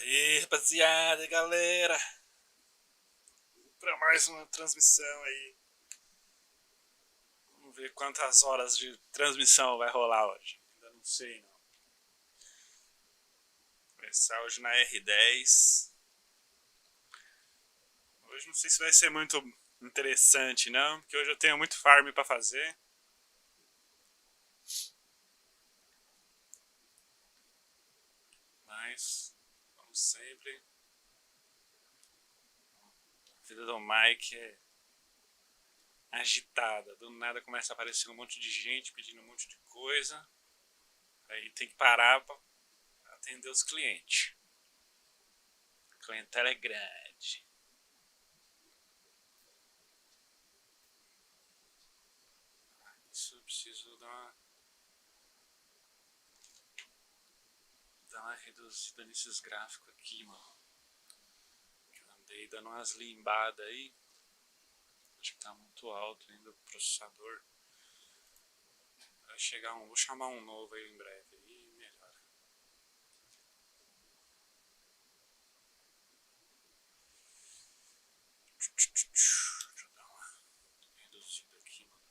aí, rapaziada, galera, para mais uma transmissão aí. Vamos ver quantas horas de transmissão vai rolar hoje. Ainda não sei, não. Vou começar hoje na R10. Hoje não sei se vai ser muito interessante, não, porque hoje eu tenho muito farm para fazer. Mas, como sempre, a vida do Mike é agitada. Do nada começa a aparecer um monte de gente pedindo um monte de coisa. Aí tem que parar pra atender os clientes. A clientela é grande. Isso eu preciso dar uma reduzida nesses gráficos aqui, mano. Eu andei dando umas limbadas aí. Acho que tá muito alto ainda o processador. Vai chegar vou chamar um novo aí em breve e melhora. Deixa eu dar uma reduzida aqui, mano.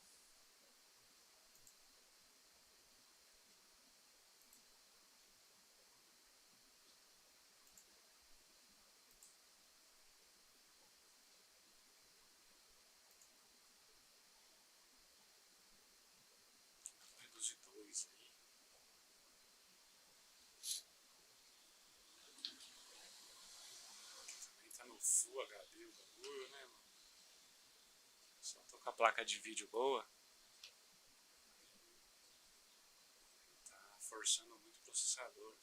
Vou reduzir 2 aí. Também tá no Full HD o bagulho, né, mano? Só tô com a placa de vídeo boa. Tá forçando muito o processador.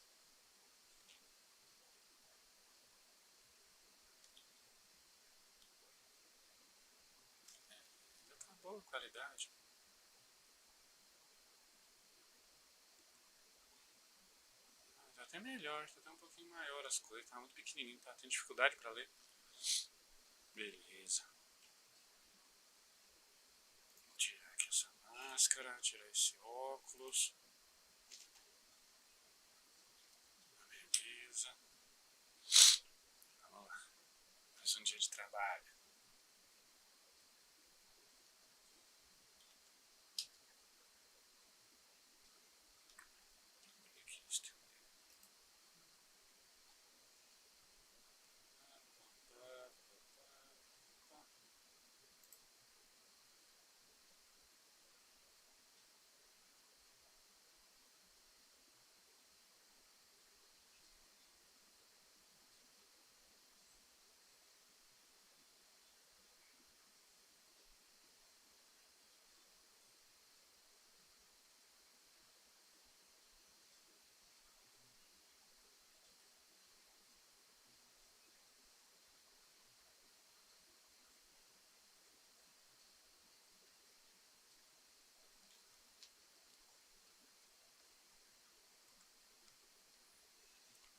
Ainda tá boa a qualidade. Tá até melhor, tá até um pouquinho maior as coisas. Tá muito pequenininho, tá tendo dificuldade pra ler. Beleza. Vou tirar aqui essa máscara, tirar esse óculos. Beleza. Vamos lá. Mais um dia de trabalho.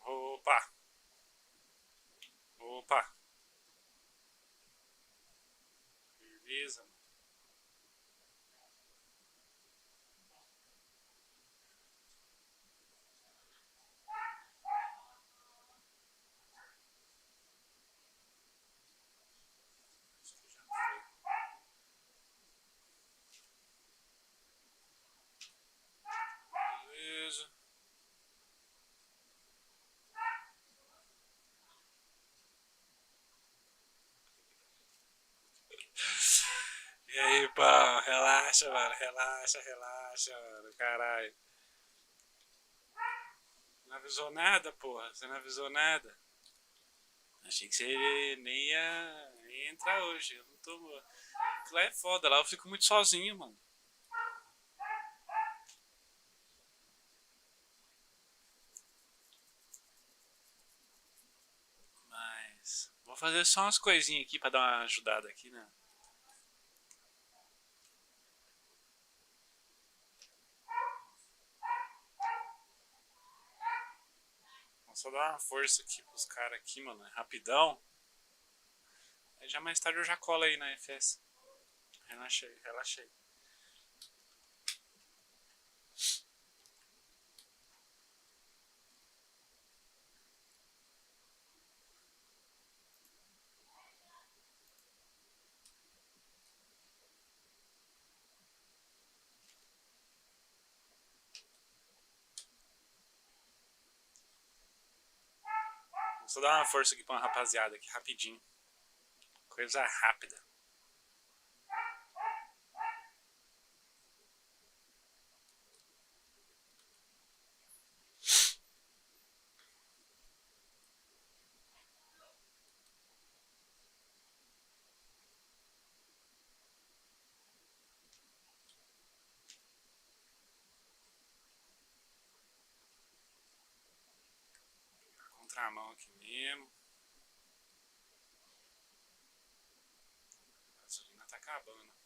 Opa! Opa! Beleza, mano. Acho que já foi. Beleza. E aí, pão? Relaxa, mano. Relaxa, mano. Caralho. Não avisou nada, porra? Você não avisou nada? Achei que você nem ia entrar hoje. Eu não tô. Lá é foda, lá eu fico muito sozinho, mano. Mas. Vou fazer só umas coisinhas aqui pra dar uma ajudada aqui, né? Vou só dar uma força aqui pros caras aqui, mano. É rapidão. Aí já mais tarde eu já colo aí na FS. Relaxei. Só dar uma força aqui pra uma rapaziada aqui, rapidinho. Coisa rápida. Contramão aqui mesmo. A gasolina tá acabando.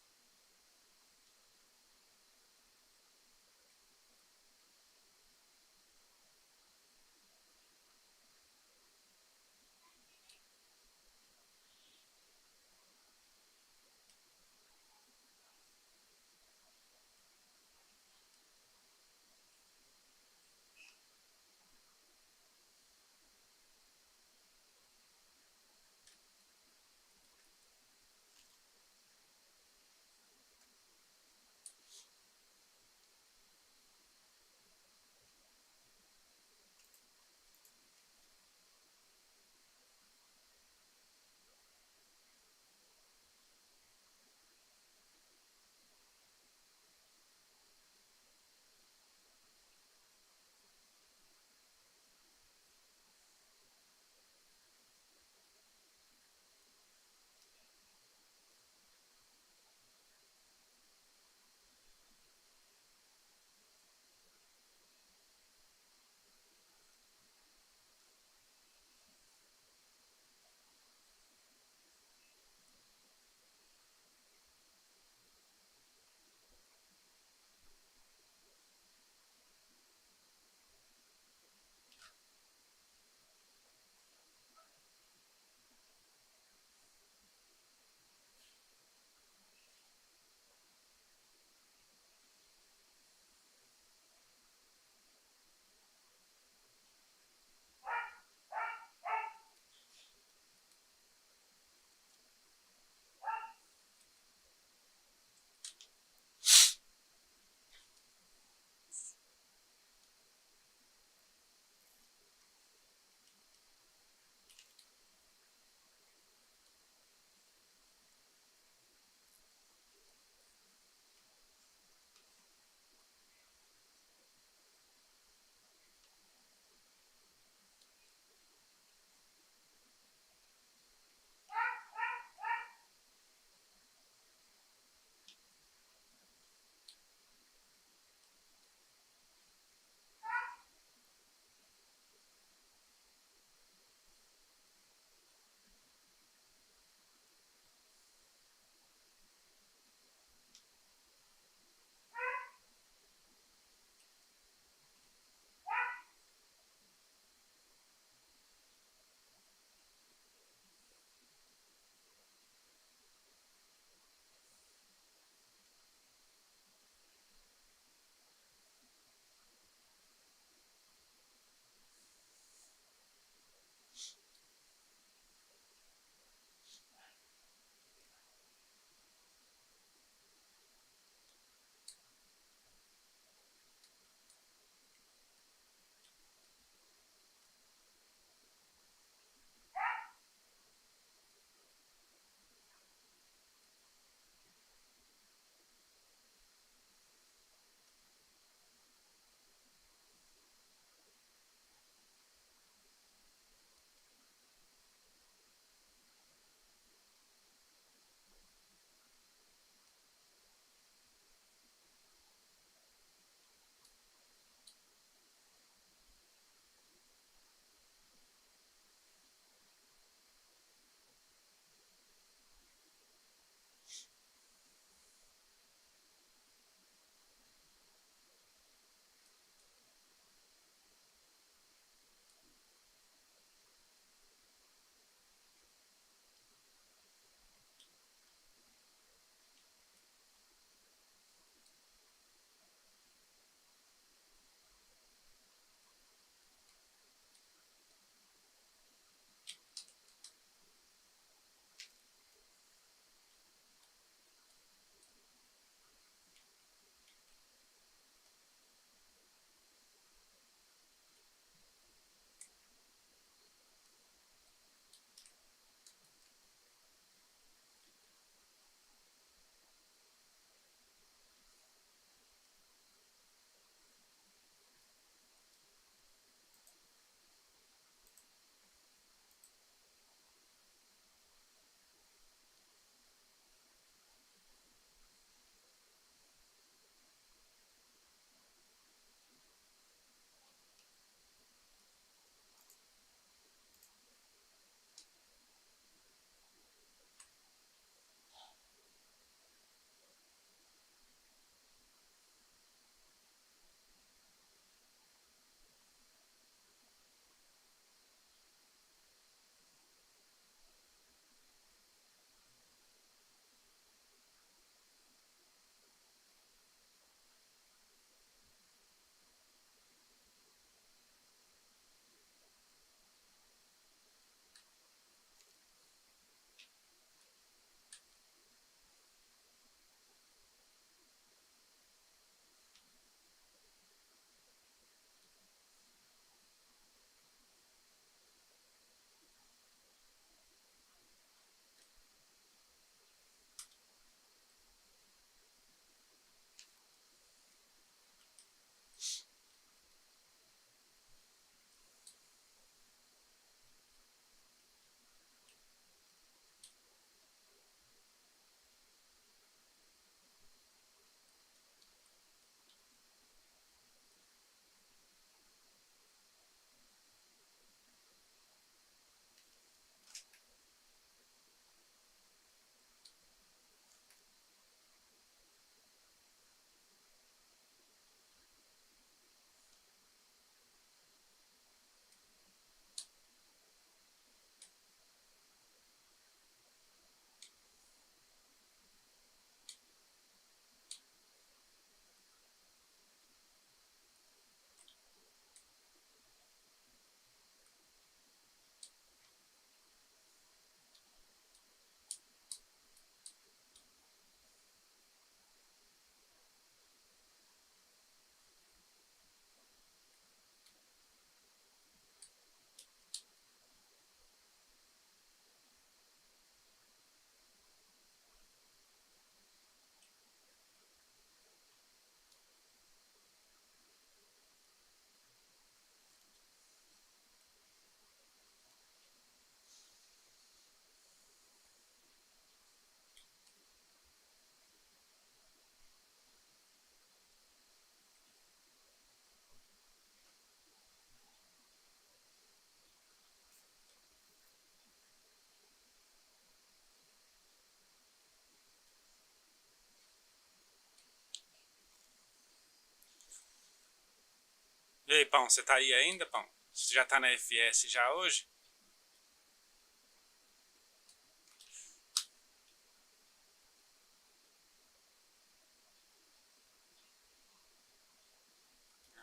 E aí, Pão, você tá aí ainda, Pão? Você já tá na FS já hoje?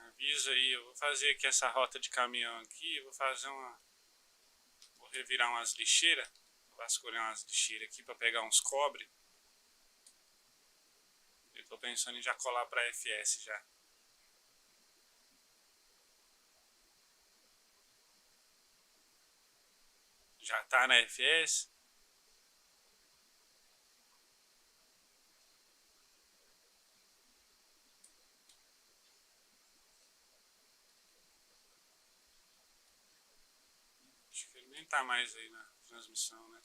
Avisa aí, eu vou fazer aqui essa rota de caminhão aqui, vou fazer uma... Vou revirar umas lixeiras, vou vasculhar umas lixeiras aqui pra pegar uns cobre. Eu tô pensando em já colar pra FS já. Já tá na FS? Acho que ele nem tá mais aí na transmissão, né?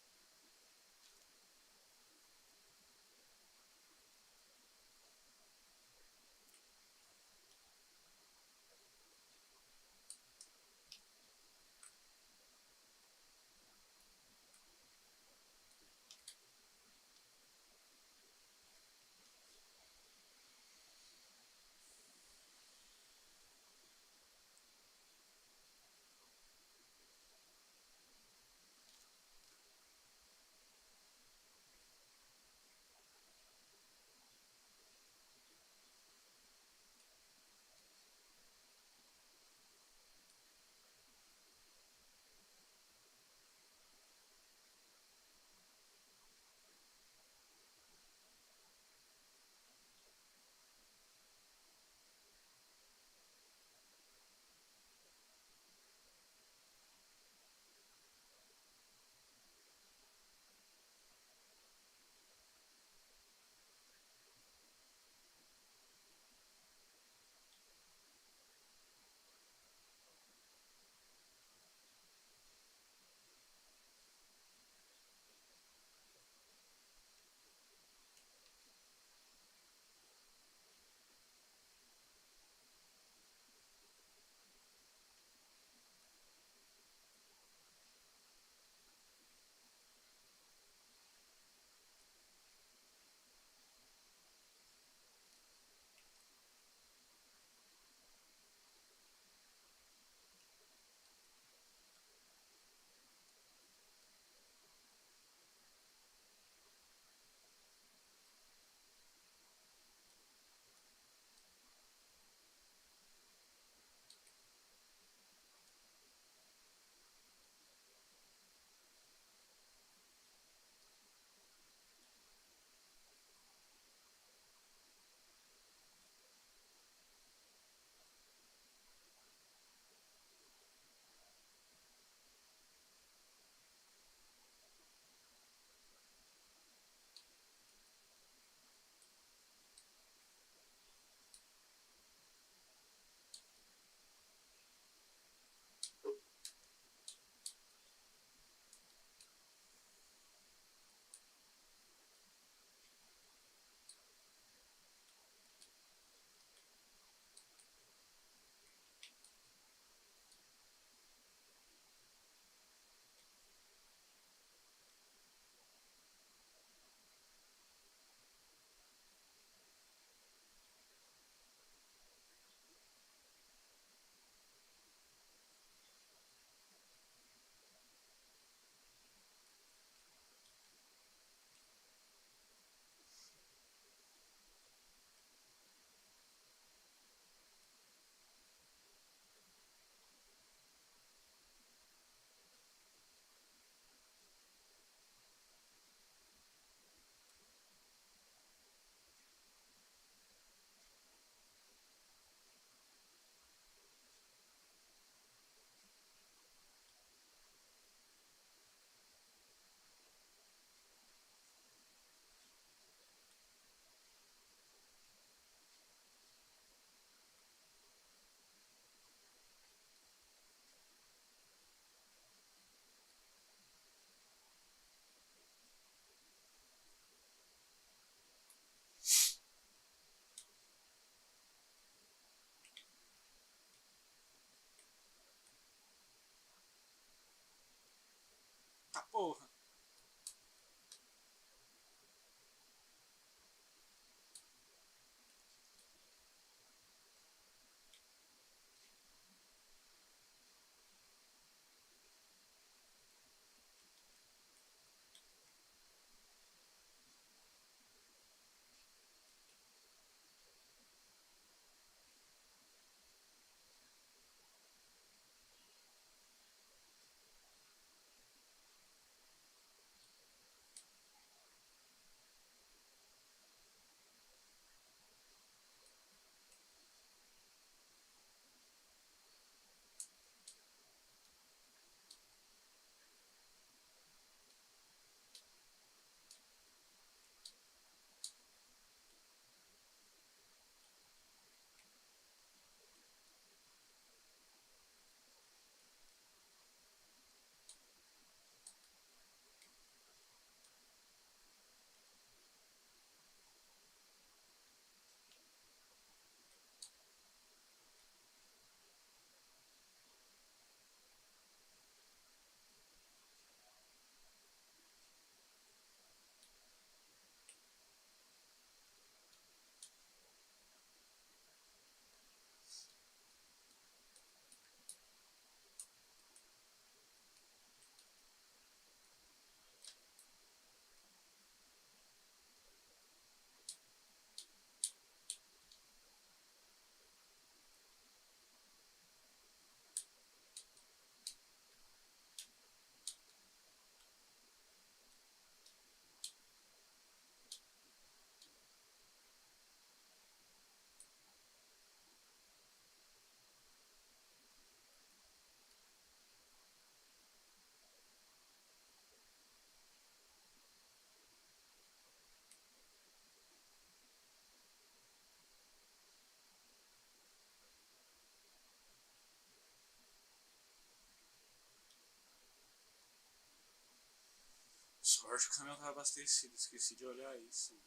Sorte que o caminhão tava abastecido, esqueci de olhar isso.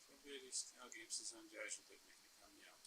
Vou ver se tem alguém precisando de ajuda ali naquele caminhão.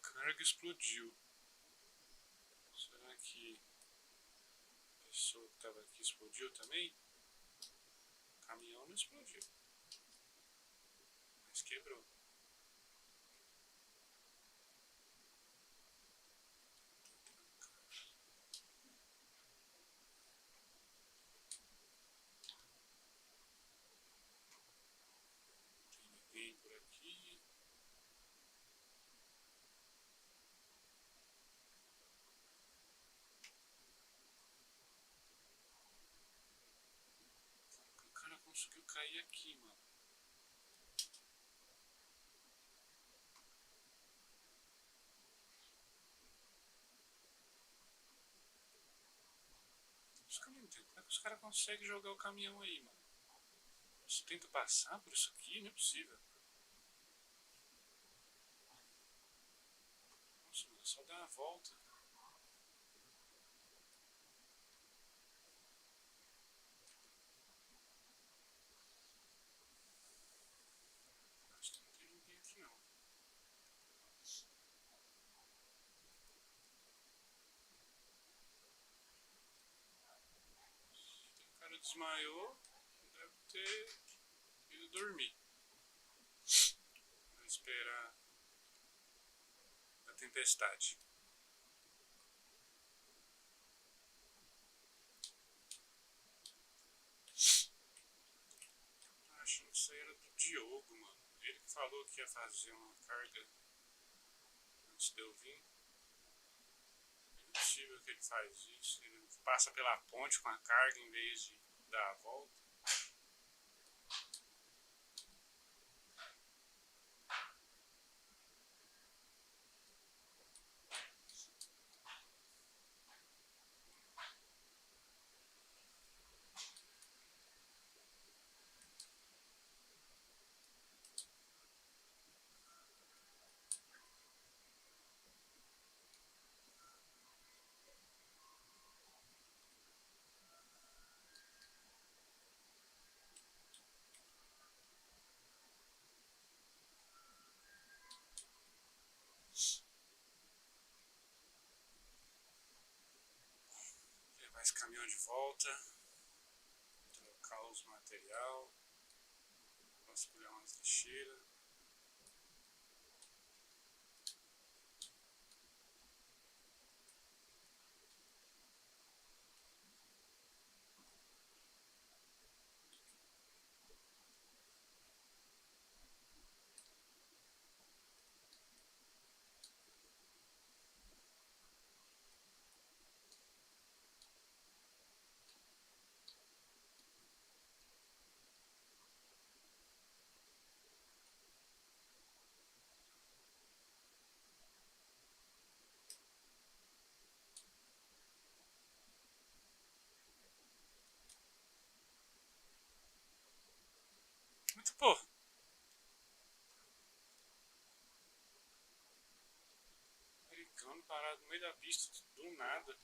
Carga explodiu. Será que a pessoa que estava aqui explodiu também? O caminhão não explodiu, mas quebrou. Não tem ninguém por aqui. O cara conseguiu cair aqui, mano. Isso que eu não entendo. Como é que os caras conseguem jogar o caminhão aí, mano? Você tenta passar por isso aqui? Não é possível. Nossa, mano, só dá uma volta. Acho que não tem ninguém aqui, não. O cara desmaiou. Deve ter ido dormir. Vou esperar a tempestade. Achando que isso aí era do Diogo, mano. Ele que falou que ia fazer uma carga antes de eu vir. Não é possível que ele faz isso. Ele passa pela ponte com a carga em vez de dar a volta. Levar esse caminhão de volta. Trocar os material. Vasculhar umas lixeiras. Pô, americano parado no meio da pista, do nada.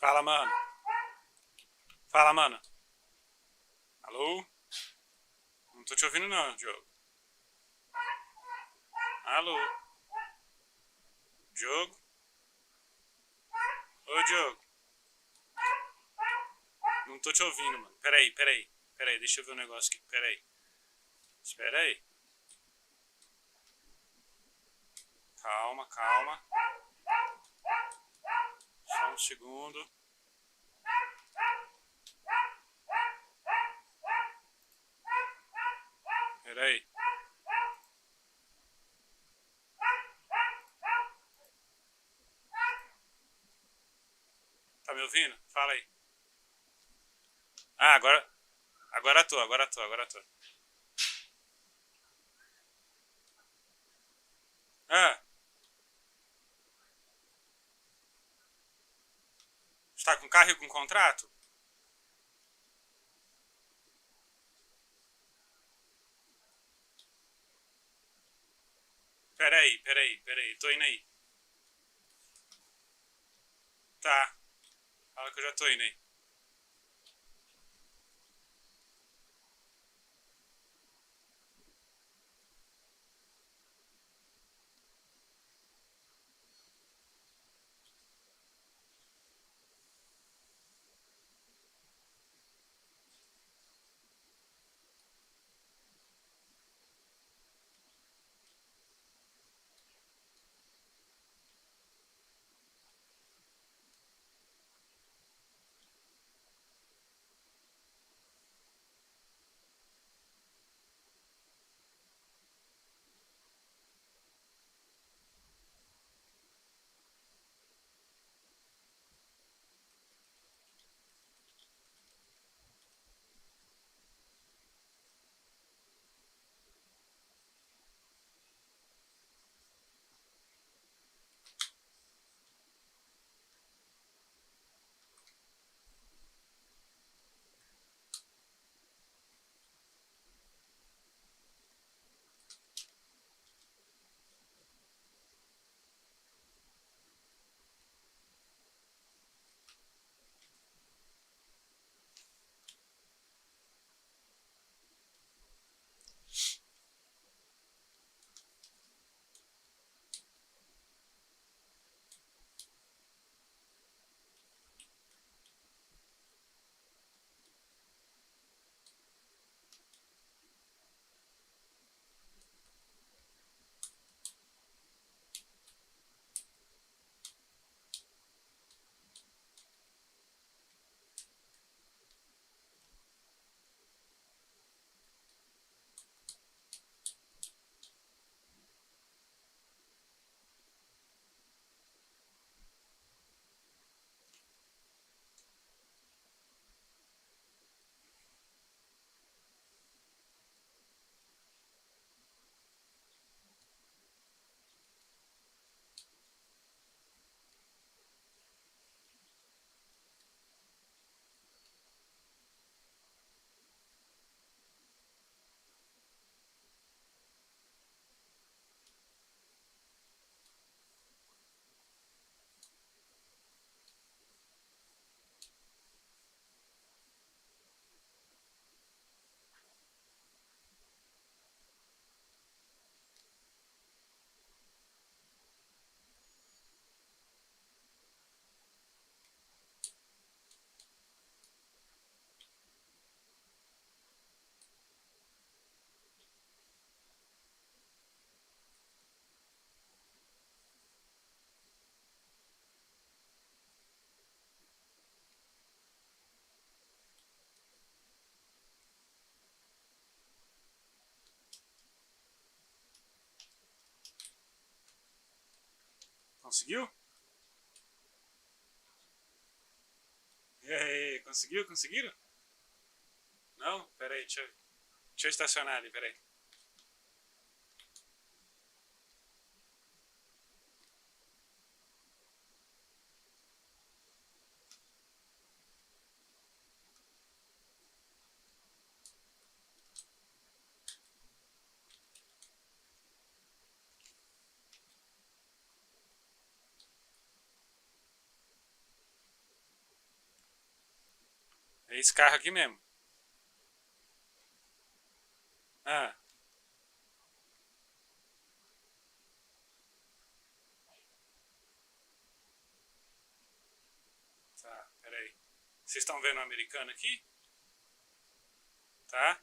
Fala, mano. Fala, mano. Alô? Não tô te ouvindo não, Diogo. Alô? Diogo? Ô, Diogo. Não tô te ouvindo, mano. Peraí, deixa eu ver um negócio aqui. Peraí. Espera aí. Calma, calma. Só um segundo. Peraí. Tá me ouvindo? Fala aí. Ah, agora tô. Ah, está com carro e com contrato? Peraí, tô indo aí. Tá, fala que eu já tô indo aí. Conseguiu? E aí, conseguiram? Não? Peraí, deixa eu estacionar ali, peraí. É esse carro aqui mesmo. Ah, tá, peraí. Vocês estão vendo o americano aqui? Tá?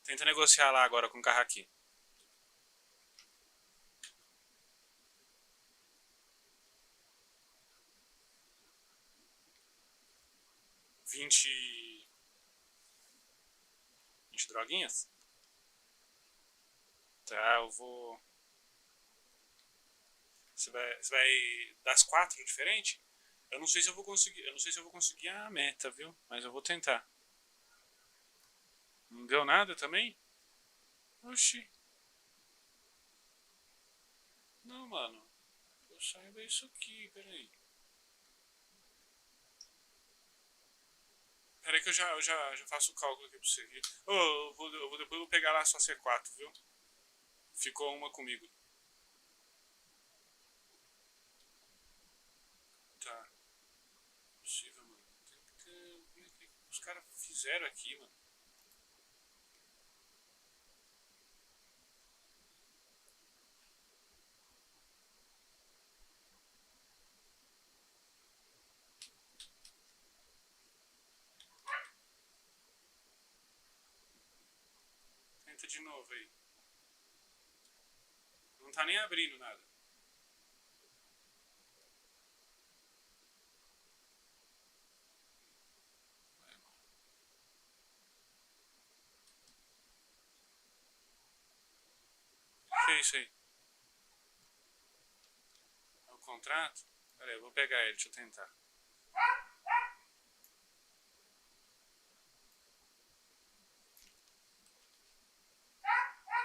Tenta negociar lá agora com o carro aqui. 20. 20 droguinhas? Tá, eu vou. Você vai das 4 diferente? Eu não sei se eu vou conseguir. Eu não sei se eu vou conseguir a meta, viu? Mas eu vou tentar. Não deu nada também? Oxi. Não, mano. Eu saiba isso aqui, peraí. Peraí que eu já faço o cálculo aqui pra você aqui. Oh, depois eu vou pegar lá só C4, viu? Ficou uma comigo. Tá. Possível, mano. Tem que ter. Como é que os caras fizeram aqui, mano? Tenta de novo aí. Não tá nem abrindo nada. O que é isso aí? É o contrato? Pera aí, eu vou pegar ele, deixa eu tentar.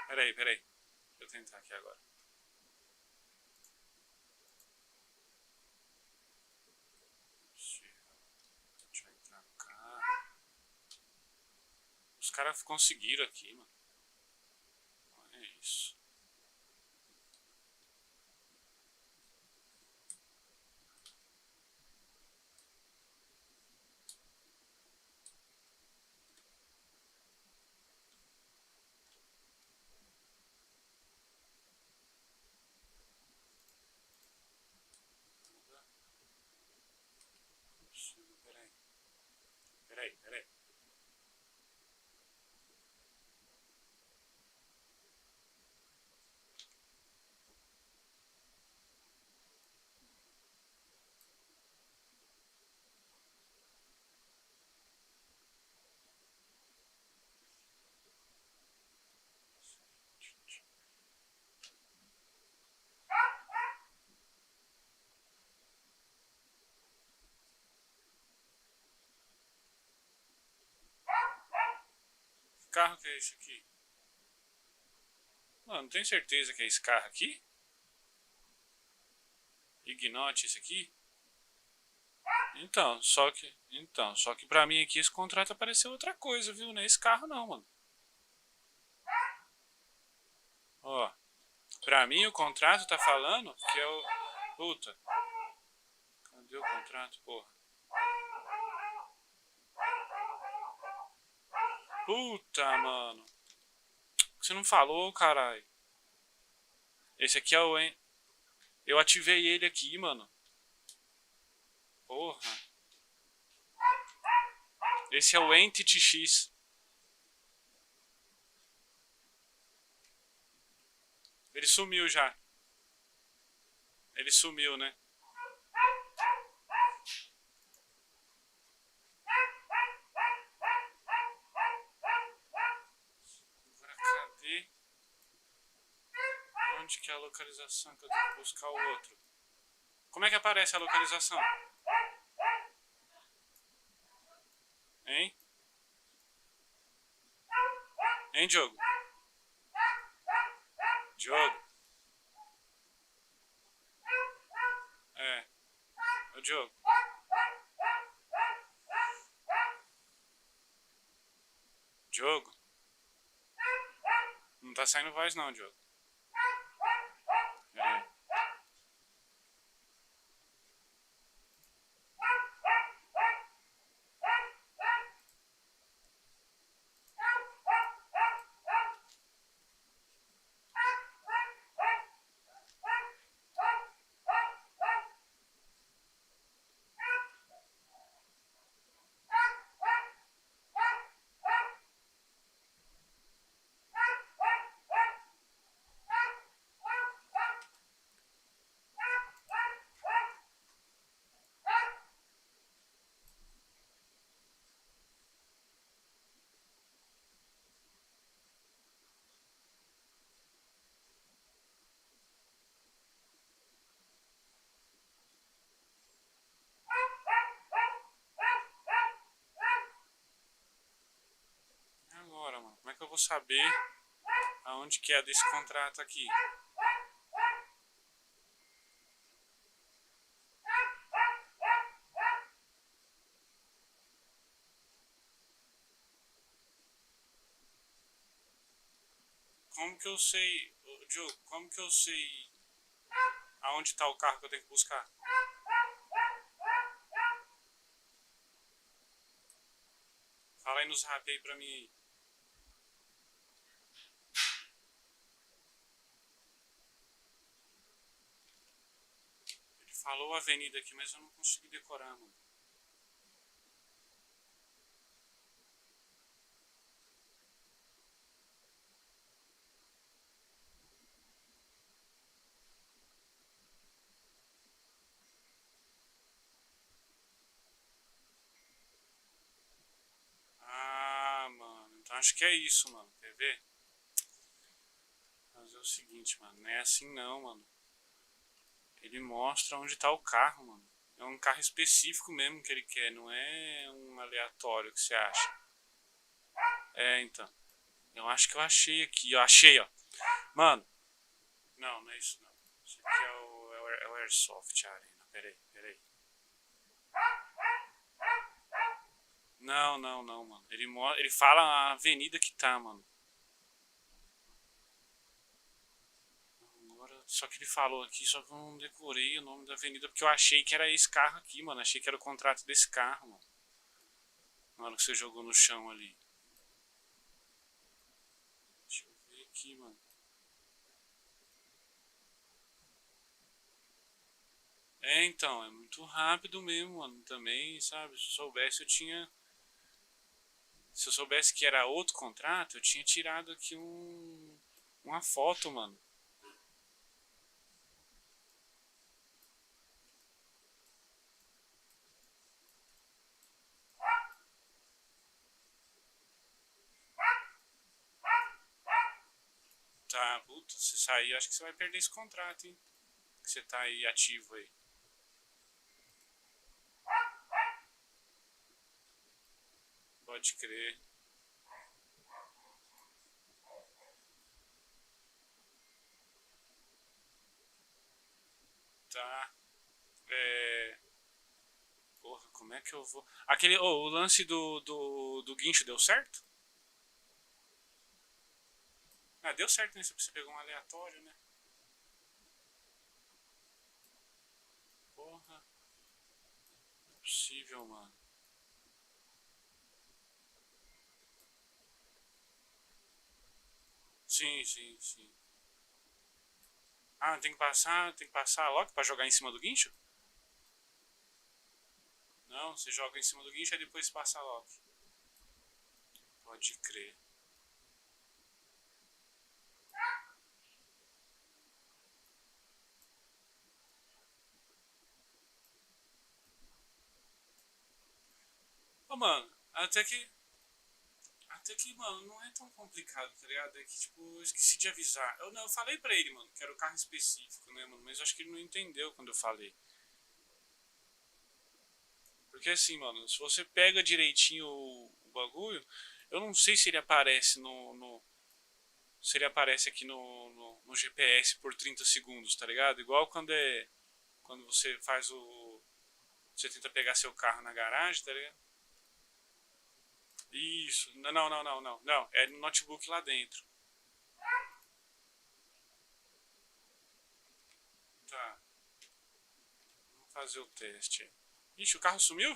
Pera aí. Deixa eu tentar aqui agora. Deixa eu entrar no carro. Os caras conseguiram aqui, mano. Não é isso. Peraí. Peraí. Que carro que é esse aqui? Mano, tem certeza que é esse carro aqui? Ignote esse aqui? Só que pra mim aqui esse contrato apareceu outra coisa, viu? Não é esse carro não, mano. Ó, pra mim o contrato tá falando que é o... Puta. Cadê o contrato, porra? Puta, mano. Você não falou, caralho. Esse aqui é o... Eu ativei ele aqui, mano. Porra. Esse é o Entity X. Ele sumiu já. Ele sumiu, né? Agora cadê? Onde que é a localização que eu tenho que buscar o outro? Como é que aparece a localização? Hein? Hein, Diogo? Diogo? É. Ô, Diogo. Diogo? Não tá saindo voz não, Diogo. Pera aí. Agora, mano. Como é que eu vou saber aonde que é desse contrato aqui? Como que eu sei, ô, Diogo, como que eu sei aonde tá o carro que eu tenho que buscar? Fala aí no zap aí pra mim aí. Ele falou a avenida aqui, mas eu não consegui decorar, mano. Ah, mano. Então acho que é isso, mano. Quer ver? Mas é o seguinte, mano. Não é assim não, mano. Ele mostra onde tá o carro, mano. É um carro específico mesmo que ele quer, não é um aleatório que você acha. É, então. Eu acho que eu achei aqui. Eu achei, ó. Mano. Não, não é isso não. Isso aqui é o Airsoft Arena. Peraí, peraí. Não, não, não, mano. Ele fala a avenida que tá, mano. Agora, só que ele falou aqui, só que eu não decorei o nome da avenida, porque eu achei que era esse carro aqui, mano. Achei que era o contrato desse carro, mano. Na hora que você jogou no chão ali. Deixa eu ver aqui, mano. É, então, é muito rápido mesmo, mano. Também, sabe? Se eu soubesse, eu tinha. Se eu soubesse que era outro contrato, eu tinha tirado aqui uma foto, mano. Tá, puta, se sair, acho que você vai perder esse contrato, hein? Que você tá aí ativo aí. Pode crer. Tá. É. Porra, como é que eu vou. Aquele. Oh, o lance do guincho deu certo? Ah, deu certo, né? Você pegou um aleatório, né? Porra, não é possível, mano. Sim, sim, sim. Ah, tem que passar logo pra jogar em cima do guincho? Não, você joga em cima do guincho e depois passa logo. Pode crer. Ô, mano, até que, mano, não é tão complicado, tá ligado? É que, tipo, eu esqueci de avisar. Eu falei pra ele, mano, que era o carro específico, né, mano? Mas eu acho que ele não entendeu quando eu falei. Porque assim, mano, se você pega direitinho o bagulho, eu não sei se ele aparece se ele aparece aqui no GPS por 30 segundos, tá ligado? Igual quando você faz você tenta pegar seu carro na garagem, tá ligado? Isso. Não, não, não, não, não. Não, é no notebook lá dentro. Tá. Vamos fazer o teste. Ixi, o carro sumiu?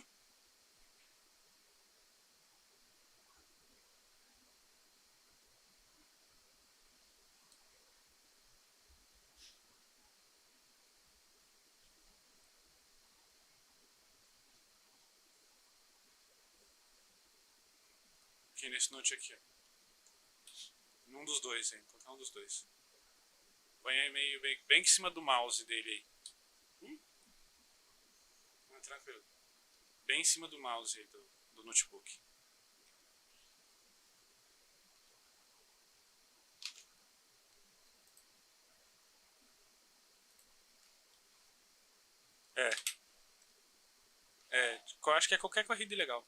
Aqui nesse note aqui, ó. Num dos dois, hein? Qualquer um dos dois. Põe aí meio bem em cima do mouse dele aí. Tranquilo. Bem em cima do mouse aí do notebook. É. Eu acho que é qualquer corrida legal.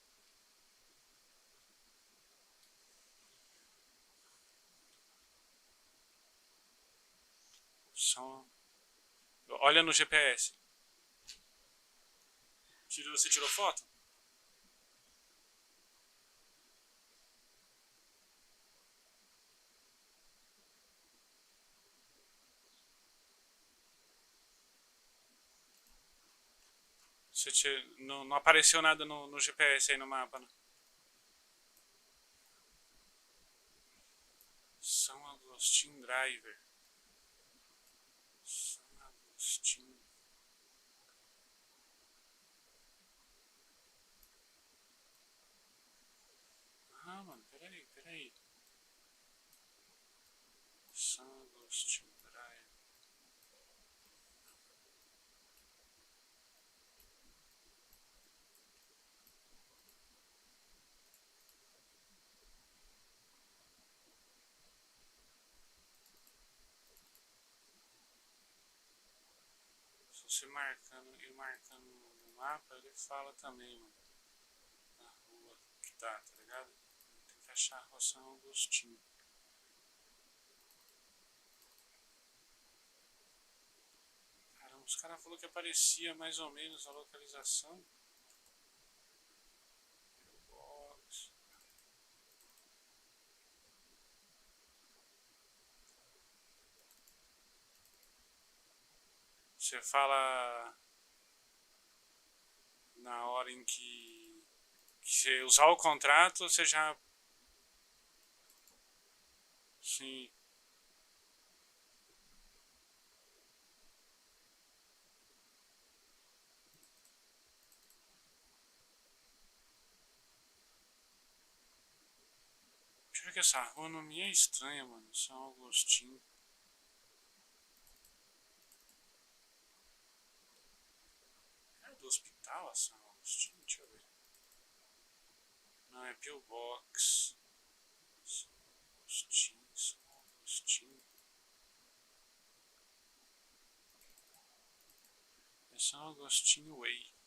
Só... Olha no GPS. Você tirou foto? Não apareceu nada no GPS aí no mapa, né? São Agostinho Driver. São Agostinho. Ah, mano, peraí. São Agostinho Driver. Se você marcando no mapa, ele fala também, mano. Na rua que tá ligado? Tem que achar a rua São Agostinho. Caramba, os caras falaram que aparecia mais ou menos a localização. Box. Você fala na hora em que você usar o contrato, você já. Sim. Deixa eu ver que essa rua não me é estranha, mano. São Agostinho. É do hospital a São Agostinho? Deixa eu ver. Não, é Pillbox. São Agostinho, São Agostinho. É São Agostinho Way.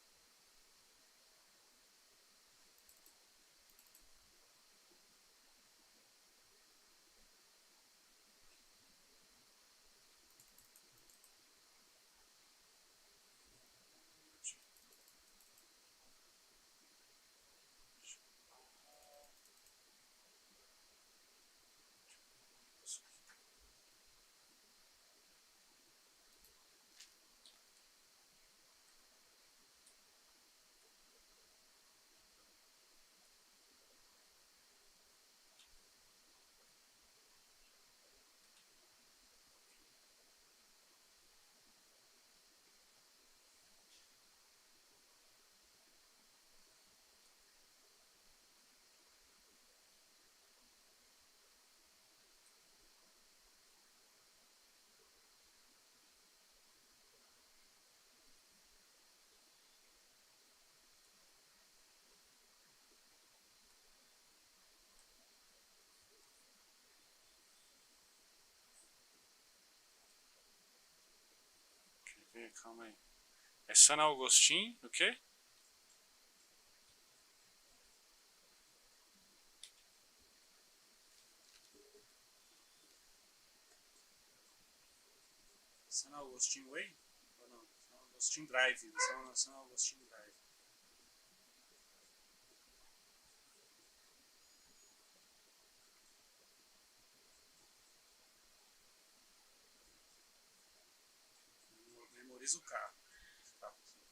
Quer ver? Calma aí. É San Agostinho, o quê? Você não é o Agostinho Way? Ou não? Você é o Agostinho Drive. Você não é o Agostinho Drive. Memoriza o carro. Você não é o Agostinho.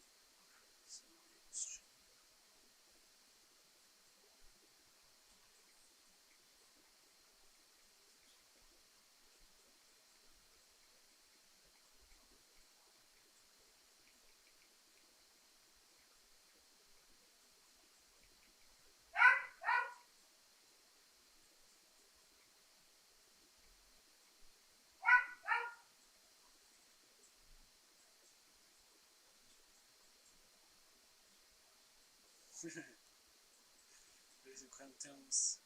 De vez em quando tem uns.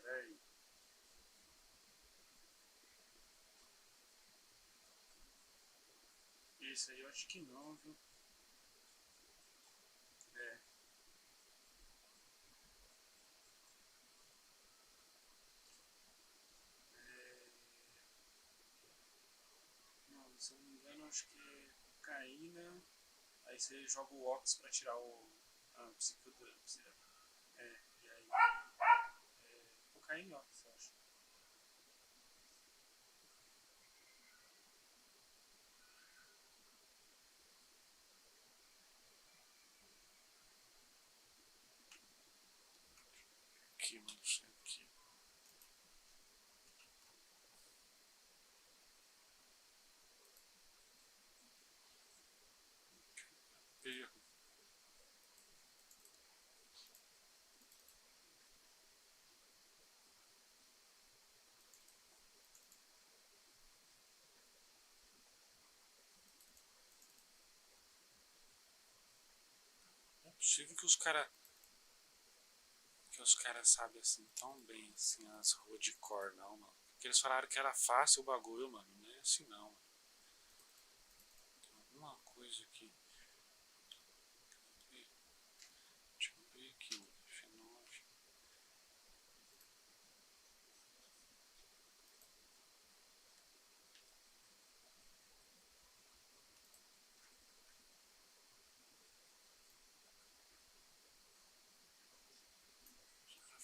Peraí. Esse aí eu acho que não, viu? É. Não, se eu não me engano, acho que é cocaína. Aí você joga o Ox pra tirar a psicodrama. É, e aí. Cocaína e Ox, eu acho. Aqui, não sei aqui. Erro. Não é possível que os caras sabem assim tão bem assim as ruas de cor, não, mano. Porque eles falaram que era fácil o bagulho, mano. Não é assim não, mano. Tem alguma coisa aqui. Deixa eu ver aqui, mano. F9.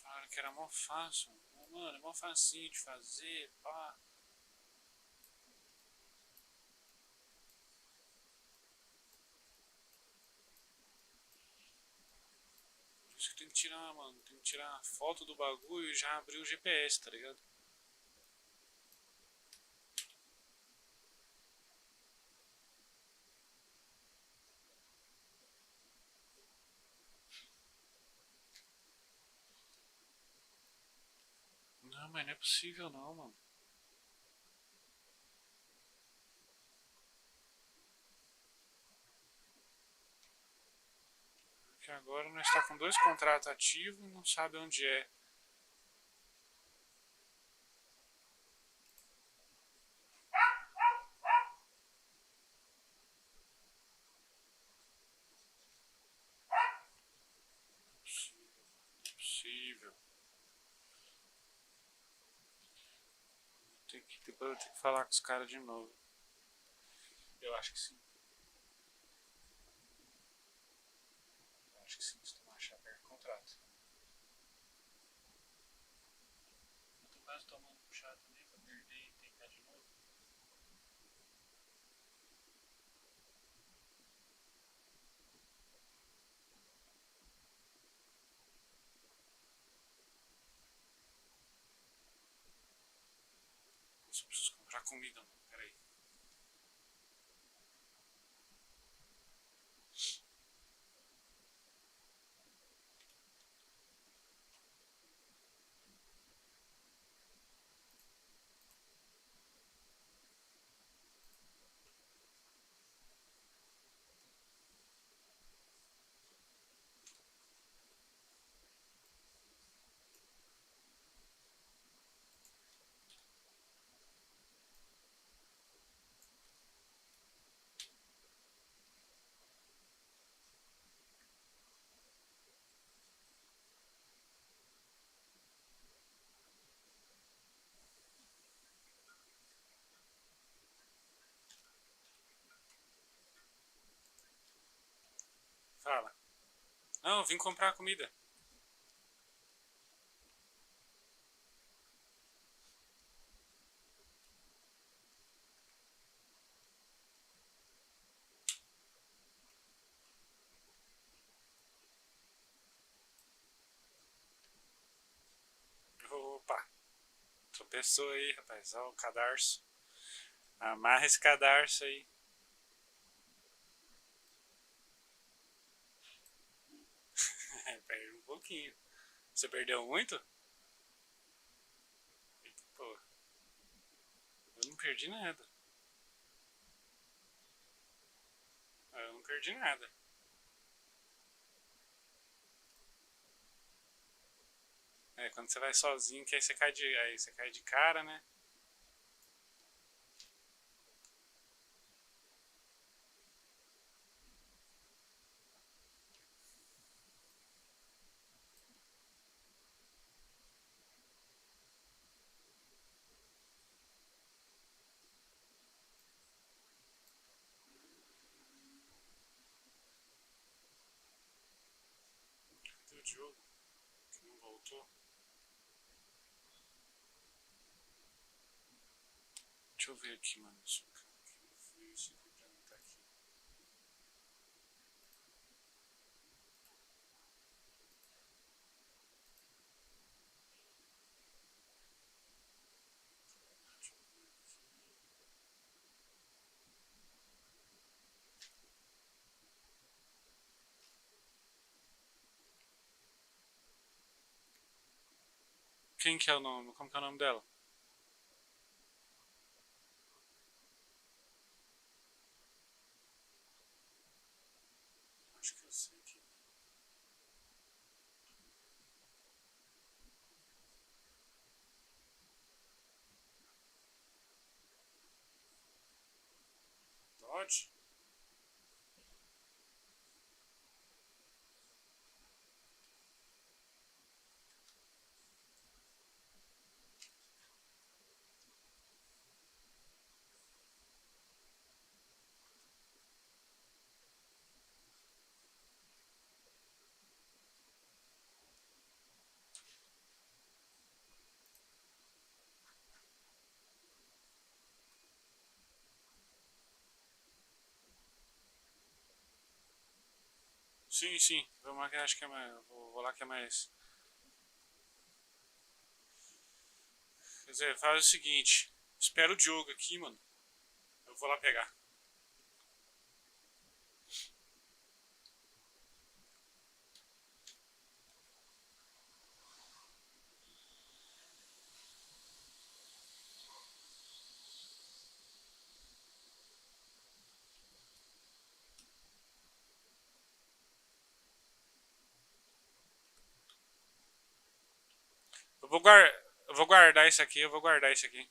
Falaram que era mó fácil. Mano, é mó facinho de fazer, pá. Por isso que tem que tirar, mano. Tem que tirar a foto do bagulho e já abrir o GPS, tá ligado? Não, mas não é possível não, mano. Porque agora nós está com 2 contratos ativos e não sabe onde é. Não é possível. Depois eu tenho que falar com os caras de novo. Eu acho que sim. Eu acho que sim, se tu não achar, perde o contrato. Eu tô quase tomando um chá também pra perder e tentar de novo. a comida, mano. Peraí. Fala. Não, eu vim comprar a comida. Opa, tropeçou aí, rapaz. Olha o cadarço. Amarra esse cadarço aí. Perde um pouquinho. Você perdeu muito? Eita, pô. Eu não perdi nada. Eu não perdi nada. É, quando você vai sozinho, que aí você cai de cara, né? Cadê o Diogo? Que não voltou. Deixa eu ver aqui, mano. Deixa eu ver se o pra mim tá aqui. Deixa eu ver aqui. Quem que é o nome? Como que é o nome dela? Acho que eu sei que. Dodge? Sim, sim. Vamos lá que acho que é mais. Vou lá que é mais. Quer dizer, faz o seguinte. Espera o Diogo aqui, mano. Eu vou lá pegar. Eu vou guardar isso aqui, eu vou guardar isso aqui.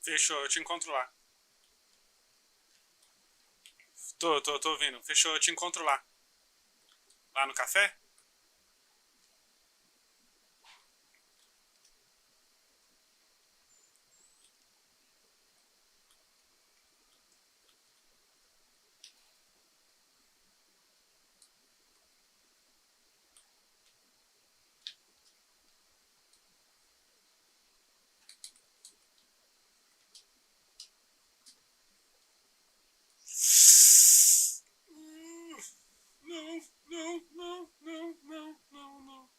Fechou, eu te encontro lá. Tô ouvindo. Fechou, eu te encontro lá. Lá no café? Não, não, não, não, não, não, não.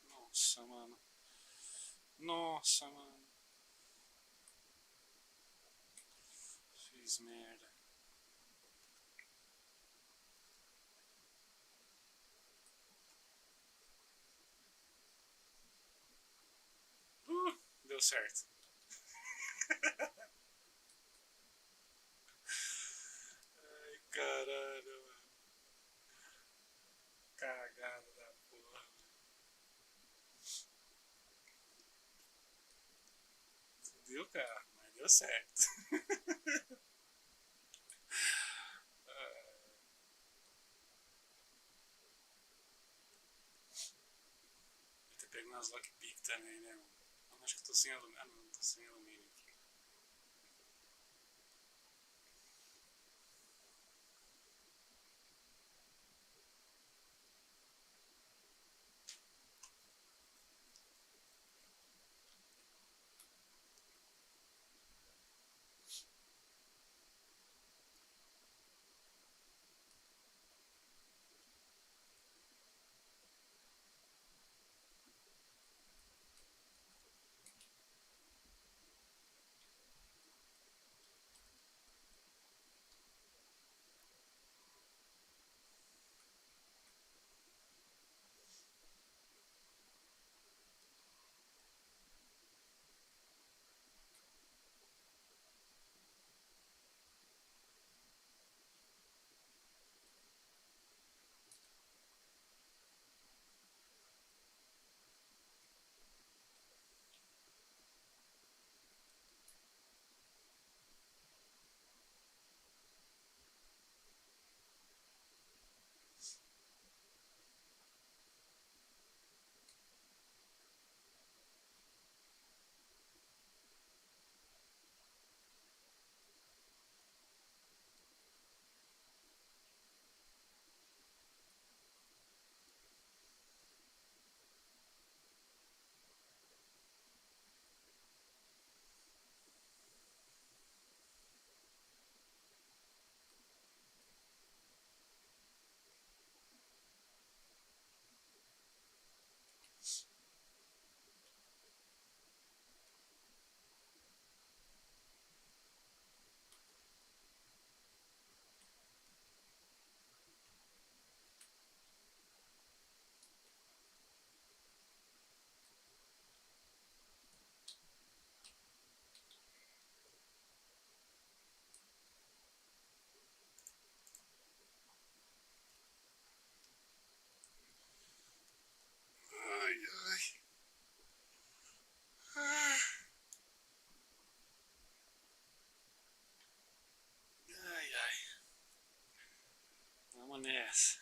Nossa, mano. Nossa, mano. Fiz merda. Deu certo. Ai, caralho, mano. Cagada da porra, mano. Fudeu o carro, mas deu certo. Vou ter pego umas lockpick também, né, mano? Acho que eu tô sem alumínio. Ah, não, tô sem alumínio aqui. Ai, ai. Ai, ai. Vamos nessa.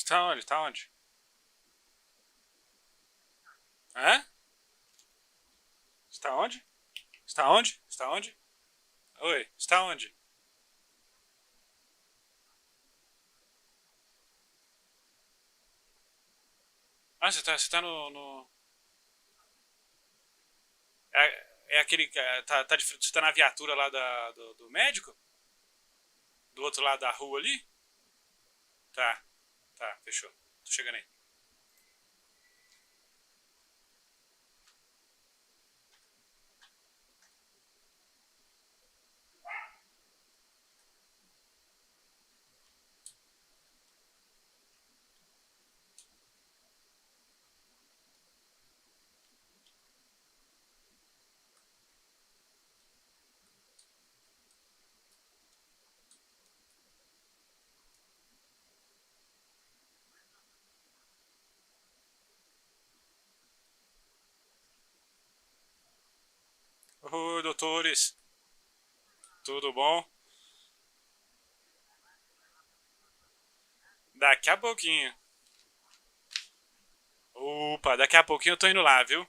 Você tá onde? Tá onde? Hã? Você tá onde? Você tá onde? Você tá onde? Oi, você tá onde? Ah, você tá no. É aquele. Tá você tá na viatura lá do médico? Do outro lado da rua ali? Tá, tá, fechou. Tô chegando aí. Oi, doutores. Tudo bom? Daqui a pouquinho. Opa, daqui a pouquinho eu tô indo lá, viu?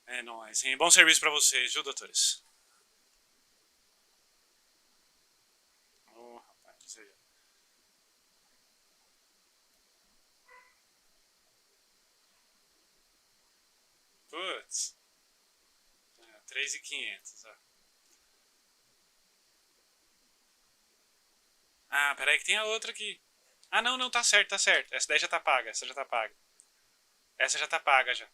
É nóis, hein? Bom serviço pra vocês, viu, doutores? Ô, rapaz, aí. Putz, 3.500, ó. Ah, peraí que tem a outra aqui. Ah, não, não, tá certo, tá certo. Essa daí já tá paga, essa já tá paga. Essa já tá paga já.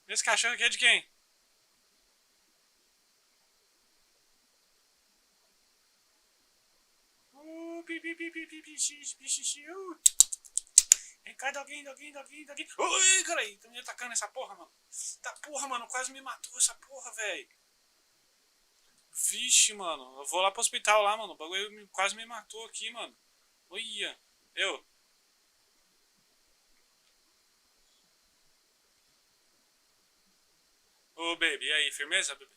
Esse cachorro aqui é de quem? Pi, pi, pi, pi, pi, pi, Cai de alguém. Ui, cara, tá me atacando essa porra, mano. Tá porra, mano, quase me matou essa porra, velho. Vixe, mano, eu vou lá pro hospital lá, mano. O bagulho quase me matou aqui, mano. Olha, eu. Ô, baby, e aí, firmeza, baby?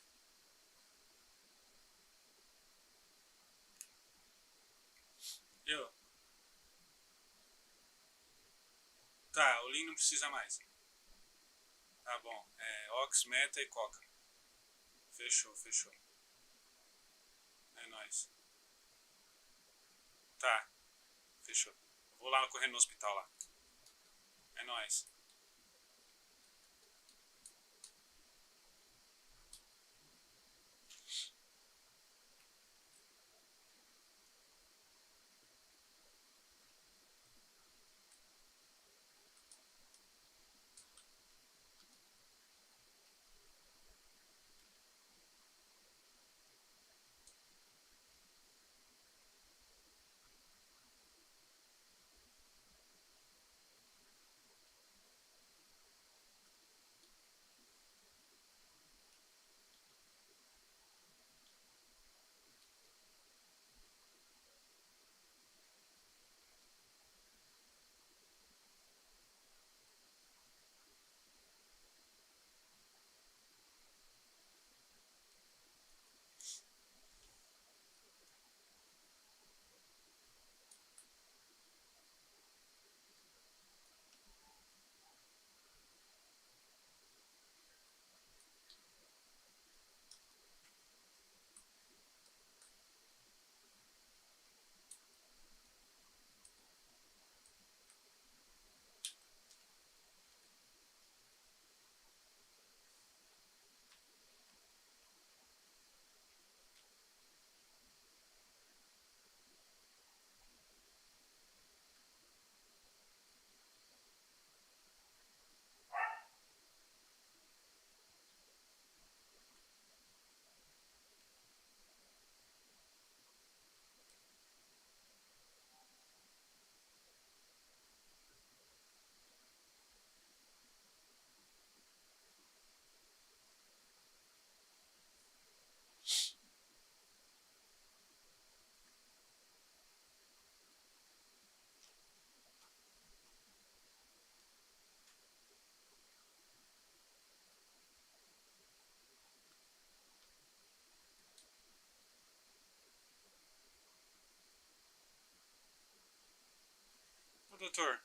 Eu. Tá, o Lean não precisa mais. Tá bom. É, Ox, Meta e Coca. Fechou, fechou. É nóis. Tá, fechou. Vou lá correndo no hospital lá. É nóis. doutor?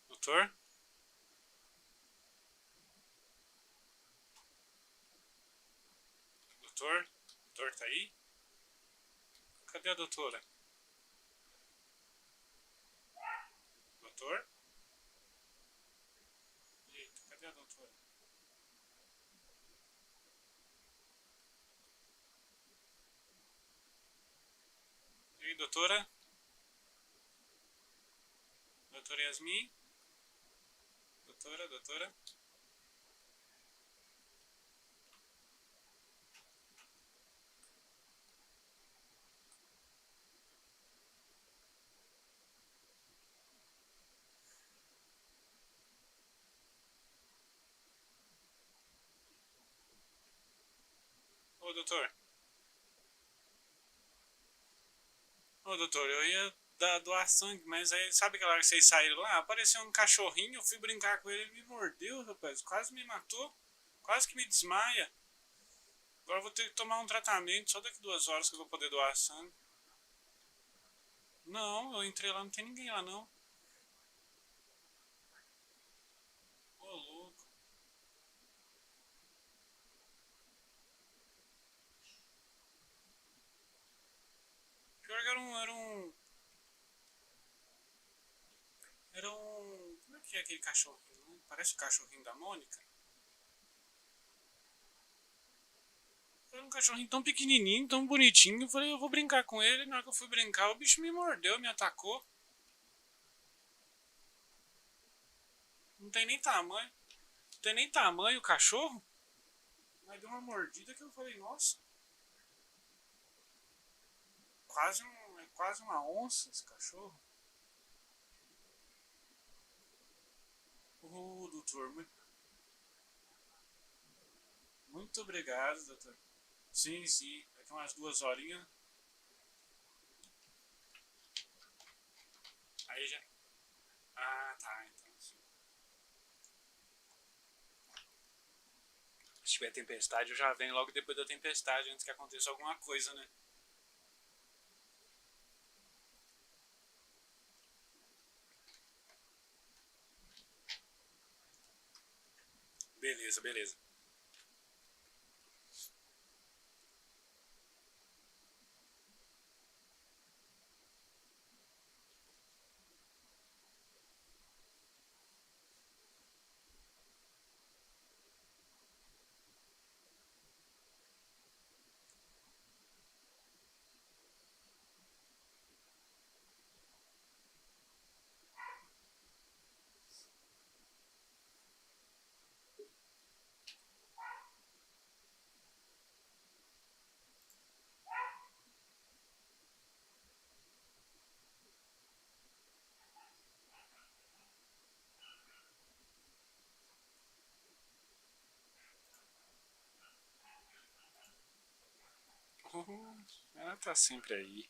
Doutor? Doutor? Doutor tá aí? Cadê a doutora? Doutor? Eita, cadê a doutora? E aí, doutora? Doutora Yasmin? Doutora, doutora? Ô, doutor. Ô, doutor, eu ia doar sangue, mas aí, sabe aquela hora que vocês saíram lá? Apareceu um cachorrinho, eu fui brincar com ele, ele me mordeu, rapaz. Quase me matou. Quase que me desmaia. Agora eu vou ter que tomar um tratamento, só daqui 2 horas que eu vou poder doar sangue. Não, eu entrei lá, não tem ninguém lá não. Ô, louco. Pior que era um. Como é que é aquele cachorrinho, né? Parece o cachorrinho da Mônica. Era um cachorrinho tão pequenininho, tão bonitinho. Eu falei, eu vou brincar com ele. Na hora que eu fui brincar, o bicho me mordeu, me atacou. Não tem nem tamanho. Não tem nem tamanho o cachorro. Mas deu uma mordida que eu falei, nossa. É quase uma onça esse cachorro. Doutor, muito obrigado, doutor. Sim, sim. Daqui umas 2 horinhas. Aí já. Ah, tá. Então sim. Se tiver tempestade, eu já venho logo depois da tempestade, antes que aconteça alguma coisa, né? Beleza, beleza. Ela tá sempre aí.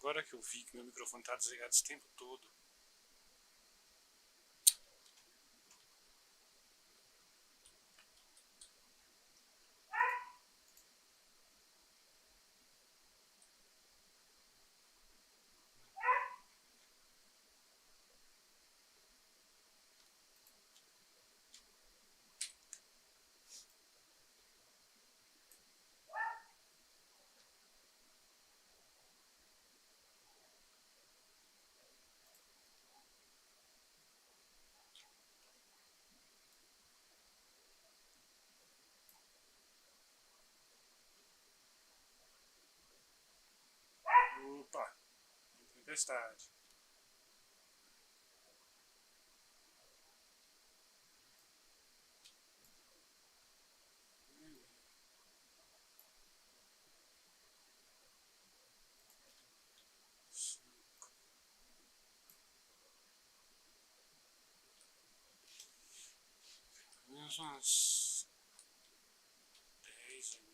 Agora que eu vi que meu microfone tá desligado esse tempo todo. Opa, tempestade. Menos umas 10 mil.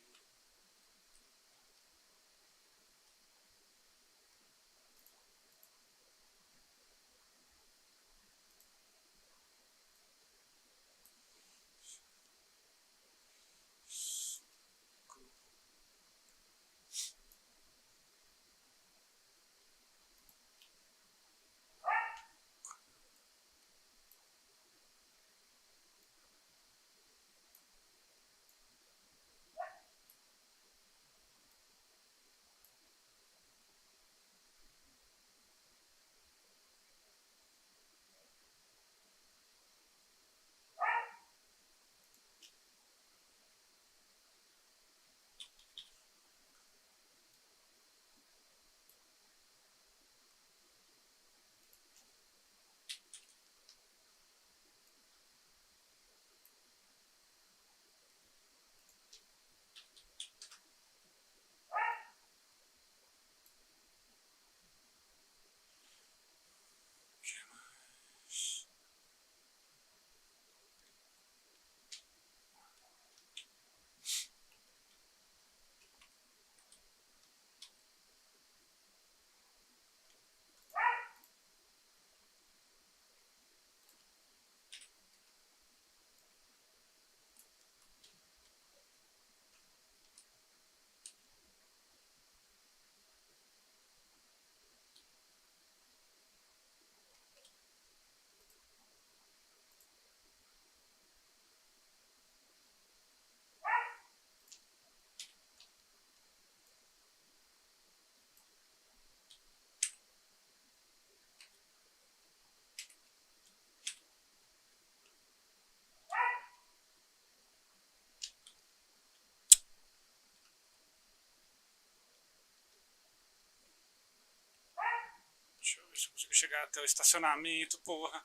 Deixa eu ver se eu consigo chegar até o estacionamento, porra.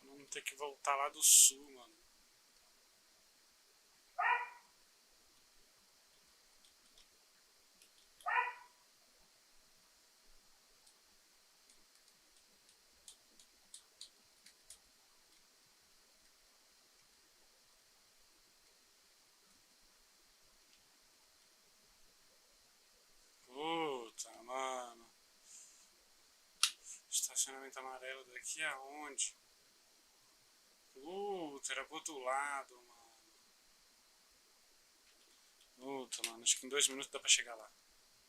Pra não ter que voltar lá do sul, mano. Puta, mano. Estacionamento amarelo daqui aonde? Puta, era pro outro lado, mano. Puta, mano, acho que em 2 minutos dá pra chegar lá.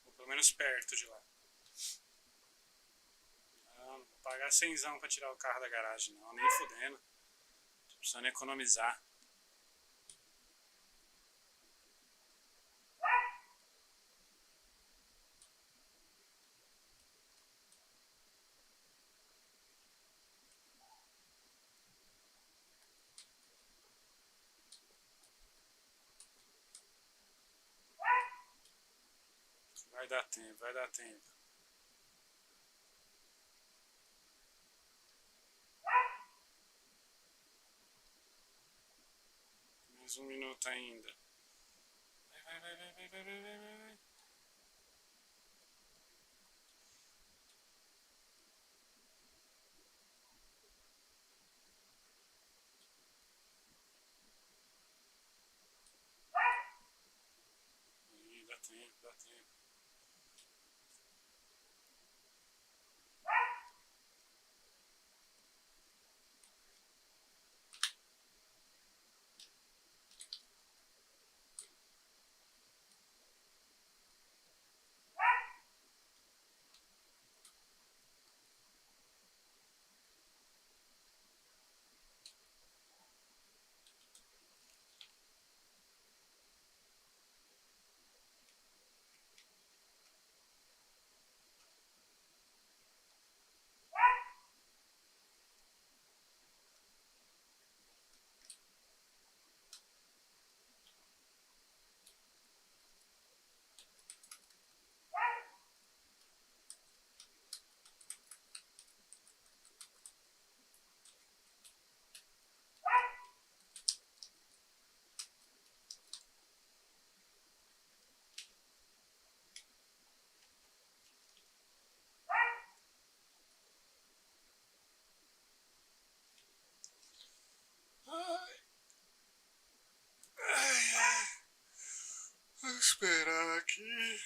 Ou pelo menos perto de lá. Não vou pagar 100zão pra tirar o carro da garagem, não. Nem fudendo. Tô precisando economizar. Vai dar tempo, vai dar tempo. Mais 1 minuto ainda. Vai, vai, vai, vai, vai, vai, vai, vai, vai. tempo, dá tempo. Ai, ai, ai. Vou esperar aqui.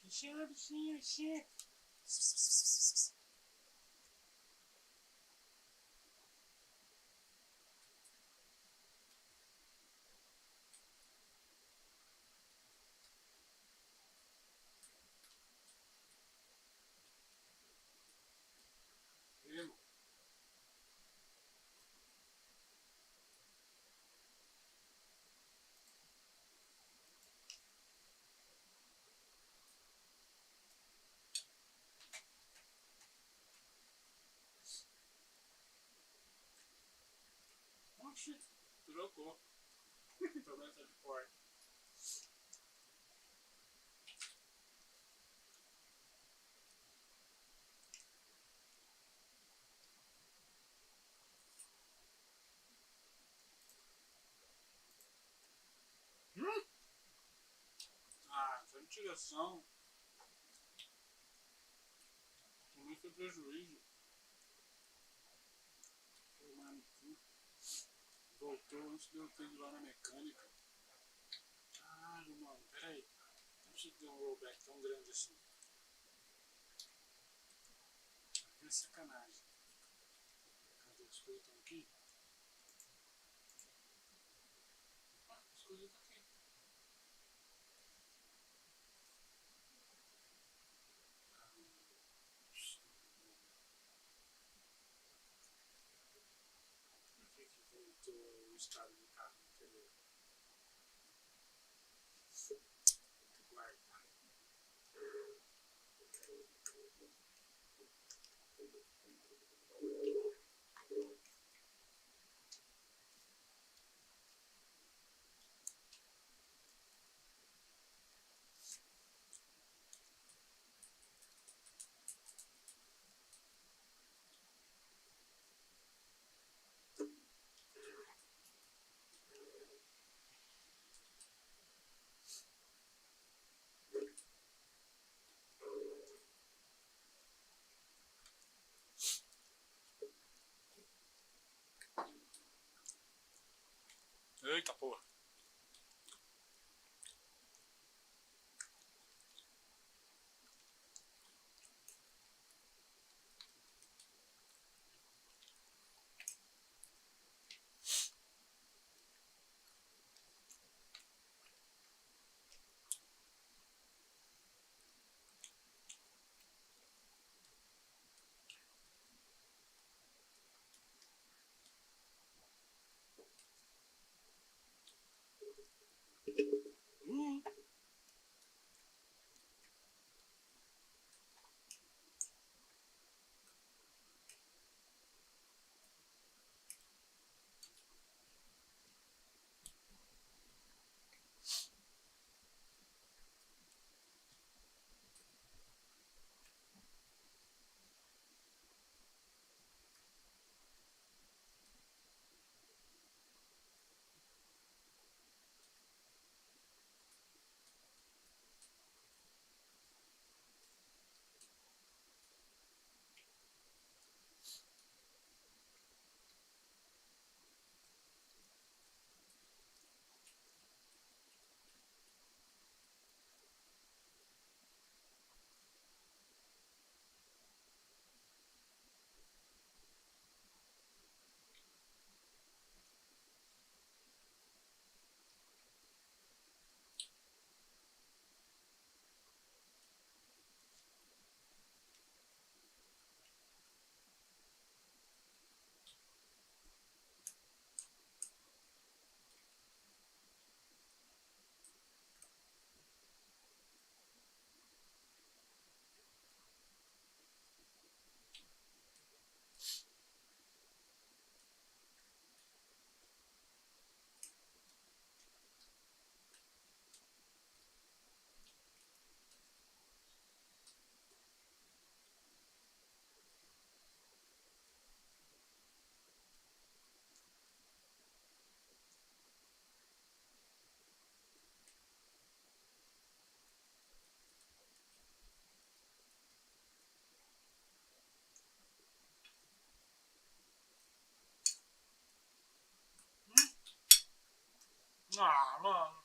Bichinho, bichinho, bichinho. Primo. Oxi, trocou. Problema tá de fora. Ah, foi tiração. Também foi prejuízo. Tomar no cu. Voltou antes de eu ter ido lá na mecânica. Caralho, mano, peraí. Não achei que deu um rollback tão grande assim. É sacanagem. Cadê as coisas estão aqui? Ah, as coisas estão aqui. Por que que voltou o estado do carro anterior? Vou ter que guardar. Eita porra. Ah, mano.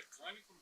mecânico.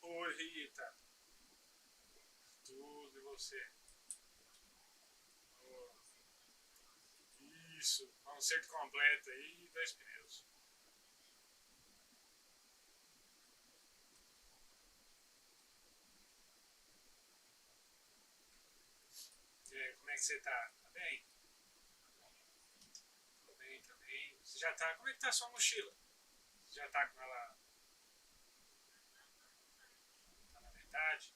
Oi, Rita. Tudo e você? Oh, isso, concerto completo aí e 2 pneus. E aí, como é que você tá? Tá bem? Tô bem também. Você já tá. Como é que tá a sua mochila? Você já tá com ela. Tá na metade?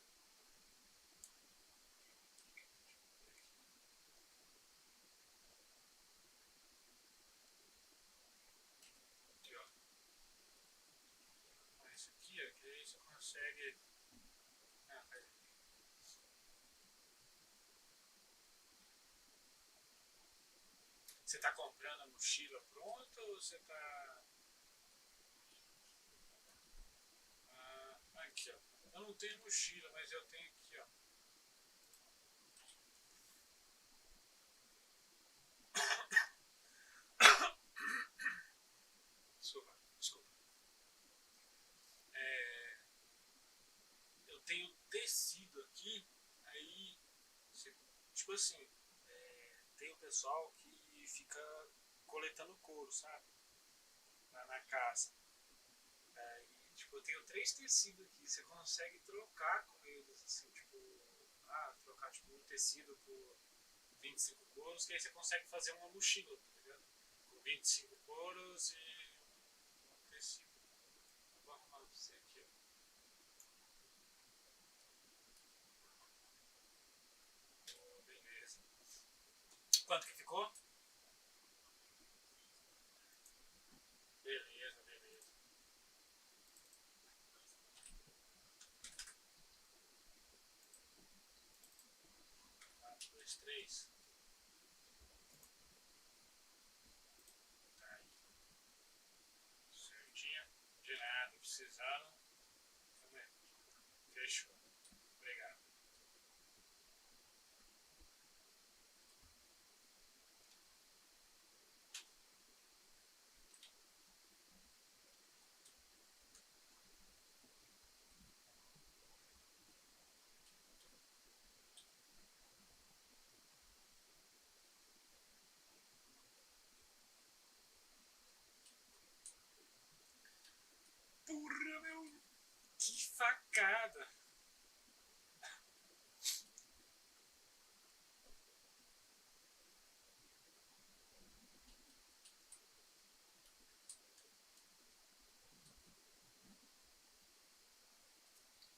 Aqui, ó. Ó, esse aqui, ó, que aí você consegue. Ah, faz aqui. Você tá comprando a mochila pronta ou você tá... Ah, aqui, ó. Eu não tenho mochila, mas eu tenho aqui, ó. Desculpa. Eu tenho tecido aqui, aí, tipo assim, tem o pessoal que fica coletando couro, sabe? Na caça. Aí, tipo, eu tenho 3 tecidos aqui, você consegue trocar com eles, assim, tipo, trocar tipo, um tecido por 25 couros, que aí você consegue fazer uma mochila, tá ligado? Com 25 couros e um tecido. Vou arrumar pra você aqui, ó. Oh, beleza. Quanto que ficou? Beleza. 4, 2, 3. Tá aí. Certinho. De nada, precisando. Também. Fechou. Obrigado. Porra, meu! Que facada!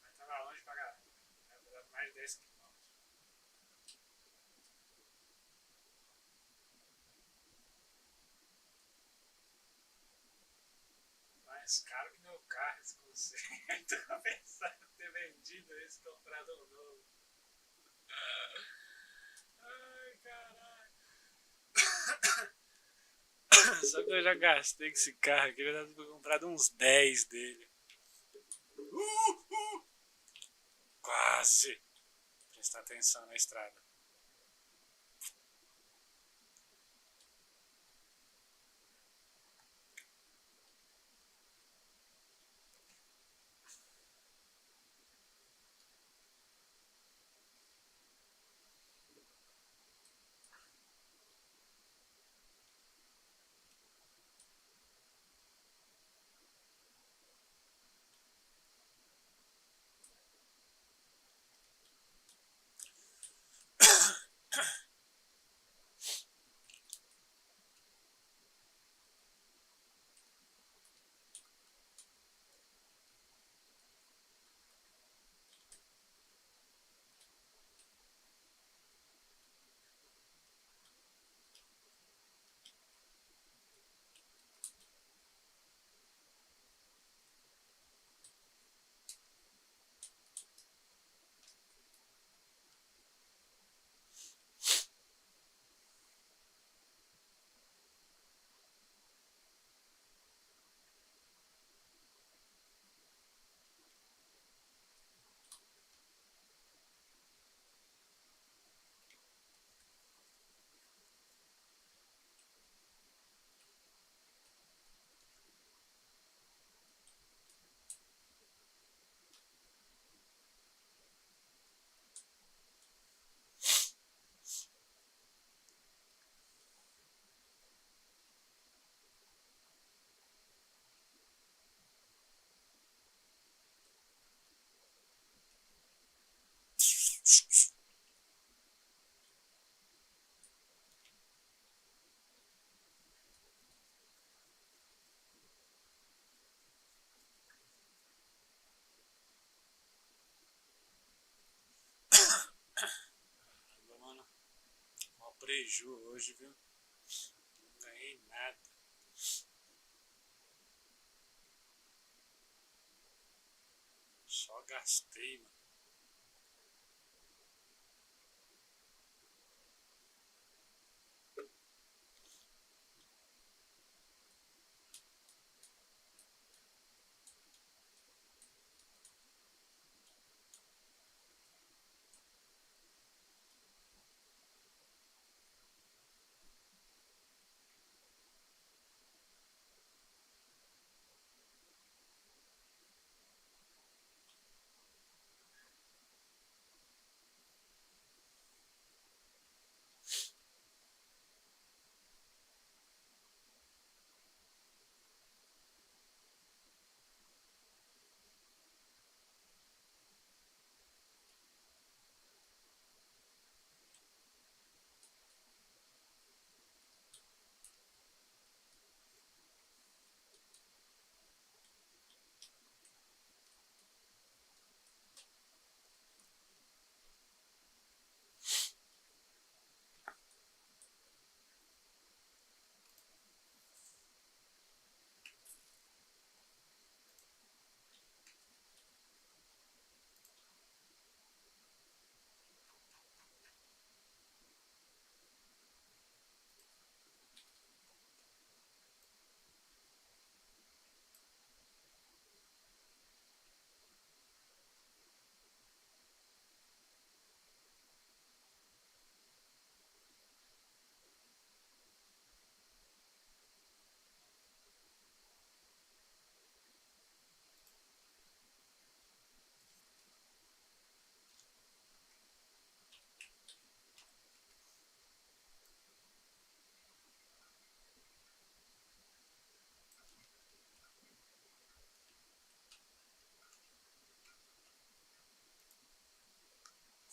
Mas tava longe pra caramba. Deve dar mais de 10 quilômetros. Mais caro que meu carro esse conceito. Eu pensava em ter vendido esse e comprado um novo. Ai, caralho. Só que eu já gastei com esse carro aqui, eu já tinha comprado uns 10 dele. Quase. Prestar atenção na estrada. Caramba, mano. Mó preju hoje, viu? Não ganhei nada. Só gastei, mano.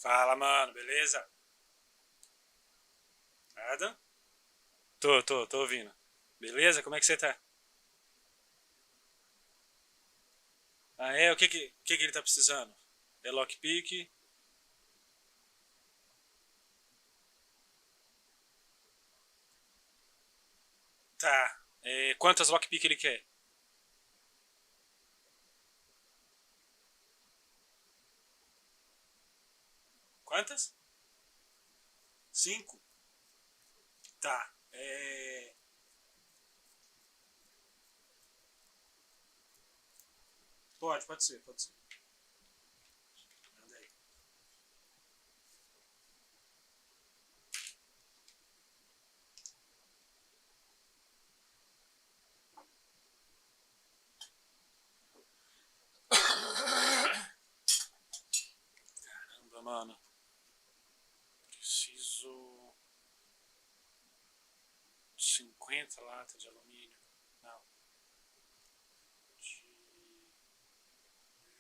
Fala, mano, beleza? Nada? Tô ouvindo. Beleza? Como é que você tá? Ah, é? O que que ele tá precisando? É lockpick? Tá. É, quantas lockpick ele quer? Quantas? Cinco? Tá. Pode ser, pode ser. Manda aí. Caramba, mano. Preciso 50 latas de alumínio. Não. De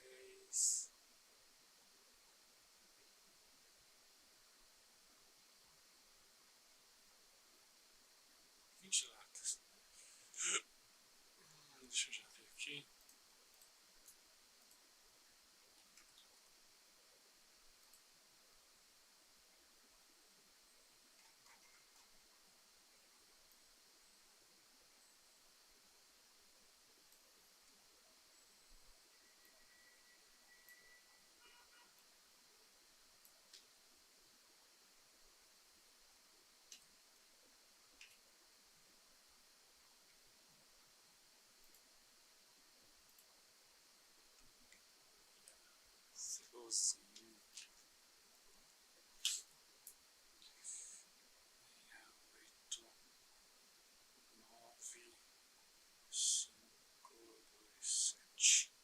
10. 20 latas. Deixa eu já ver aqui. Celosinho. 8, 9, 5, 2, 7.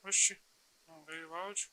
Oxi, não veio o áudio.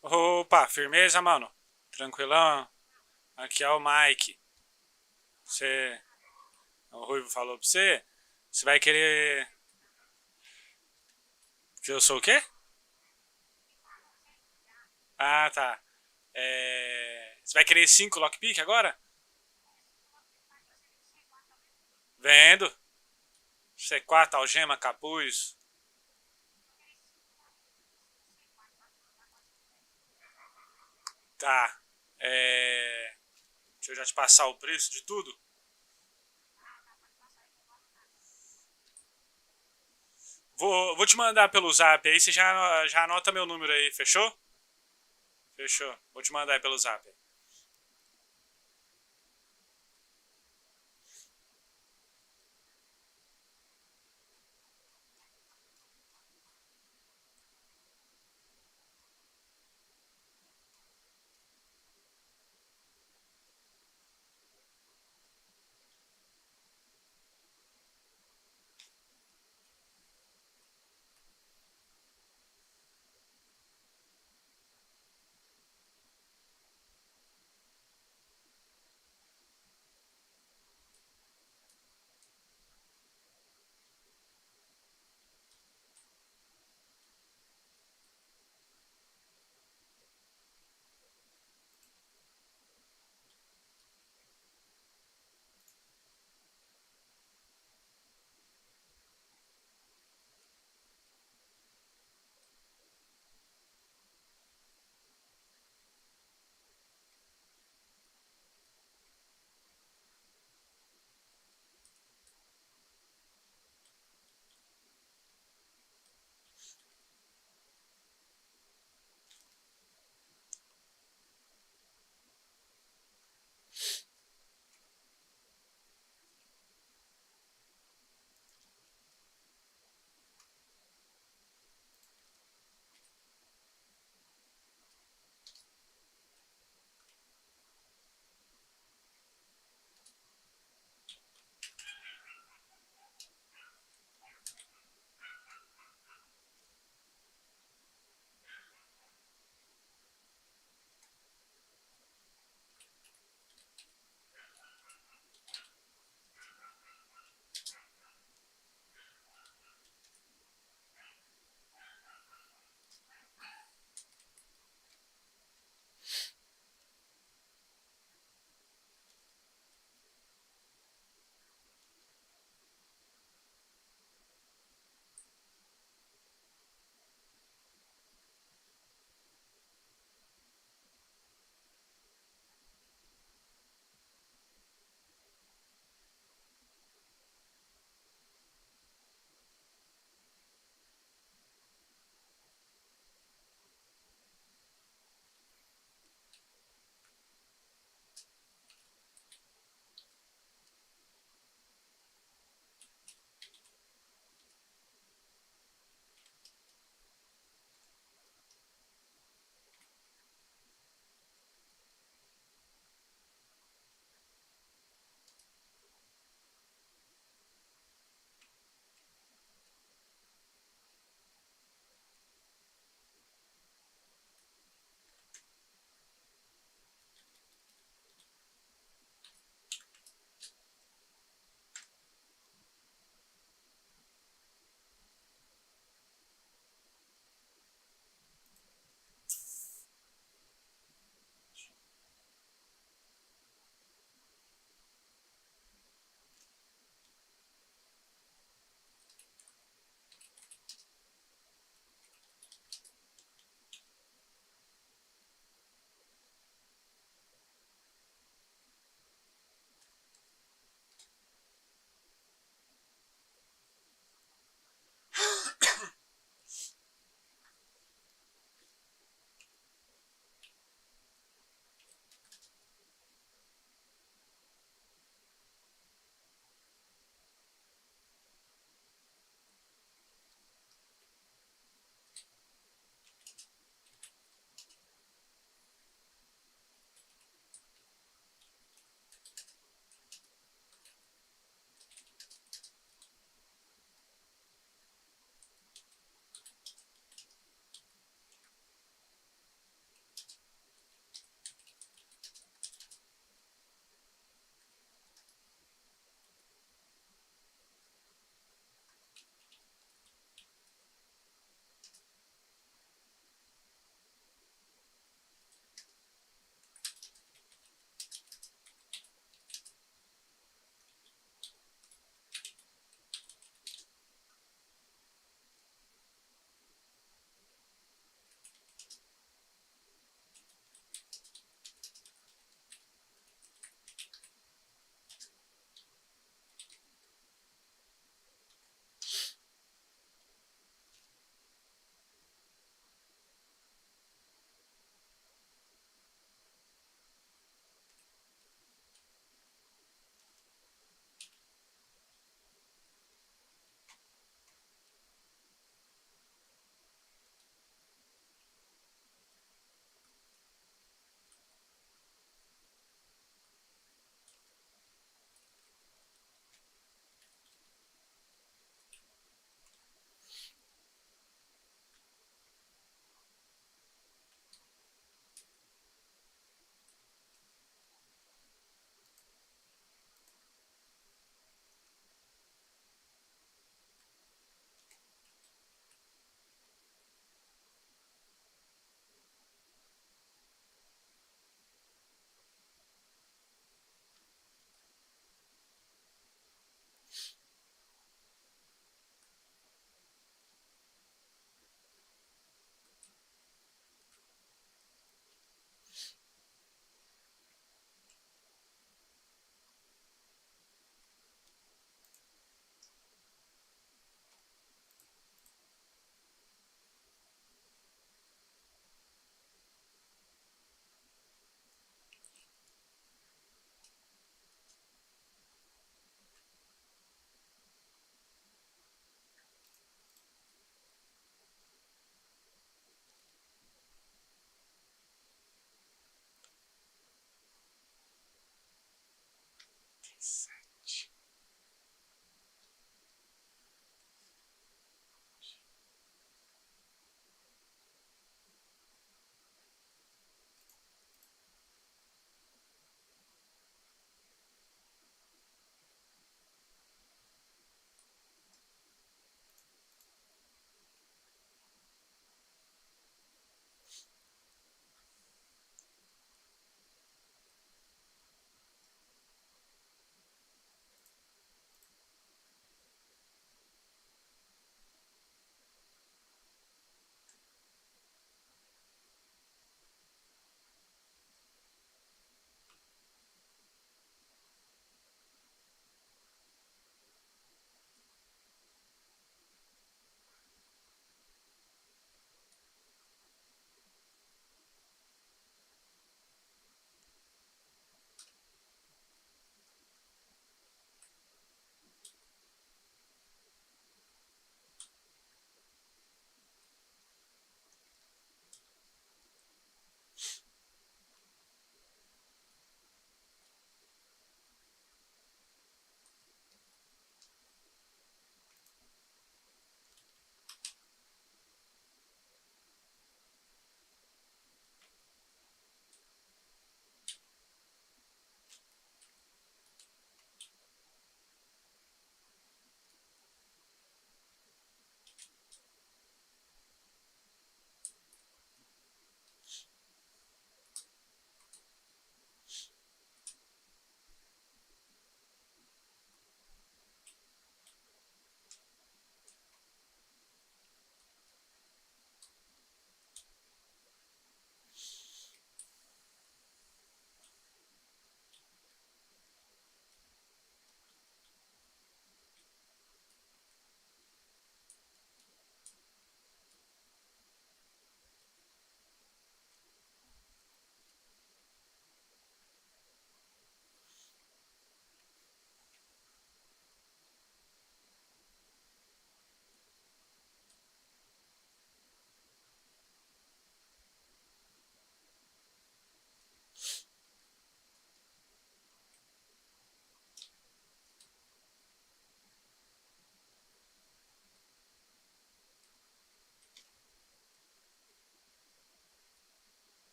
Opa, firmeza, mano? Tranquilão? Aqui é o Mike. Você. O Ruivo falou pra você? Você vai querer. Que eu sou o quê? Ah, tá. Você vai querer 5 lockpick agora? Vendo. C4, algema, capuz. Tá. Deixa eu já te passar o preço de tudo. Vou te mandar pelo zap aí, você já anota meu número aí, fechou? Fechou. Vou te mandar aí pelo zap.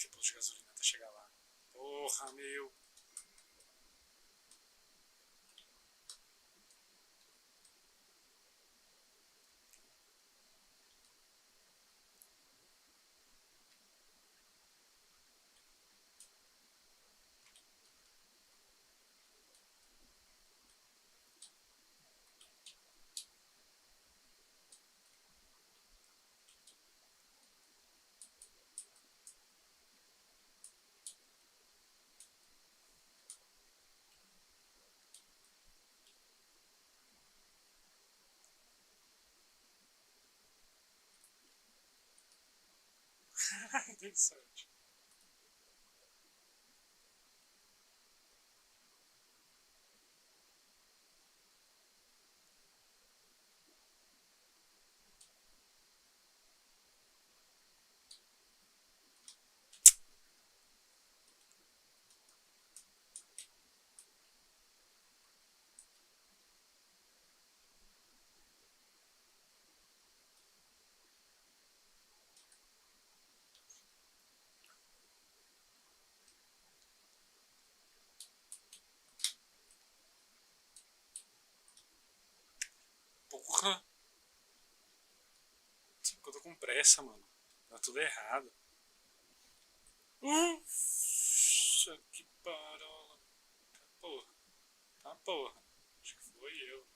ter posto de gasolina até chegar lá. Porra, meu. Interessante. Porra. Só que eu tô com pressa, mano. Tá tudo errado. Ufa, que parola. Tá porra. Tá porra. Acho que foi eu.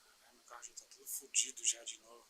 Caralho, meu carro já tá todo fudido já de novo.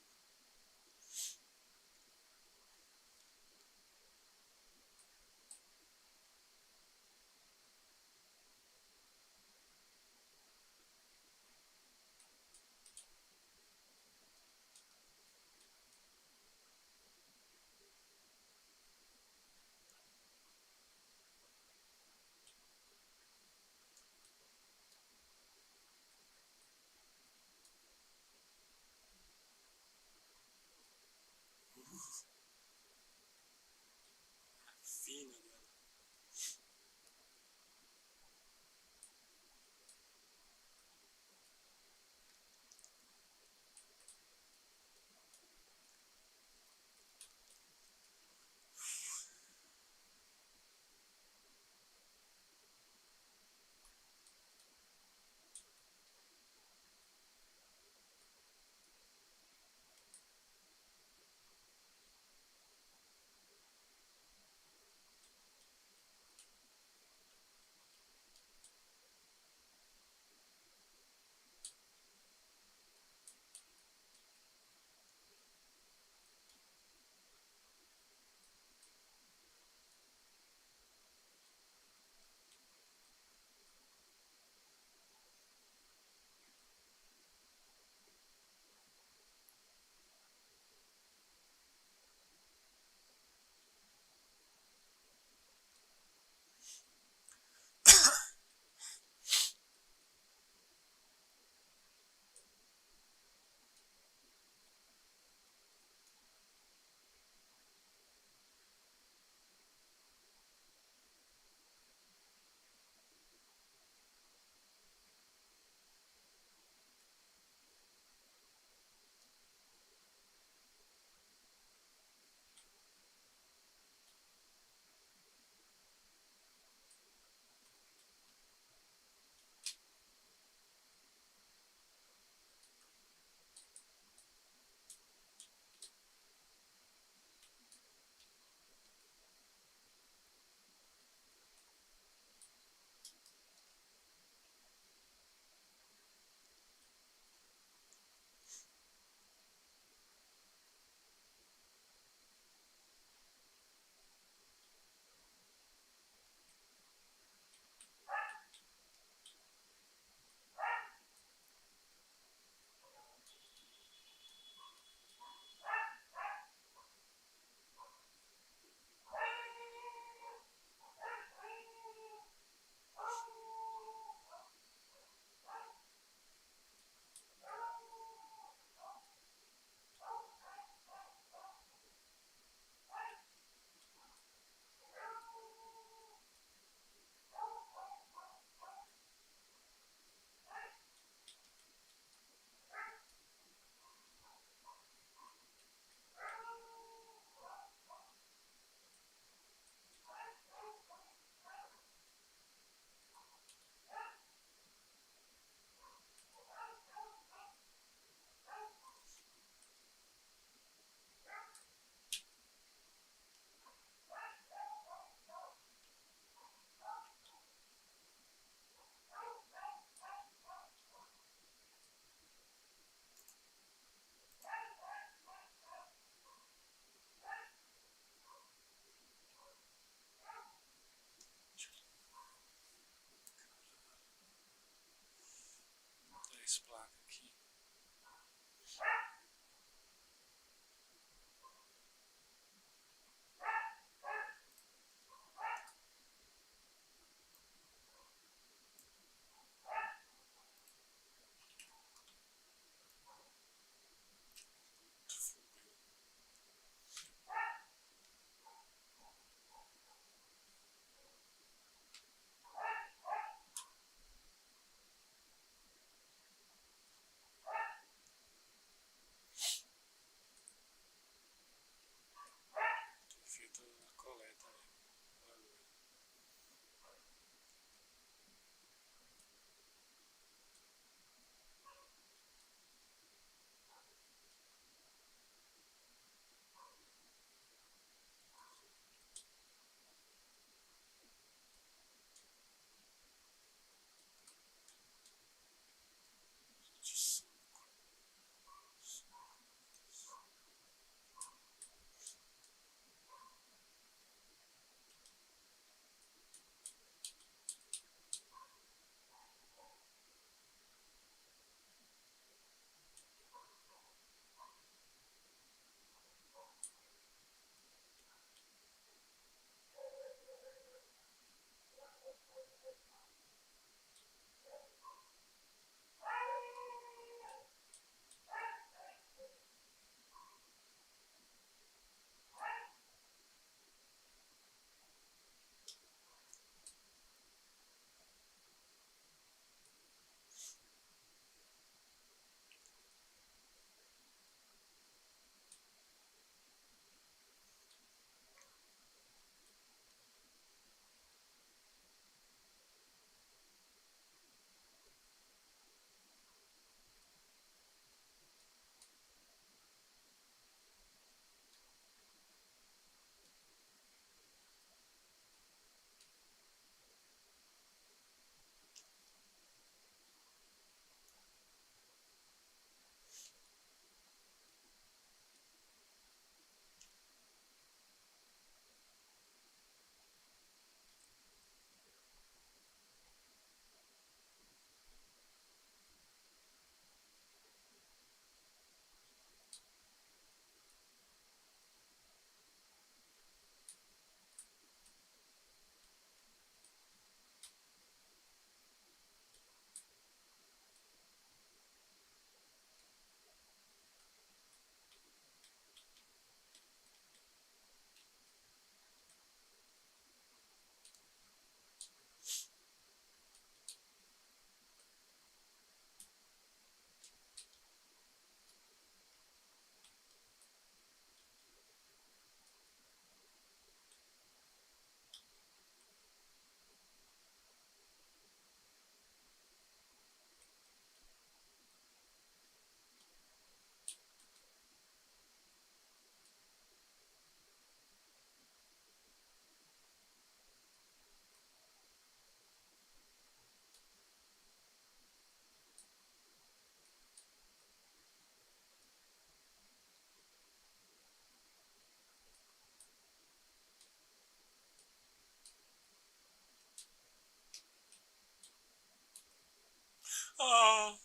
Ah,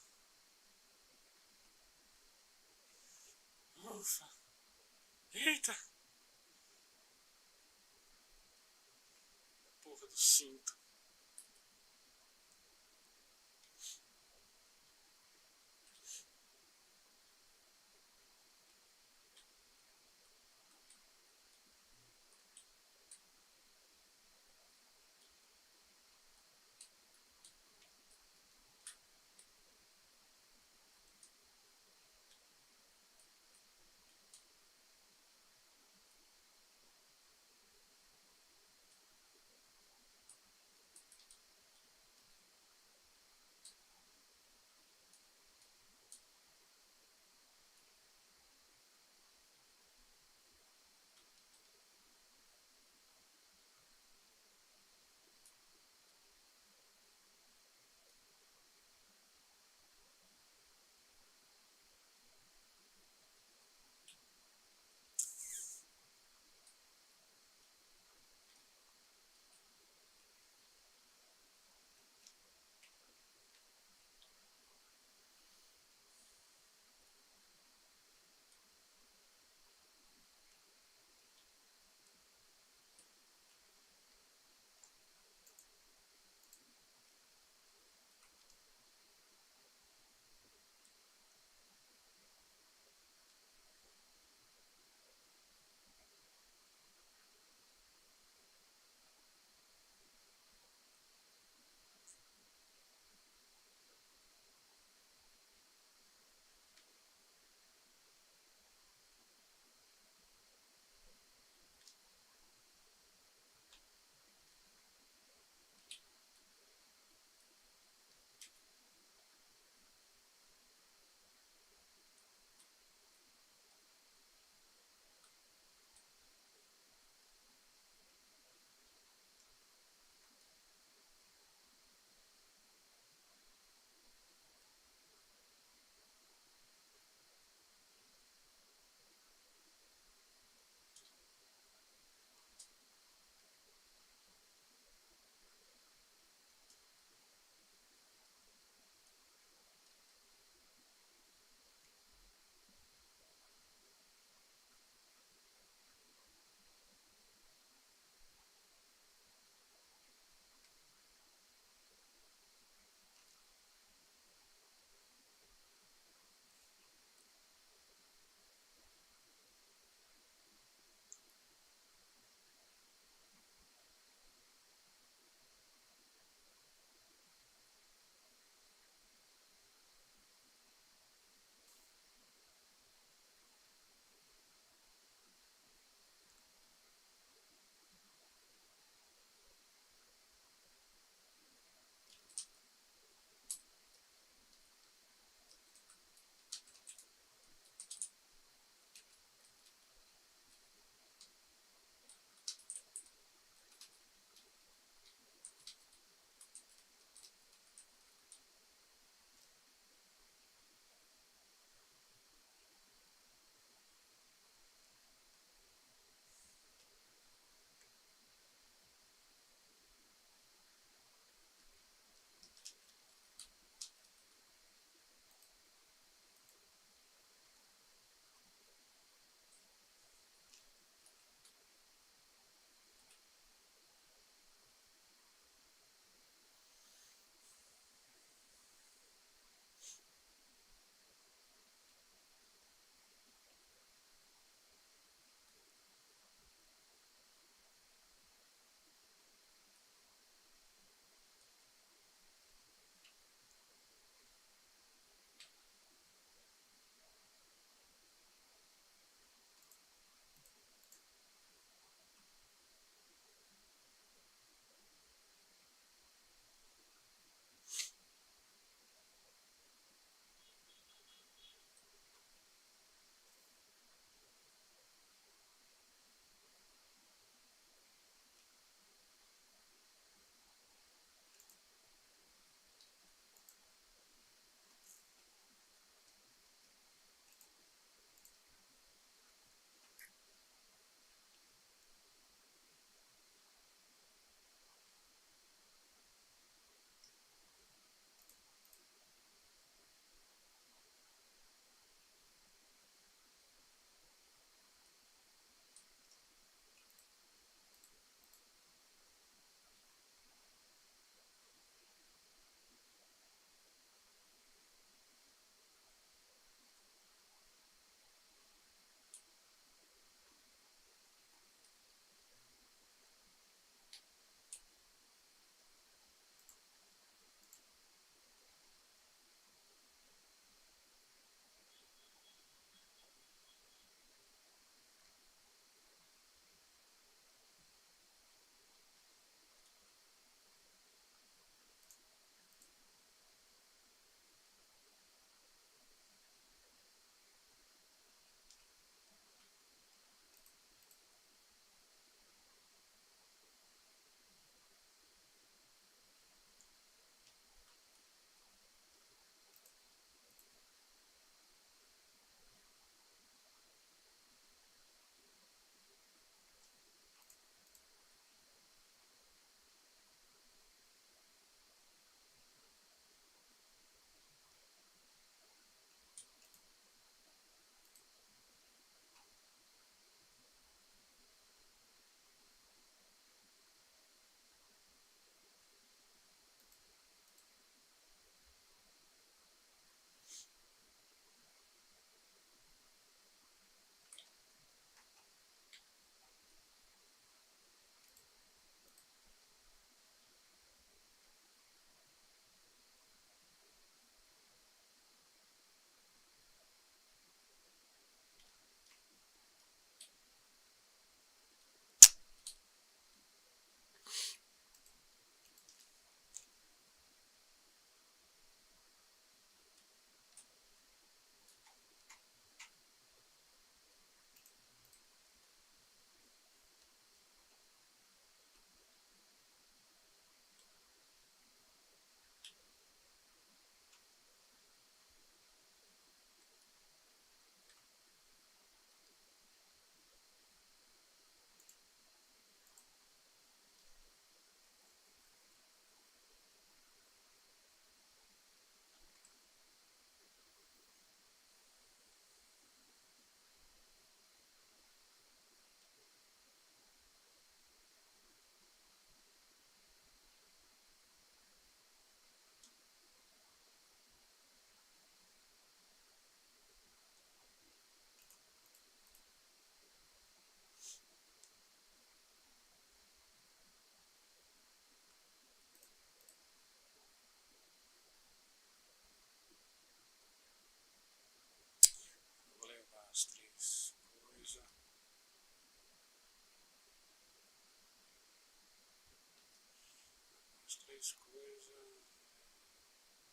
ufa. Eita. Porra do cinto.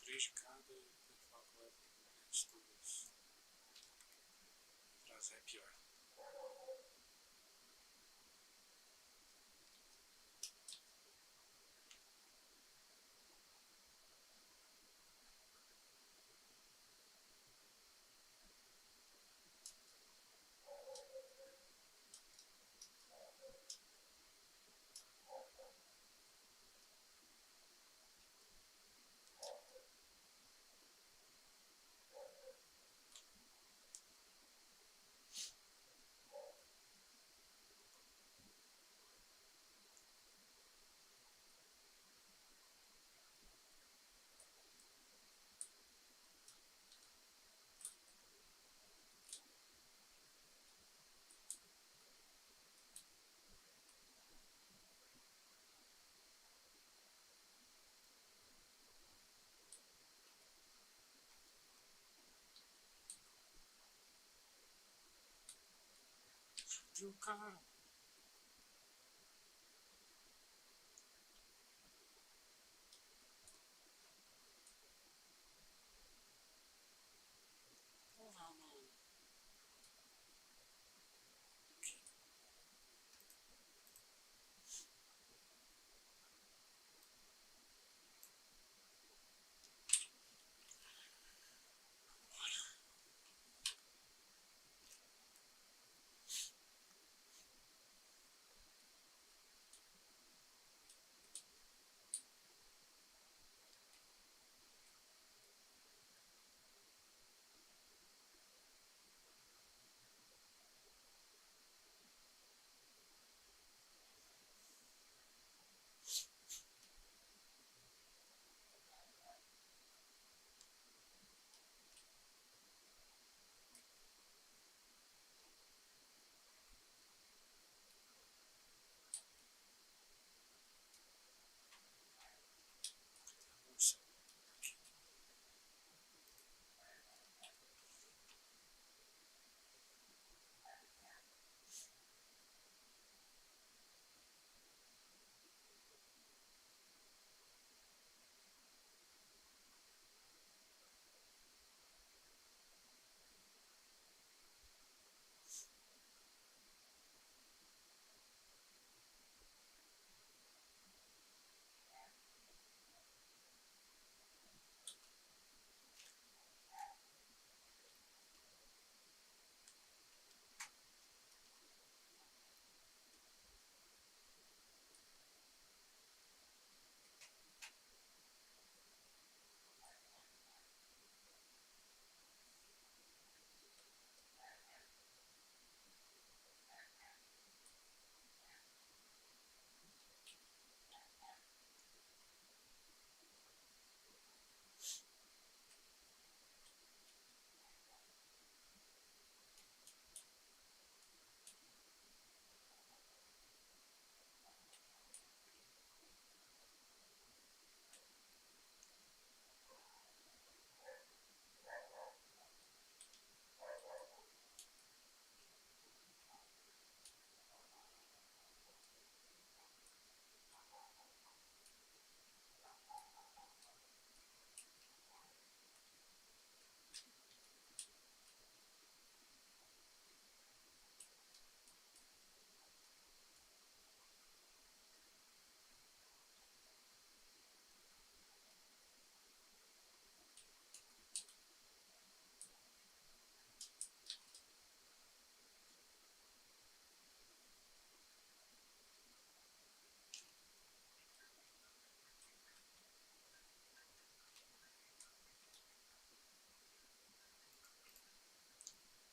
3 de cada e falar qual é as duas. Atrás é pior. Fudeu, cara. Porra, mano. Nossa.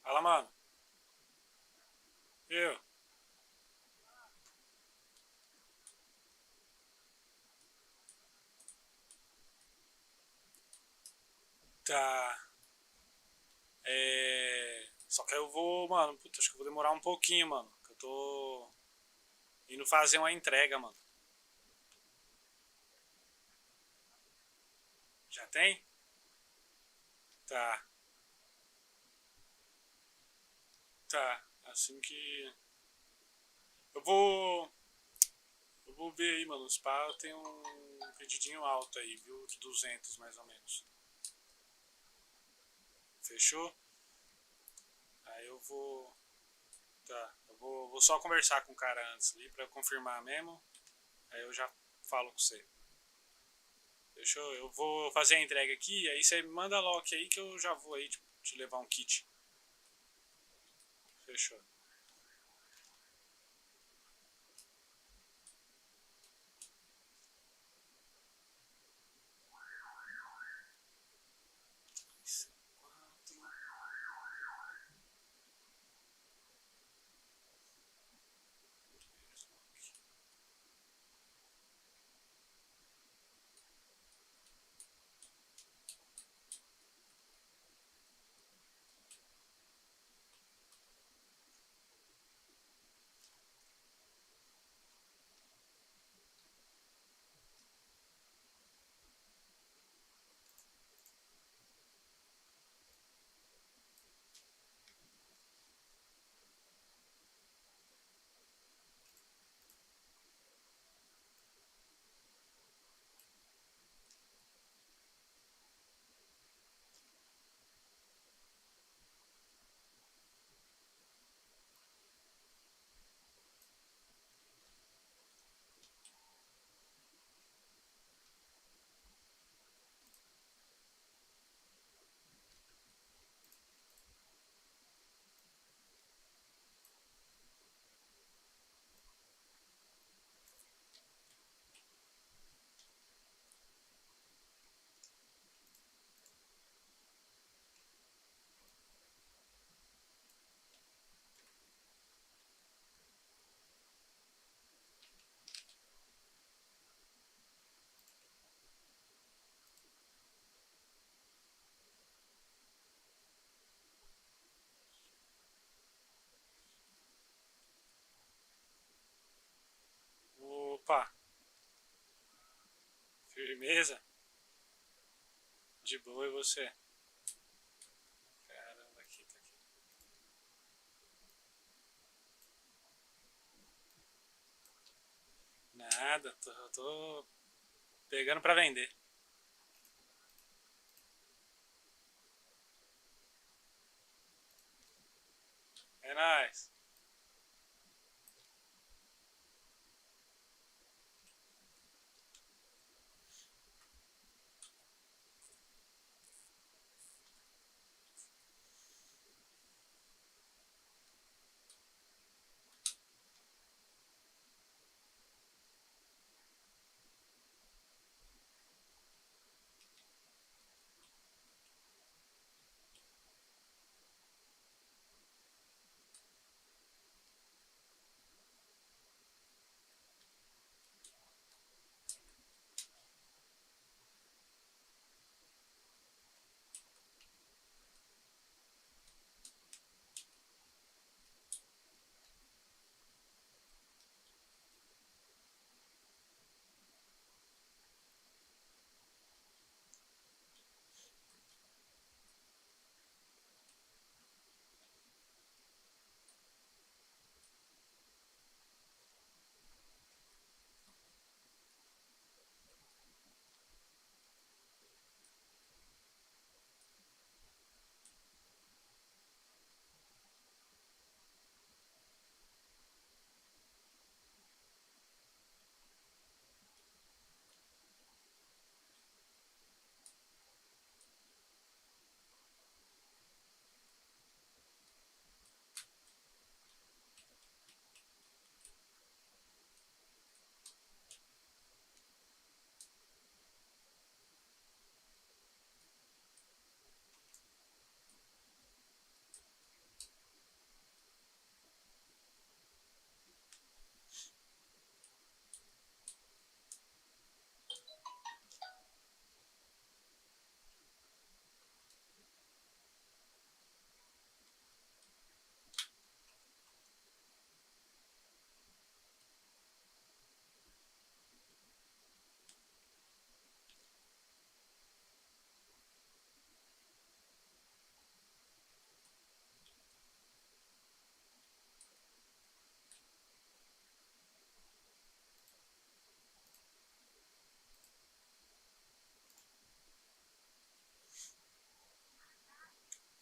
Fala, mano. Eu. Tá. Só que eu vou, mano. Puta, acho que eu vou demorar um pouquinho, mano. Que eu tô indo fazer uma entrega, mano. Já tem? Tá. Tá. Assim que. Eu vou. Vou ver aí, mano. Os pá tem um pedidinho alto aí, viu? De 200 mais ou menos. Fechou? Aí eu vou. Tá. Eu vou só conversar com o cara antes ali pra confirmar mesmo. Aí eu já falo com você. Fechou? Eu vou fazer a entrega aqui. Aí você me manda lock aí que eu já vou aí te levar um kit. Fechou. Opa, firmeza? De boa e você? Caramba, aqui tá aqui. Nada, tô pegando pra vender. É nóis.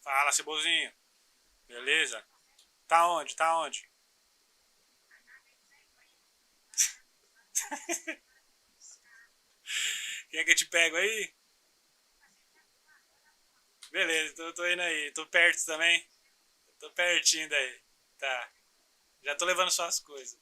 Fala, Cebozinho. Beleza? Tá onde? Tá onde? Quer que eu te pego aí? Beleza, tô indo aí. Tô perto também. Tô pertinho daí. Tá. Já tô levando suas coisas.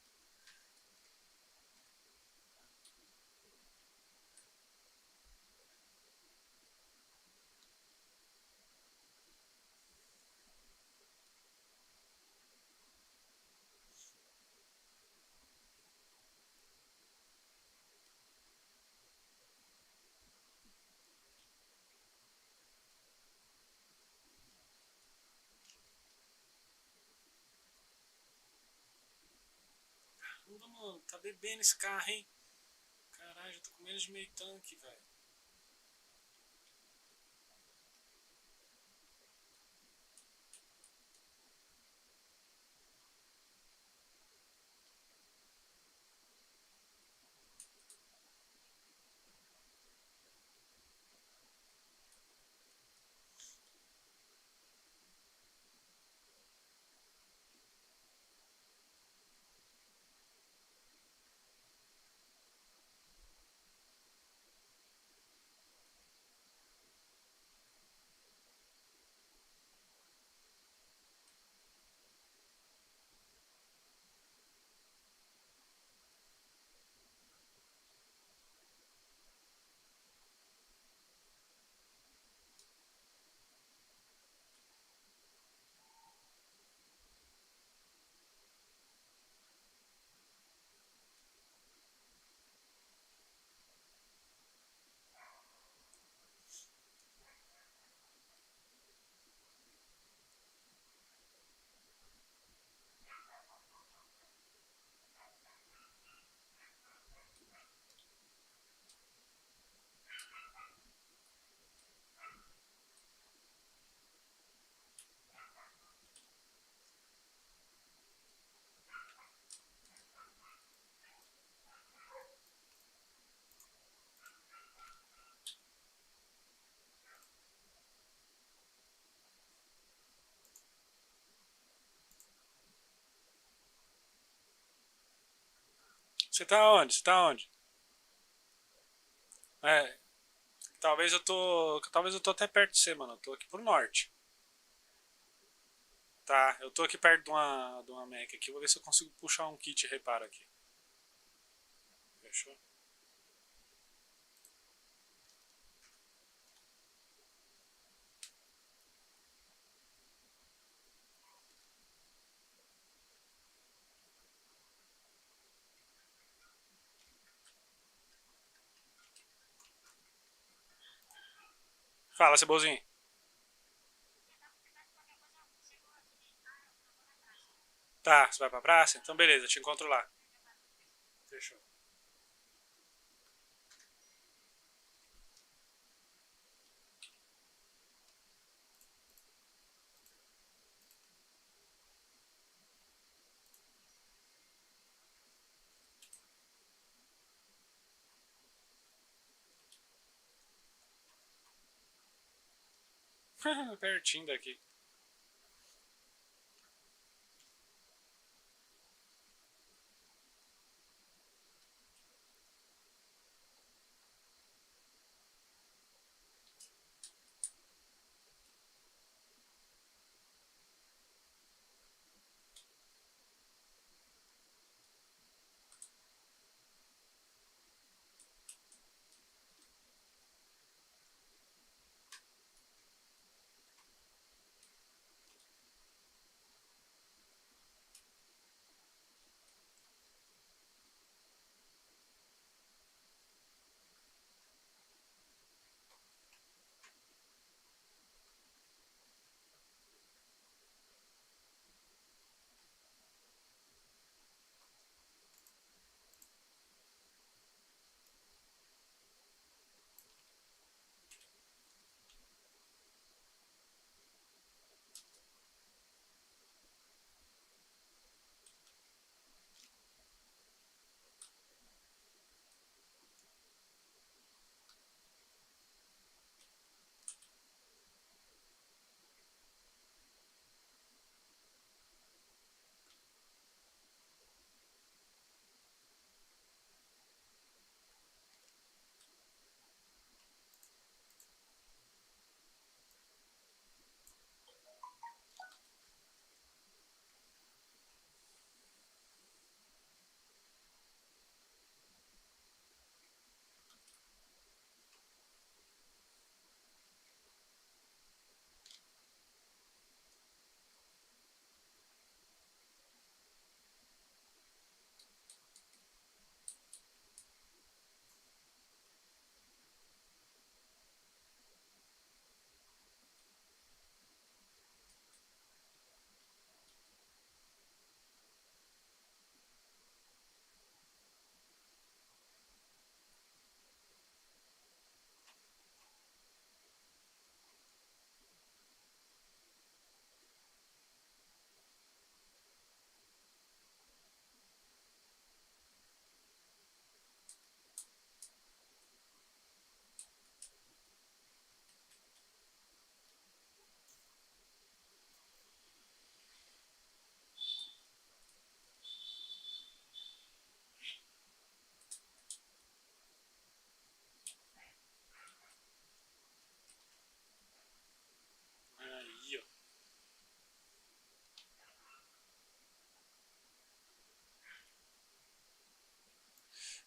Caramba, mano. Tá bebendo esse carro, hein? Caralho, já tô com menos de meio tanque, velho. Você tá onde? Você tá onde? É, talvez eu tô até perto de você, mano. Eu tô aqui pro norte. Tá, eu tô aqui perto de uma Mac aqui. Vou ver se eu consigo puxar um kit reparo aqui. Fechou? Fala, Cebozinho. Tá, você vai pra praça? Então beleza, eu te encontro lá. Fechou. Pertinho daqui.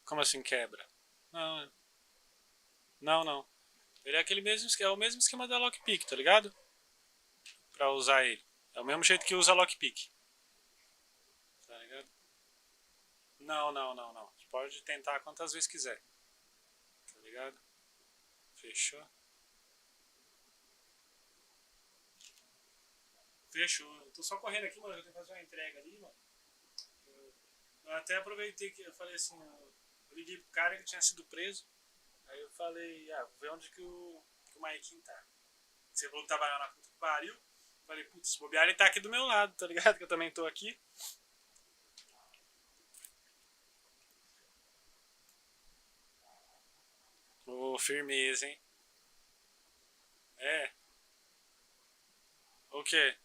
Como assim quebra? Não, não, não. Ele é aquele mesmo, é o mesmo esquema da lockpick, tá ligado? Pra usar ele. É o mesmo jeito que usa lockpick. Tá ligado? Não, não, não, não. Você pode tentar quantas vezes quiser. Tá ligado? Fechou? Fechou. Eu tô só correndo aqui, mano. Eu tenho que fazer uma entrega ali, mano. Eu até aproveitei que eu falei assim, eu liguei pro cara que tinha sido preso. Aí eu falei, vou ver onde que o Maikinho tá. Você falou que trabalhar na puta que pariu. Falei, putz, se bobear ele tá aqui do meu lado, tá ligado? Que eu também tô aqui. Ô, firmeza, hein? É, o quê?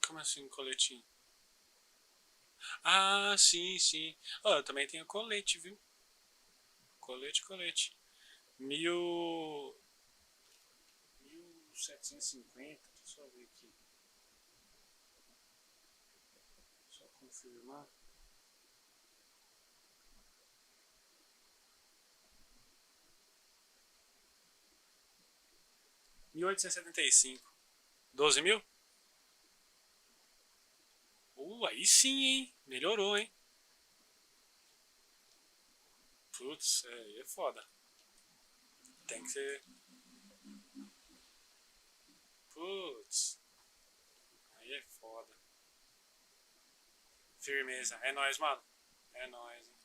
Como assim, coletinho? Ah, sim, sim. Ó, eu também tenho colete, viu? Colete, colete. Mil. 1750. Deixa eu ver aqui. Só confirmar. 1875. 12 mil? Aí sim, hein? Melhorou, hein? Putz, aí é foda. Tem que ser. Putz, aí é foda. Firmeza. É nóis, mano. É nóis, hein?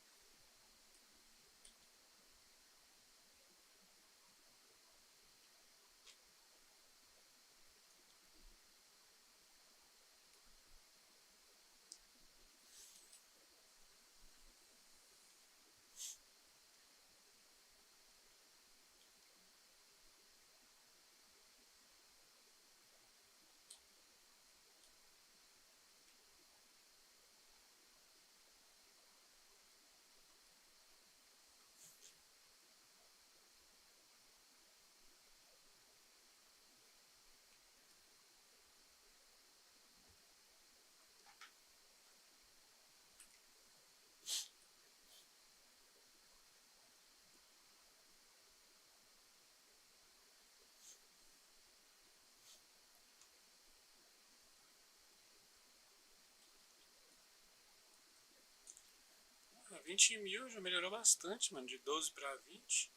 20 mil já melhorou bastante, mano. De 12 pra 20.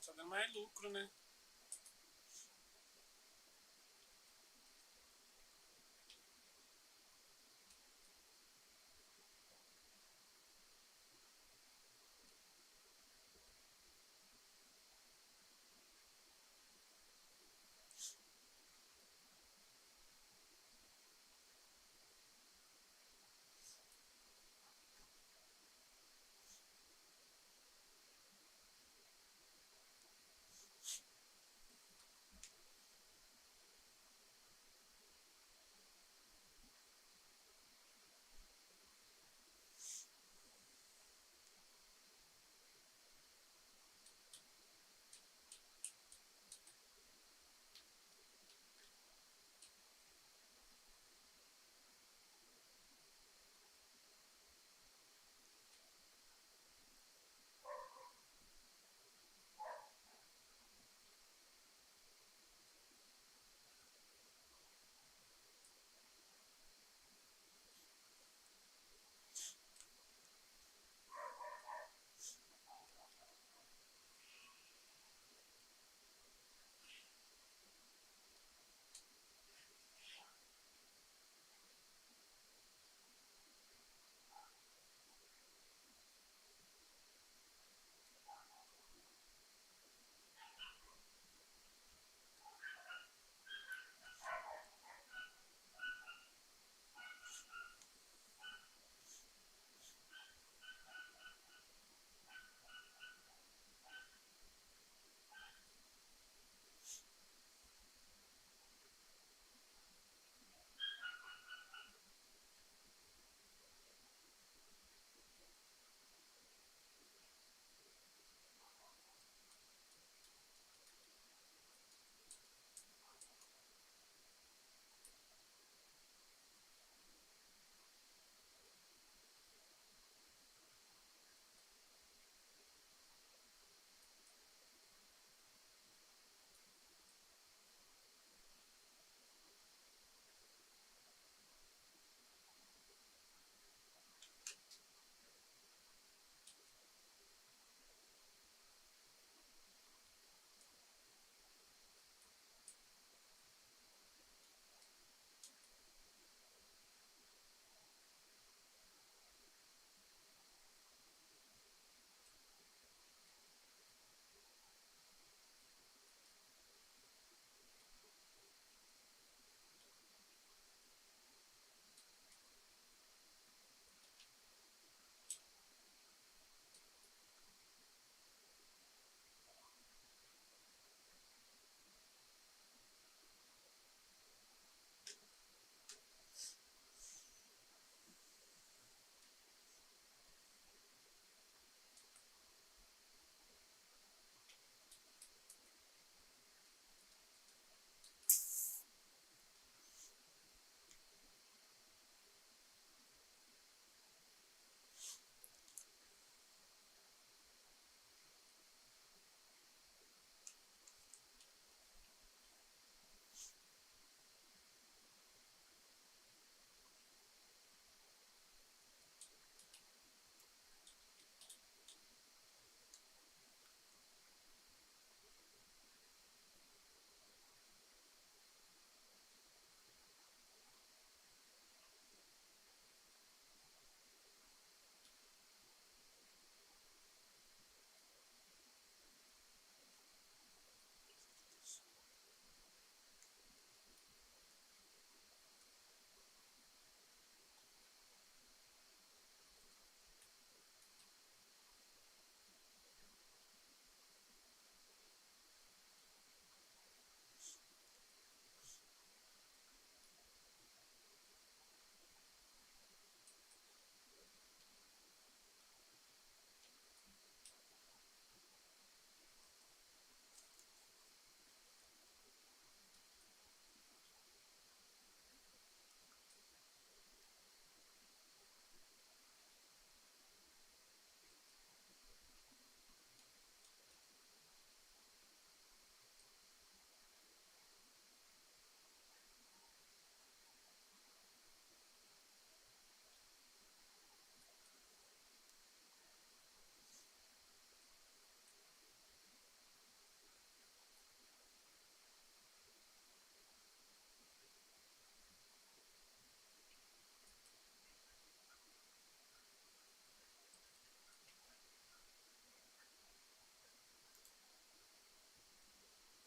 Tá dando mais lucro, né?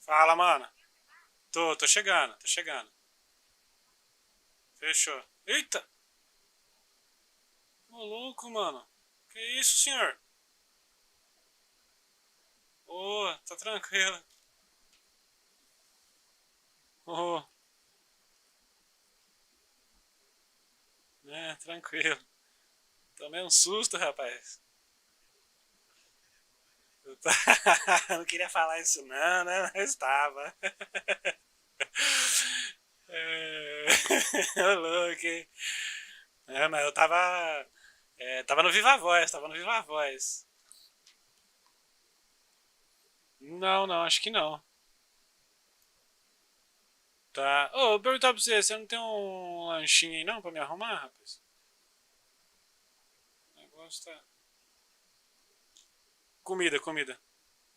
Fala, mano. Tô chegando, tô chegando. Fechou. Eita! Ô louco, mano. Que isso, senhor? Ô, tá tranquilo. Ô, né, tranquilo. Tomei um susto, rapaz. Eu tá- não queria falar isso não, né? Mas estava. É... Ô, louco, hein? É, mas eu tava. Tava no Viva Voz, tava no Viva Voz. Não, não, acho que não. Tá. Ô, eu vou perguntar pra você, você não tem um lanchinho aí não pra me arrumar, rapaz? O negócio tá. Comida, comida.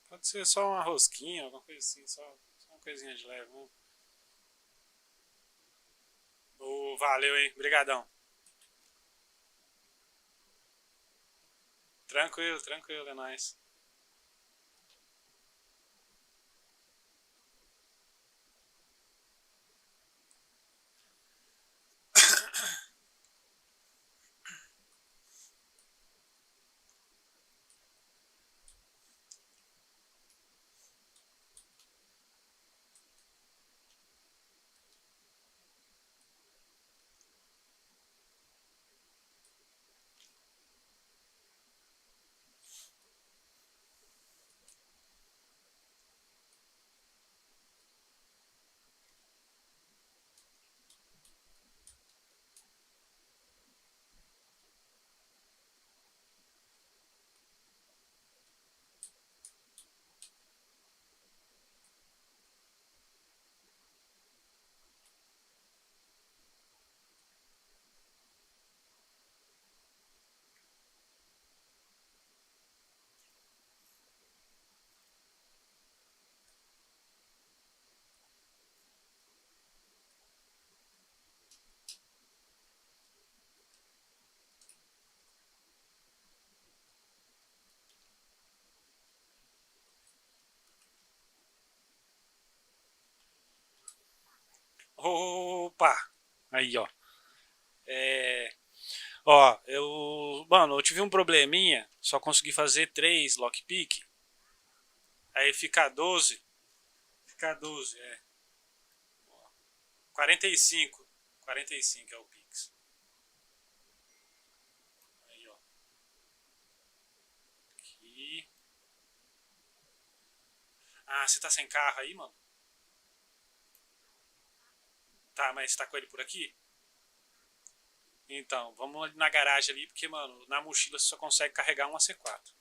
Pode ser só uma rosquinha, alguma coisa assim, só uma coisinha de leve, né? Ô, valeu, hein? Brigadão. Tranquilo, tranquilo, é nóis. Opa! Aí, ó. É. Ó, eu. Mano, eu tive um probleminha, só consegui fazer 3 lockpick. Aí fica 12. Fica 12, é. 45. 45 é o Pix. Aí, ó. Aqui. Ah, você tá sem carro aí, mano? Tá, mas você tá com ele por aqui? Então, vamos ali na garagem ali, porque, mano, na mochila você só consegue carregar uma C4.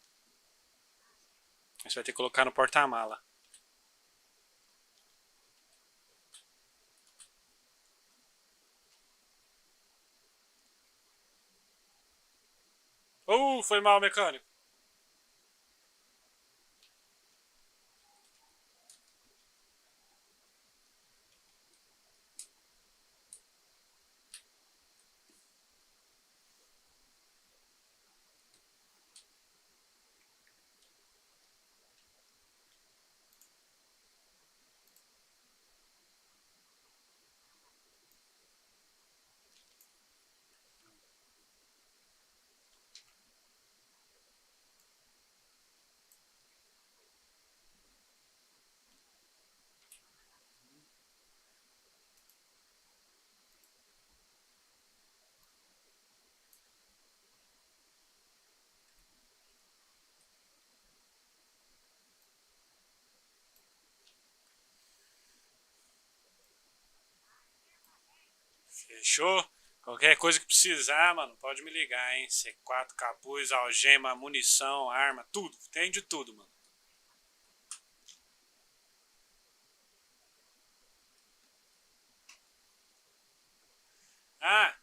Aí você vai ter que colocar no porta-mala. Foi mal, mecânico. Fechou? Qualquer coisa que precisar, mano, pode me ligar, hein? C4, capuz, algema, munição, arma, tudo. Tem de tudo, mano. Ah,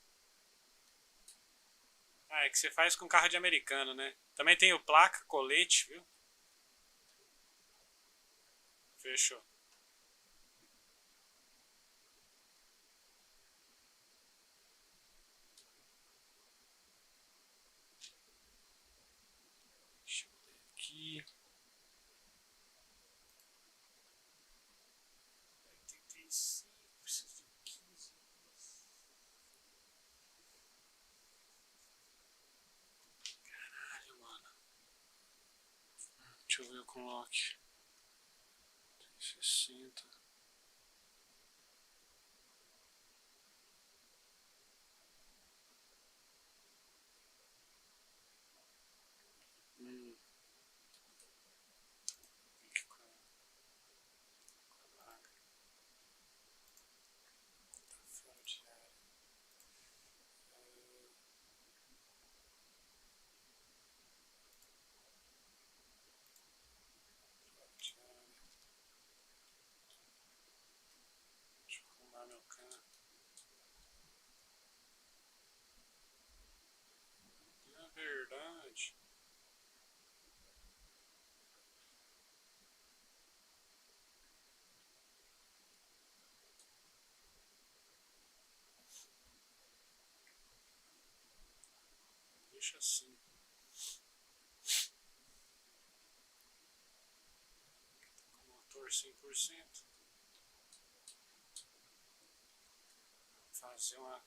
é que você faz com carro de americano, né? Também tem o placa, colete, viu? Fechou. Deixa eu ver aqui. deu com lock? Tem 60. Link com a vaga. Tá fora de área. Fora de área. Deixa eu arrumar meu canto. Na verdade, deixa assim. Com motor 100%. Fazer uma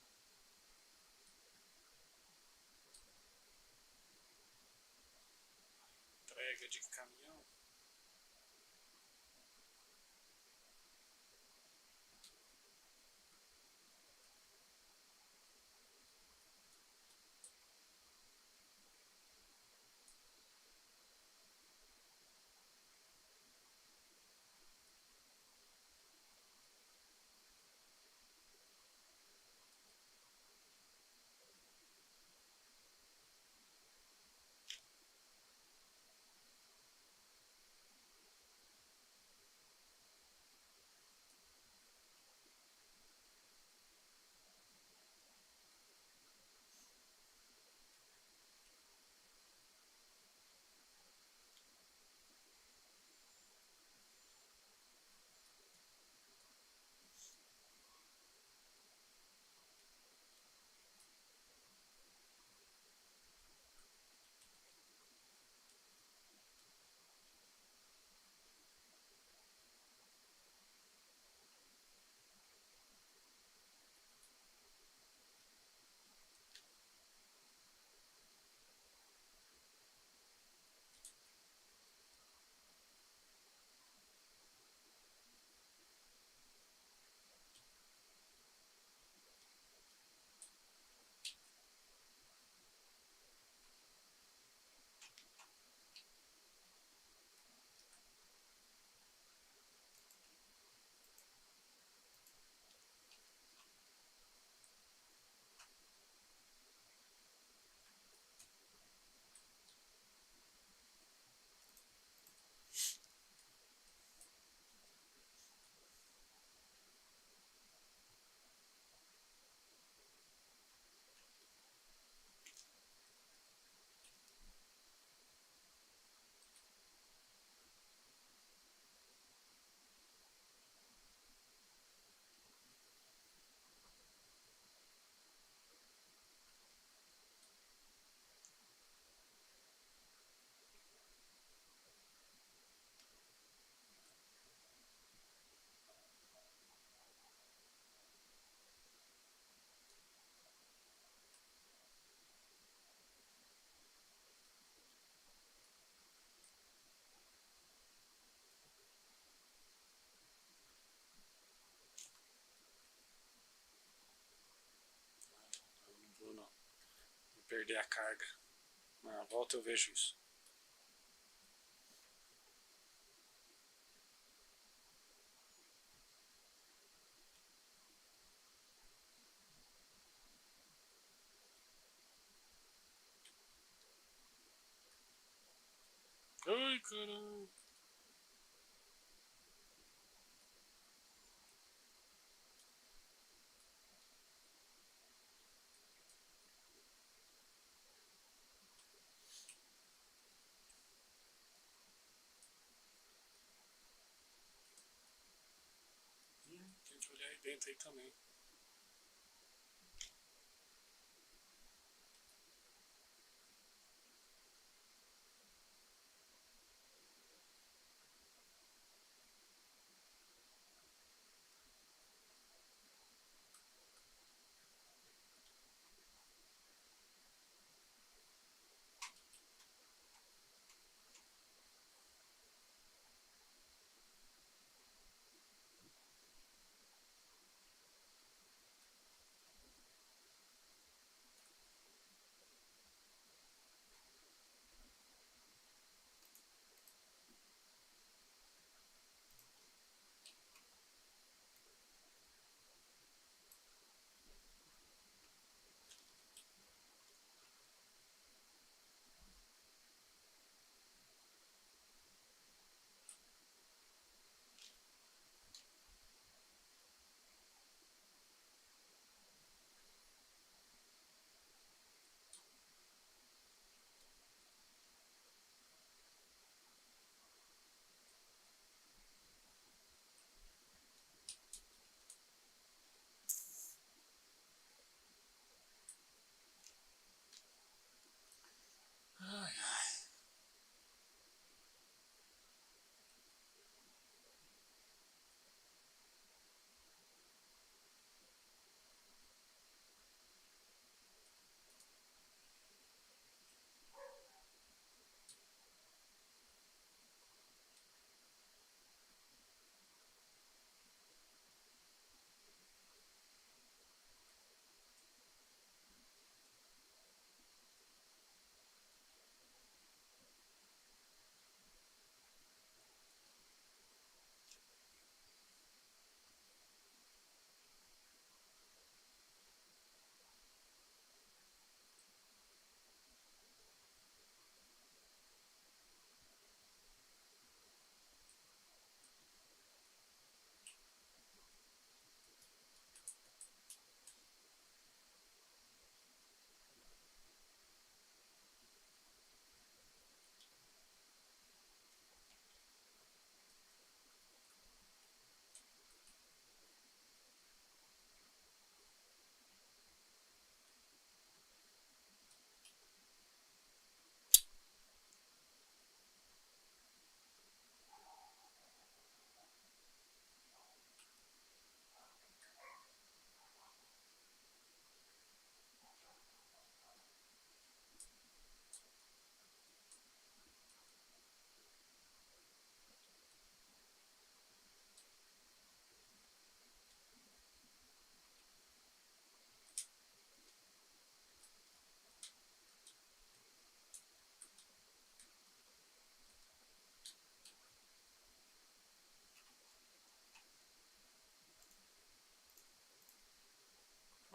entrega de caminhão. Não. Vou perder a carga. Na volta eu vejo isso. Ai, caramba. Tem que olhar aí dentro aí também.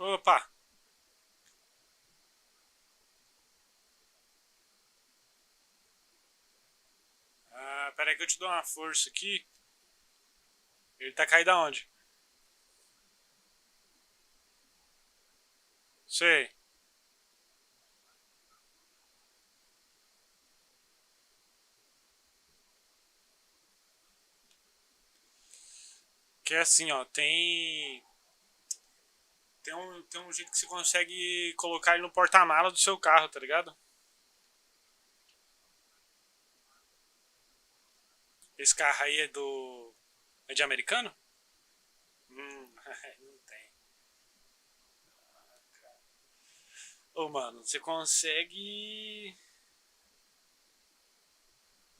Opa! Ah, pera aí que eu te dou uma força aqui. Ele tá caído aonde? Sei. Que é assim, ó, tem um jeito que você consegue colocar ele no porta-mala do seu carro, tá ligado? Esse carro aí é do. É de americano? Não tem. Ô, mano, você consegue.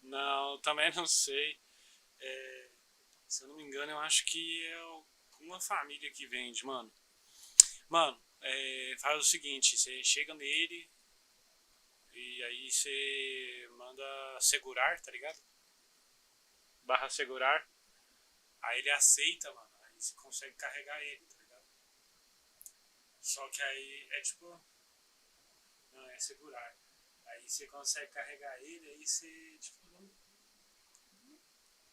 Não, também não sei. É, se eu não me engano, eu acho que é uma família que vende, mano. Mano, faz o seguinte: você chega nele e aí você manda segurar, tá ligado? Barra segurar. Aí ele aceita, mano. Aí você consegue carregar ele, tá ligado? Só que aí é tipo. Não, é segurar. Aí você consegue carregar ele, aí você, tipo,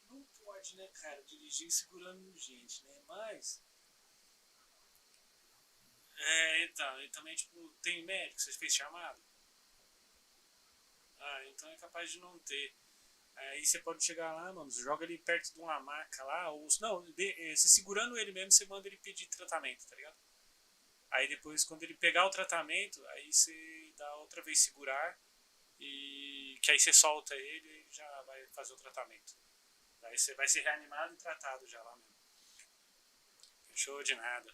não pode, né, cara, dirigir segurando gente, né? Mas. Então, e também, tipo, tem médico, você fez chamado? Ah, então é capaz de não ter. Aí você pode chegar lá, mano, joga ele perto de uma maca lá, ou. Não, você segurando ele mesmo, você manda ele pedir tratamento, tá ligado? Aí depois, quando ele pegar o tratamento, aí você dá outra vez segurar e que aí você solta ele e já vai fazer o tratamento. Aí você vai ser reanimado e tratado já lá mesmo. Show de nada.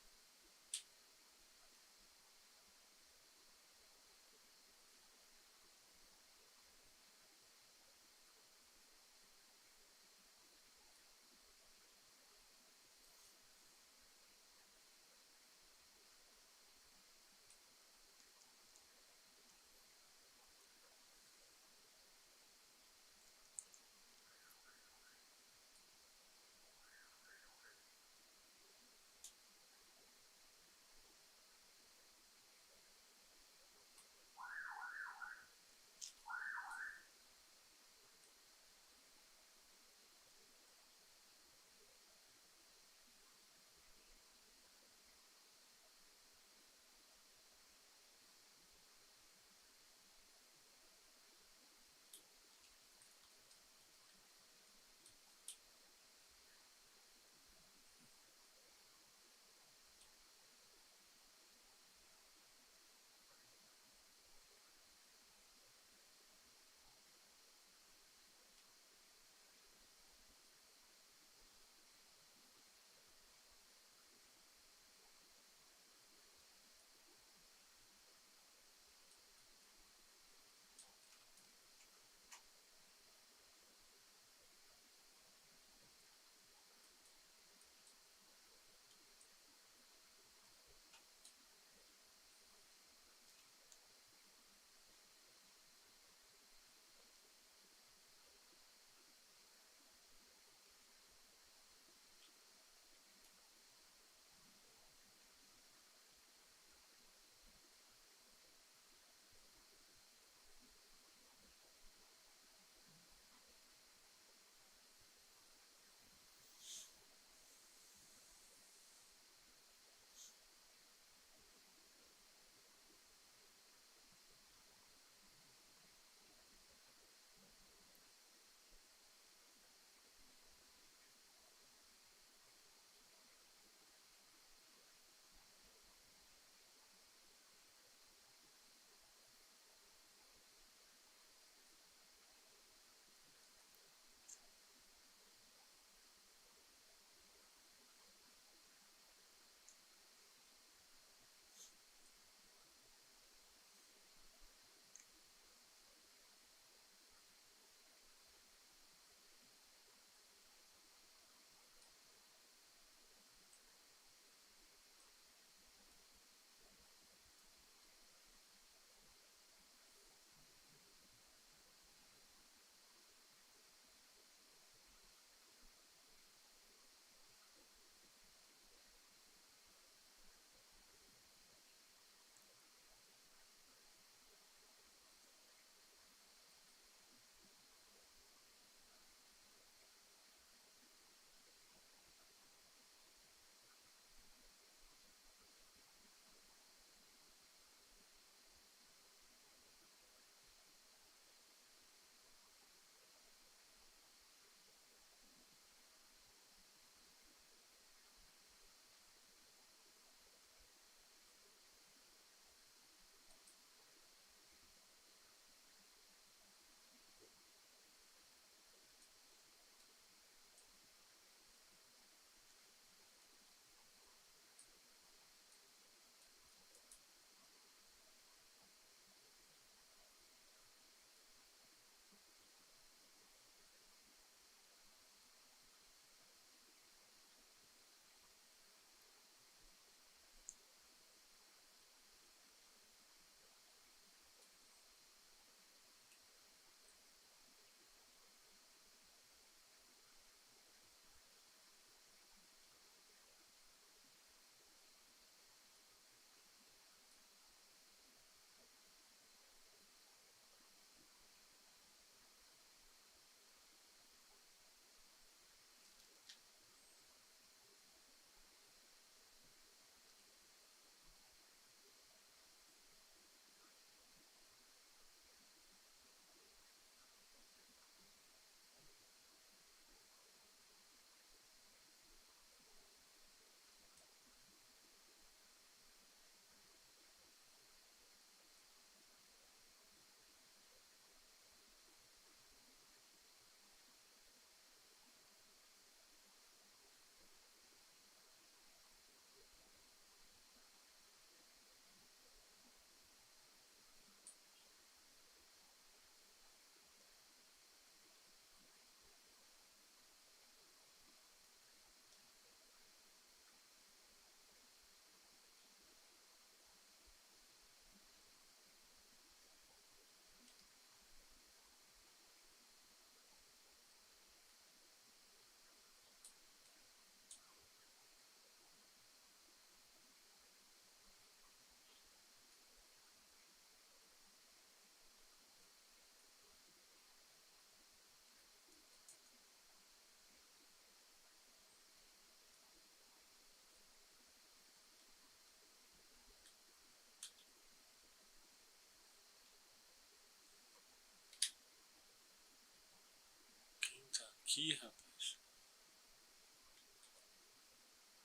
aqui, rapaz.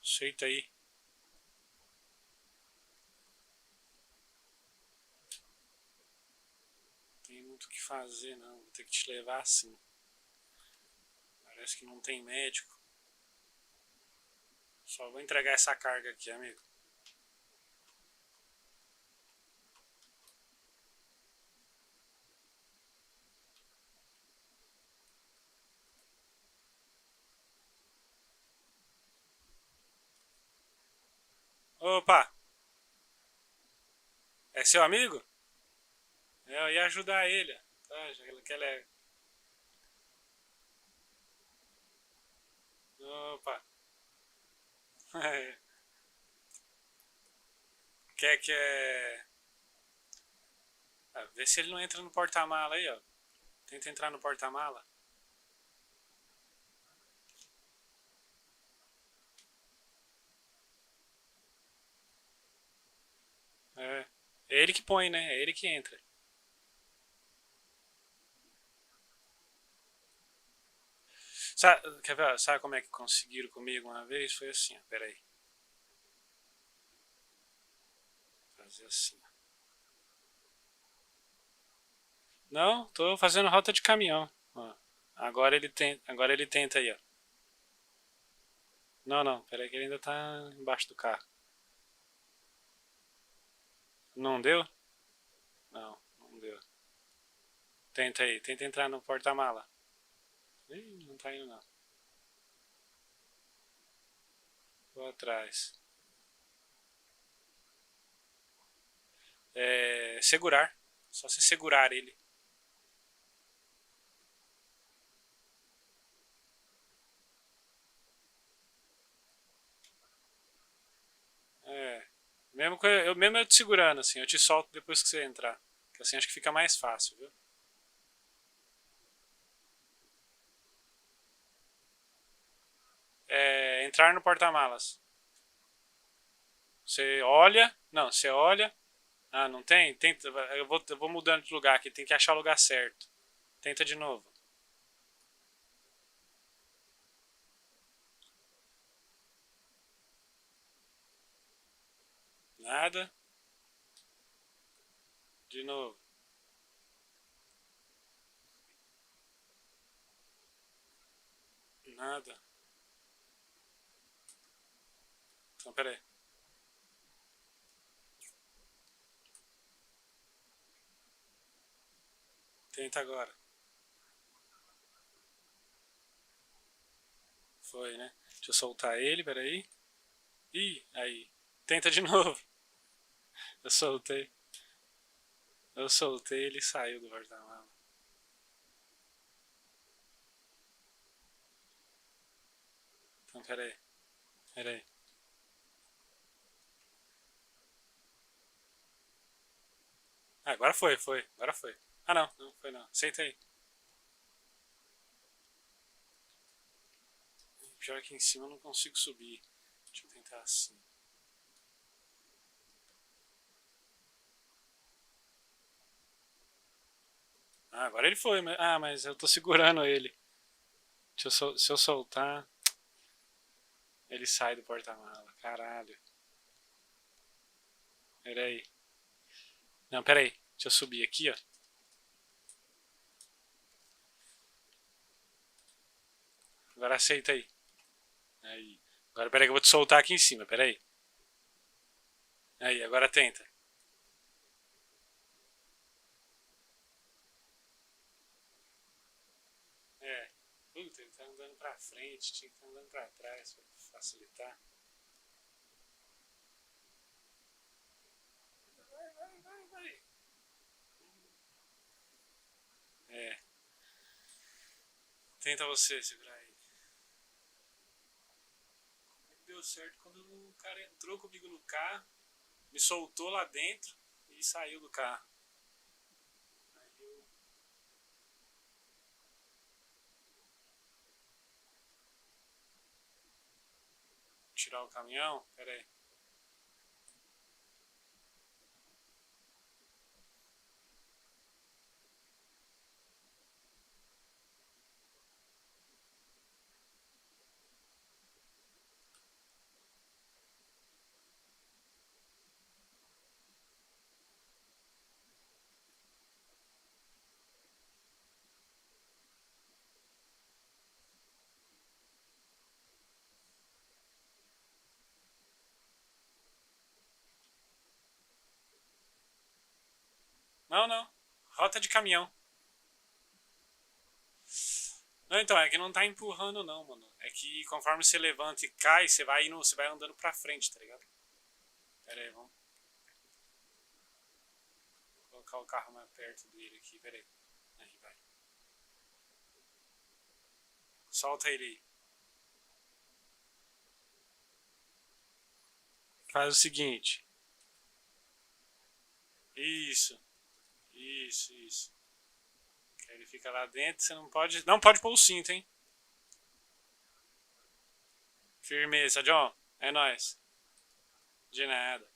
Aceita aí. Não tem muito o que fazer, não. Vou ter que te levar assim. Parece que não tem médico. Só vou entregar essa carga aqui, amigo. Opa! É seu amigo? Eu ia ajudar ele. Tá, já que ele é... Opa! Quer que é... Ah, vê se ele não entra no porta-mala aí, ó. Tenta entrar no porta-mala. É. É ele que põe, né? É ele que entra. Sabe, quer ver? Sabe como é que conseguiram comigo uma vez? Foi assim, ó. Pera aí. Fazer assim, ó. Não, tô fazendo rota de caminhão. Ó. Agora ele tenta aí, ó. Não, não, pera aí que ele ainda tá embaixo do carro. Não deu? Não, não deu. Tenta aí, tenta entrar no porta-mala. Ih, não tá indo não. Vou atrás. É, segurar. Só se segurar ele. É. Mesmo eu te segurando, assim, eu te solto depois que você entrar. Que assim acho que fica mais fácil, viu? É, entrar no porta-malas. Você olha. Não, você olha. Ah, não tem? Tenta. Eu vou mudando de lugar aqui, tem que achar o lugar certo. Tenta de novo. Nada. De novo. Nada. Então, pera aí. Tenta agora. Foi, né? Deixa eu soltar ele, peraí. Ih, aí. Tenta de novo. Eu soltei. Eu soltei, ele saiu do porta-mala. Então, peraí. Peraí. Ah, agora foi, foi. Agora foi. Ah, não. Não foi não. Aceita aí. Pior que em cima eu não consigo subir. Deixa eu tentar assim. Ah, agora ele foi. Ah, mas eu tô segurando ele. Se eu soltar, ele sai do porta-mala. Caralho. Pera aí. Não, pera aí. Deixa eu subir aqui, ó. Agora aceita aí. Aí. Agora pera aí que eu vou te soltar aqui em cima. Pera aí. Aí, agora tenta. É. Puta, ele tá andando pra frente. Tinha que estar andando pra trás pra facilitar. Vai, vai, vai, vai. É. Tenta você segurar aí. Deu certo quando o cara entrou comigo no carro, me soltou lá dentro e saiu do carro. Aí eu tirar o caminhão, pera aí. Não, não. Rota de caminhão. Não, então, é que não tá empurrando não, mano. É que conforme você levanta e cai, você vai andando pra frente, tá ligado? Pera aí, vamos colocar o carro mais perto dele aqui, pera aí. Aí, vai. Solta ele aí. Faz o seguinte. Isso, isso. Que aí ele fica lá dentro, você não pode. Não pode pôr o cinto, hein? Firmeza, John. É nóis. De nada.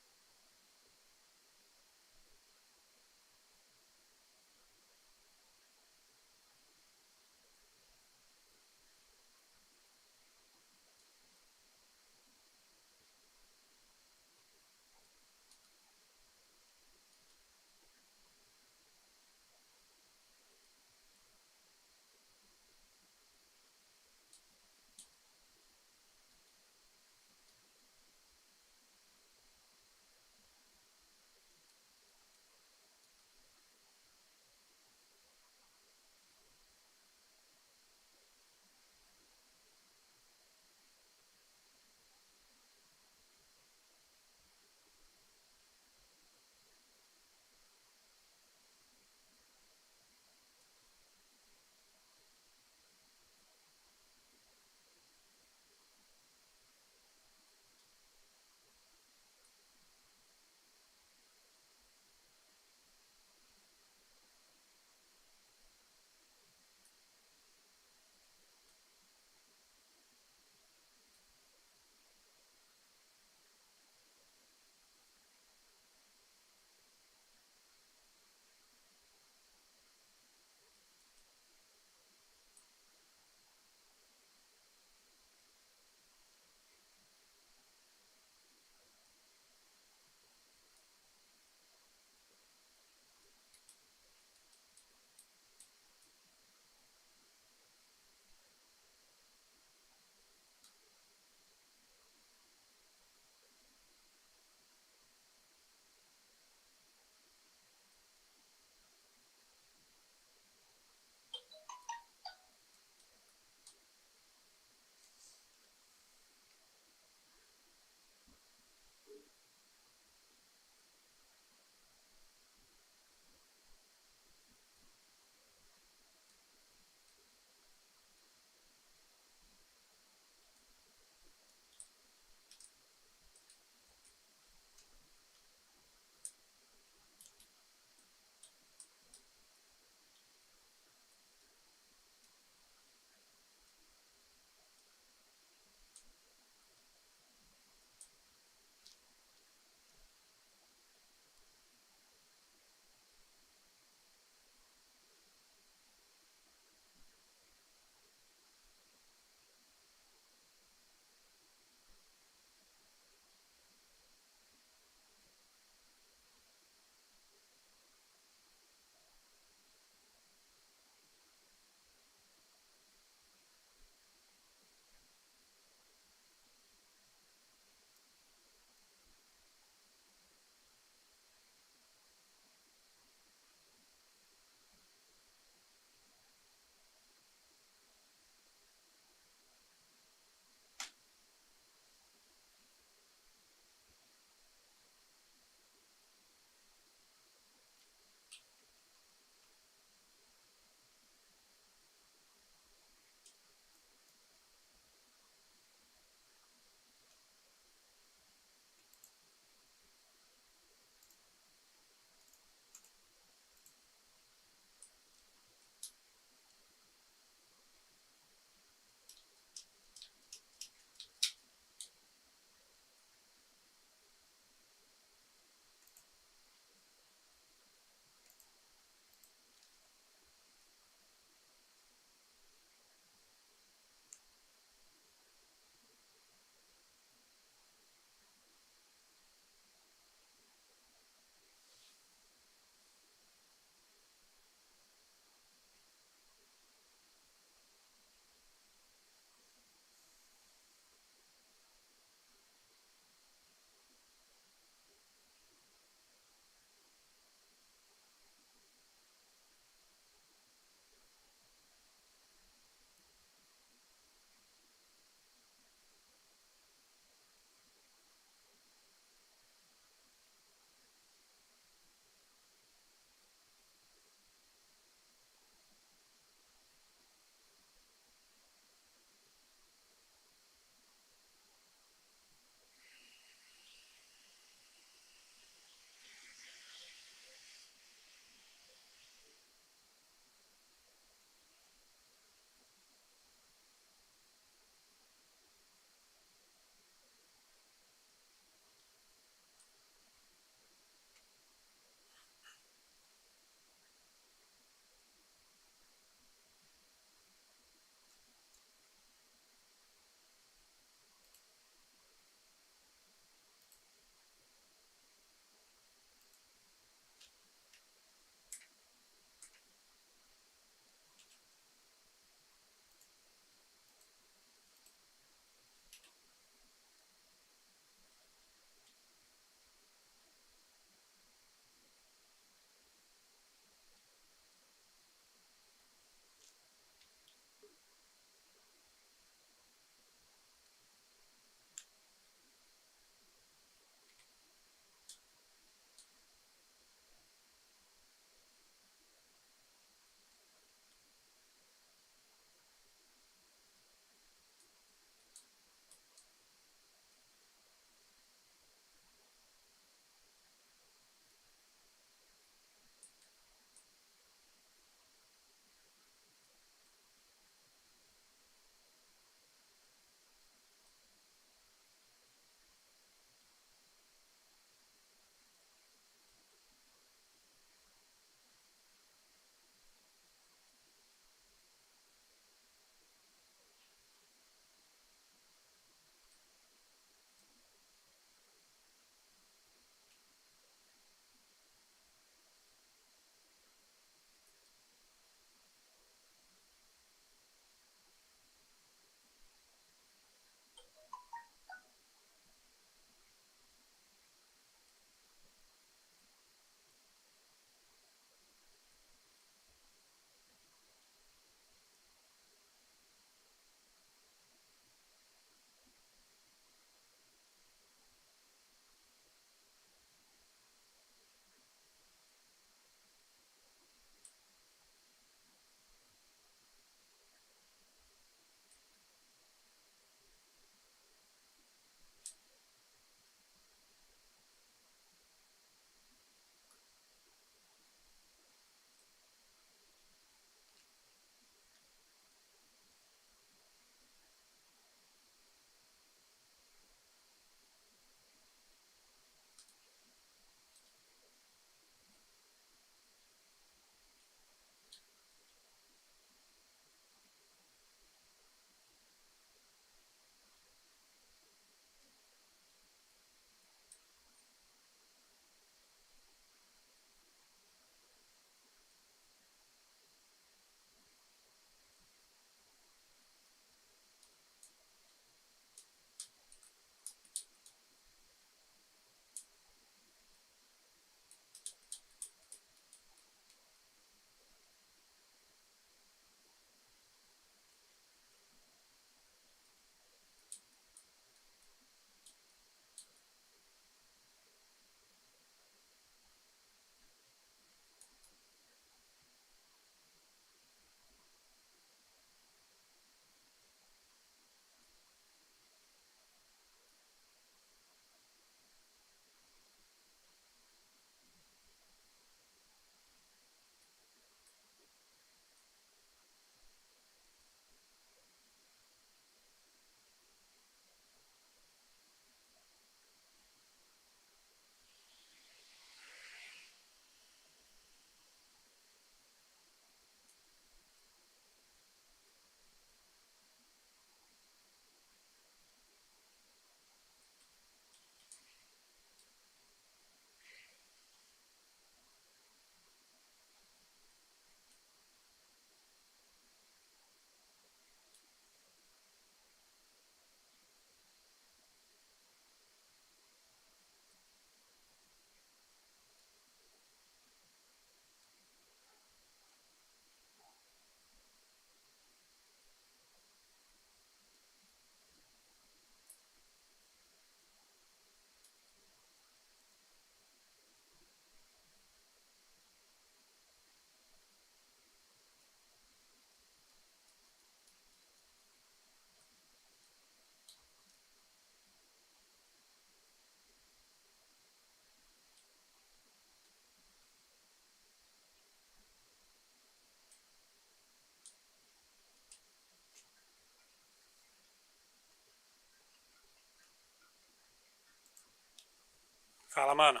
Fala, mano.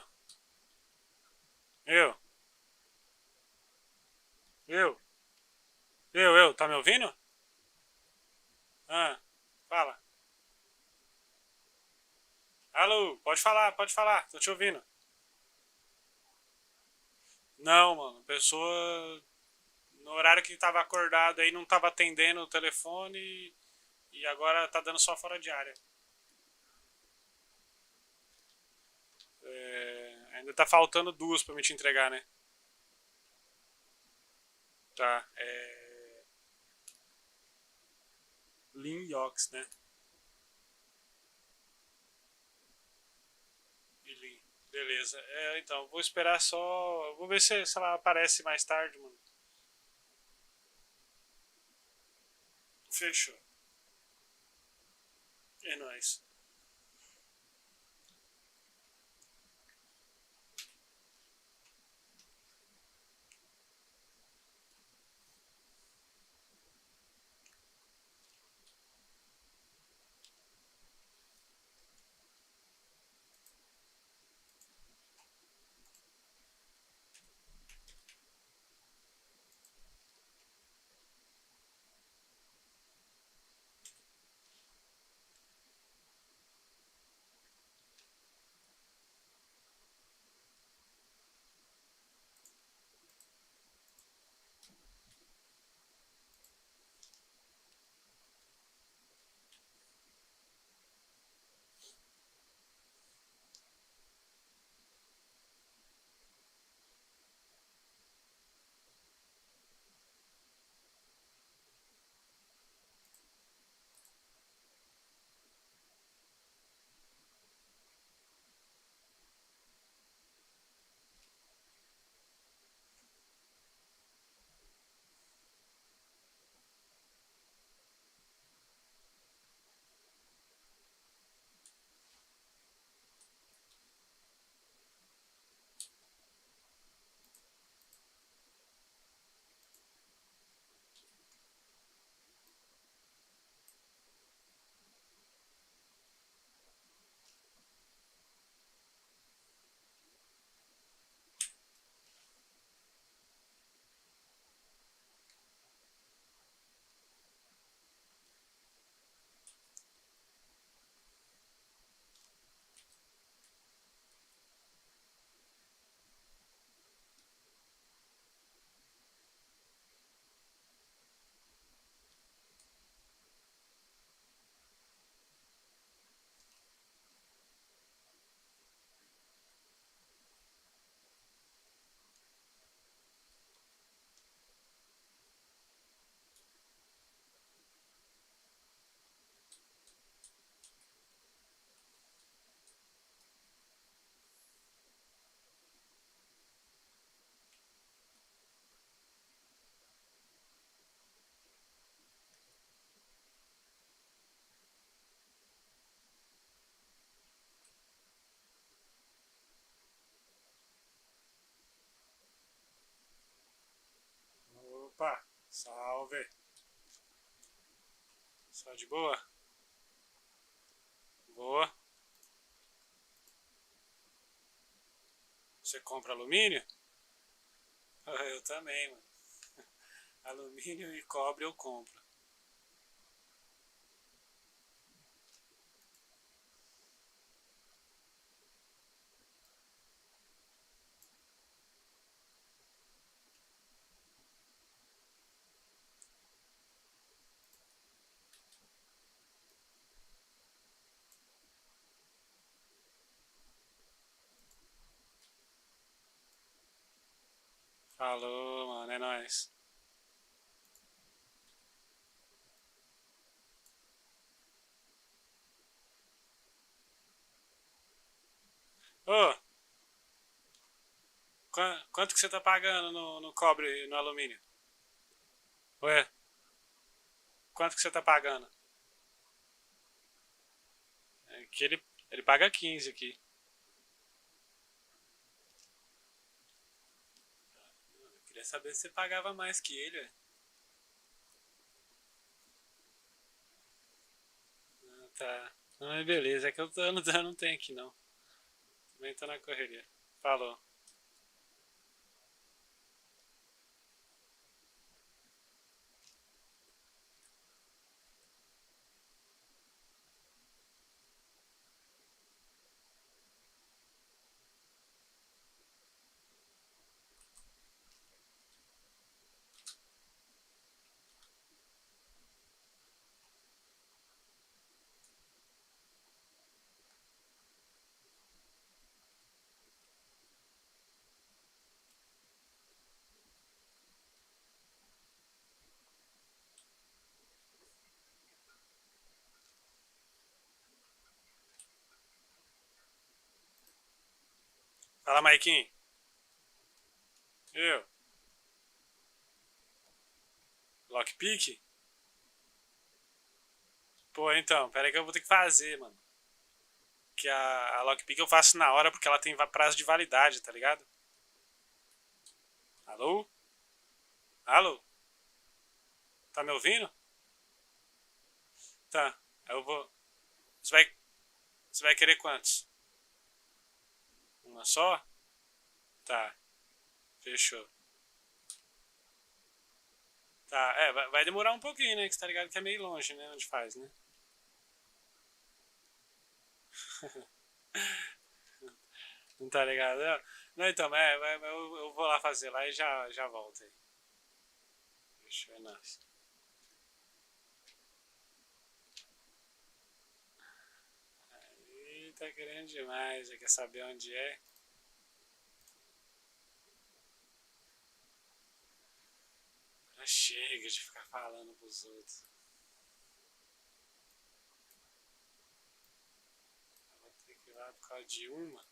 Eu, eu, tá me ouvindo? Ah, fala. Alô, pode falar, tô te ouvindo. Não, mano, a pessoa no horário que tava acordado aí não tava atendendo o telefone e agora tá dando só fora de área. Ainda tá faltando duas pra me te entregar, né? Tá, Lin Yox, né? E Lin. Beleza. Então, vou esperar só. Vou ver se ela aparece mais tarde, mano. Fechou. É nóis. Opa, salve. Só de boa? Boa. Você compra alumínio? Ah, eu também, mano. Alumínio e cobre eu compro. Falou, mano, é nóis. Ô, quanto que você tá pagando no cobre e no alumínio? Ué, quanto que você tá pagando? É que ele paga 15 aqui. Eu queria saber se você pagava mais que ele, ué. Ah, tá. Não, beleza, é que eu não tenho aqui não. Também tô na correria. Falou. Fala, Maikinho. Eu. Lockpick? Pô, então, pera aí que eu vou ter que fazer, mano. Que a Lockpick eu faço na hora porque ela tem prazo de validade, tá ligado? Alô? Alô? Tá me ouvindo? Tá. Eu vou. Você vai, você vai querer quantos? Uma só? Tá. Fechou. Tá, vai demorar um pouquinho, né? Que você tá ligado que é meio longe, né? Onde faz, né? Não tá ligado? Não, não então, eu vou lá fazer lá e já volto aí. Fechou, é nóis. Ih, tá querendo demais, já quer saber onde é? Já chega de ficar falando pros outros. Eu vou ter que ir lá por causa de uma.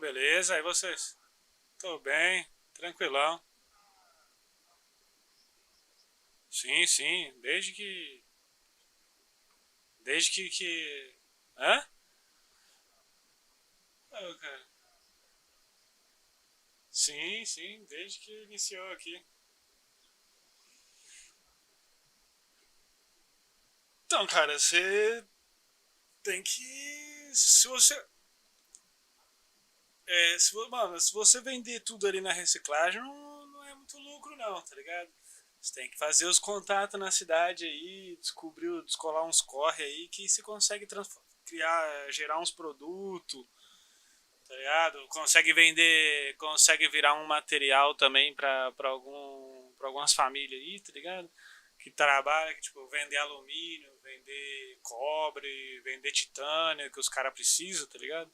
beleza. E vocês? Tô bem, tranquilão. Sim, sim, desde que. Hã? Ô, cara. Sim, sim, desde que iniciou aqui. Então, cara, você tem que. Se você. Mano, se você vender tudo ali na reciclagem, não é muito lucro, não, tá ligado? Você tem que fazer os contatos na cidade aí, descolar uns corre aí que você consegue criar, gerar uns produtos, tá ligado? Consegue vender, consegue virar um material também pra algumas famílias aí, tá ligado? Que trabalha, que tipo, vender alumínio, vender cobre, vender titânio, que os caras precisam, tá ligado?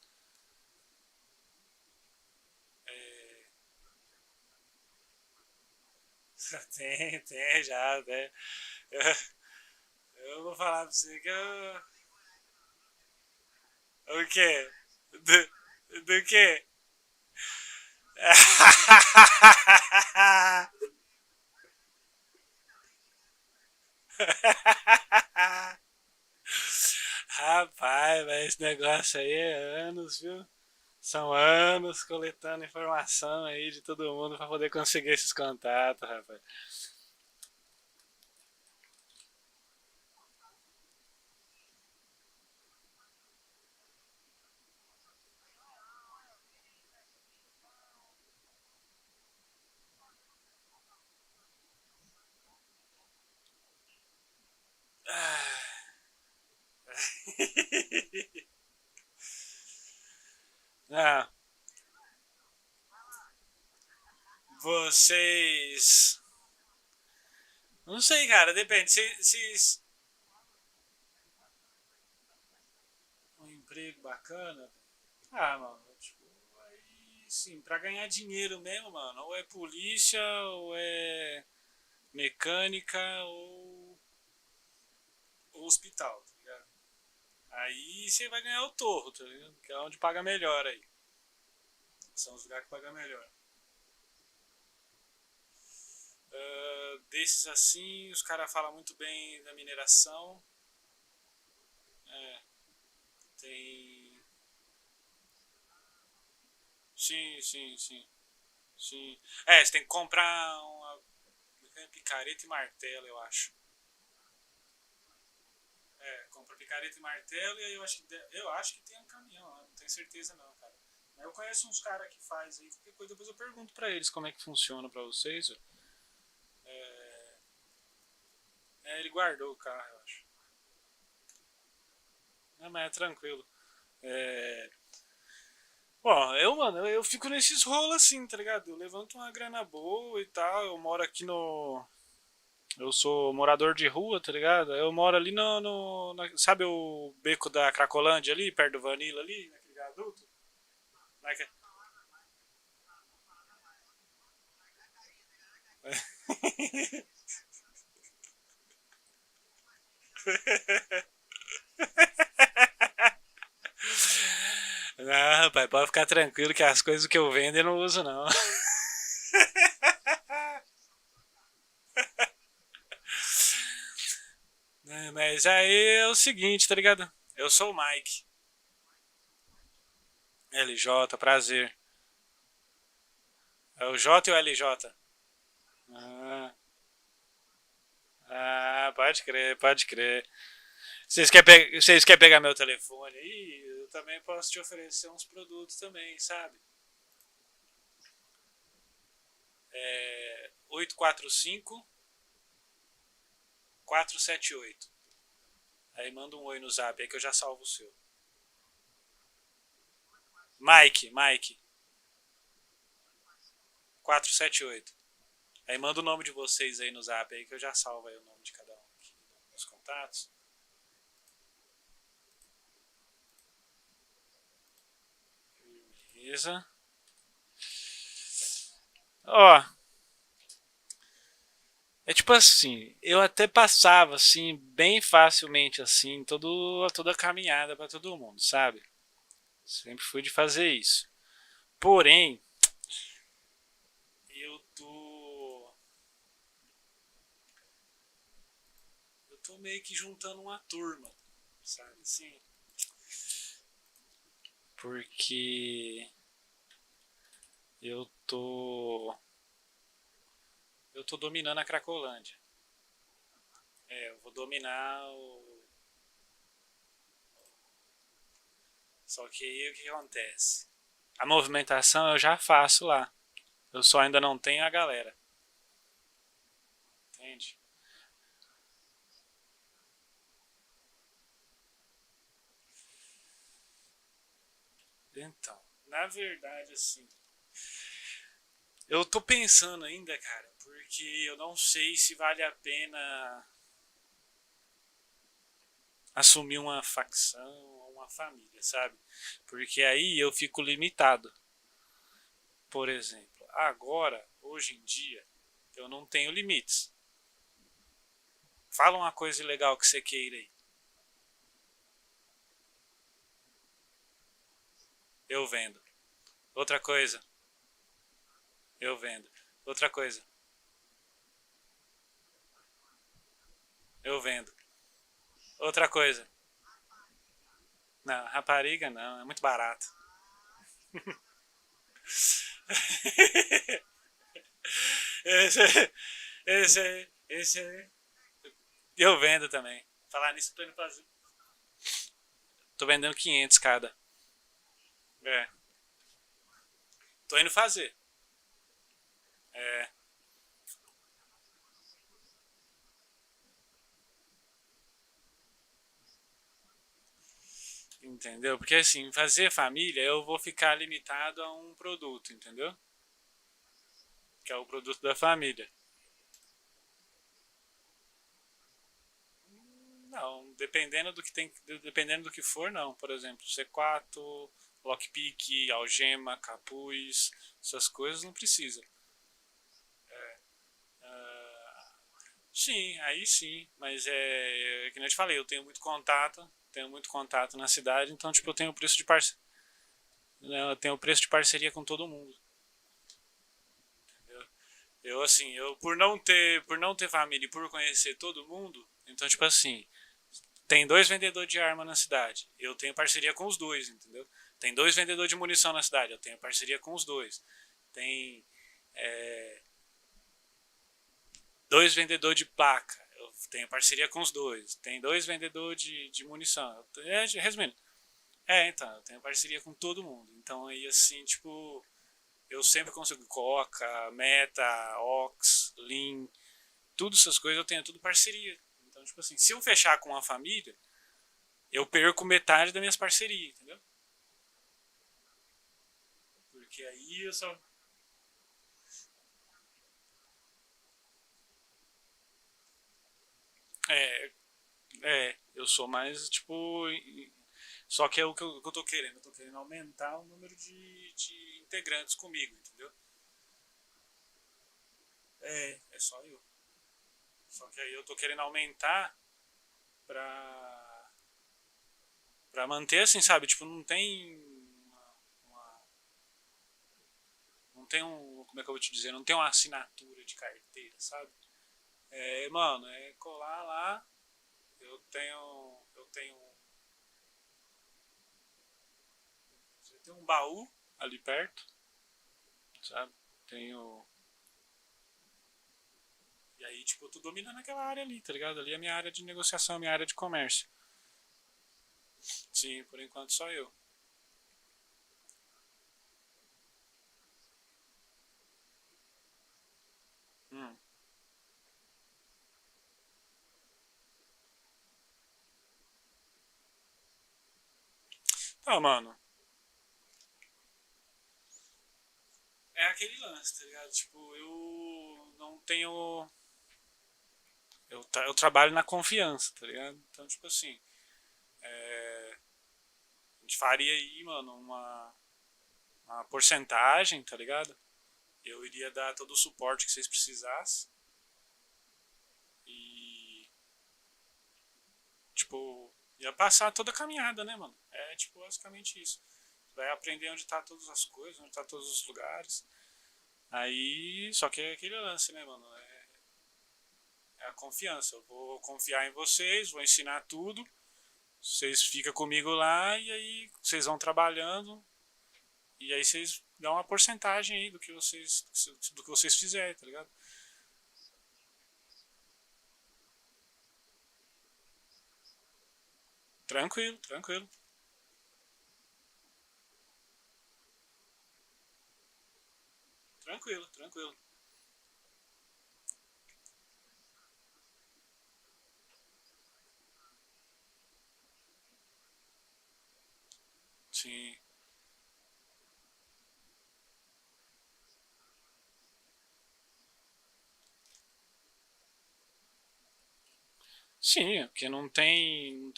É, tem já, né? Eu vou falar pra você que eu. O quê? Do quê? Rapaz, mas esse negócio aí é anos, viu? São anos coletando informação aí de todo mundo pra poder conseguir esses contatos, rapaz. Ah, vocês. Não sei, cara, depende. Se um emprego bacana. Ah, mano, tipo, aí sim, pra ganhar dinheiro mesmo, mano, ou é polícia, ou é mecânica, ou hospital, tá ligado? Aí você vai ganhar o torro, tá ligado? Que é onde paga melhor aí. São os lugares que pagam melhor. Desses assim, os caras falam muito bem da mineração. É, tem. Sim, sim, sim. Sim. Você tem que comprar uma picareta e martelo, eu acho. Compra picareta e martelo e aí eu acho que tem um caminhão lá, não tenho certeza não, cara. Mas eu conheço uns caras que faz aí, qualquer coisa depois eu pergunto pra eles como é que funciona pra vocês. Ele guardou o carro, eu acho. Não, mas é tranquilo. É... Bom, mano, eu fico nesses rolos assim, tá ligado? Eu levanto uma grana boa e tal, eu moro aqui no. Eu sou morador de rua, tá ligado? Eu moro ali sabe o beco da Cracolândia ali, perto do Vanilla ali, naquele viaduto? Naque- Não, rapaz, pode ficar tranquilo que as coisas que eu vendo eu não uso, não. Mas aí é o seguinte, tá ligado? Eu sou o Mike. LJ, prazer. É o J e o LJ? Ah, pode crer, pode crer. Vocês querem pegar meu telefone aí? Eu também posso te oferecer uns produtos também, sabe? 845 478. Aí manda um oi no zap aí que eu já salvo o seu. Mike 478. Aí manda o nome de vocês aí no zap aí que eu já salvo aí o nome de cada um aqui nos contatos. Beleza. Ó, é tipo assim, eu até passava assim bem facilmente assim toda a caminhada pra todo mundo, sabe? Sempre fui de fazer isso. Porém, eu tô. Eu tô meio que juntando uma turma, sabe? Assim. Porque eu tô. Eu tô dominando a Cracolândia. É, eu vou dominar o. Só que aí o que acontece? A movimentação eu já faço lá. Eu só ainda não tenho a galera. Entende? Então, na verdade, assim, eu tô pensando ainda, cara, porque eu não sei se vale a pena assumir uma facção ou uma família, sabe? Porque aí eu fico limitado. Por exemplo, agora, hoje em dia, eu não tenho limites. Fala uma coisa legal que você queira aí. Eu vendo. Outra coisa, eu vendo. Outra coisa, eu vendo. Outra coisa. Não, rapariga não, é muito barato. esse, esse. Eu vendo também. Falar nisso, eu tô indo fazer. Tô vendendo 500 cada. É. Tô indo fazer. É. Entendeu? Porque assim, fazer família eu vou ficar limitado a um produto, entendeu? Que é o produto da família. Não, dependendo do que tem, dependendo do que for, não. Por exemplo, C4, lockpick, algema, capuz, essas coisas não precisa. Sim, aí sim, mas é que nem eu te falei, eu tenho muito contato na cidade, então tipo eu tenho preço de parceria, eu tenho preço de parceria com todo mundo. Entendeu? Eu assim, eu por não ter família e por conhecer todo mundo, então tipo assim, tem dois vendedores de arma na cidade, eu tenho parceria com os dois, entendeu? Tem dois vendedores de munição na cidade, eu tenho parceria com os dois. Tem dois vendedores de placa, eu tenho parceria com os dois. Tem dois vendedores de munição. Resumindo, então, eu tenho parceria com todo mundo. Então aí assim, tipo, eu sempre consigo Coca, Meta, Ox, Lean, tudo essas coisas eu tenho tudo parceria. Então, tipo assim, se eu fechar com uma família, eu perco metade das minhas parcerias, entendeu? Porque aí eu só. É, eu sou mais, tipo. Só que é o que eu tô querendo. Eu tô querendo aumentar o número de integrantes comigo, entendeu? É só eu. Só que aí eu tô querendo aumentar pra, pra manter assim, sabe? Tipo, não tem não tem um, como é que eu vou te dizer? Não tem uma assinatura de carteira, sabe? É, mano, é colar lá, eu tenho, eu tenho um baú ali perto, sabe? Tenho, e aí, tipo, eu tô dominando aquela área ali, tá ligado? Ali é a minha área de negociação, a minha área de comércio. Sim, por enquanto só eu. Hum. Tá, mano. É aquele lance, tá ligado? Tipo, eu não tenho. Eu trabalho na confiança, tá ligado? Então, tipo assim, a gente faria aí, mano, uma porcentagem, tá ligado? Eu iria dar todo o suporte que vocês precisassem. E, tipo, ia passar toda a caminhada, né, mano? É, tipo, basicamente isso. vai aprender onde tá todas as coisas, onde tá todos os lugares. Aí, só que é aquele lance, né, mano? É a confiança. Eu vou confiar em vocês, vou ensinar tudo. Vocês ficam comigo lá e aí vocês vão trabalhando. E aí vocês dão uma porcentagem aí do que vocês fizerem, tá ligado? Tranquilo, tranquilo. Tranquilo, tranquilo. Sim. Sim, é porque não tem.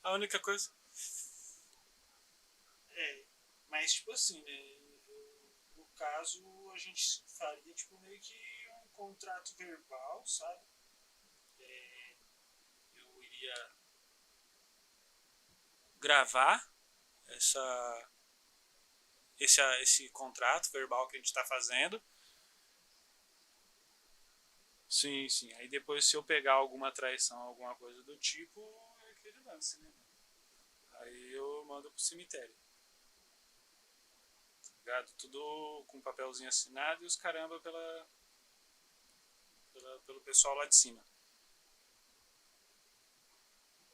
A única coisa. É, mas tipo assim, né? No caso, a gente faria tipo meio que um contrato verbal, sabe? É, eu iria gravar essa, esse contrato verbal que a gente está fazendo. Sim, sim. Aí depois, se eu pegar alguma traição, alguma coisa do tipo, é aquele lance, né? Aí eu mando pro cemitério. Tá ligado? Tudo com papelzinho assinado e os caramba pelo pessoal lá de cima.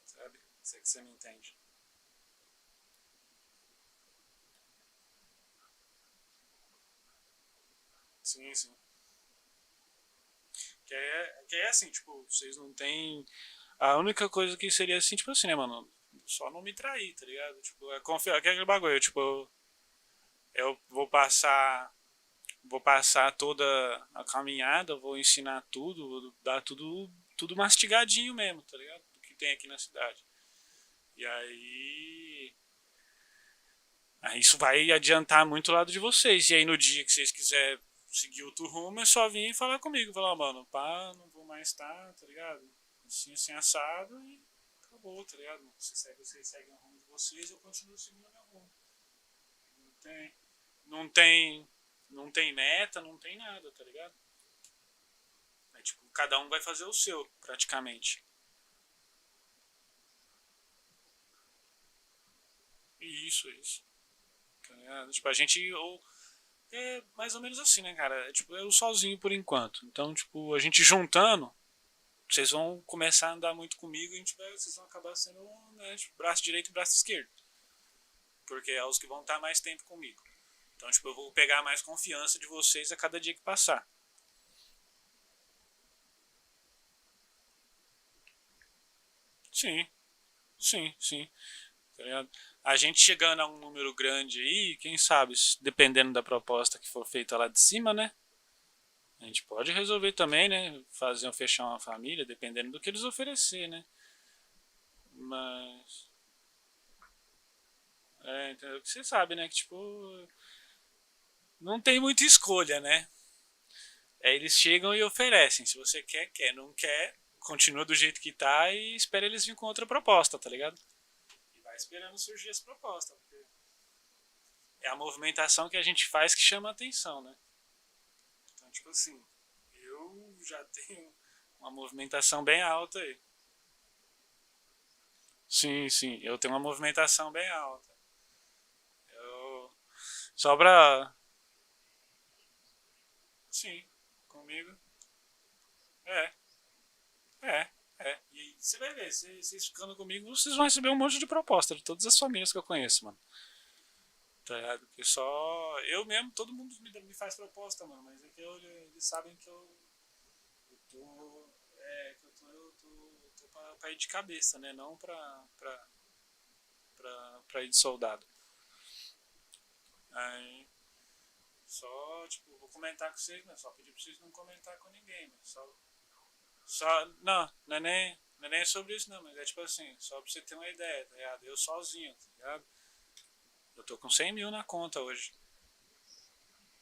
Sabe? Se é que você me entende. Sim, sim. Que é assim, tipo, vocês não têm. A única coisa que seria assim, tipo assim, né, mano? Só não me trair, tá ligado? Tipo, é confiar que é aquele bagulho. Tipo, eu vou passar toda a caminhada, vou ensinar tudo, vou dar tudo mastigadinho mesmo, tá ligado? Do que tem aqui na cidade. E aí isso vai adiantar muito o lado de vocês. E aí no dia que vocês quiserem seguir outro rumo, é só vir e falar comigo. Falar, mano, pá, não vou mais estar, tá ligado? Assim, assim, assado e acabou, tá ligado? Vocês seguem o rumo de vocês, eu continuo seguindo o meu rumo. Não tem, não tem, não tem meta, não tem nada, tá ligado? É tipo, cada um vai fazer o seu, praticamente. Isso. Tá ligado? Tipo, a gente. É mais ou menos assim, né, cara? É, tipo, eu sozinho por enquanto. Então, tipo, a gente juntando, vocês vão começar a andar muito comigo e vocês vão acabar sendo, né, tipo, braço direito e braço esquerdo. Porque é os que vão estar mais tempo comigo. Então, tipo, eu vou pegar mais confiança de vocês a cada dia que passar. Sim, sim. Tá ligado? A gente chegando a um número grande aí, quem sabe, dependendo da proposta que for feita lá de cima, né? A gente pode resolver também, né? Fechar uma família, dependendo do que eles oferecer, né? Mas. Entendeu? Você sabe, né? Que tipo. Não tem muita escolha, né? Aí eles chegam e oferecem. Se você quer, quer. Não quer, continua do jeito que tá e espera eles virem com outra proposta, tá ligado? E vai esperando surgir essa proposta. Porque é a movimentação que a gente faz que chama a atenção, né? Então, tipo assim, eu já tenho uma movimentação bem alta aí. Sim, eu tenho uma movimentação bem alta. Eu. Só pra. Sim, comigo. É, é, E você vai ver, vocês ficando comigo, vocês vão receber um monte de proposta de todas as famílias que eu conheço, mano. Tá ligado? Porque só. Eu mesmo, todo mundo me faz proposta, mano. Mas é que eles sabem que eu tô. Que eu tô pra ir de cabeça, né? Não pra ir de soldado. Aí. Só, tipo, vou comentar com vocês, mas só pedir pra vocês não comentar com ninguém, mas não é nem sobre isso não, mas é tipo assim, só pra você ter uma ideia, tá ligado? Eu sozinho, tá ligado? Eu tô com 100 mil na conta hoje.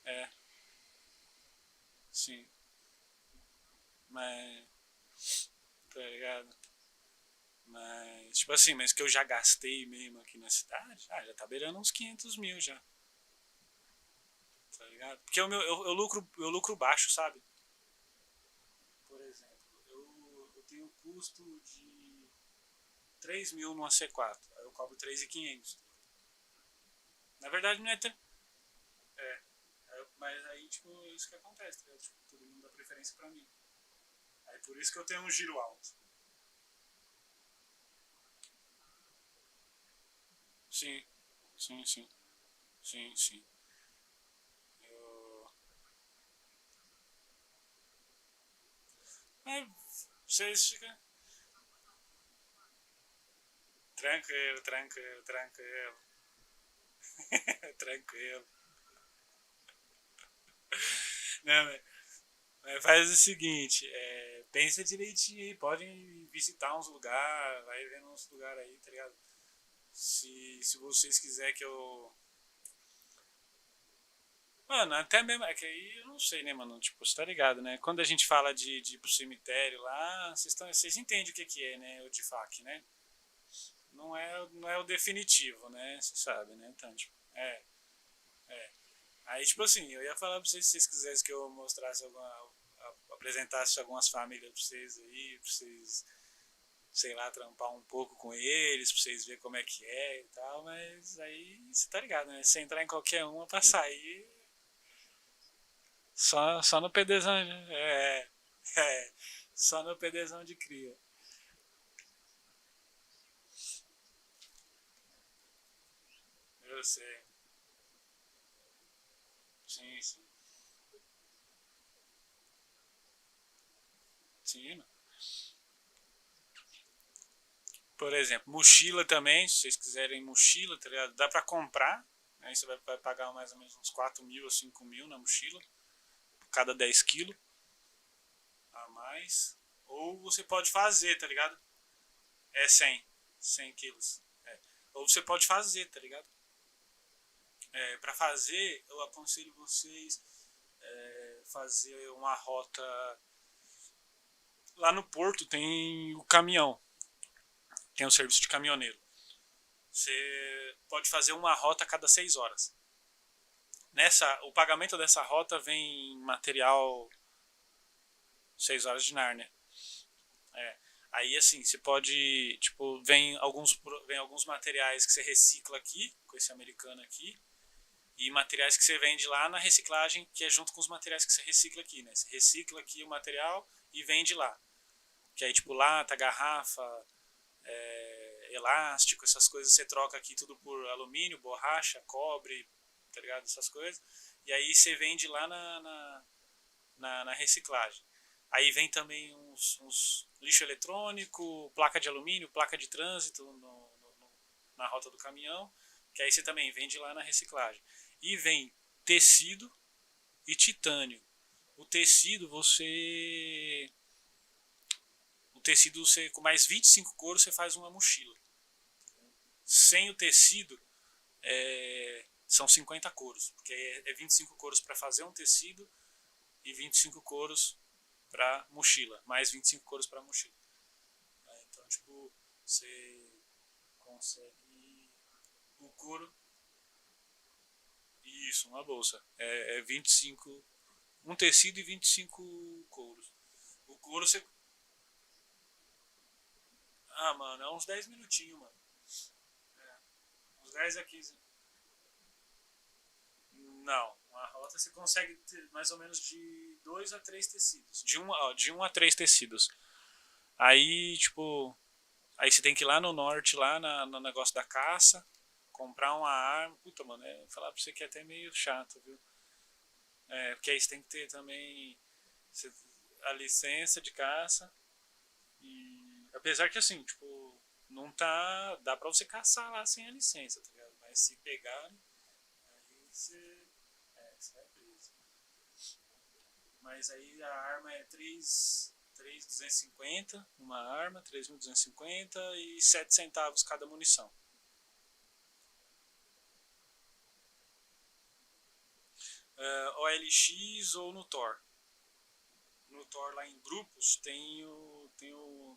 É, sim, mas, tá ligado? Mas, tipo assim, mas que eu já gastei mesmo aqui na cidade, já tá beirando uns 500 mil já, tá ligado? Porque eu lucro baixo, sabe? Por exemplo, eu tenho custo de 3 mil numa C4, aí eu cobro 3.500. Na verdade não é. É, mas aí, tipo, é isso que acontece, tá ligado? Tipo, todo mundo dá preferência pra mim. Aí por isso que eu tenho um giro alto. Sim, sim, sim. Sim, sim. Eu... É, vocês ficam. Tranquilo, tranquilo, tranquilo. Tranquilo. Não, mas faz o seguinte, pensa direitinho aí, podem visitar uns lugares, vai vendo uns lugares aí, tá ligado? Se vocês quiserem que eu. Mano, até mesmo. É que aí eu não sei, né, mano? Tipo, você tá ligado, né? Quando a gente fala de ir pro cemitério lá, vocês entendem o que é, né? O TFAC, né? Não é o definitivo, né? Você sabe, né? Então, tipo, é. Aí, tipo assim, eu ia falar pra vocês se vocês quisessem que eu mostrasse apresentasse algumas famílias pra vocês aí, pra vocês, sei lá, trampar um pouco com eles, pra vocês verem como é que é e tal, mas aí você tá ligado, né? Se entrar em qualquer uma pra sair, só no PDzão, é, só no PDzão de cria. Eu sei. Sim, sim. Sim, mano. Por exemplo, mochila também, se vocês quiserem mochila, tá ligado? Dá pra comprar. Aí você vai pagar mais ou menos uns 4 mil ou 5 mil na mochila, por cada 10 quilos a mais. Ou você pode fazer, tá ligado? É 100 quilos. É. Ou você pode fazer, tá ligado? Pra fazer, eu aconselho vocês fazer uma rota. Lá no porto tem o caminhão, tem o serviço de caminhoneiro. Você pode fazer uma rota a cada 6 horas. O pagamento dessa rota vem em material 6 horas de Nárnia. É. Aí assim, você pode, tipo, vem alguns materiais que você recicla aqui, com esse americano aqui, e materiais que você vende lá na reciclagem, que é junto com os materiais que você recicla aqui, né? Você recicla aqui o material e vende lá. Que aí, tipo, lata, garrafa, elástico, essas coisas você troca aqui tudo por alumínio, borracha, cobre, tá ligado? Essas coisas. E aí você vende lá na reciclagem. Aí vem também uns lixo eletrônico, placa de alumínio, placa de trânsito na rota do caminhão, que aí você também vende lá na reciclagem. E vem tecido e titânio. O tecido você. O tecido você. Com mais 25 coros você faz uma mochila. Sem o tecido são 50 coros. Porque é 25 coros para fazer um tecido e 25 coros para mochila. Mais 25 coros para mochila. Então, tipo, você consegue o couro. Isso, uma bolsa. É 25. Um tecido e 25 couros. O couro você. Ah, mano, é uns 10 minutinhos, mano. É, uns 10 a 15. Não, uma rota você consegue ter mais ou menos de 2 a 3 tecidos. De um a 3 tecidos. Aí, tipo. Aí você tem que ir lá no norte, lá no negócio da caça, comprar uma arma. Puta, mano, falar pra você que é até meio chato, viu? Porque aí você tem que ter também a licença de caça. E apesar que assim, tipo, não tá. Dá pra você caçar lá sem a licença, tá ligado? Mas se pegarem, aí você vai preso. Mas aí a arma é 3.250 uma arma, 3.250 e 7 centavos cada munição. OLX ou no Tor. No Tor lá em grupos tem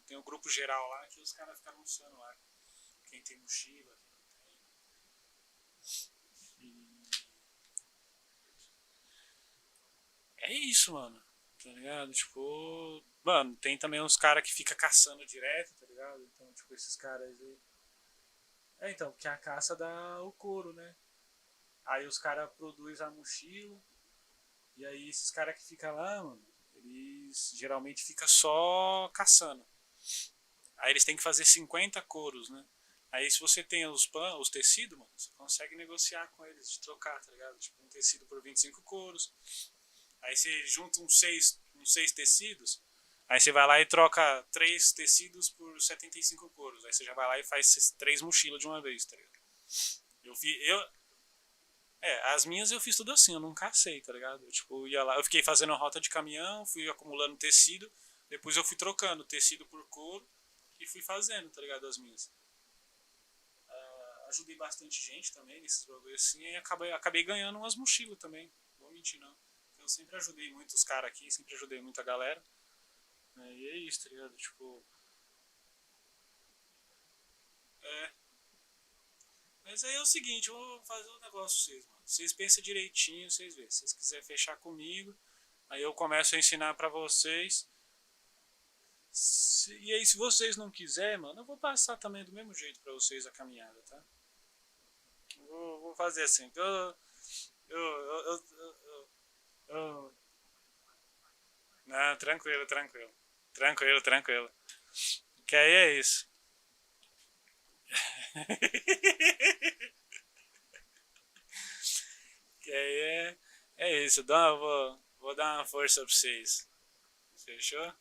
tem o grupo geral lá que os caras ficaram almoçando lá. Quem tem mochila, quem não tem. É isso, mano. Tá ligado? Tipo. Mano, tem também uns caras que fica caçando direto, tá ligado? Então, tipo, esses caras aí. É, então, porque a caça dá o couro, né? Aí os caras produzem a mochila. E aí esses caras que ficam lá, mano, eles geralmente ficam só caçando. Aí eles têm que fazer 50 couros, né? Aí se você tem os tecidos, mano, você consegue negociar com eles, de trocar, tá ligado? Tipo, um tecido por 25 couros. Aí você junta uns seis tecidos, aí você vai lá e troca 3 tecidos por 75 couros. Aí você já vai lá e faz 3 mochilas de uma vez, tá ligado? As minhas eu fiz tudo assim, eu não cacei, tá ligado? Eu, tipo, ia lá, eu fiquei fazendo rota de caminhão, fui acumulando tecido, depois eu fui trocando tecido por couro e fui fazendo, tá ligado? As minhas. Ajudei bastante gente também nesses bagulhos assim e acabei ganhando umas mochilas também, não vou mentir não. Eu sempre ajudei muito os caras aqui, sempre ajudei muito a galera. Né? E é isso, tá ligado? Tipo. É. Mas aí é o seguinte, eu vou fazer um negócio pra vocês, mano. Vocês pensam direitinho, vocês vê. Se vocês quiserem fechar comigo, aí eu começo a ensinar pra vocês. E aí, se vocês não quiserem, mano, eu vou passar também do mesmo jeito pra vocês a caminhada, tá? Vou fazer assim. Eu, eu, eu, eu, eu- Não, tranquilo, tranquilo. Tranquilo, tranquilo. Que aí é isso. Que aí é isso. Vou dar uma força pra vocês. Fechou?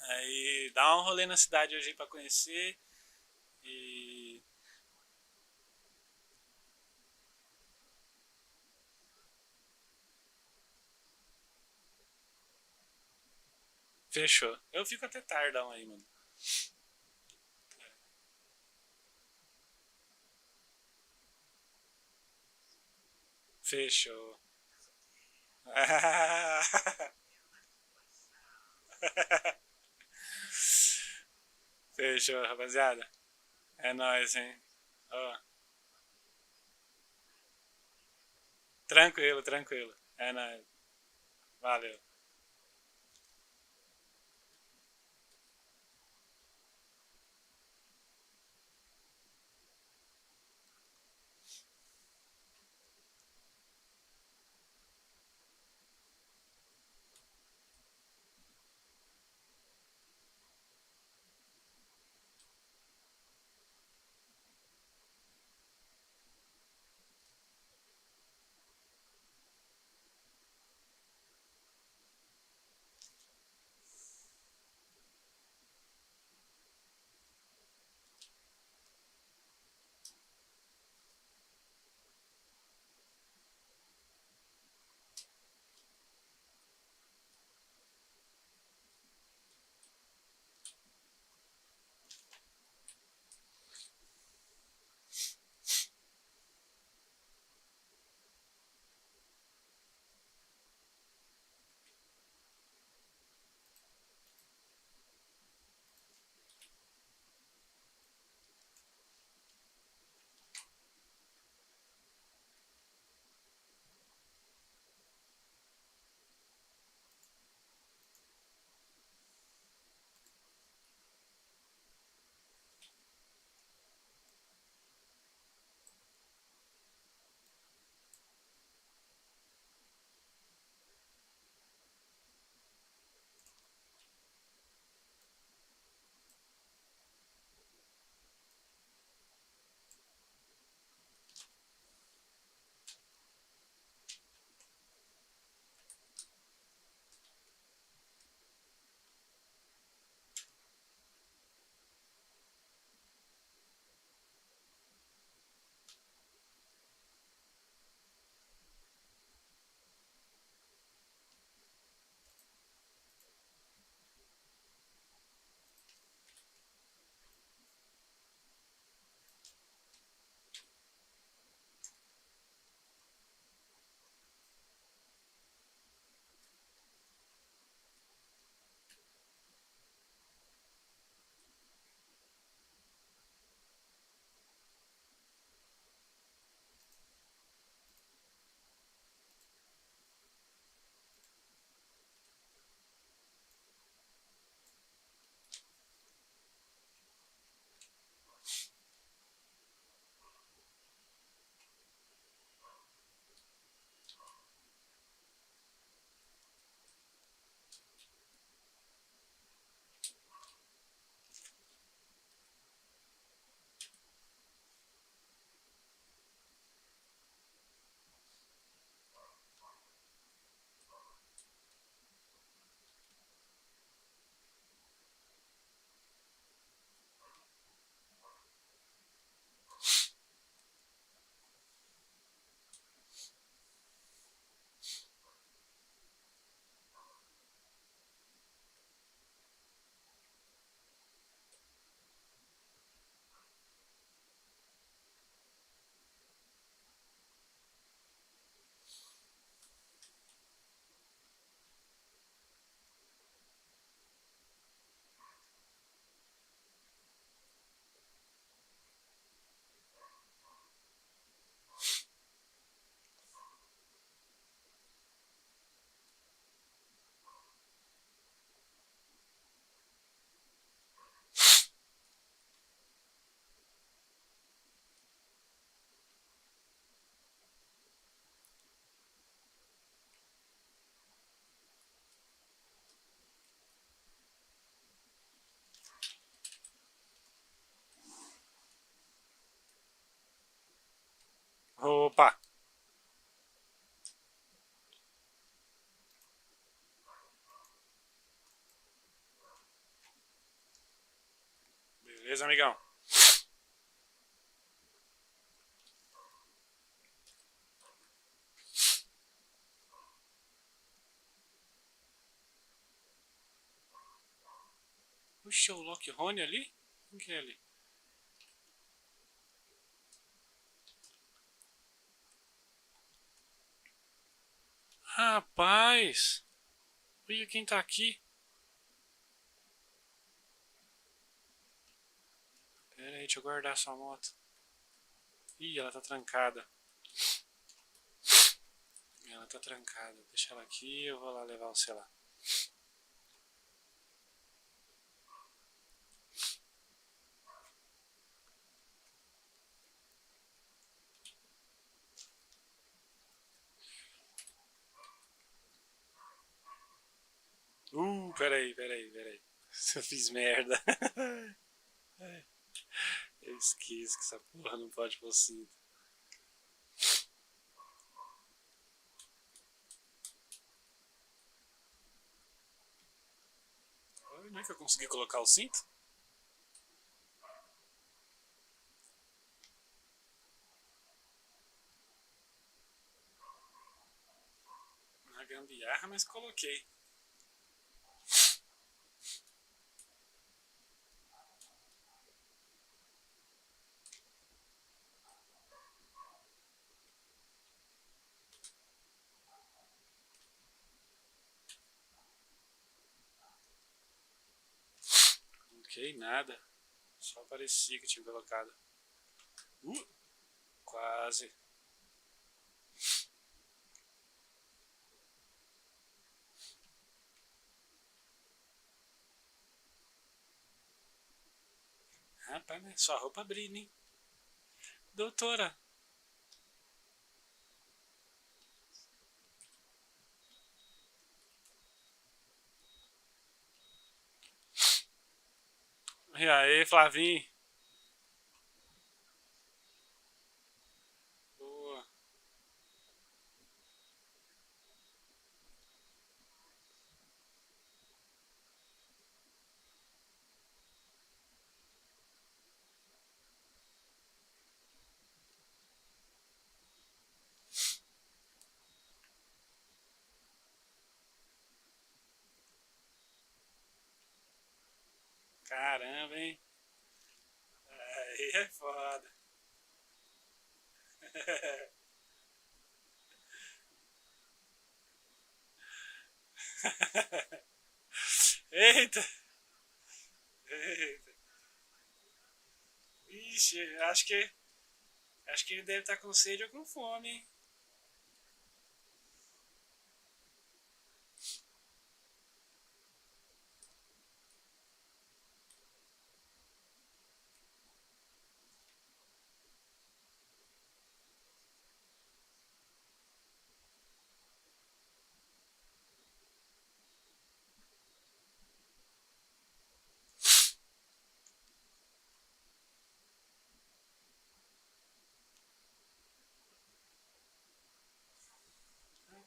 Aí dá um rolê na cidade hoje pra conhecer. E. Fechou. Eu fico até tardão aí, mano. Fechou. Fechou, rapaziada. É nóis, hein? Ó, tranquilo, tranquilo. É nóis. Valeu. Beleza, amigão? Puxa, o Lock Rony ali? Quem que é ali? Rapaz! Olha quem tá aqui. Pera aí, deixa eu guardar sua moto. Ih, ela tá trancada. Ela tá trancada. Deixa ela aqui, eu vou lá levar o celular. Peraí. Eu fiz merda. Eu esqueço que essa porra não pode pôr cinto. Não é que eu consegui colocar o cinto? Na gambiarra, mas coloquei. Ok, nada. Só parecia que tinha colocado. Quase. Rapaz, né? Sua roupa brilha, hein? Doutora. E aí, Flavinho? Boa. Caramba, hein? Aí é foda. Eita! Eita! Ixi, acho que ele deve estar com sede ou com fome, hein?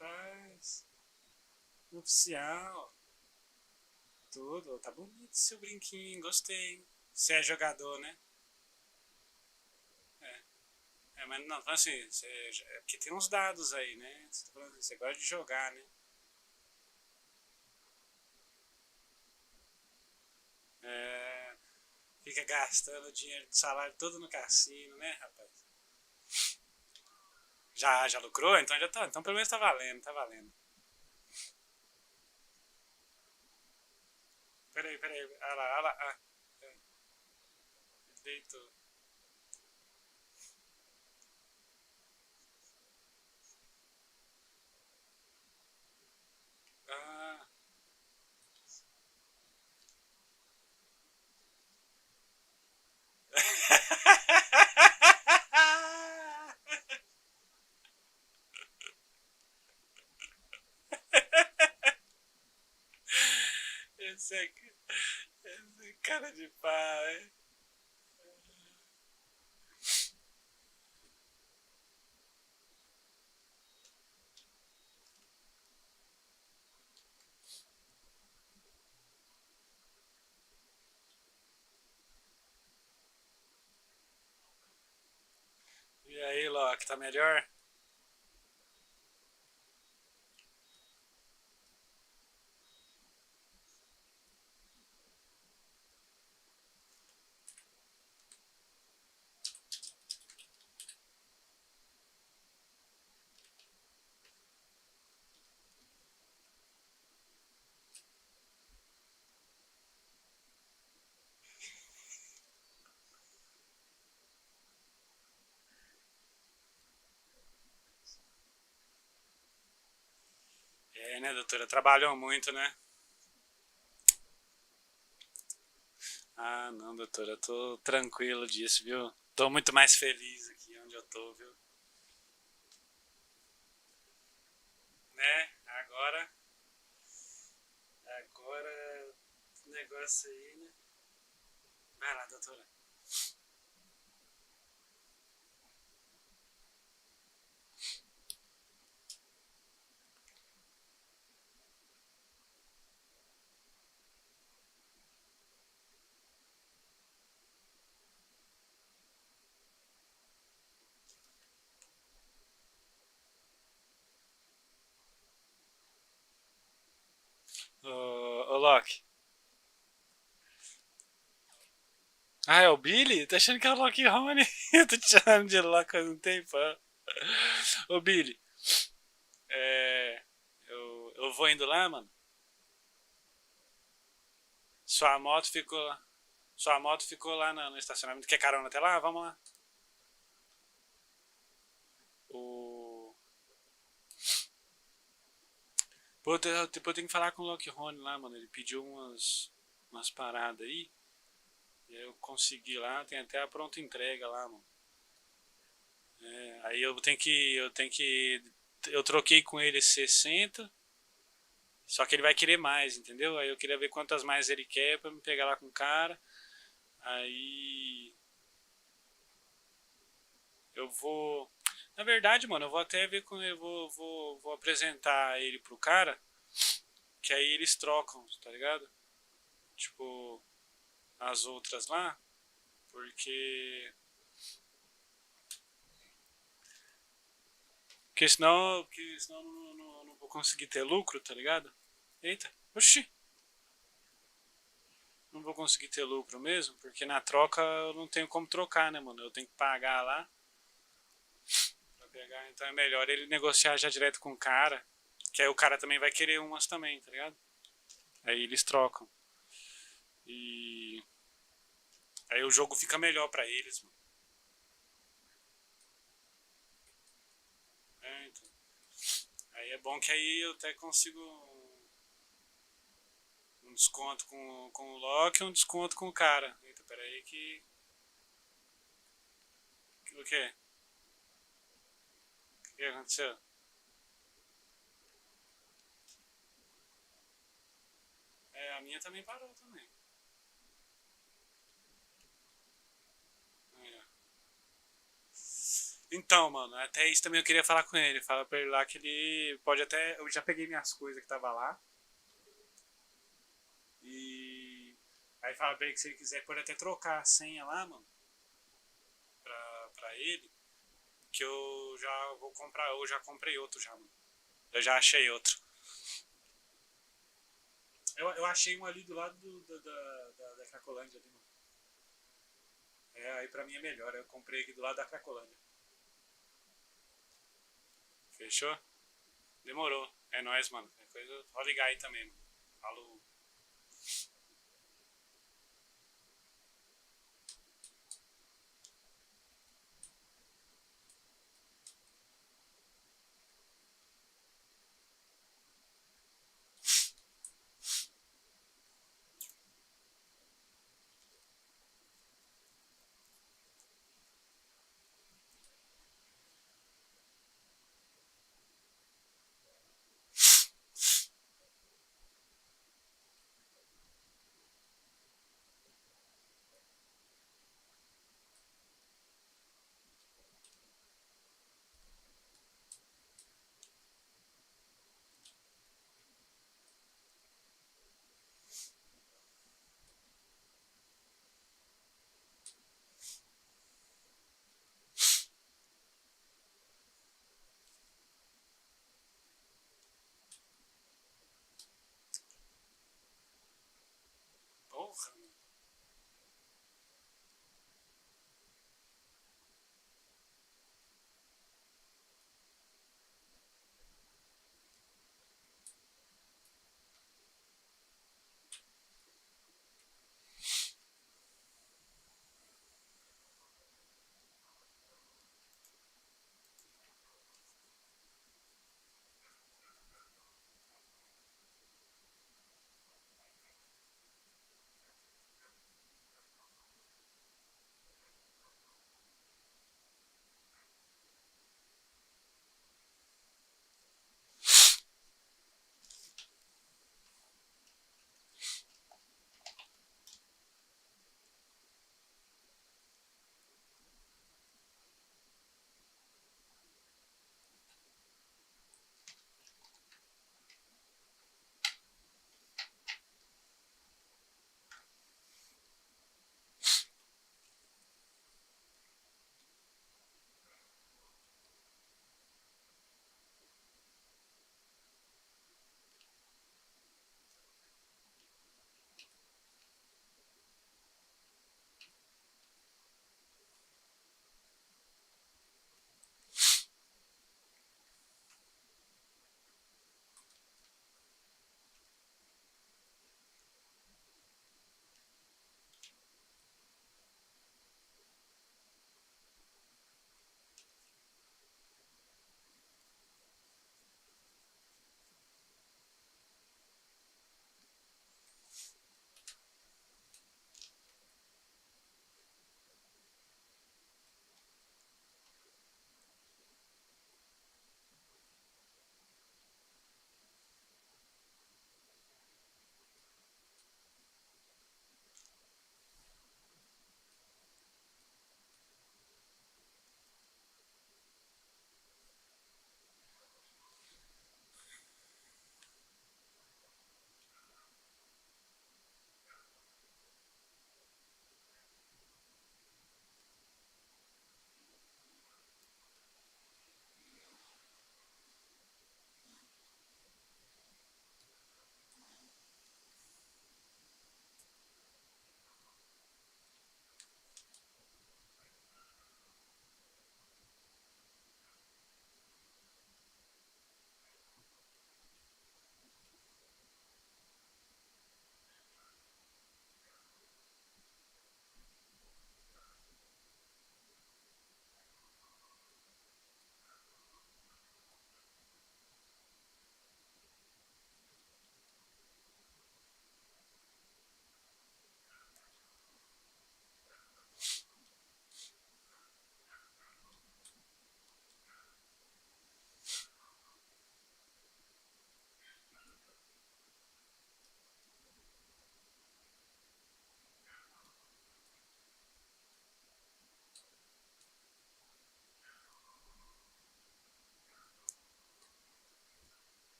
Rapaz, oficial. Tudo. Tá bonito seu brinquinho, gostei. Você é jogador, né? É. Mas não, assim, é porque tem uns dados aí, né? Você gosta de jogar, né? É, fica gastando o dinheiro do salário todo no cassino, né, rapaz? Já lucrou? Então já tá. Então pelo menos tá valendo, tá valendo. Peraí. Ah lá. Ah, é, deitou. Ah. Esse é cara de pau, hein? Loki tá melhor? É, né, doutora? Trabalhou muito, né? Ah, não, doutora, eu tô tranquilo disso, viu? Tô muito mais feliz aqui onde eu tô, viu? Né? Agora, o negócio aí, né? Vai lá, doutora. Ô, Loki. Ah, é o Billy? Tá achando que é o Loki Rony? Eu tô te chamando de Loki há um tempão. Ô, Billy, é, eu vou indo lá, mano. Sua moto ficou, sua moto ficou lá no estacionamento. Quer carona até lá? Vamos lá. O... Pô, eu tenho que falar com o Loki Rony lá, mano. Ele pediu umas paradas aí. E aí eu consegui lá, tem até a pronta entrega lá, mano. É, aí eu troquei com ele 60, só que ele vai querer mais, entendeu? Aí eu queria ver quantas mais ele quer pra me pegar lá com o cara. Aí eu vou. Na verdade, mano, eu vou até ver com ele, vou apresentar ele pro cara, que aí eles trocam, tá ligado? Tipo, as outras lá, porque. Porque senão eu não vou conseguir ter lucro, tá ligado? Eita, oxi, não vou conseguir ter lucro mesmo, porque na troca eu não tenho como trocar, né, mano? Eu tenho que pagar lá pra pegar, então é melhor ele negociar já direto com o cara, que aí o cara também vai querer umas também, tá ligado? Aí eles trocam. E aí o jogo fica melhor pra eles, mano. É, então. Aí é bom que aí eu até consigo um desconto com o Loki e um desconto com o cara. Eita, peraí que. O quê? O que aconteceu? É, a minha também parou também. Aí, ó. Então, mano, até isso também eu queria falar com ele. Fala pra ele lá que ele pode até. Eu já peguei minhas coisas que tava lá. E. Aí fala pra ele que se ele quiser pode até trocar a senha lá, mano. Pra ele. Que eu já vou comprar. Eu já comprei outro já, mano. Eu já achei outro. Eu achei um ali do lado da Cracolândia ali, mano. É, aí pra mim é melhor. Eu comprei aqui do lado da Cracolândia. Fechou? Demorou. É nóis, mano. É coisa. Pode ligar aí também, mano. Falou. Porra, mano.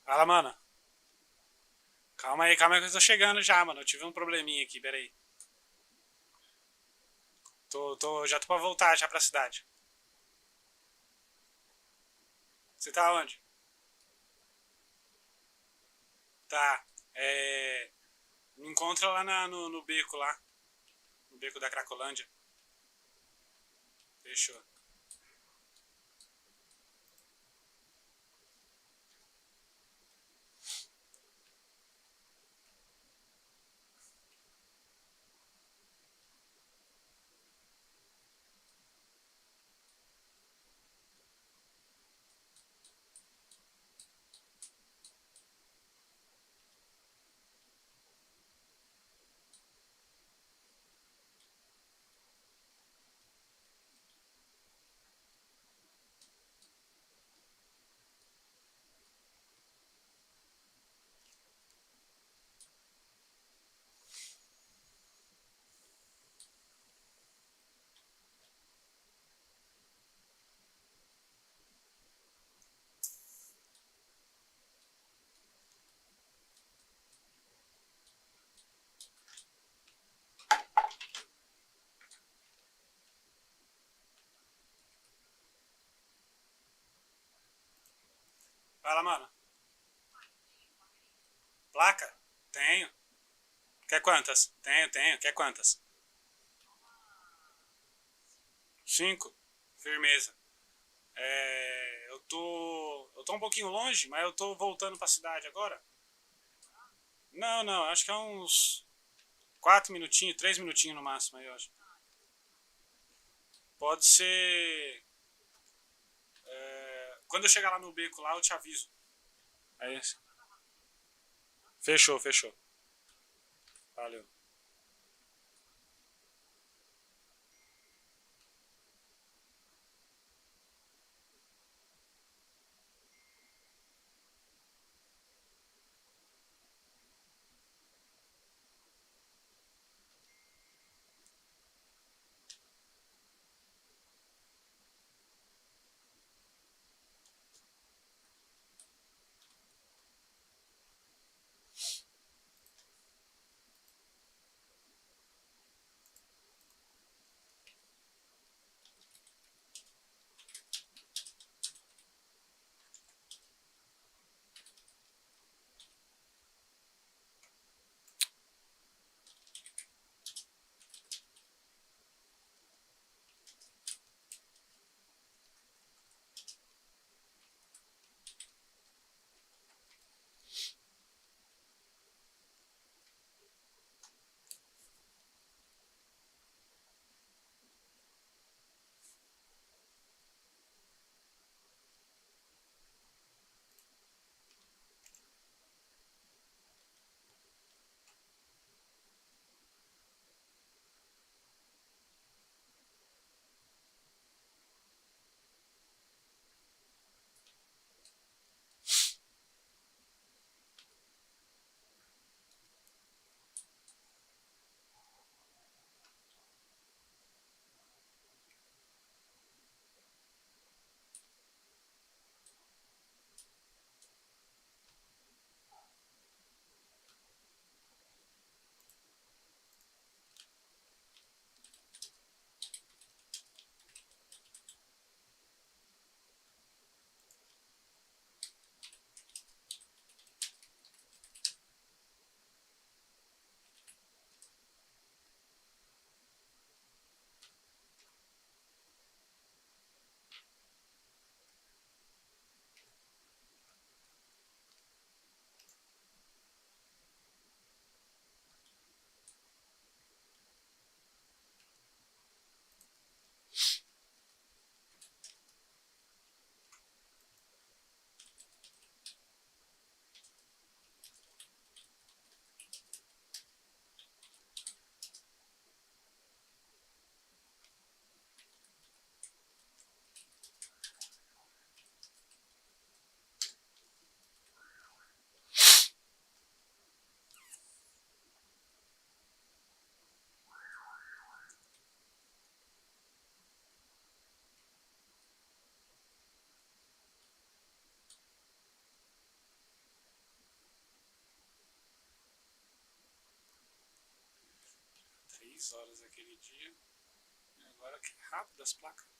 Fala, mano. Calma aí que eu tô chegando já, mano. Eu tive um probleminha aqui, pera aí. Já tô pra voltar já pra cidade. Você tá onde? Tá. Me encontra lá no beco lá. No beco da Cracolândia. Fechou. Vai lá, mano. Placa? Tenho. Quer quantas? Tenho. Quer quantas? 5. Firmeza. Eu tô um pouquinho longe, mas eu tô voltando pra cidade agora. Não, acho que é uns 4 minutinhos, 3 minutinhos no máximo aí, eu acho. Pode ser. Quando eu chegar lá no beco lá, eu te aviso. É isso. Fechou. Valeu. Três horas aquele dia. E agora que rápido as placas.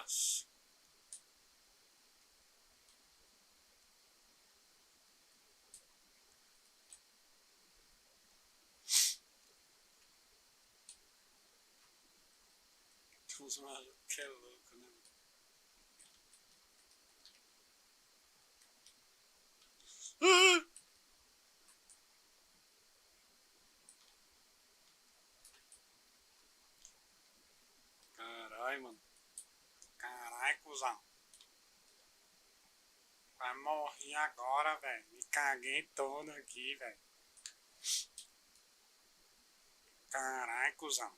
Nossa. Tem uns malucos que é louco, né? Ah! Caralho, mano. Caralho, cuzão. Vai morrer agora, velho. Me caguei todo aqui, velho. Caralho, cuzão.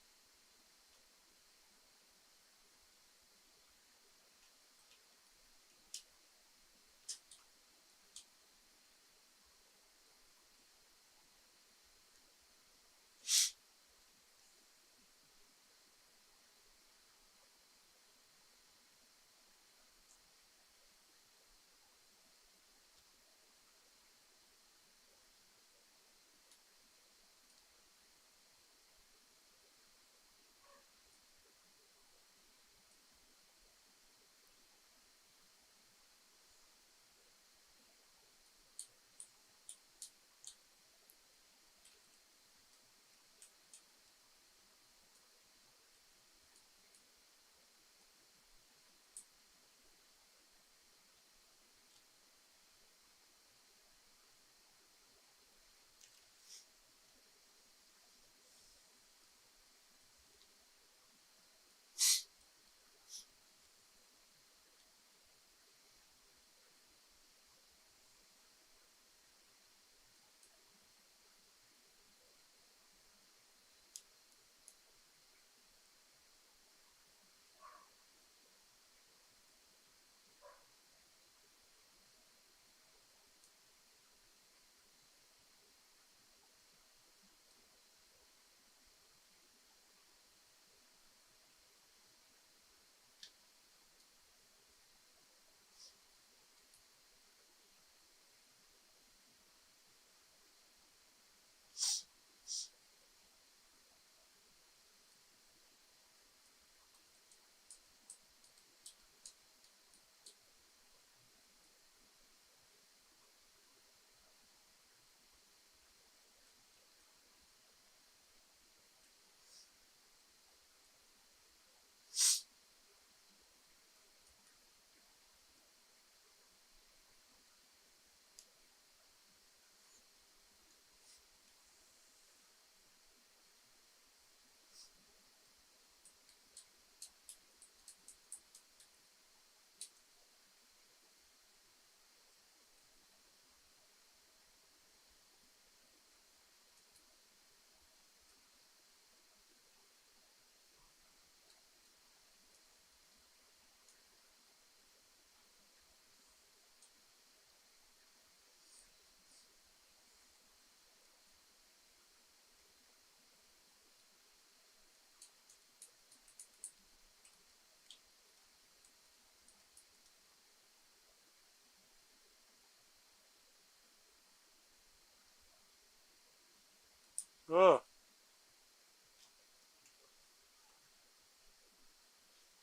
Ô,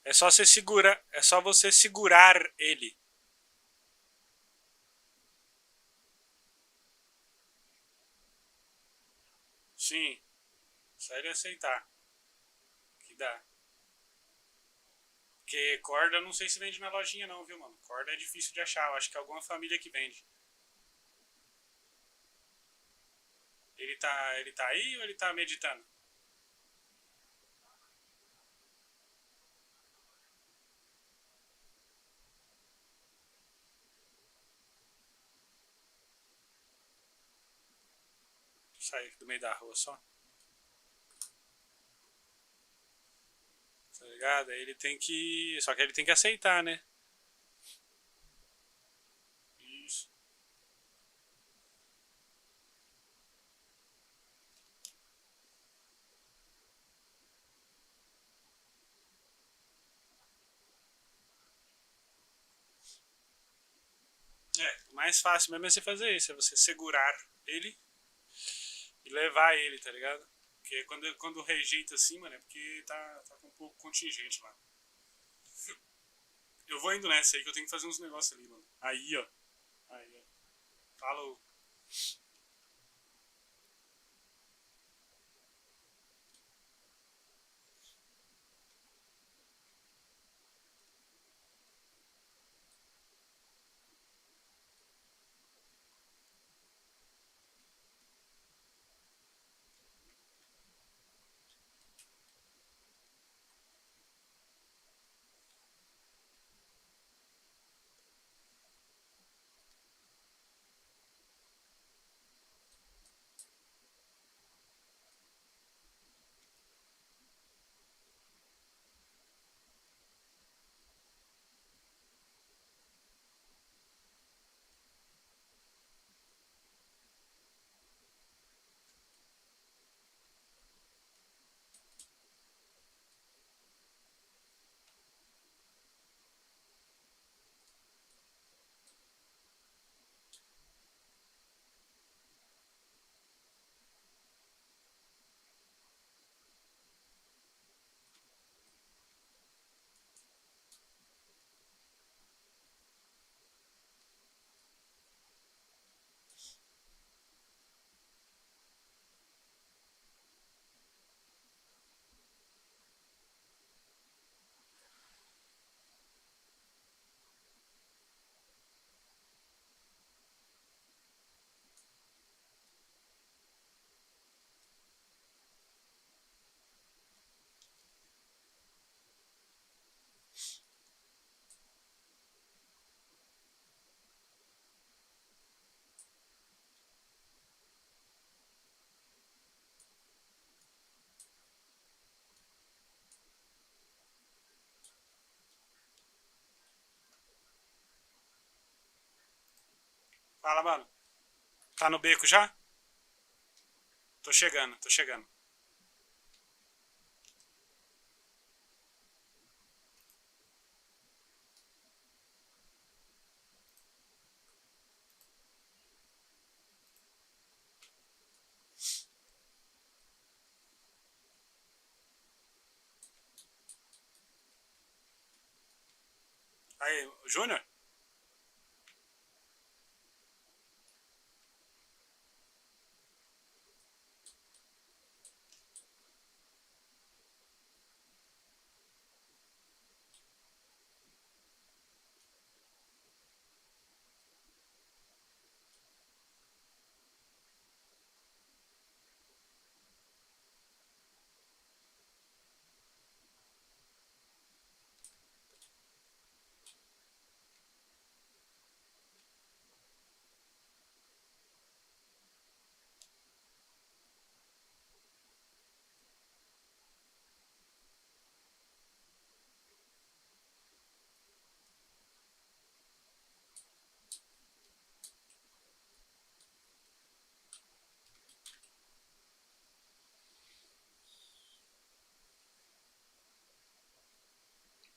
é só você segurar, é só você segurar ele. Sim, só ele aceitar. Que dá. Porque corda eu não sei se vende na lojinha não, viu, mano? Corda é difícil de achar, eu acho que é alguma família que vende. Ele tá aí ou ele tá meditando? Sai do meio da rua só. Tá ligado? Aí ele tem que. Só que ele tem que aceitar, né? Isso. É, o mais fácil mesmo é você fazer isso, é você segurar ele e levar ele, tá ligado? Porque quando rejeita assim, mano, é porque tá com um pouco contingente lá. Eu vou indo nessa aí que eu tenho que fazer uns negócios ali, mano. Aí, ó. Aí, ó. Falou. Fala, mano. Tá no beco já? Tô chegando, tô chegando. Aí, Júnior?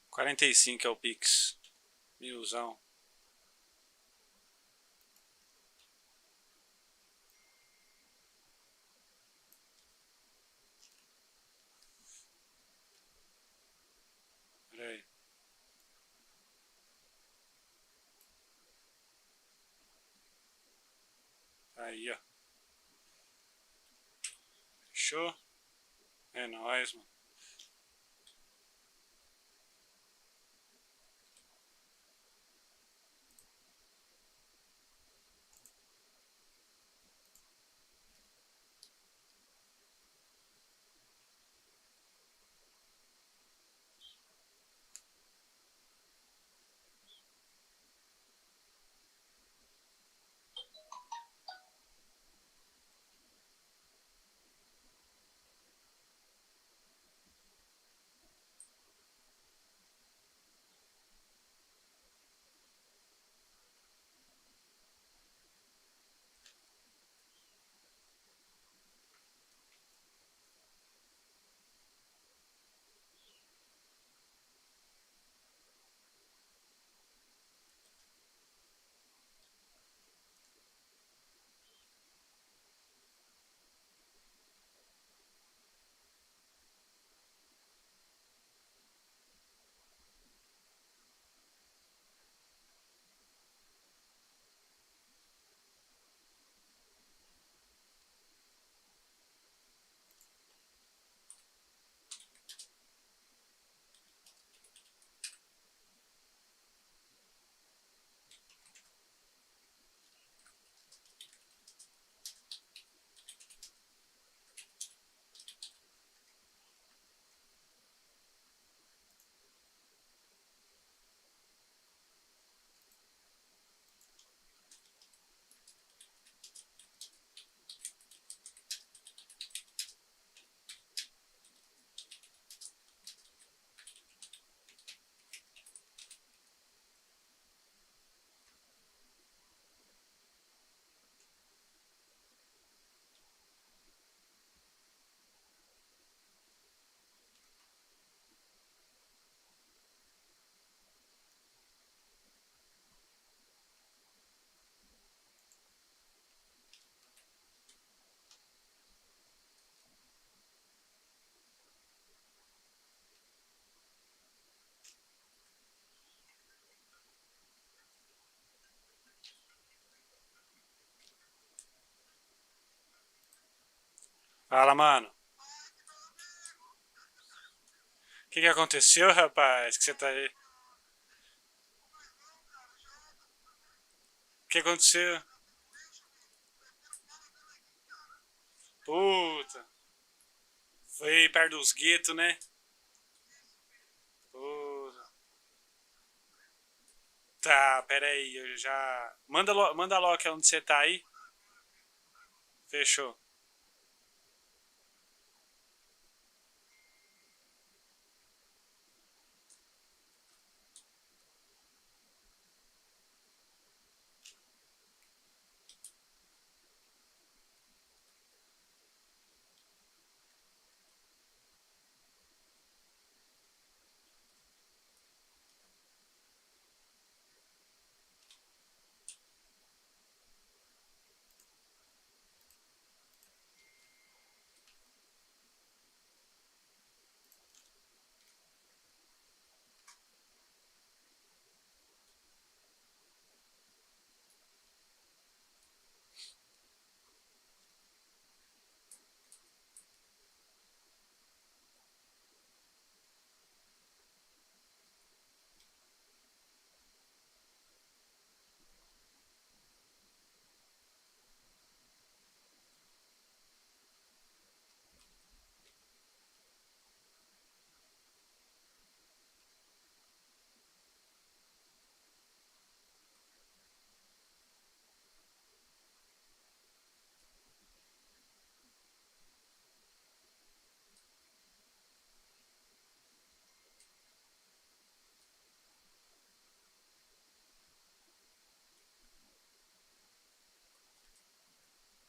R$ 45 é o Pix. Milzão. Pera aí. Aí, ó. Fechou? É nóis, mano. Fala, mano. O que aconteceu, rapaz? Que você tá aí? O que aconteceu? Puta. Foi perto dos guetos, né? Puta. Tá, pera aí, eu já. Manda logo que é onde você tá aí. Fechou.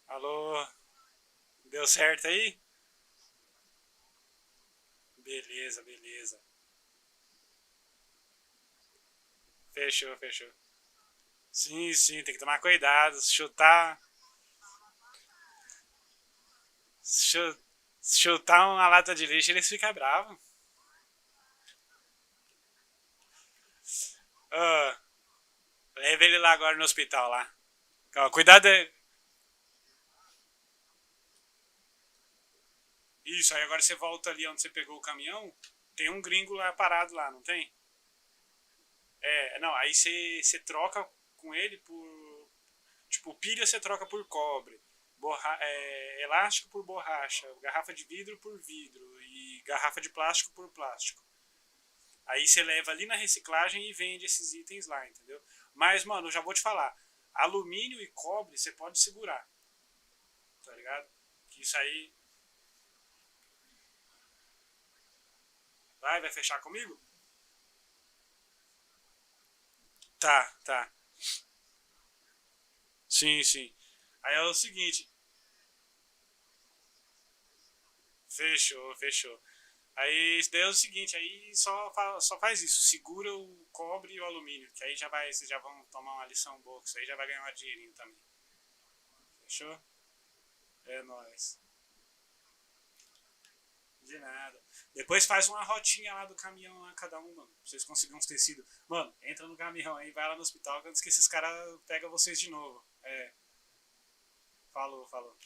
Alô? Deu certo aí? Beleza, beleza. Fechou, fechou. Sim, sim, tem que tomar cuidado. Se chutar. Se chutar uma lata de lixo, eles ficam bravos. Ah, leva ele lá agora no hospital lá. Ó, cuidado. Isso, aí agora você volta ali onde você pegou o caminhão. Tem um gringo lá parado lá, não tem? Não, aí você troca com ele por. Tipo, pilha você troca por cobre. Elástico por borracha. Garrafa de vidro por vidro. E garrafa de plástico por plástico. Aí você leva ali na reciclagem e vende esses itens lá, entendeu? Mas, mano, eu já vou te falar. Alumínio e cobre você pode segurar, tá ligado? Que isso aí. Vai fechar comigo? Tá, tá. Sim, sim. Aí é o seguinte. Fechou, fechou. Aí isso daí é o seguinte, aí só faz isso, segura o cobre e o alumínio, que aí vocês já vão tomar uma lição boa, que isso aí já vai ganhar um dinheirinho também. Fechou? É nóis. De nada. Depois faz uma rotinha lá do caminhão lá, cada um, mano. Pra vocês conseguirem uns tecidos. Mano, entra no caminhão aí, vai lá no hospital, antes que esses caras pegam vocês de novo. Falou, falou.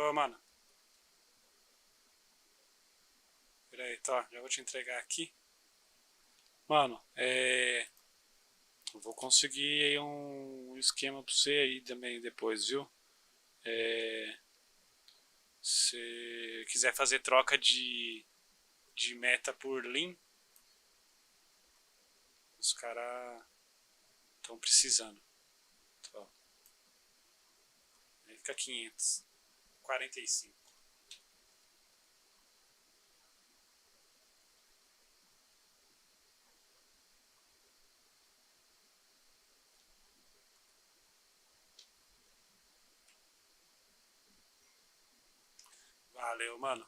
Ô, mano. Pera aí, tá. Já vou te entregar aqui. Mano, eu vou conseguir aí um esquema pra você aí também depois, viu? Se quiser fazer troca de meta por Lean, os caras estão precisando. Tá. Aí fica 500. 45. Valeu, mano.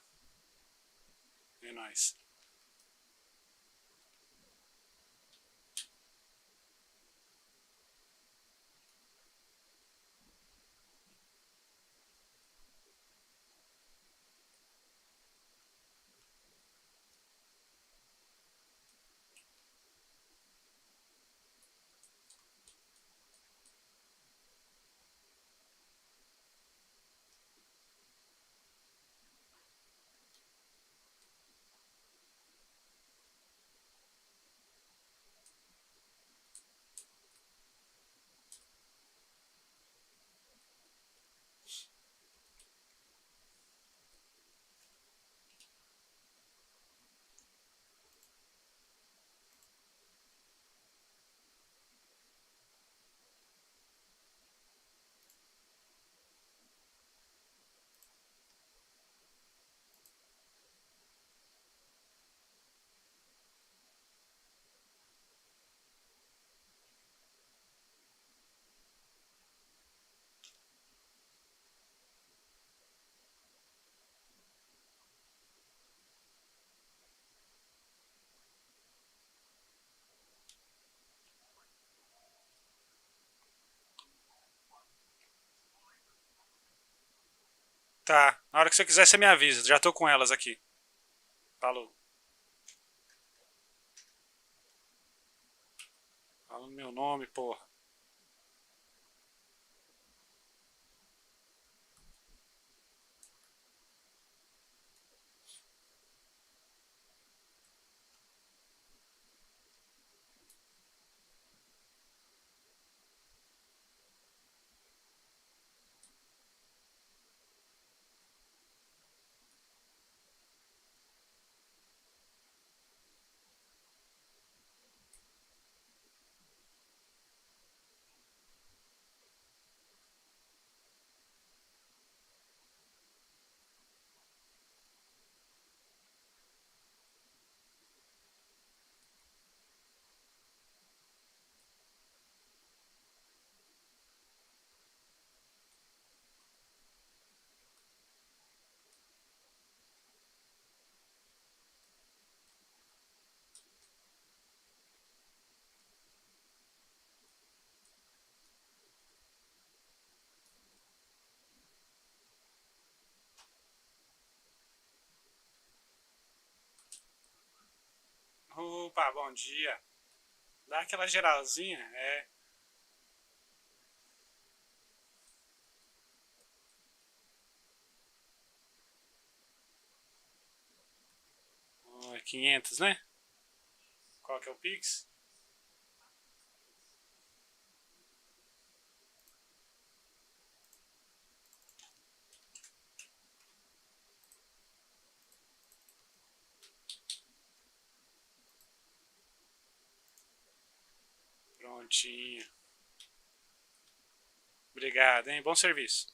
É nóis. Tá. Na hora que você quiser, você me avisa. Já tô com elas aqui. Falou. Fala o meu nome, porra. Opa, bom dia. Dá aquela geralzinha, é. Oh, é 500, né? Qual que é o Pix? Prontinho. Obrigado, hein? Bom serviço.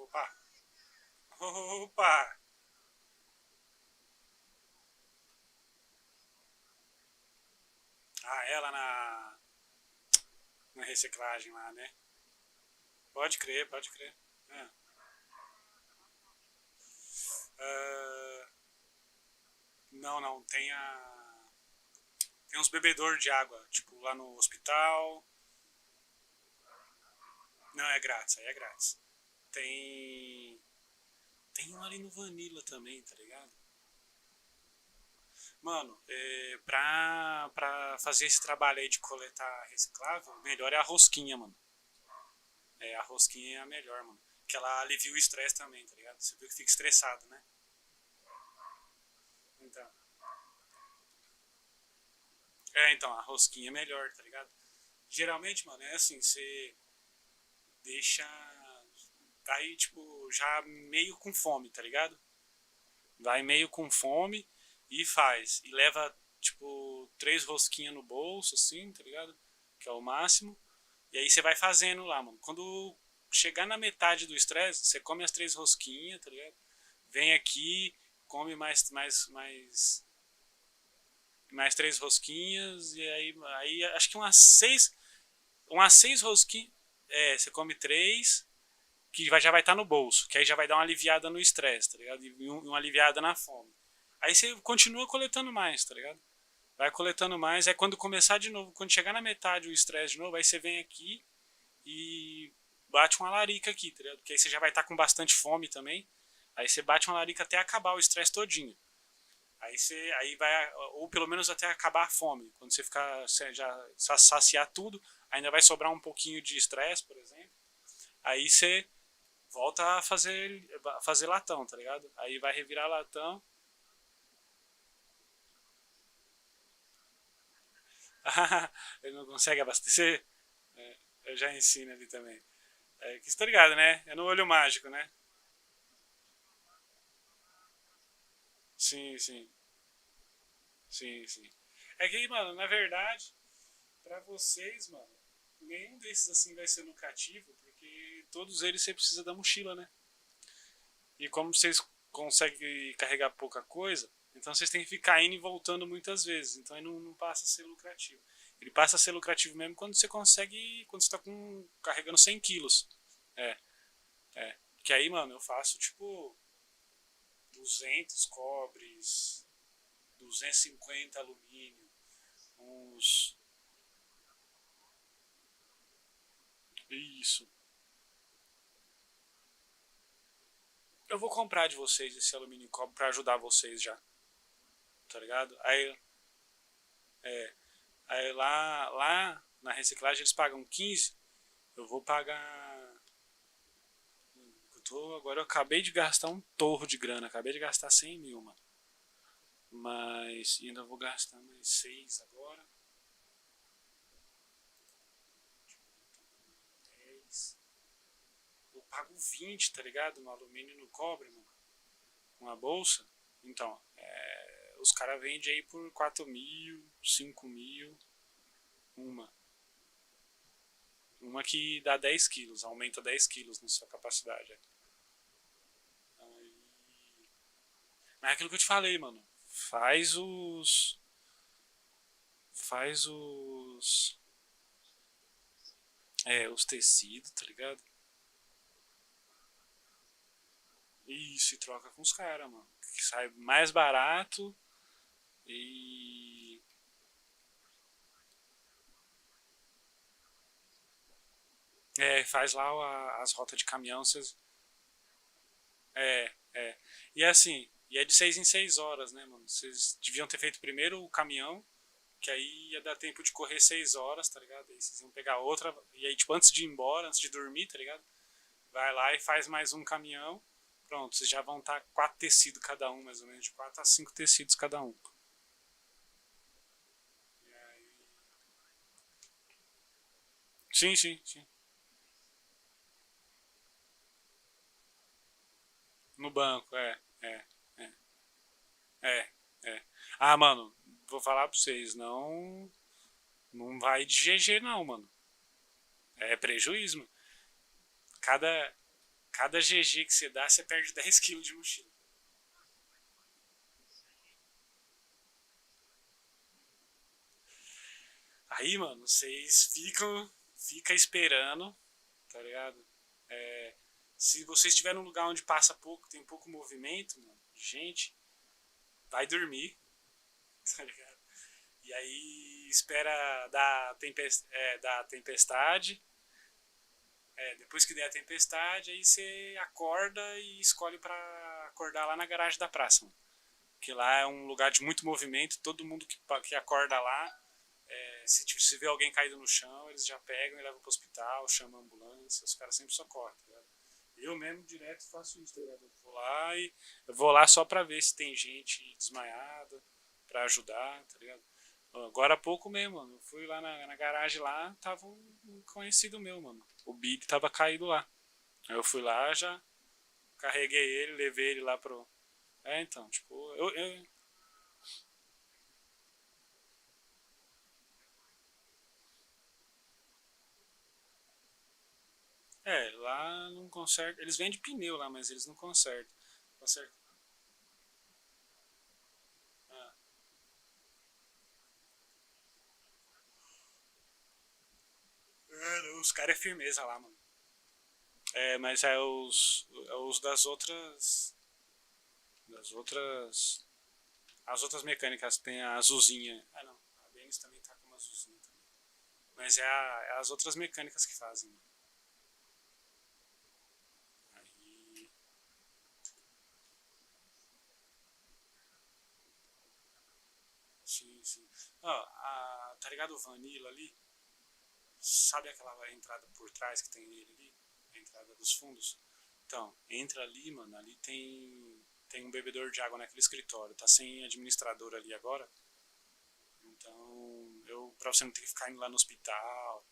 Opa! Opa! Ah, ela na reciclagem lá, né? Pode crer, pode crer. É. Ah, não, não, tem uns bebedores de água, tipo lá no hospital. Não, é grátis, aí é grátis. Tem. Tem um ali no Vanilla também, tá ligado? Mano, pra fazer esse trabalho aí de coletar reciclável, o melhor é a rosquinha, mano. É, a rosquinha é a melhor, mano. Que ela alivia o estresse também, tá ligado? Você viu que fica estressado, né? Então. Então, a rosquinha é melhor, tá ligado? Geralmente, mano, é assim, você deixa. Vai, tipo, já meio com fome, tá ligado? Vai meio com fome e faz. E leva, tipo, três rosquinhas no bolso, assim, tá ligado? Que é o máximo. E aí você vai fazendo lá, mano. Quando chegar na metade do estresse, você come as três rosquinhas, tá ligado? Vem aqui, come mais três rosquinhas, e aí acho que umas seis rosquinhas. É, você come três, que já vai estar no bolso, que aí já vai dar uma aliviada no estresse, tá ligado? E uma aliviada na fome. Aí você continua coletando mais, tá ligado? Vai coletando mais, aí quando começar de novo, quando chegar na metade o estresse de novo, aí você vem aqui e bate uma larica aqui, tá ligado? Porque aí você já vai estar com bastante fome também. Aí você bate uma larica até acabar o estresse todinho. Aí vai, ou pelo menos até acabar a fome. Quando você ficar, você já saciar tudo, ainda vai sobrar um pouquinho de estresse, por exemplo. Aí você volta a fazer latão, tá ligado? Aí vai revirar latão. Ele não consegue abastecer? É, eu já ensino ali também. É que você tá ligado, né? É no olho mágico, né? Sim, sim. Sim, sim. É que, mano, na verdade, pra vocês, mano, nenhum desses assim vai ser lucrativo, porque todos eles você precisa da mochila, né? E como vocês conseguem carregar pouca coisa, então vocês têm que ficar indo e voltando muitas vezes. Então aí não passa a ser lucrativo. Ele passa a ser lucrativo mesmo quando você consegue, quando você tá carregando 100 quilos. É, é. Que aí, mano, eu faço tipo 200 cobres, 250 alumínio, uns. Isso. Eu vou comprar de vocês esse alumínio em cobre pra ajudar vocês já, tá ligado? É, aí lá na reciclagem eles pagam 15, eu vou pagar. Agora eu acabei de gastar um torro de grana, acabei de gastar 100 mil, mano. Mas ainda vou gastar mais 6 agora. 10. Eu pago 20, tá ligado? No alumínio e no cobre, mano. Uma bolsa. Então, os caras vendem aí por 4 mil, 5 mil. Uma. Uma que dá 10 quilos, aumenta 10 quilos na sua capacidade. Aí... Mas é aquilo que eu te falei, mano. Faz os. Faz os tecidos, tá ligado? Isso, e troca com os caras, mano. Que sai mais barato e. Faz lá as rotas de caminhão, vocês. É. E é assim, e é de 6 em 6 horas, né, mano? Vocês deviam ter feito primeiro o caminhão, que aí ia dar tempo de correr 6 horas, tá ligado? Aí vocês iam pegar outra, e aí, tipo, antes de ir embora, antes de dormir, tá ligado? Vai lá e faz mais um caminhão. Pronto, vocês já vão estar 4 tecidos cada um, mais ou menos, de 4 a 5 tecidos cada um. E aí... Sim, sim, sim. No banco, é, é, é. Ah, mano, vou falar pra vocês, não vai de GG não, mano. É prejuízo, mano. Cada, Cada GG que você dá, você perde 10 quilos de mochila. Aí, mano, vocês fica esperando, tá ligado? É, se você estiver num lugar onde passa pouco, tem pouco movimento, mano, gente, vai dormir, tá ligado? E aí espera dar tempestade. Depois que der a tempestade, aí você acorda e escolhe pra acordar lá na garagem da praça, mano. Que lá é um lugar de muito movimento, todo mundo que acorda lá, se vê alguém caído no chão, eles já pegam e levam pro hospital, chamam a ambulância, os caras sempre socorrem, tá ligado? Eu mesmo direto faço isso, tá ligado? Eu vou lá só pra ver se tem gente desmaiada, pra ajudar, tá ligado? Agora há pouco mesmo, mano. Eu fui lá na garagem lá, tava um conhecido meu, mano. O Billy tava caído lá. Aí eu fui lá, já carreguei ele, levei ele lá pro. Então, tipo, lá não conserta. Eles vendem pneu lá, mas eles não consertam. Conserta. Ah, os caras é firmeza lá, mano. Mas os das outras. Das outras. As outras mecânicas tem a azulzinha. Ah, não. A Denis também tá com uma azulzinha também. Mas é as outras mecânicas que fazem. Aí. Sim, sim. Tá ligado o Vanilla ali? Sabe aquela entrada por trás que tem nele ali? A entrada dos fundos? Então, entra ali, mano. Ali tem um bebedor de água naquele escritório. Tá sem administrador ali agora. Então, pra você não ter que ficar indo lá no hospital.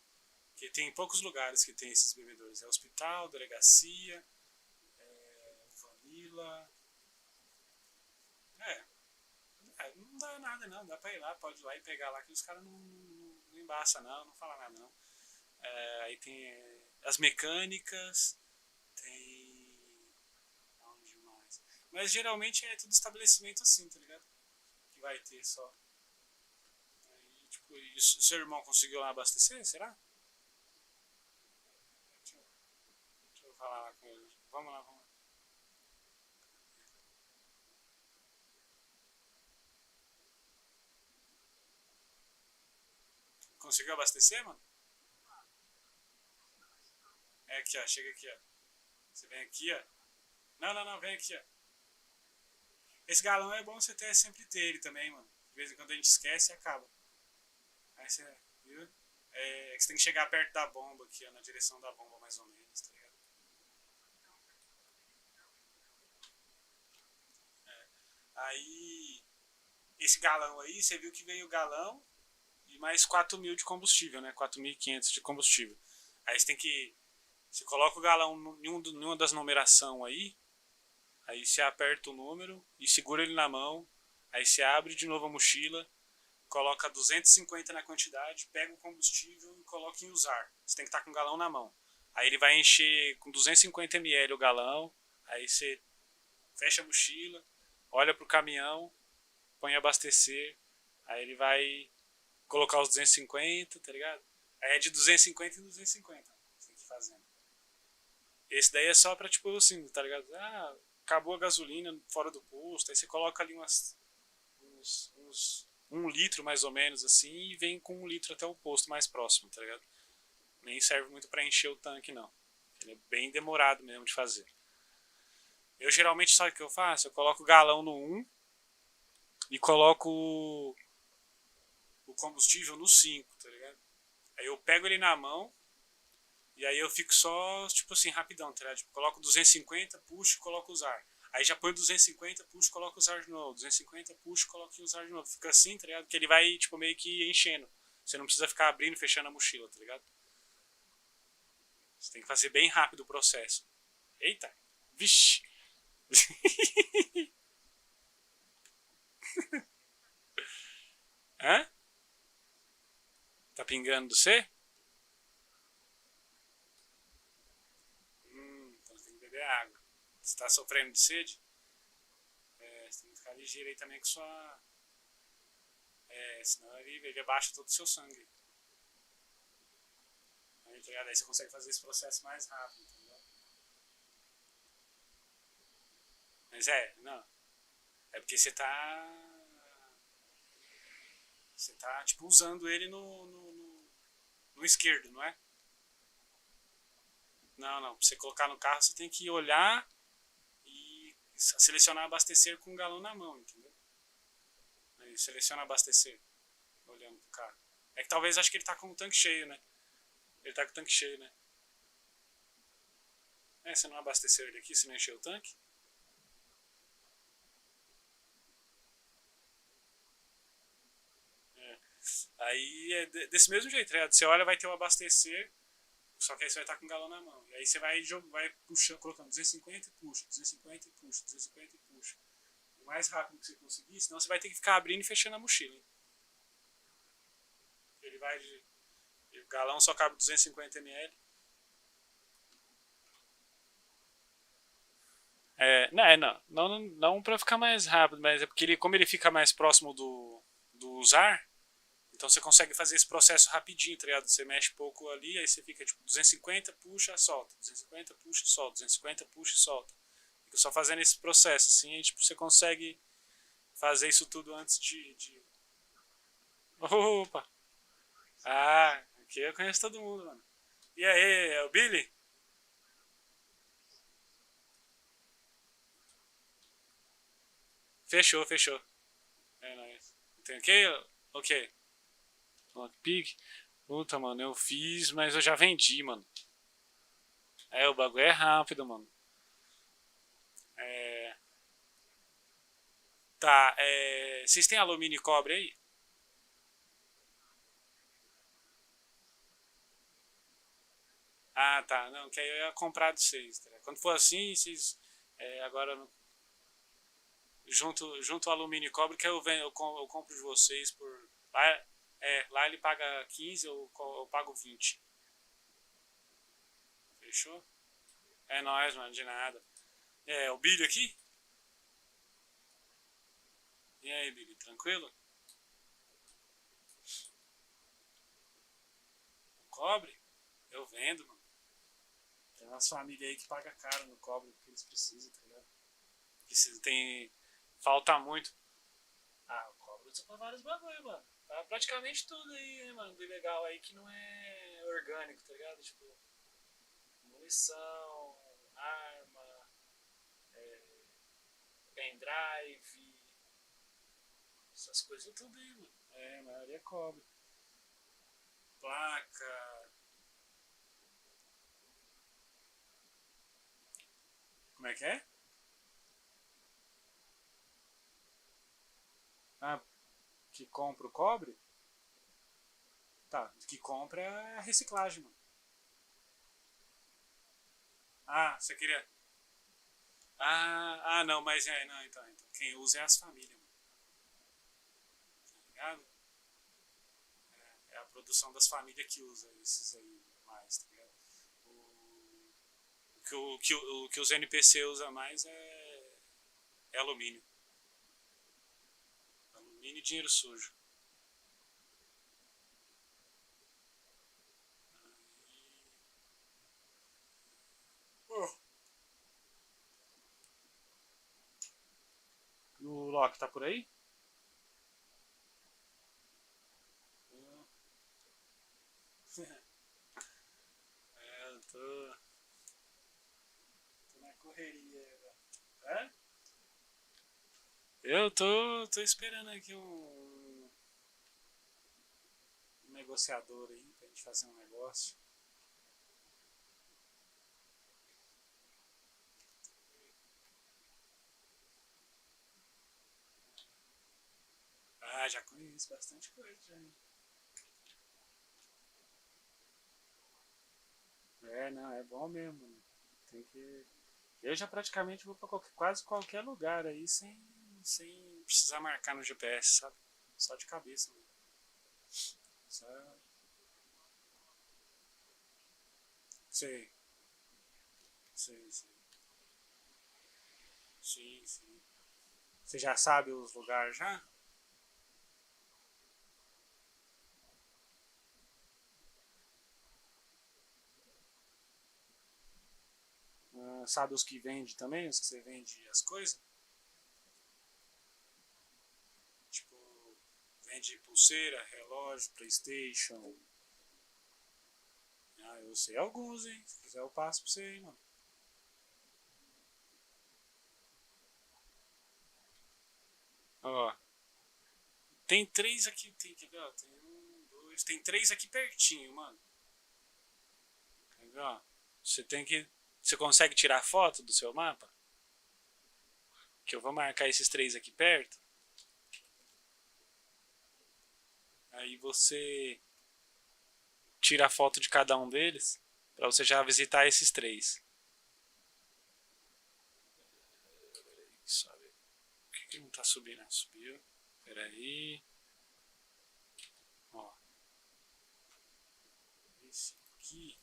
Porque tem poucos lugares que tem esses bebedores. É hospital, delegacia, Vanilla. É, não dá nada não. Dá pra ir lá, pode ir lá e pegar lá que os caras não embaça não fala nada não. Aí tem as mecânicas, tem. Onde mais? Mas geralmente é tudo estabelecimento assim, tá ligado? Que vai ter só. Aí, tipo, e o seu irmão conseguiu lá abastecer? Será? Deixa eu, deixa eu falar lá com ele. Vamos lá, vamos lá. Conseguiu abastecer, mano? É aqui, ó. Chega aqui, ó. Você vem aqui, ó. Não, não, não, vem aqui, ó. Esse galão é bom você ter sempre ter ele também, mano. De vez em quando a gente esquece e acaba. Aí você, viu? Que você tem que chegar perto da bomba aqui, ó, na direção da bomba mais ou menos, tá ligado? Aí, esse galão aí, você viu que veio o galão e mais 4.000 de combustível, né? 4.500 de combustível. Aí você tem que. Você coloca o galão em uma das numeração aí você aperta o número e segura ele na mão, aí você abre de novo a mochila, coloca 250 na quantidade, pega o combustível e coloca em usar. Você tem que estar com o galão na mão. Aí ele vai encher com 250 ml o galão, aí você fecha a mochila, olha pro caminhão, põe abastecer, aí ele vai colocar os 250, tá ligado? Aí é de 250 em 250, você tem que ir fazendo. Esse daí é só pra, tipo assim, tá ligado? Acabou a gasolina fora do posto, aí você coloca ali uns 1 litro mais ou menos assim e vem com 1 litro até o posto mais próximo, tá ligado? Nem serve muito pra encher o tanque, não. Ele é bem demorado mesmo de fazer. Eu geralmente, sabe o que eu faço? Eu coloco o galão no 1 e coloco o combustível no 5, tá ligado? Aí eu pego ele na mão e aí eu fico só, tipo assim, rapidão, tá ligado? Tipo, coloco 250, puxo e coloco usar. Aí já põe 250, puxo e coloco usar de novo. 250, puxo e coloco usar de novo. Fica assim, tá ligado? Que ele vai, tipo, meio que enchendo. Você não precisa ficar abrindo e fechando a mochila, tá ligado? Você tem que fazer bem rápido o processo. Eita! Vixe! Hã? Tá pingando do C? Então tem que beber beber água. Você tá sofrendo de sede? Você tem que ficar ligeiro aí também com sua... senão ele abaixa todo o seu sangue. Aí, tá ligado? Aí você consegue fazer esse processo mais rápido, entendeu? Mas não. É porque você tá, tipo, usando ele no esquerdo, não é? Não. Pra você colocar no carro, você tem que olhar e selecionar abastecer com um galão na mão, entendeu? Aí seleciona abastecer, olhando pro carro. É que talvez acho que ele tá com o tanque cheio, né? Ele tá com o tanque cheio, né? Você não abasteceu ele aqui, você não encheu o tanque? Aí é desse mesmo jeito, né? Você olha, vai ter o abastecer, só que aí você vai estar com um galão na mão. E aí você vai puxando, colocando 250 e puxa, 250 e puxa, 250 e puxa. O mais rápido que você conseguir, senão você vai ter que ficar abrindo e fechando a mochila. Hein? Ele vai de. O galão só cabe 250 ml. Não para ficar mais rápido, mas é porque como ele fica mais próximo do usar, então você consegue fazer esse processo rapidinho, tá ligado? Você mexe pouco ali, aí você fica tipo 250, puxa, solta, 250, puxa, solta, 250, puxa, solta. Fica só fazendo esse processo assim, aí tipo, você consegue fazer isso tudo antes de... Opa! Ah, aqui eu conheço todo mundo, mano. E aí, é o Billy? Fechou. É nóis. Tem o quê? Ok. Lockpick. Puta, mano, eu fiz, mas eu já vendi, mano. O bagulho é rápido, mano. É... Tá, vocês têm alumínio e cobre aí? Ah, tá. Não, que aí eu ia comprar de vocês. Tá? Quando for assim, vocês. Agora, junto alumínio e cobre, que eu compro de vocês por. Lá ele paga 15, eu pago 20. Fechou? É nóis, mano, de nada. O Billy aqui? E aí, Billy, tranquilo? Cobre? Eu vendo, mano. Tem umas famílias aí que pagam caro no cobre porque eles precisam, tá ligado? Precisa, tem. Falta muito. Ah, o cobre usa pra vários bagulho, mano. Tá praticamente tudo aí, né, mano, do ilegal aí que não é orgânico, tá ligado? Tipo, munição, arma, pendrive, essas coisas tudo aí, mano. A maioria cobre. Placa. Como é que é? Ah, que compra o cobre? Tá, que compra é a reciclagem, mano. Ah, você queria. Não, mas não, então. Quem usa é as famílias, mano. Tá ligado? É a produção das famílias que usa esses aí mais, tá ligado? O que os NPC usa mais é alumínio. Alumínio e dinheiro sujo. Oh. E o Loki tá por aí? Eu tô na correria, velho. É? Eu tô esperando aqui um negociador aí pra gente fazer um negócio. Já conheço bastante coisa já. Não, é bom mesmo. Né? Tem que. Eu já praticamente vou pra quase qualquer lugar aí sem precisar marcar no GPS, sabe? Só de cabeça mesmo. Só... Sei. Sim, sim. Você já sabe os lugares já? Sabe os que vende também? Os que você vende as coisas? Tipo, vende pulseira, relógio, Playstation. Ah, eu sei alguns, hein? Se quiser eu passo pra você aí, mano. Ó, tem três aqui, quer ver, ó? Tem um, dois, tem três aqui pertinho, mano. Quer ver, ó? Você tem que. Você consegue tirar foto do seu mapa? Que eu vou marcar esses três aqui perto. Aí você tira a foto de cada um deles. Pra você já visitar esses três. Sabe? Por que não tá subindo? Subiu. Pera aí. Ó. Esse aqui.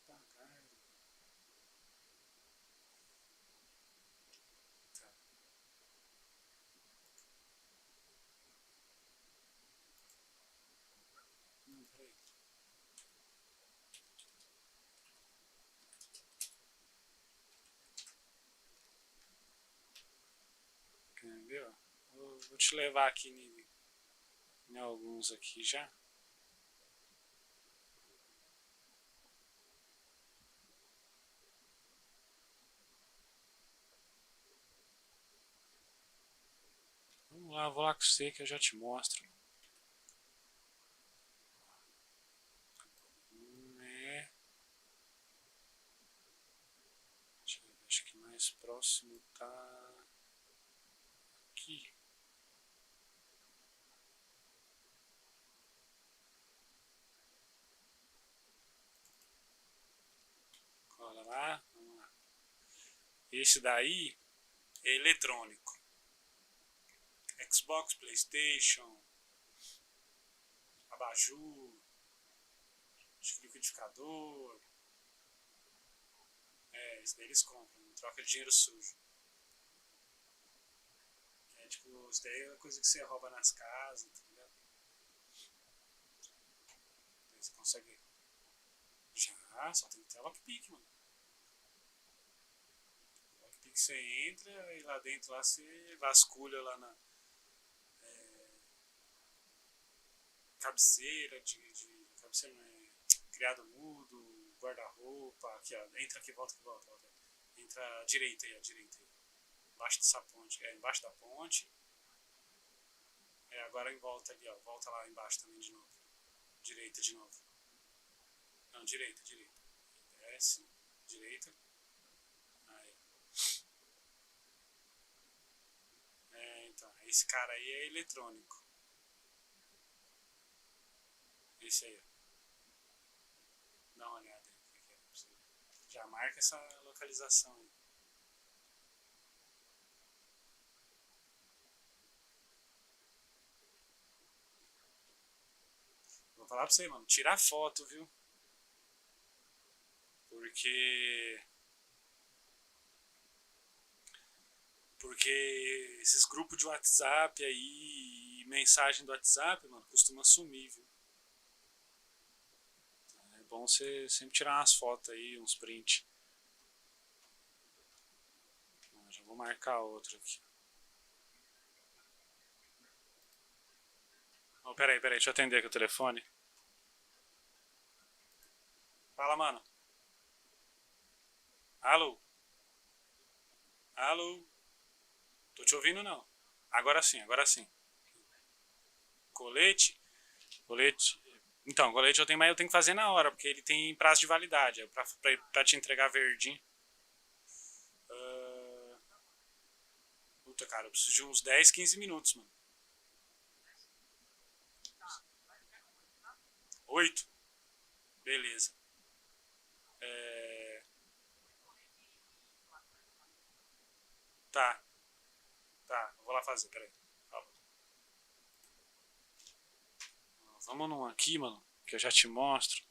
Apagar. Tá. Não, peraí. Entendeu? Vou te levar aqui em alguns aqui já. Vamos lá, vou lá com você que eu já te mostro. É. Deixa eu ver, acho que mais próximo tá aqui. Cola lá, vamos lá. Esse daí é eletrônico. Xbox, Playstation, abajur, liquidificador. É, isso daí eles compram, não troca de dinheiro sujo. É tipo, isso daí é coisa que você rouba nas casas, tá ligado? Daí você consegue. Já, só tem que ter lockpick, mano. Lockpick você entra e lá dentro lá você vasculha lá na cabeceira, cabeceira não é. Criado mudo, guarda-roupa, aqui ó, entra aqui, volta aqui, volta. Entra à direita aí, à direita aí. Embaixo dessa ponte, embaixo da ponte. Agora em volta ali, ó. Volta lá embaixo também de novo. Direita de novo. Não, direita, direita. Desce, direita. Aí. Então, esse cara aí é eletrônico. Esse aí, ó. Dá uma olhada aí. Que é, pra você ver. Já marca essa localização aí. Vou falar pra você, mano. Tirar foto, viu? Porque. Porque esses grupos de WhatsApp aí, mensagem do WhatsApp, mano, costuma sumir, viu? É bom você sempre tirar umas fotos aí, uns prints. Já vou marcar outro aqui. Oh, peraí, deixa eu atender aqui o telefone. Fala, mano. Alô? Alô? Tô te ouvindo não? Agora sim, agora sim. Colete? Colete. Então, colete eu tenho, mas eu tenho que fazer na hora, porque ele tem prazo de validade. É pra te entregar verdinho. Uh, Puta, cara, eu preciso de uns 10, 15 minutos, mano. 8? Beleza. É... Tá, tá. Eu vou lá fazer, peraí. Falou. Vamos num aqui, mano, que eu já te mostro.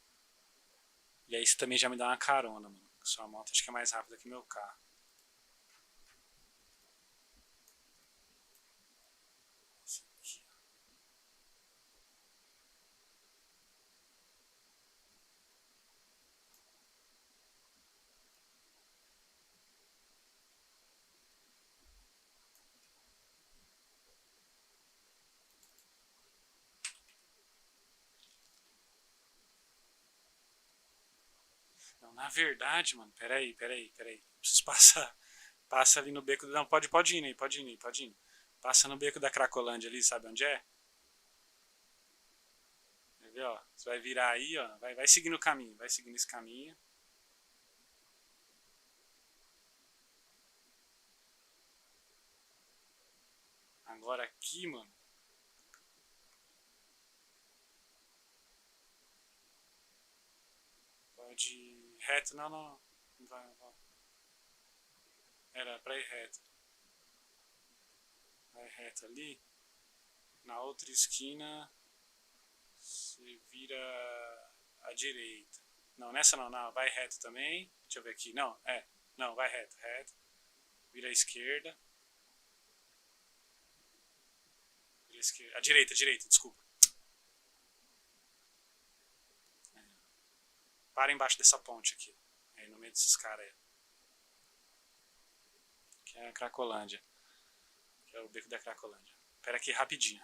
E aí você também já me dá uma carona, mano. Sua moto acho que é mais rápida que meu carro. Esse aqui, ó. Não, na verdade, mano, peraí. Preciso passar. Passa ali no beco. Não, pode ir aí, pode ir aí, pode ir. Passa no beco da Cracolândia ali, sabe onde é? Quer ver, ó? Você vai virar aí, ó. Vai seguindo o caminho, vai seguindo esse caminho. Agora aqui, mano. Pode ir reto, não. Não vai, não vai. Era pra ir reto. Vai reto ali. Na outra esquina, você vira à direita. Não, nessa não. Vai reto também. Deixa eu ver aqui. Não, é. Não, vai reto. Vira à esquerda. Vira à esquerda. À direita, desculpa. É. Para embaixo dessa ponte aqui. Aí no meio desses caras aí. Que é a Cracolândia. Que é o beco da Cracolândia. Pera aqui, rapidinho.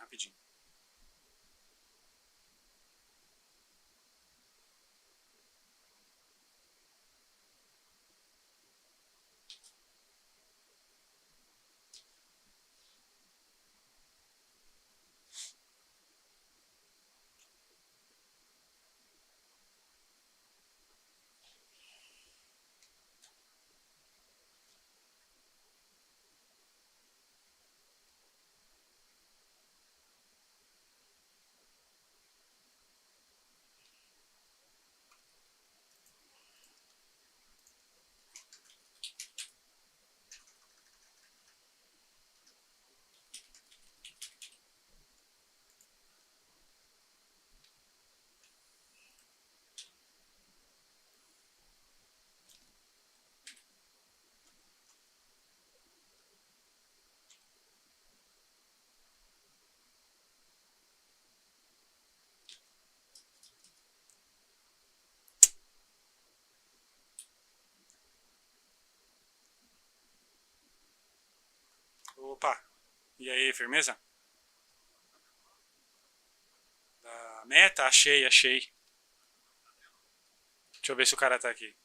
Opa! E aí, firmeza? Da meta? Achei. Deixa eu ver se o cara tá aqui.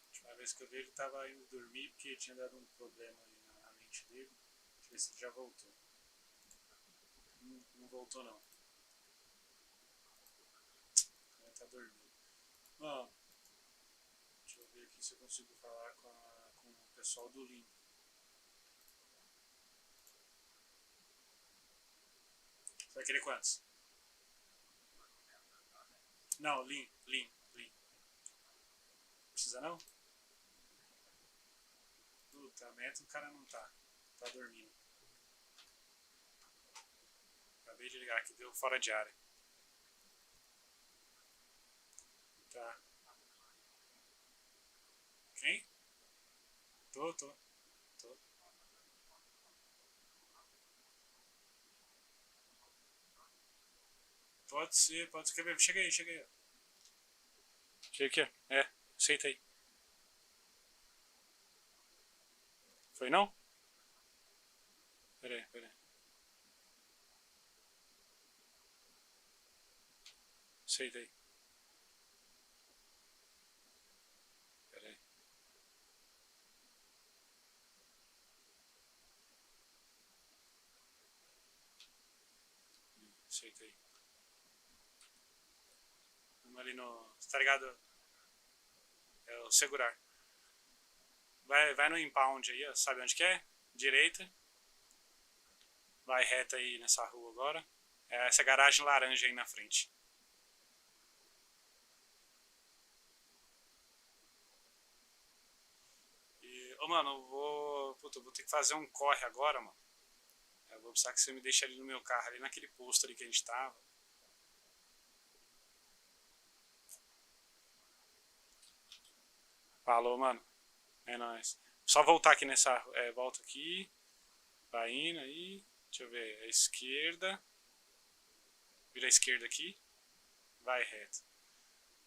A última vez que eu vi ele tava indo dormir porque tinha dado um problema aí na mente dele. Deixa eu ver se ele já voltou. Não voltou não. Ele tá dormindo. Bom, deixa eu ver aqui se eu consigo falar com o pessoal do Lean. Você vai querer quantos? Não, Lean. Precisa não? Puta, a meta o cara não tá. Tá dormindo. Acabei de ligar aqui, deu fora de área. Tá. Quem? Tô. Pode ser. Chega aí. Chega aqui. É, aceita aí. Foi não? Pera aí. Aceita aí. Pera aí. Aceita aí. Vamos ali no. Tá ligado? É o segurar. Vai no impound aí, ó. Sabe onde que é? Direita. Vai reto aí nessa rua agora. É essa garagem laranja aí na frente. E, ô mano, eu vou ter que fazer um corre agora, mano. Eu vou precisar que você me deixe ali no meu carro, ali naquele posto ali que a gente tava. Falou, mano. É nóis. Só voltar aqui nessa. Volta aqui. Vai indo aí. Deixa eu ver. A esquerda. Vira a esquerda aqui. Vai reto.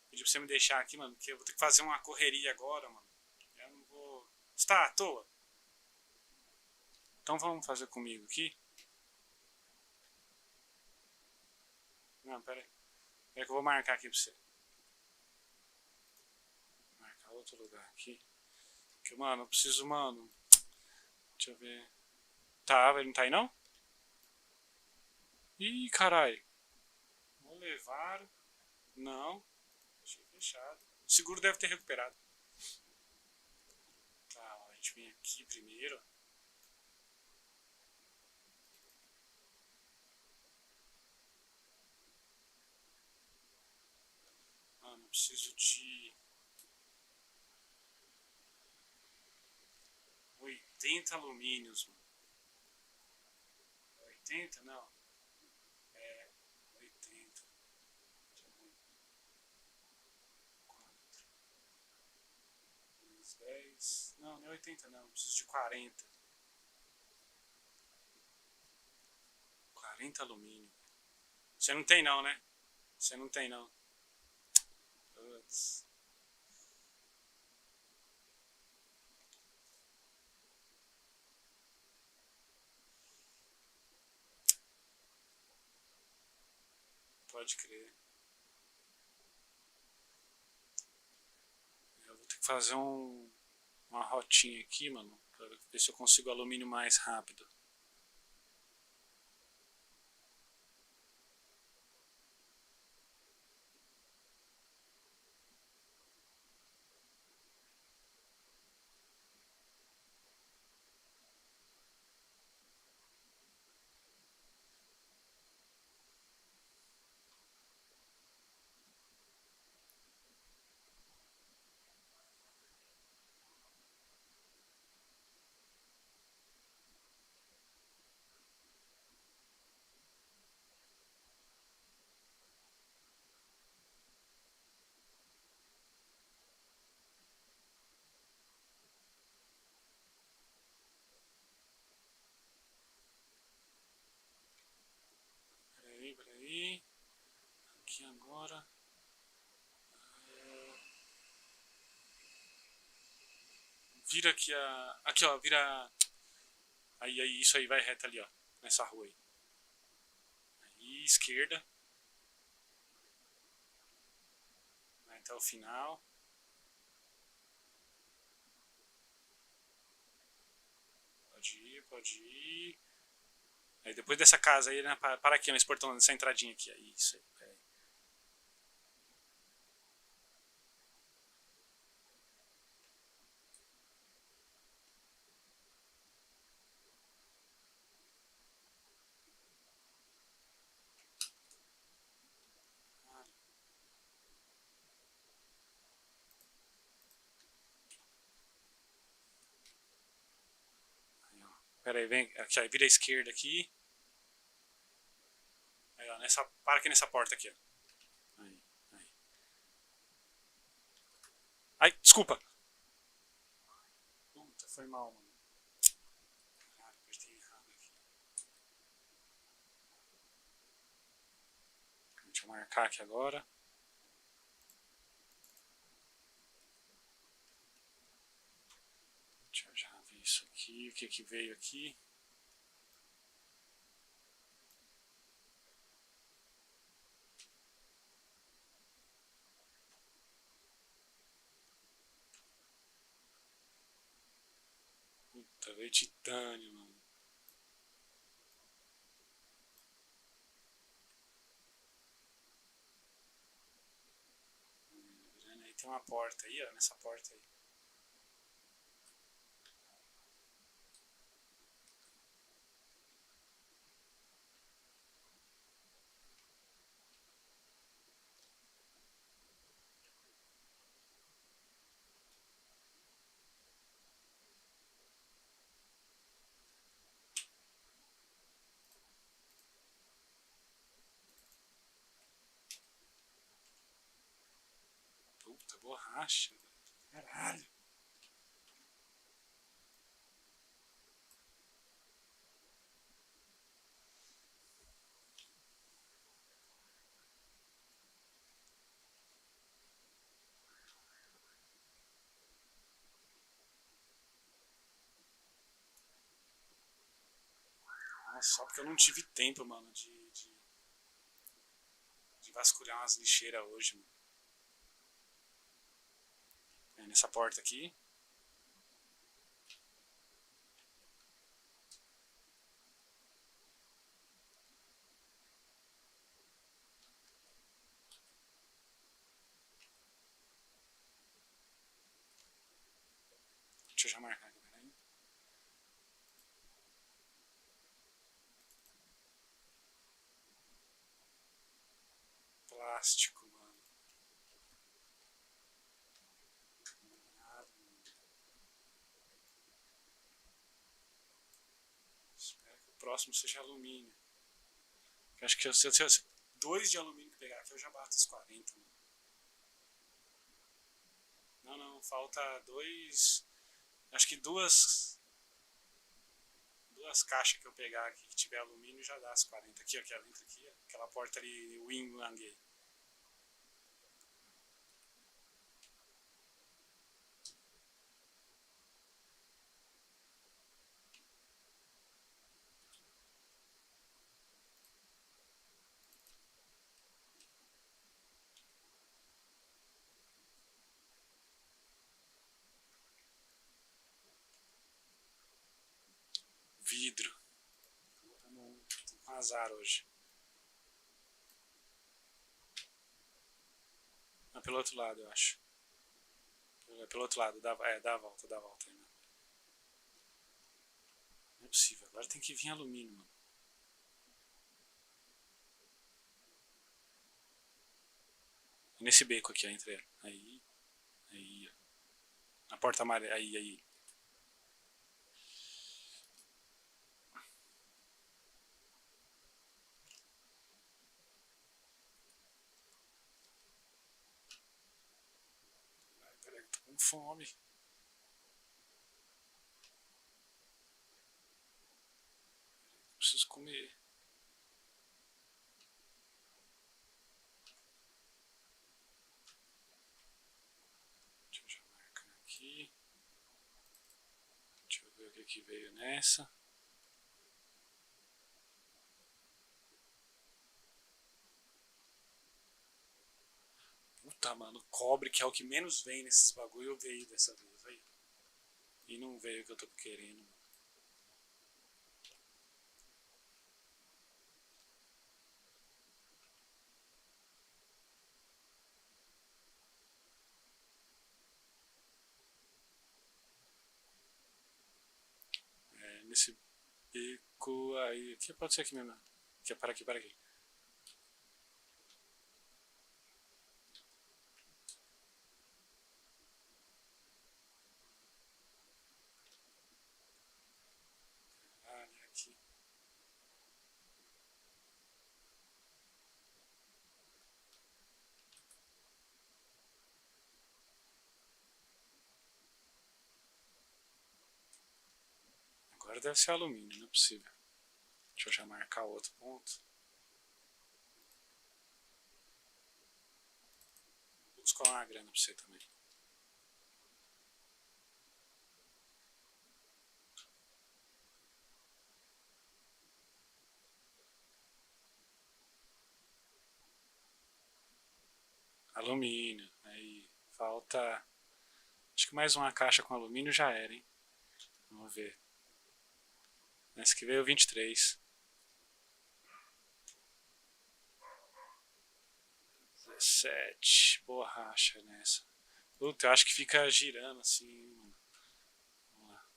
Pedi pra você me deixar aqui, mano, porque eu vou ter que fazer uma correria agora, mano. Eu não vou. Você tá à toa? Então vamos fazer comigo aqui. Não, pera aí. É que eu vou marcar aqui pra você. Marcar outro lugar aqui. Porque, mano, eu preciso, mano. Deixa eu ver. Tá, ele não tá aí não? Ih, caralho. Vou levar. Não. Deixei fechado. O seguro deve ter recuperado. Tá, ó, a gente vem aqui primeiro. Mano, eu preciso de 80 alumínios, mano. 80? Não. É 80. Deixa eu ver. 4. 10. Não, não é 80 não. Preciso de 40. 40 alumínio. Você não tem não, né? Você não tem não. Putz. Pode crer. Eu vou ter que fazer uma rotinha aqui, mano, pra ver se eu consigo alumínio mais rápido. Peraí, peraí. Aqui agora. Vira aqui a. Aqui, ó, vira. Aí, isso aí vai reto ali, ó. Nessa rua aí. Aí, esquerda. Vai até o final. Pode ir, pode ir. Aí depois dessa casa aí, né? Para aqui nesse portão, nessa entradinha aqui. Aí, isso aí, peraí. Aí, ó. Pera aí, vem. Aqui, ó, vira a esquerda aqui. Aí, ó, para aqui nessa porta aqui, ó. Aí, aí. Ai, desculpa. Puta, foi mal, mano. Caralho, apertei errado aqui. Deixa eu marcar aqui agora. Deixa eu já ver isso aqui. O que que veio aqui? Puta, veio titânio, mano. Aí tem uma porta aí, ó. Nessa porta aí. Puta, borracha, velho. Caralho. só porque eu não tive tempo, mano, de vasculhar umas lixeiras hoje, mano. É nessa porta aqui. Deixa eu já marcar aqui, peraí. Plástico, mano. Espero que o próximo seja alumínio. Eu acho que se eu 2 de alumínio que pegar aqui eu já bato os 40, mano. Não, falta 2. Acho que duas caixas que eu pegar aqui que tiver alumínio já dá as 40. Aqui, ó, aqui dentro aqui, ó, aquela porta ali, Wing aí. Vidro. Tô com azar hoje. Não, pelo outro lado, eu acho. Pelo outro lado, dá a volta aí, mano. Não é possível, agora tem que vir alumínio, mano. Nesse beco aqui, ó, entre ela. Aí, ó. Na porta amarela, aí. Peraí, tô com fome. Preciso comer. Deixa eu já marcar aqui. Deixa eu ver o que veio nessa. Puta, mano, cobre, que é o que menos vem nesses bagulho, veio dessa vez, aí. E não veio o que eu tô querendo, mano. É, nesse beco aí. Aqui pode ser aqui mesmo. Aqui, para aqui. Aqui. Agora deve ser alumínio, não é possível. Deixa eu já marcar outro ponto. Vou escolar uma grana pra você também. Alumínio. Aí falta. Acho que mais uma caixa com alumínio já era, hein? Vamos ver. Essa que veio 23. 17. Borracha nessa. Puta, eu acho que fica girando assim, mano. Vamos lá.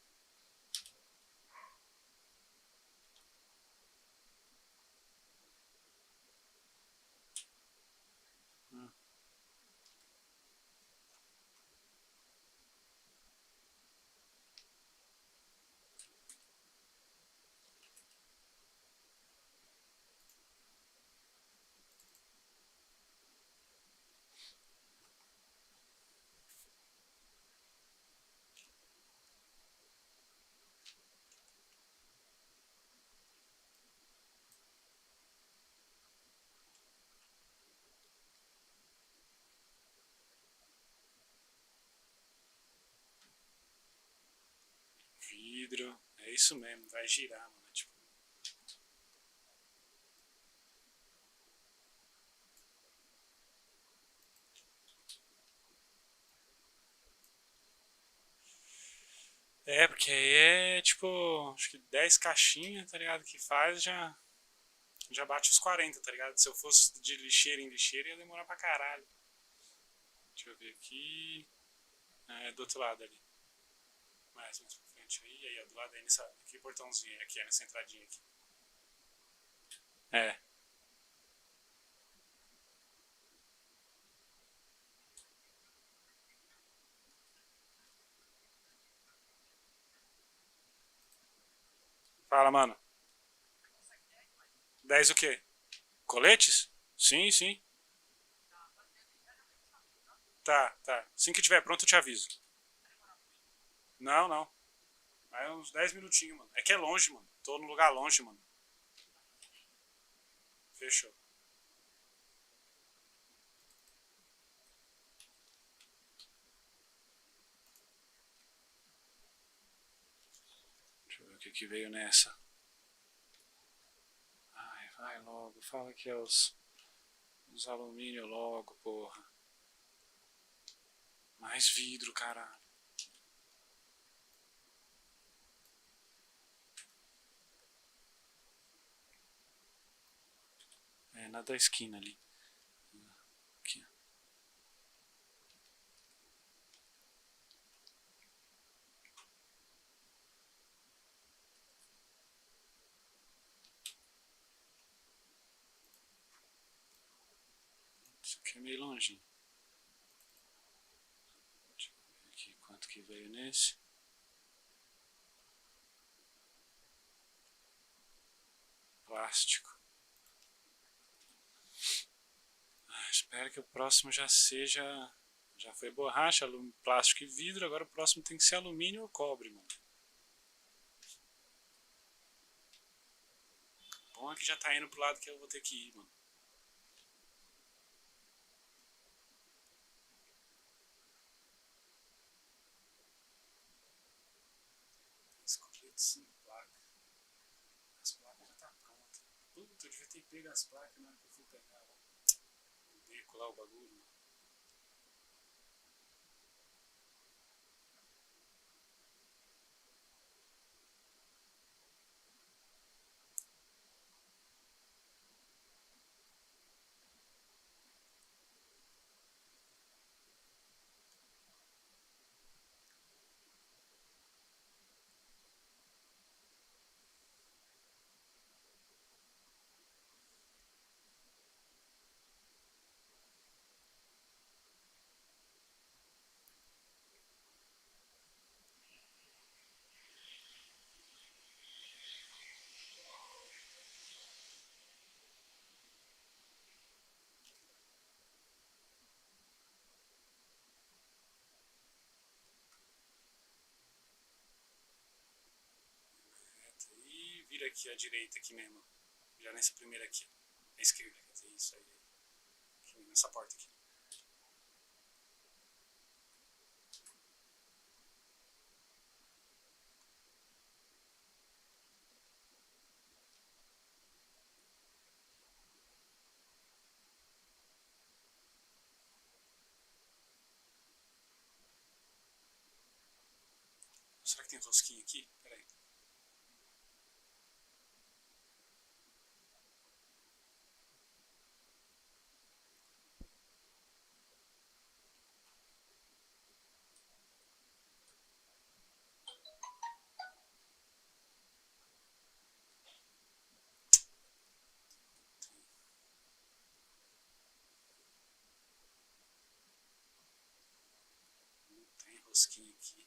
Vidro. É isso mesmo, vai girar, mano. Tipo, É, porque aí é tipo, acho que 10 caixinhas, tá ligado? Que faz já bate os 40, tá ligado? Se eu fosse de lixeira em lixeira ia demorar pra caralho. Deixa eu ver aqui. É do outro lado ali. Mais pra frente aí, ó, do lado aí nessa. Aqui portãozinho, aqui, nessa entradinha aqui. É. Fala, mano. 10 o quê? Coletes? Sim, sim. Tá, tá. Assim que tiver pronto eu te aviso. Não, não. Aí uns 10 minutinhos, mano. É que é longe, mano. Tô num lugar longe, mano. Fechou. Deixa eu ver o que que veio nessa. Ai, vai logo. Fala que é os alumínio logo, porra. Mais vidro, caralho. É, na da esquina ali. Aqui. Isso aqui é meio longinho. Deixa eu ver aqui quanto que veio nesse. Plástico. Espero que o próximo já seja. Já foi borracha, plástico e vidro, agora o próximo tem que ser alumínio ou cobre, mano. Bom é que já tá indo pro lado que eu vou ter que ir, mano. Escolhi sem placa. As placas já tá pronta. Puta, eu devia ter pego as placas na hora que eu fui pegar lá. O beco lá, o bagulho, mano. E vira aqui à direita aqui mesmo. Já nessa primeira aqui. À esquerda, quer dizer, isso aí. Aqui, nessa porta aqui. Será que tem rosquinha aqui? Pera aí. Não tem rosquinha aqui.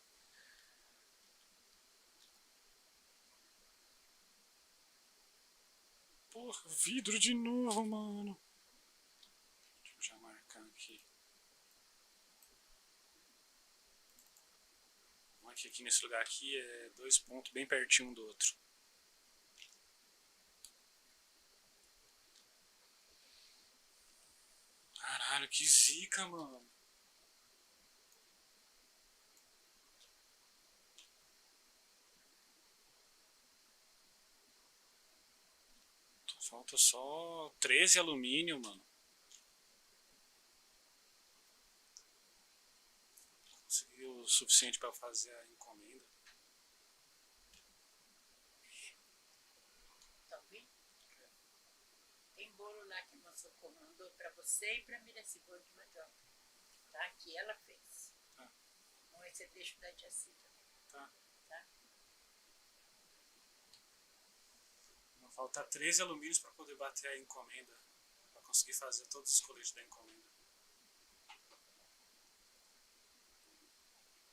Porra, vidro de novo, mano. Deixa eu já marcar aqui. Aqui nesse lugar aqui é 2 pontos bem pertinho um do outro. Caralho, que zica, mano. Falta só 13 alumínio, mano. Consegui o suficiente pra fazer a encomenda. bolo lá que a moça mandou pra você e pra mim esse bolo de mandioca. Tá? Que ela fez. Tá. Bom, esse eu deixo da tia Cida. Tá. Tá? Vão faltar 13 alumínios para poder bater a encomenda. Para conseguir fazer todos os coletes da encomenda.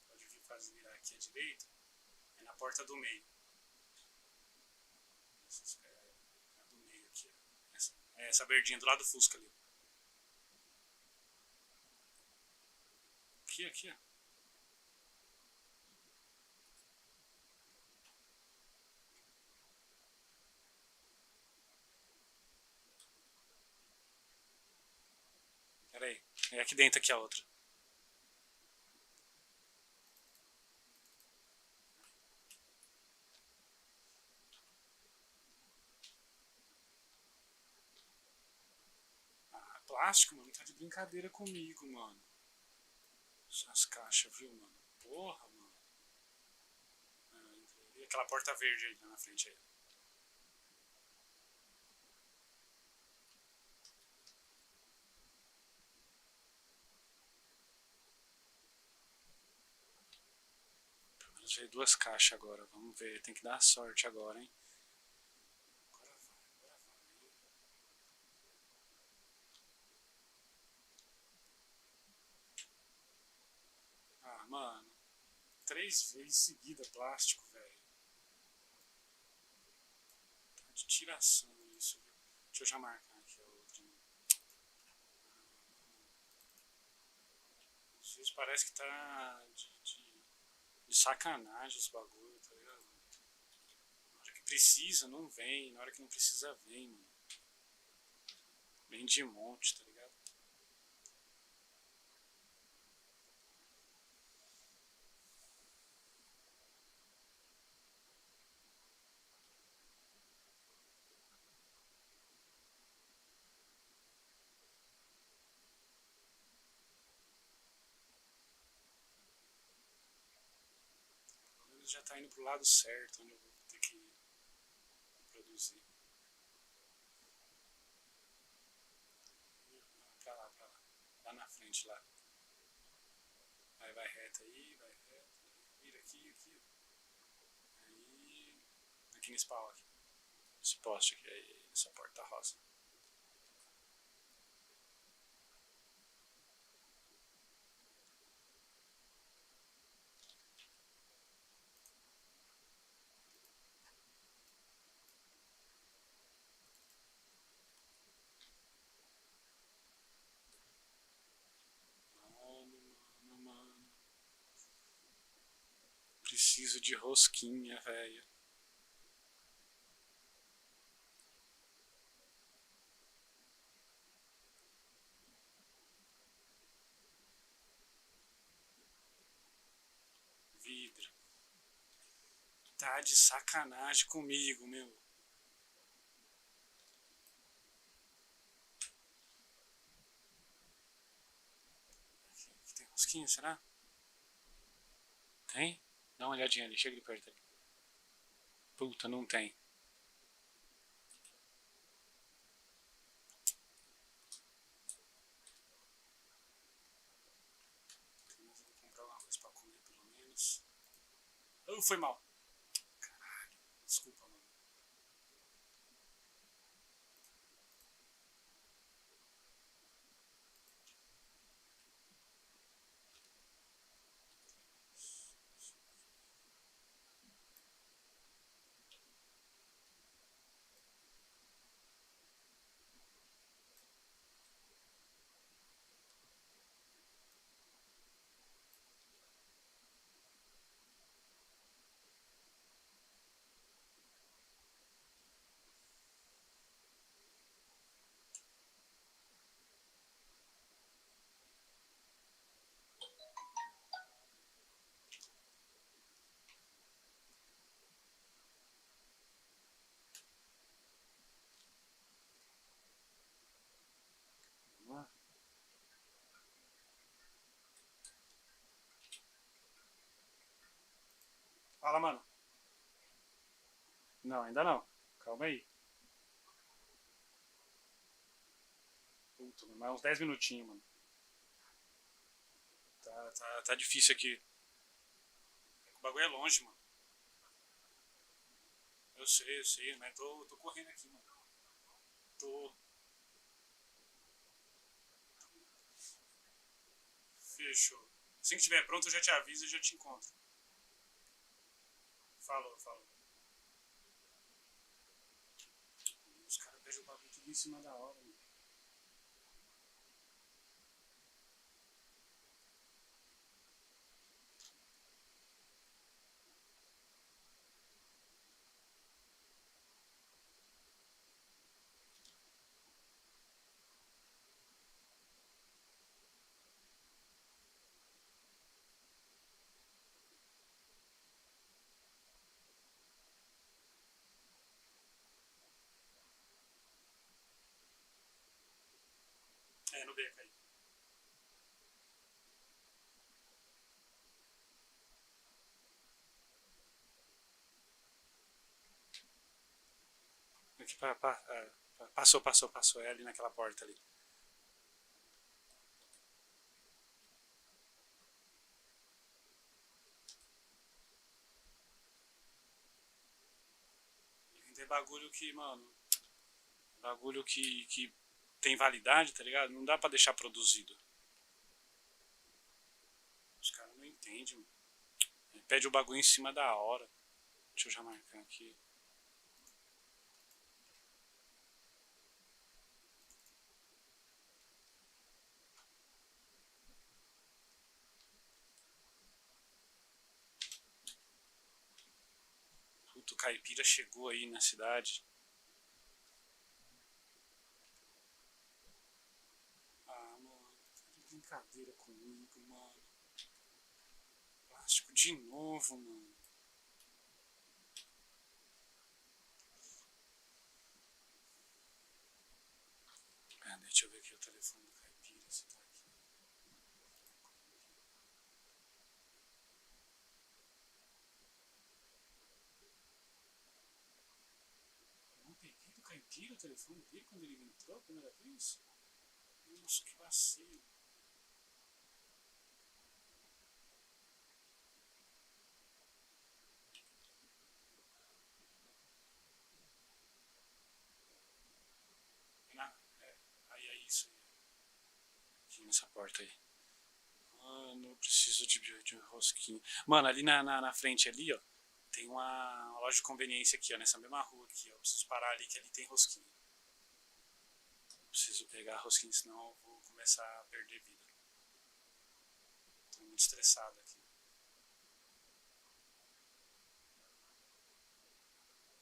Pode vir fazer virar aqui à direita. É na porta do meio. É a do meio aqui. Essa verdinha do lado do Fusca ali. Aqui, ó. Pera aí. É aqui dentro aqui a outra. Ah, plástico, mano. Tá de brincadeira comigo, mano. Essas caixas, viu, mano? Porra, mano. E aquela porta verde aí na frente aí. Pelo menos veio 2 caixas agora. Vamos ver. Tem que dar sorte agora, hein? Agora vai. Ah, mano. 3 vezes seguida plástico, velho. Tá de tiração isso, viu? Deixa eu já marcar aqui a outra. Às vezes parece que tá de sacanagem esse bagulho, tá ligado? Na hora que precisa, não vem. Na hora que não precisa, vem, mano. Vem de monte, tá ligado? Pelo menos já tá indo pro lado certo, onde eu vou ter que produzir. Pra lá. Lá na frente, lá. Vai reto aí, vai reto. Vira aqui. Aí. Aqui nesse pau aqui. Esse poste aqui, aí, essa porta rosa. Mano. Preciso de rosquinha, velho. Vidro. Tá de sacanagem comigo, meu. Aqui tem rosquinha, será? Tem? Dá uma olhadinha ali, chega de perto ali. Puta, não tem. Mas eu vou comprar alguma coisa pra comer, pelo menos. Oh, foi mal. Caralho, desculpa, mano. Vamos lá. Fala, mano. Não, ainda não. Calma aí. Puta, mano, mais uns 10 minutinhos, mano. Tá difícil aqui. O bagulho é longe, mano. Eu sei, mas tô correndo aqui, mano. Tô. Fechou. Assim que estiver pronto, eu já te aviso e já te encontro. Falou. Os caras pegam o bagulho tudo em cima da hora, mano. É, no beco aí. Aqui passou. É ali naquela porta ali. Tem bagulho que, mano. Bagulho que tem validade, tá ligado? Não dá pra deixar produzido. Os caras não entendem, mano. Ele pede o bagulho em cima da hora. Deixa eu já marcar aqui. Puto, o caipira chegou aí na cidade. Ah, mano, tá de brincadeira comigo, mano. Plástico de novo, mano. Ah, deixa eu ver aqui o telefone do caipira, se tá aqui. Eu não peguei do caipira o telefone dele quando ele entrou a primeira vez? Nossa, que vacilo. Aí é isso aí. Aqui nessa porta aí. Mano, eu preciso de rosquinha. Mano, ali na frente ali, ó. Tem uma loja de conveniência aqui, ó. Nessa mesma rua aqui, ó. Eu preciso parar ali que ali tem rosquinha. Eu preciso pegar a rosquinha, senão eu vou começar a perder vida. Tô muito estressado aqui.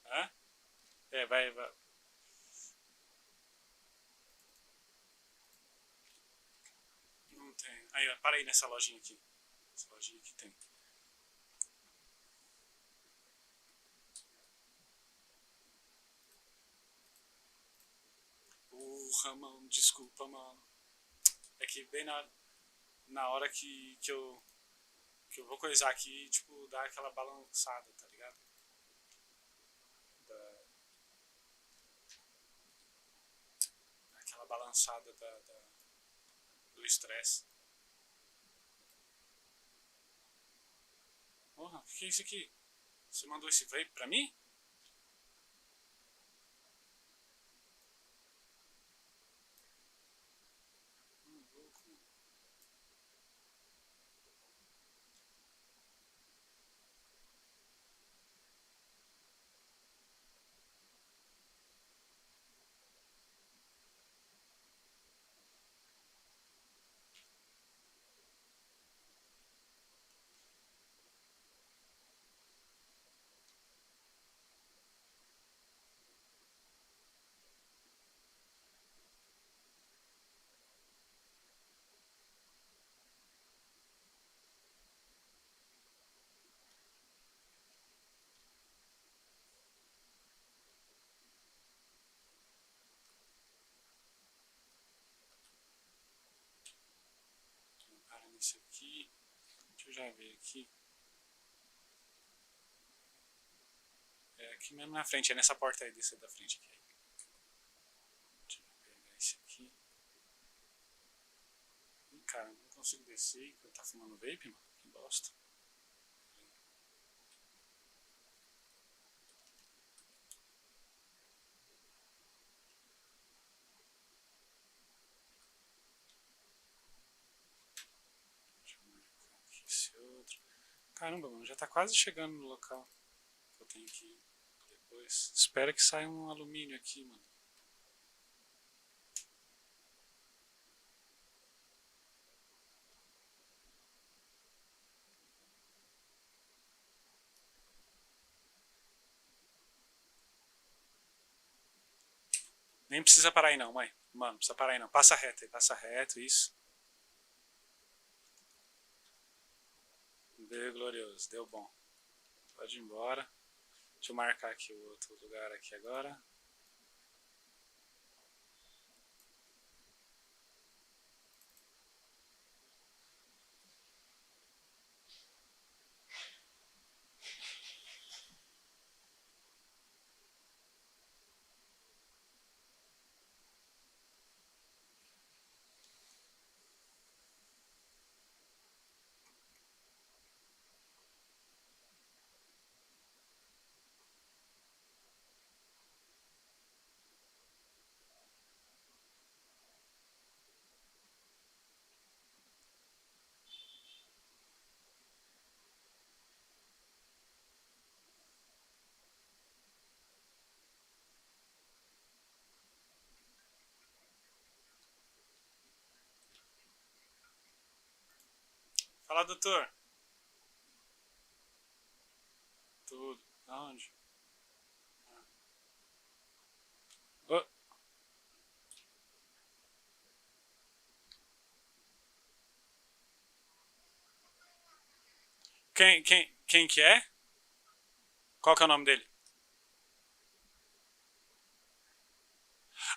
Hã? É, vai. Não tem. Aí, ó, para aí nessa lojinha aqui. Essa lojinha aqui tem. Porra, mano, desculpa, mano. É que bem na hora que eu vou coisar aqui, tipo, dar aquela balançada, tá ligado? Da, aquela balançada do estresse. Porra, o que é isso aqui? Você mandou esse vape pra mim? Louco, mano. Para nisso aqui. Deixa eu já ver aqui. É aqui mesmo na frente, é nessa porta aí, desse da frente aqui. Deixa eu pegar esse aqui. cara, não consigo descer. Ele tá fumando vape, mano. Que bosta. Deixa eu marcar aqui esse outro. Caramba, mano, já tá quase chegando no local que eu tenho que ir depois. Espera que saia um alumínio aqui, mano. Nem precisa parar aí não, mãe. Mano, não precisa parar aí não. Passa reto aí, passa reto, isso. Deu glorioso, deu bom. Pode ir embora. Deixa eu marcar aqui o outro lugar aqui agora. Fala, doutor. Tudo. Aonde? Oh. Quem que é? Qual que é o nome dele?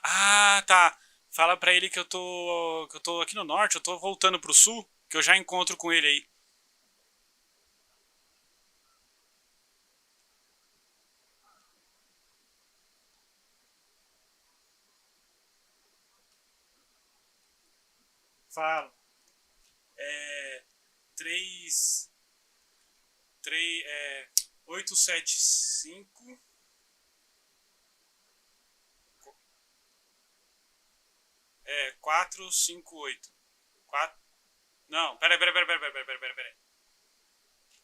Ah, tá. Fala pra ele que eu tô aqui no norte, eu tô voltando pro sul, que eu já encontro com ele aí. Fala. É. 3. 3. 875. É. 458. 4. Não, peraí.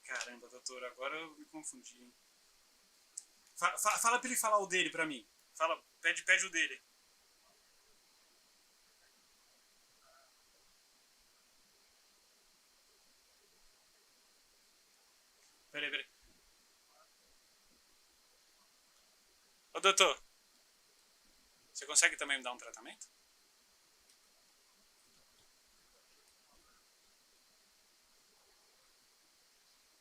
Caramba, doutor, agora eu me confundi, hein? Fala pra ele falar o dele pra mim. Fala, pede o dele. Peraí. Ô, doutor, você consegue também me dar um tratamento?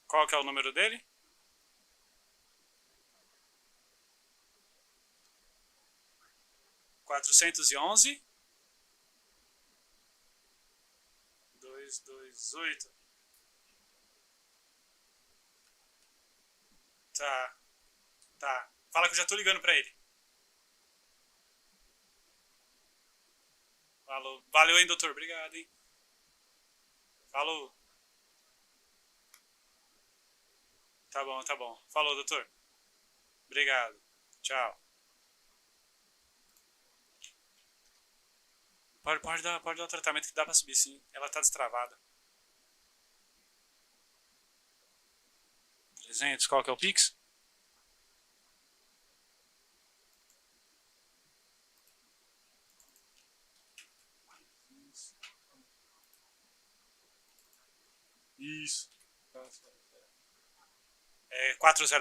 Qual que é o número dele? 411 228. Tá, tá. Fala que eu já tô ligando pra ele. Falou. Valeu, hein, doutor. Obrigado, hein. Falou. Tá bom, tá bom. Falou, doutor. Obrigado. Tchau. Pode dar o tratamento que dá pra subir sim. Ela tá destravada. 300, qual que é o Pix? Isso. É 400?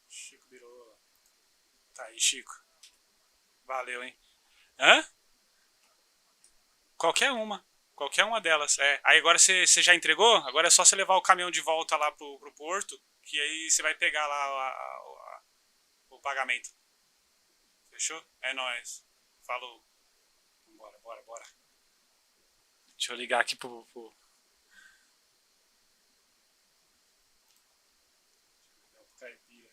Chico Birola. Tá aí, Chico. Valeu, hein. Hã? Qualquer uma. Qualquer uma delas. É. Aí agora você já entregou? Agora é só você levar o caminhão de volta lá pro porto, que aí você vai pegar lá o pagamento. Fechou? É nóis. Falou. Bora. Deixa eu ligar aqui pro caipira.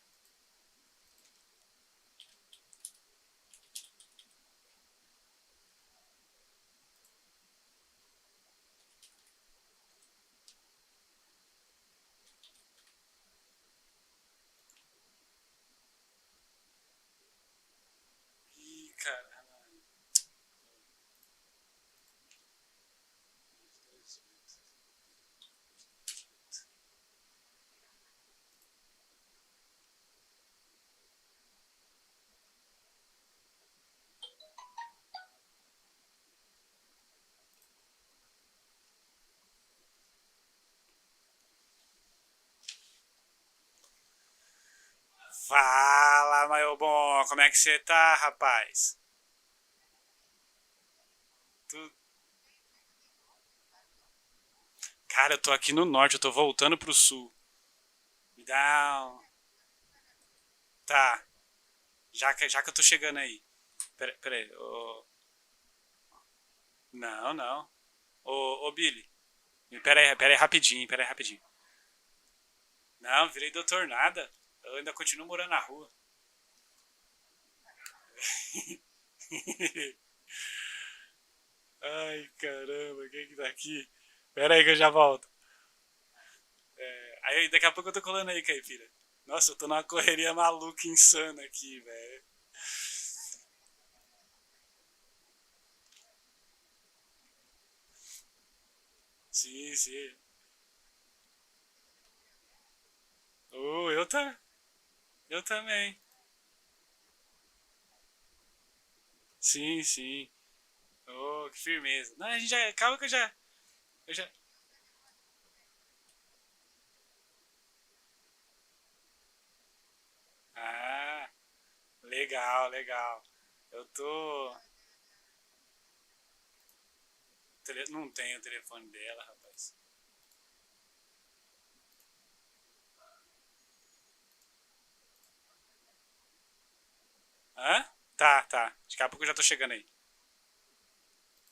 Fala, meu bom, como é que você tá, rapaz? Tu... Cara, eu tô aqui no norte, eu tô voltando pro sul. Me dá um... Tá, já que eu tô chegando aí. Pera aí, Não, não. Ô, Billy, pera aí rapidinho, pera aí rapidinho. Não, virei doutor nada. Eu ainda continuo morando na rua. Ai, caramba, quem que tá aqui? Pera aí que eu já volto. Aí daqui a pouco eu tô colando aí, caipira. Nossa, eu tô numa correria maluca, insana aqui, velho. Sim, sim. Oh, eu também. Sim, sim. Oh, que firmeza. Não, a gente já. Calma que eu já. Ah, legal, legal. Eu tô. Não tenho o telefone dela, rapaz. Hã? Tá, tá. Daqui a pouco eu já tô chegando aí.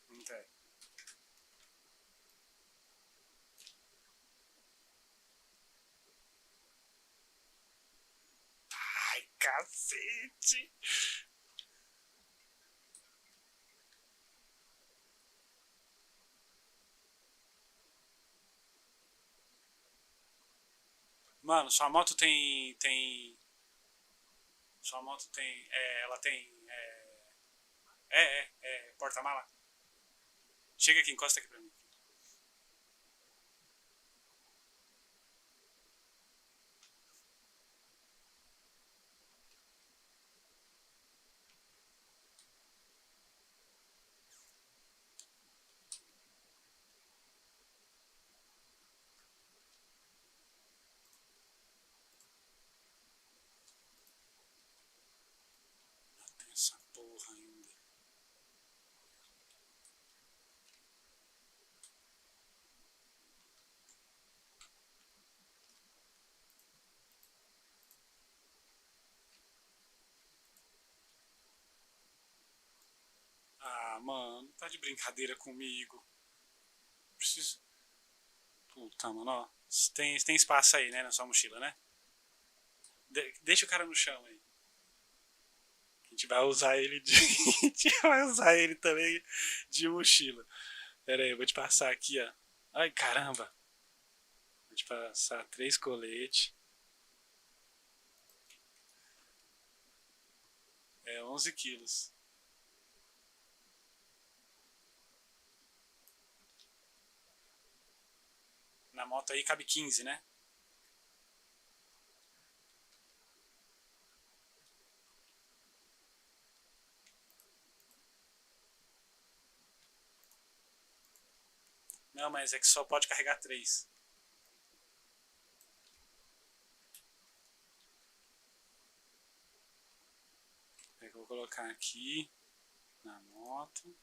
Não tem. Ai, cacete. Mano, sua moto tem. Sua moto tem. Ela tem. Porta-mala. Chega aqui, encosta aqui pra mim. Tem essa porra ainda. Ah, mano, tá de brincadeira comigo. Preciso. Puta, mano, ó. Tem espaço aí, né, na sua mochila, né? Deixa o cara no chão aí. A gente vai usar ele de. A gente vai usar ele também de mochila. Pera aí, eu vou te passar aqui, ó. Ai, caramba. Vou te passar 3 coletes. É 11 quilos. Na moto aí cabe 15, né? Não, mas é que só pode carregar 3. É que eu vou colocar aqui na moto.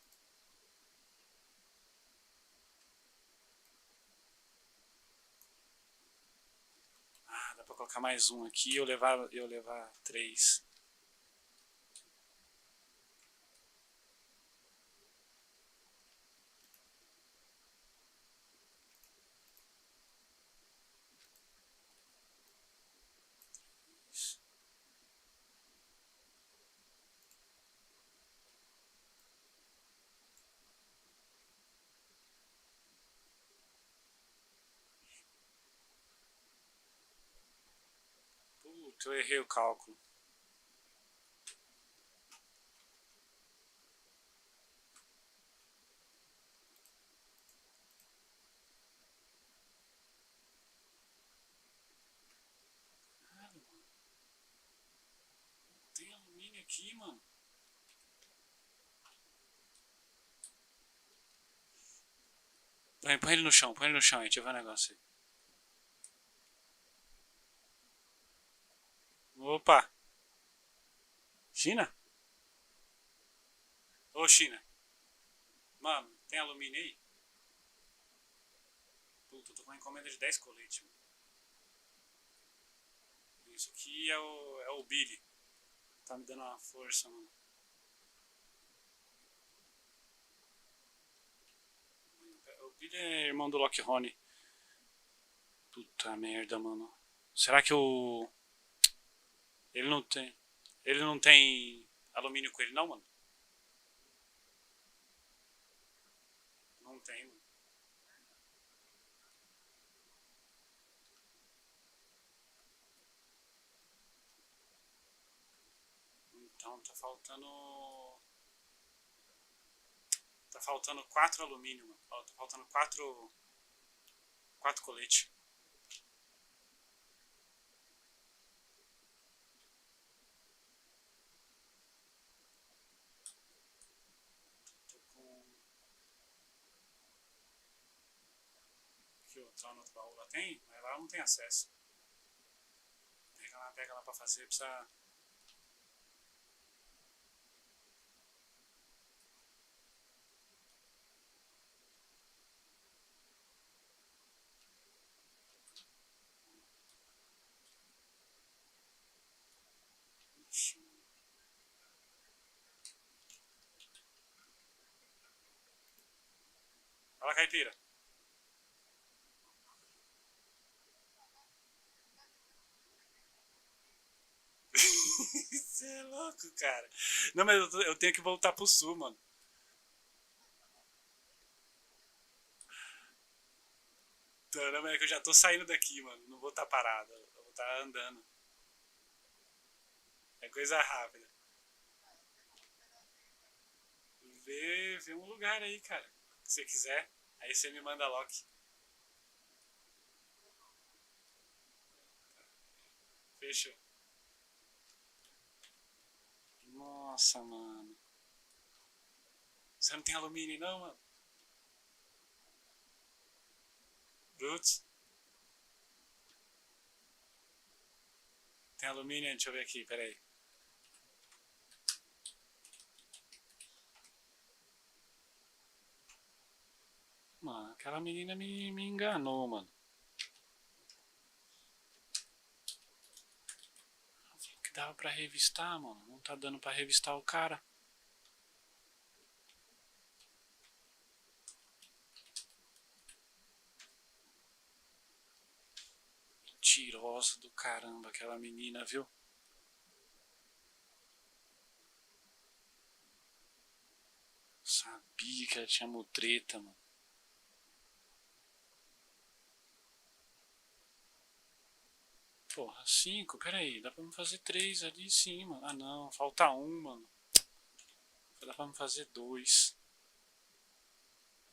Ah, dá pra colocar mais um aqui e eu levar 3. Puta, eu errei o cálculo. Caralho, mano. Tem alumínio aqui, mano. Põe ele no chão, põe ele no chão aí, deixa eu ver o negócio aí. Opa! China? Ô, China. Mano, tem alumínio aí? Puta, eu tô com uma encomenda de 10 coletes, mano. Isso aqui é o Billy. Tá me dando uma força, mano. O Billy é irmão do Lock Rony. Puta merda, mano. Será que o... Ele não tem... Ele não tem alumínio com ele não, mano? Não tem, mano. Então tá faltando... Tá faltando 4 alumínio, mano. Ó, tá faltando 4 coletes. Tô com... Aqui, ó, tá no outro baú lá tem, mas lá não tem acesso. Pega lá pra fazer, precisa... Ixi, mano. Fala, caipira. Você é louco, cara. Não, mas eu tenho que voltar pro sul, mano. Então, não, mas é que eu já tô saindo daqui, mano. Não vou estar parado. Eu vou estar andando. É coisa rápida. Vê um lugar aí, cara. Se você quiser. Aí você me manda lock. Fechou. Nossa, mano. Você não tem alumínio não, mano? Brutos? Tem alumínio? Deixa eu ver aqui, peraí. Mano, aquela menina me enganou, mano. Que dava pra revistar, mano. Não tá dando pra revistar o cara. Mentirosa do caramba, aquela menina, viu? Sabia que ela tinha mutreta, mano. Porra, 5? Peraí, dá pra me fazer 3 ali sim, mano. Ah não, falta um, mano. Dá pra me fazer 2.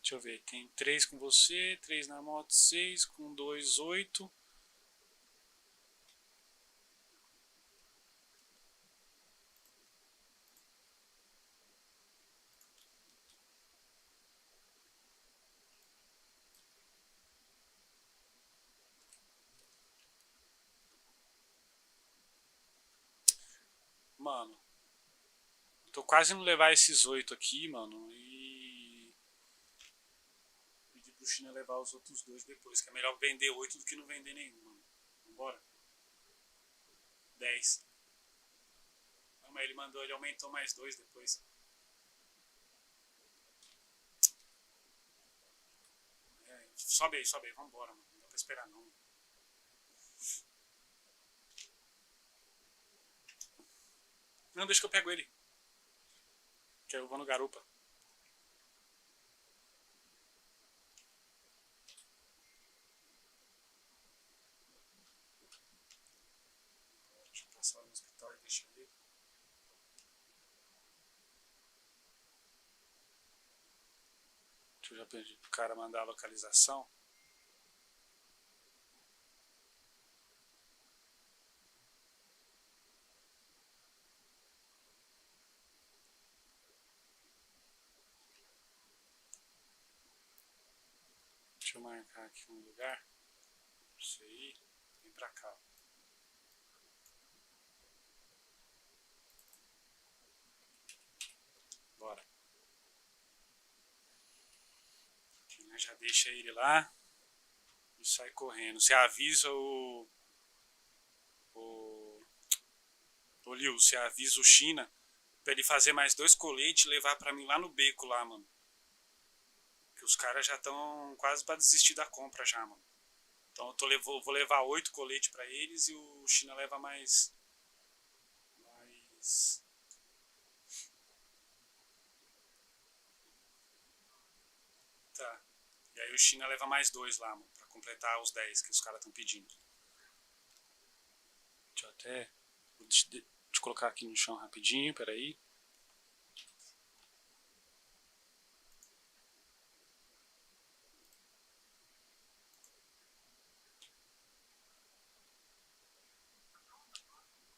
Deixa eu ver, tem 3 com você, 3 na moto, 6, com 2, 8. Mano, tô quase não levar esses 8 aqui, mano. E pedir pro China levar os outros 2 depois. Que é melhor vender 8 do que não vender nenhum, mano. Vambora. 10. Não, mas ele aumentou mais 2 depois. É, sobe aí, vambora, mano. Não dá pra esperar não, mano. Não, deixa que eu pego ele. Que eu vou no garupa. Deixa eu passar no hospital e deixar ele. Deixa eu já pedir pro cara mandar a localização. Deixa eu marcar aqui um lugar. Pra você ir. Vem pra cá. Já deixa ele lá e sai correndo. Você avisa o, o Liu, você avisa o China pra ele fazer mais 2 coletes e levar pra mim lá no beco lá, mano. Que os caras já estão quase pra desistir da compra já, mano. Então vou levar 8 coletes pra eles e o China leva mais. Tá. E aí o China leva mais 2 lá, mano, pra completar os 10 que os caras estão pedindo. Deixa eu até. Deixa eu colocar aqui no chão rapidinho, peraí.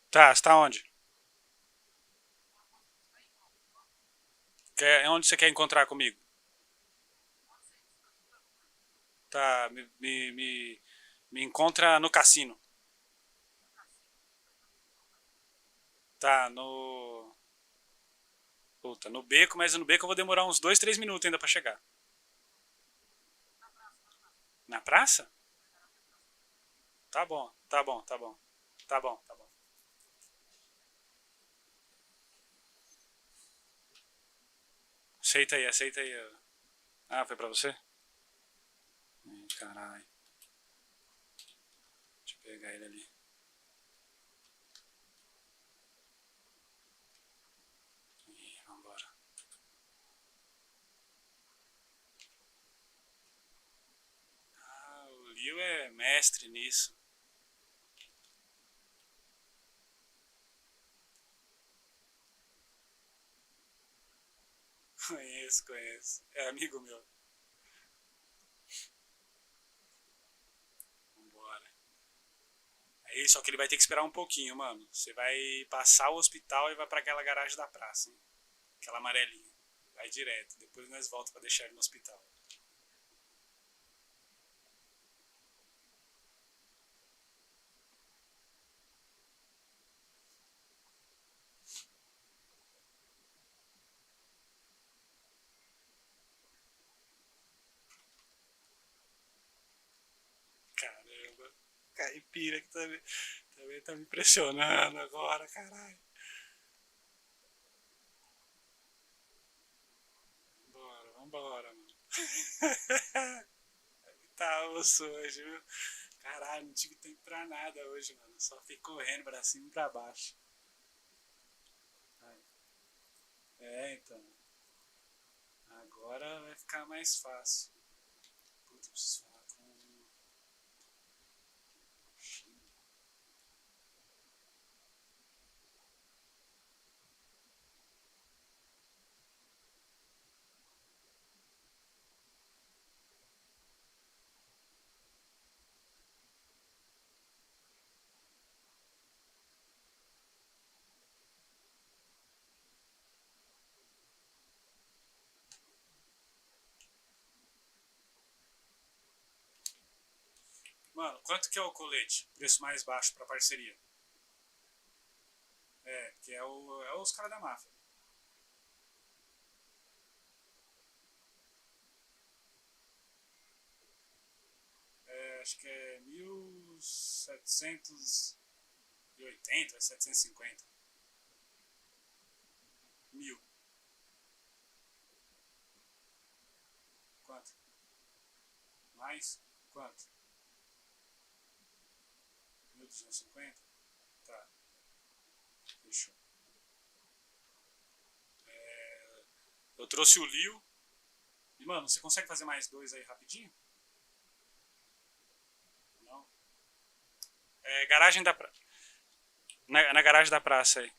Tá, você tá onde? Onde você quer encontrar comigo? Tá, me encontra no cassino. Tá, no. Puta, no beco, mas no beco eu vou demorar uns 2, 3 minutos ainda pra chegar. Na praça? Tá bom, tá bom, tá bom. Tá bom, tá bom. Aceita aí, aceita aí. Ah, foi pra você? Ih, caralho. Deixa eu pegar ele ali. Ih, vambora. Ah, o Liu é mestre nisso. Conheço, conheço. É amigo meu. Vambora. Aí, só que ele vai ter que esperar um pouquinho, mano. Você vai passar o hospital e vai pra aquela garagem da praça, hein? Aquela amarelinha. Vai direto. Depois nós voltamos pra deixar ele no hospital. Caramba. Caipira que também tá me impressionando agora, caralho. Vambora, vambora, mano. Tá osso hoje, viu? Caralho, não tive tempo pra nada hoje, mano. Só fiquei correndo pra cima e pra baixo. É, então. Agora vai ficar mais fácil. Puta, eu preciso falar com o China. Mano, quanto que é o colete? Preço mais baixo pra parceria. É, que é os caras da máfia. É, acho que é 1780, 750. 1000. Quanto? Mais? Quanto? 1250? Tá, fechou. Eu trouxe o Liu. E, mano, você consegue fazer mais 2 aí rapidinho? Não? É, garagem da praça. Na garagem da praça aí.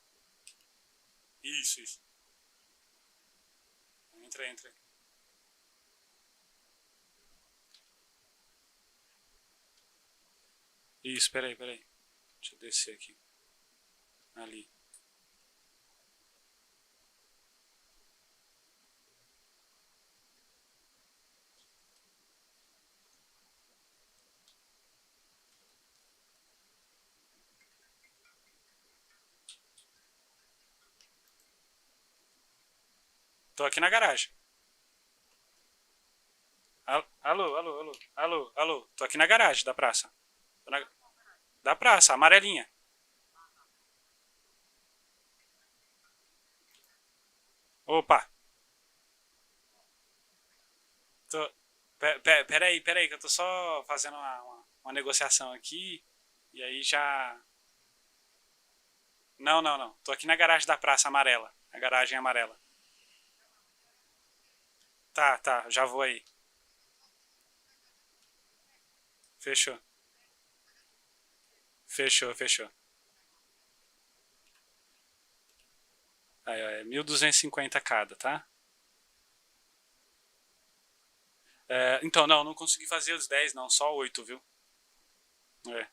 Isso, isso. Entra, entra aí. Isso, peraí, peraí. Deixa eu descer aqui. Ali. Tô aqui na garagem. Alô, alô, alô, alô, alô. Tô aqui na garagem da praça. Tô na- Da praça, amarelinha. Opa, tô. Peraí, que eu tô só fazendo uma negociação aqui. E aí já. Não, não, não. Tô aqui na garagem da praça amarela. A garagem amarela. Tá, tá, já vou aí. Fechou. Fechou, fechou. Aí, ó, é 1.250 cada, tá? É, então, não, não consegui fazer os 10 não, só 8, viu? É.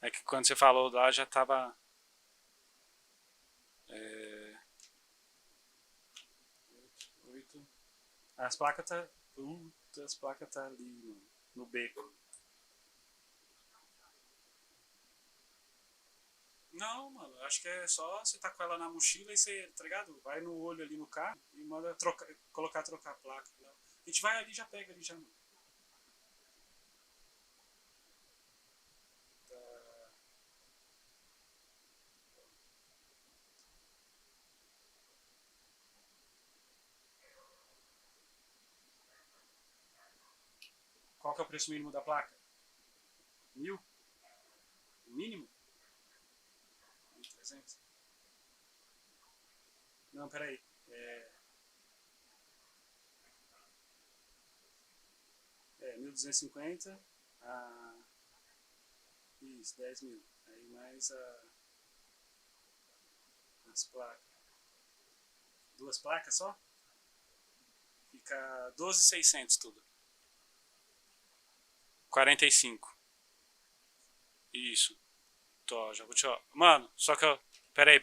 É que quando você falou lá já tava. É, 8. As placas tá. As placas tá ali no beco. Não, mano, acho que é só você tá com ela na mochila e você, tá ligado? Vai no olho ali no carro e manda trocar a placa. Né? A gente vai ali e já pega ali já, mano. Tá. Qual que é o preço mínimo da placa? 1.000? O mínimo? 1.300? Não, peraí. É 1.250. Ah, isso, 10.000. Aí mais as placas. Duas placas só? Fica 12.600 tudo. 45. Isso. Tô, já vou te. Ó. Mano, só que eu. Peraí.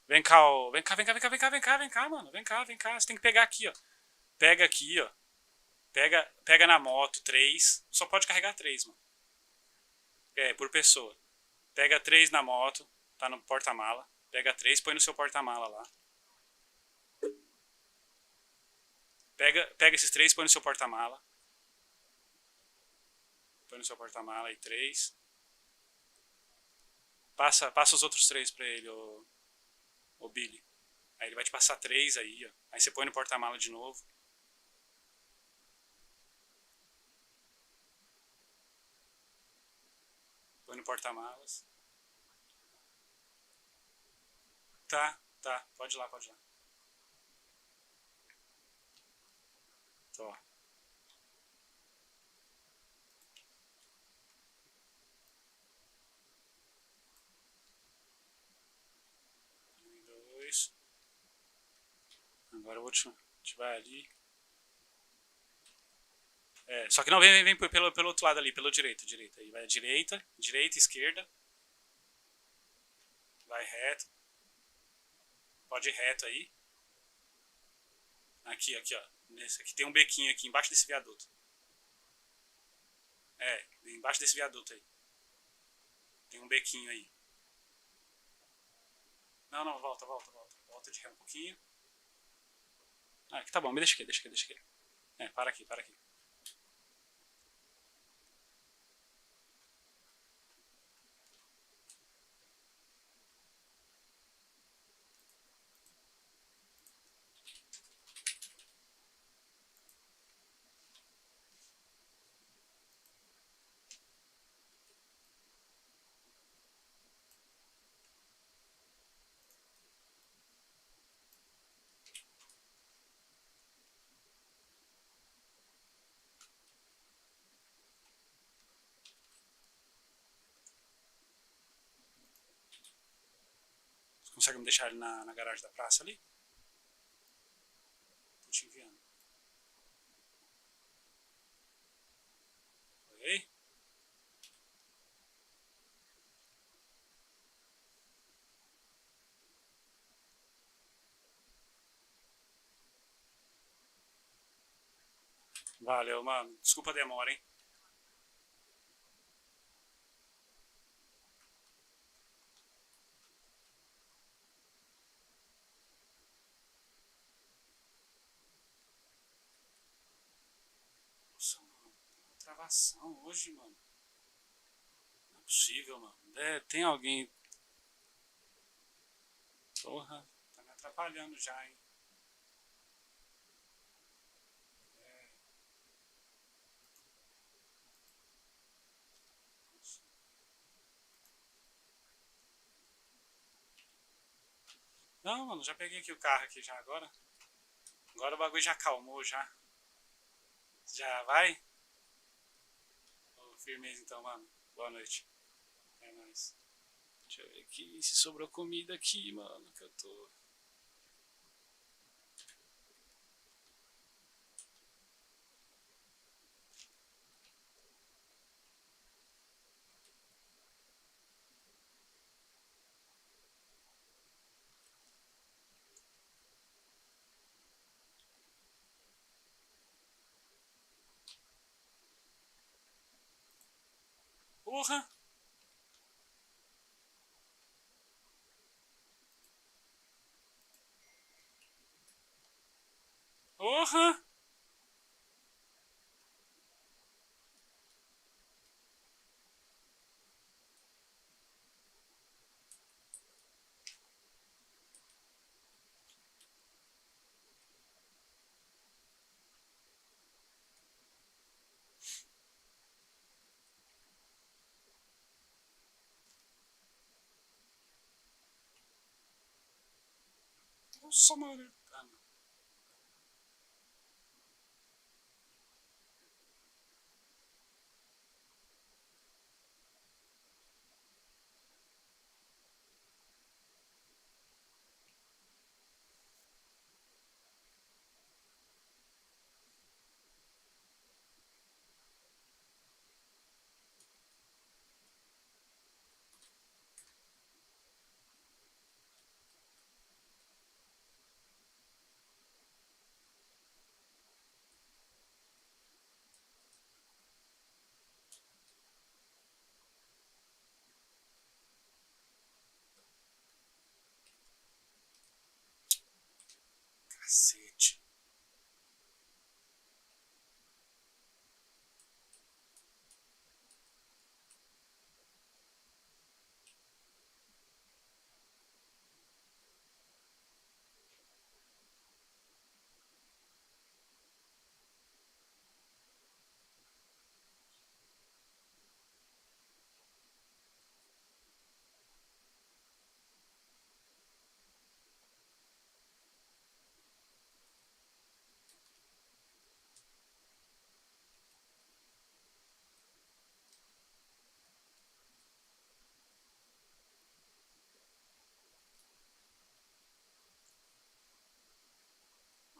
Vem cá, ó. Vem cá, mano. Vem cá. Você tem que pegar aqui, ó. Pega aqui, ó. Pega na moto 3. Só pode carregar 3, mano. É, por pessoa. Pega 3 na moto. Tá no porta-mala. Pega 3, põe no seu porta-mala lá. Pega esses 3, põe no seu porta-mala. Põe no seu porta-mala aí 3. Passa os outros 3 pra ele, ô Billy. Aí ele vai te passar 3 aí, ó. Aí você põe no porta-mala de novo. Põe no porta-malas. Tá. Pode ir lá, pode ir lá. Tô. 2. Agora eu vou te vai ali. É, só que não, vem pelo outro lado ali, pelo direita. Aí vai direita, esquerda. Vai reto. Pode ir reto aí. Aqui, ó. Nesse aqui tem um bequinho aqui embaixo desse viaduto. É, embaixo desse viaduto aí. Tem um bequinho aí. Não, volta. Volta de ré um pouquinho. Ah, aqui tá bom, me deixa aqui. É, para aqui. Você consegue me deixar ele na garagem da praça ali? Tô te enviando. Oi? Valeu, mano. Desculpa a demora, hein? Nossa, gravação hoje, mano. Não é possível, mano. Tem alguém. Porra, tá me atrapalhando já, hein. Não, mano, já peguei aqui o carro aqui já agora. Agora o bagulho já acalmou já. Já vai? Ô, firmeza então, mano. Boa noite. É nóis. Deixa eu ver aqui se sobrou comida aqui, mano, que eu tô. Porra! Porra! Nossa, mano. Ah, não. Cacete.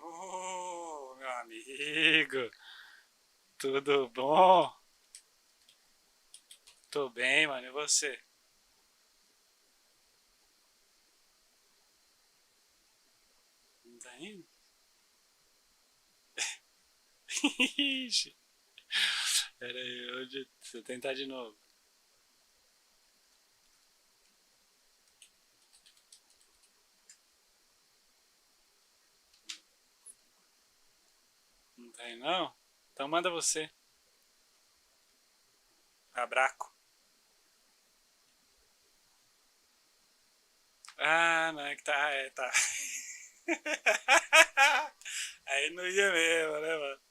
Ô, meu amigo. Tudo bom? Tô bem, mano. E você? Não tá indo? Ixi. Pera aí, deixa eu tentar de novo. Não tá indo, não? Então manda você. Abraco. Ah, não, é que tá. É, tá. Aí não ia mesmo, né, mano?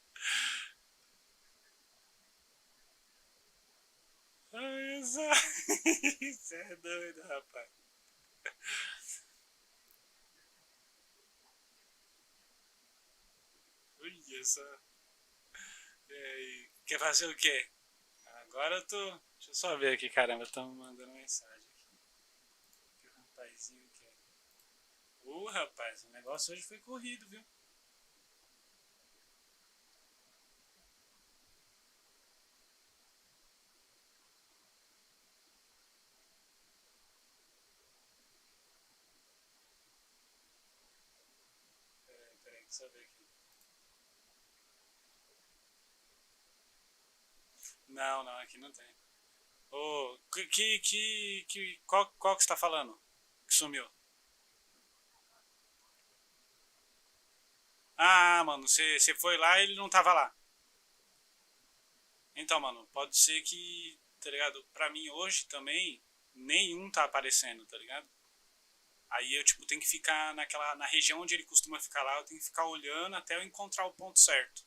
Ai, isso é doido, rapaz. Olha só. E aí, quer fazer o quê? Agora eu tô. Deixa eu só ver aqui, caramba, estão me mandando mensagem aqui. Que o rapazinho quer. Rapaz, o negócio hoje foi corrido, viu? Peraí, deixa eu ver aqui. Não, não, aqui não tem. Ô, qual que você tá falando? Que sumiu? Ah, mano, você foi lá e ele não tava lá. Então, mano, pode ser que, tá ligado? Pra mim hoje também, nenhum tá aparecendo, tá ligado? Aí eu, tipo, tenho que ficar na região onde ele costuma ficar lá, eu tenho que ficar olhando até eu encontrar o ponto certo.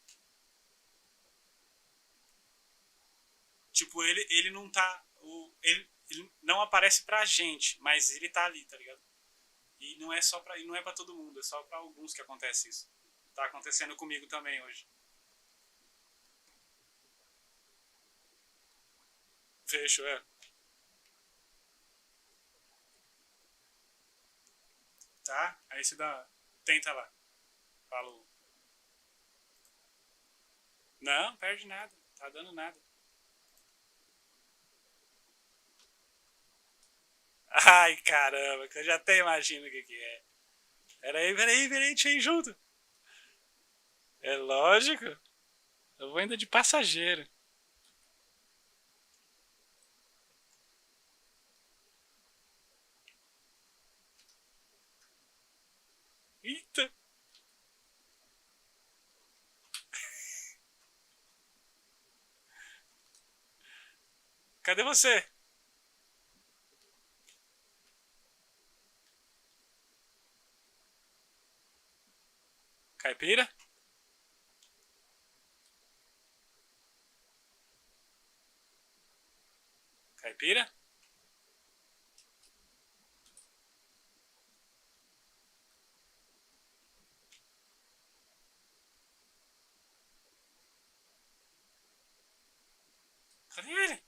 Tipo, ele não tá. Ele não aparece pra gente, mas ele tá ali, tá ligado? E não é só pra. E não é pra todo mundo, é só pra alguns que acontece isso. Tá acontecendo comigo também hoje. Fechou, é. Tá? Aí você dá. Tenta lá. Falou. Não, perde nada. Tá dando nada. Ai, caramba, que eu já até imagino o que é. Peraí, deixa eu ir junto. É lógico. Eu vou ainda de passageiro. Eita, cadê você? Caipira? Caipira? Cadê ele?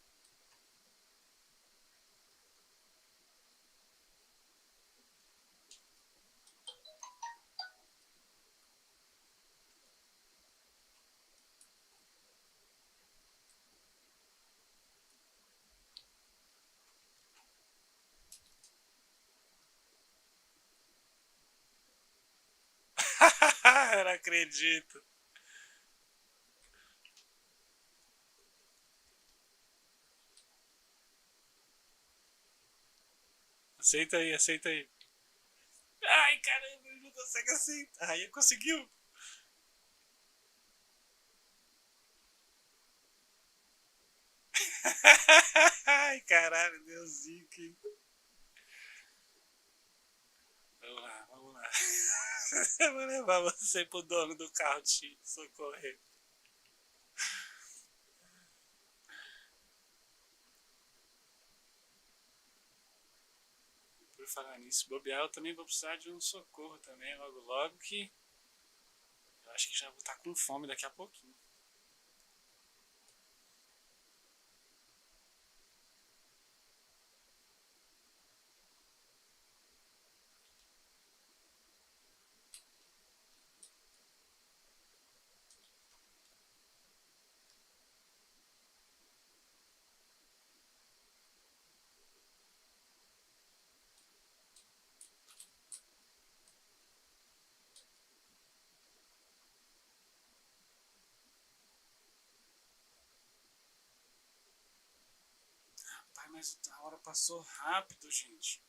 Eu não acredito. Aceita aí, aceita aí. Ai, caramba, ele não consegue aceitar. Aí conseguiu. Ai, caralho, deu zica. Vamos lá, vamos lá. Eu vou levar você pro dono do carro te socorrer. Por falar nisso, bobear, eu também vou precisar de um socorro também, logo logo que eu acho que já vou estar com fome daqui a pouquinho. Pai, mas a hora passou rápido, gente.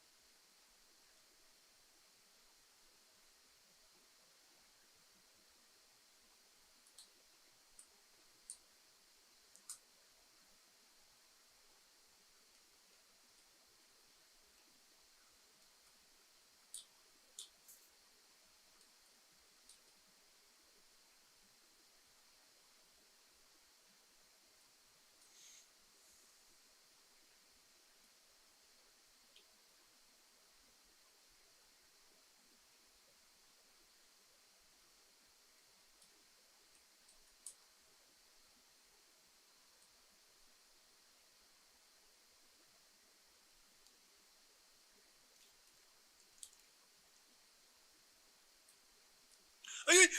Ai, ai.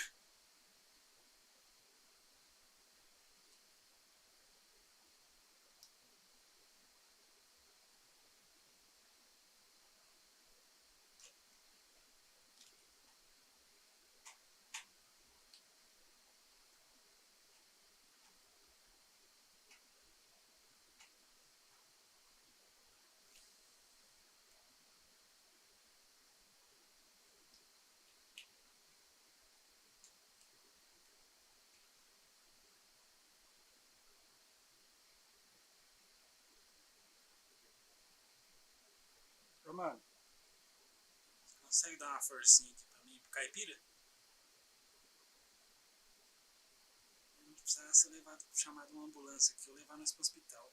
mano, você consegue dar uma forcinha aqui pra mim, pro caipira? A gente precisa ser levado, chamado uma ambulância aqui, ou levar nós pro hospital.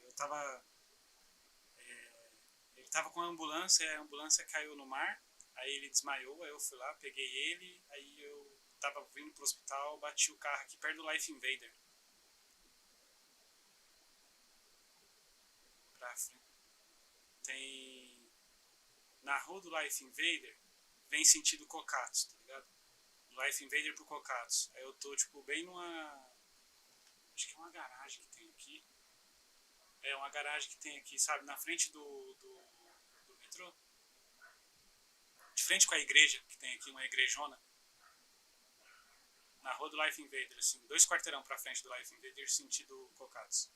Eu tava. Ele tava com a ambulância caiu no mar, aí ele desmaiou, aí eu fui lá, peguei ele, aí eu tava vindo pro hospital, bati o carro aqui perto do Life Invader. Pra frente. Tem. Na rua do Life Invader, vem sentido Cocatos, tá ligado? Life Invader pro Cocatos. Aí eu tô, tipo, bem numa. Acho que é uma garagem que tem aqui. É uma garagem que tem aqui, sabe? Na frente do metrô. De frente com a igreja, que tem aqui, uma igrejona. Na rua do Life Invader, assim, 2 quarteirão pra frente do Life Invader, sentido Cocatos.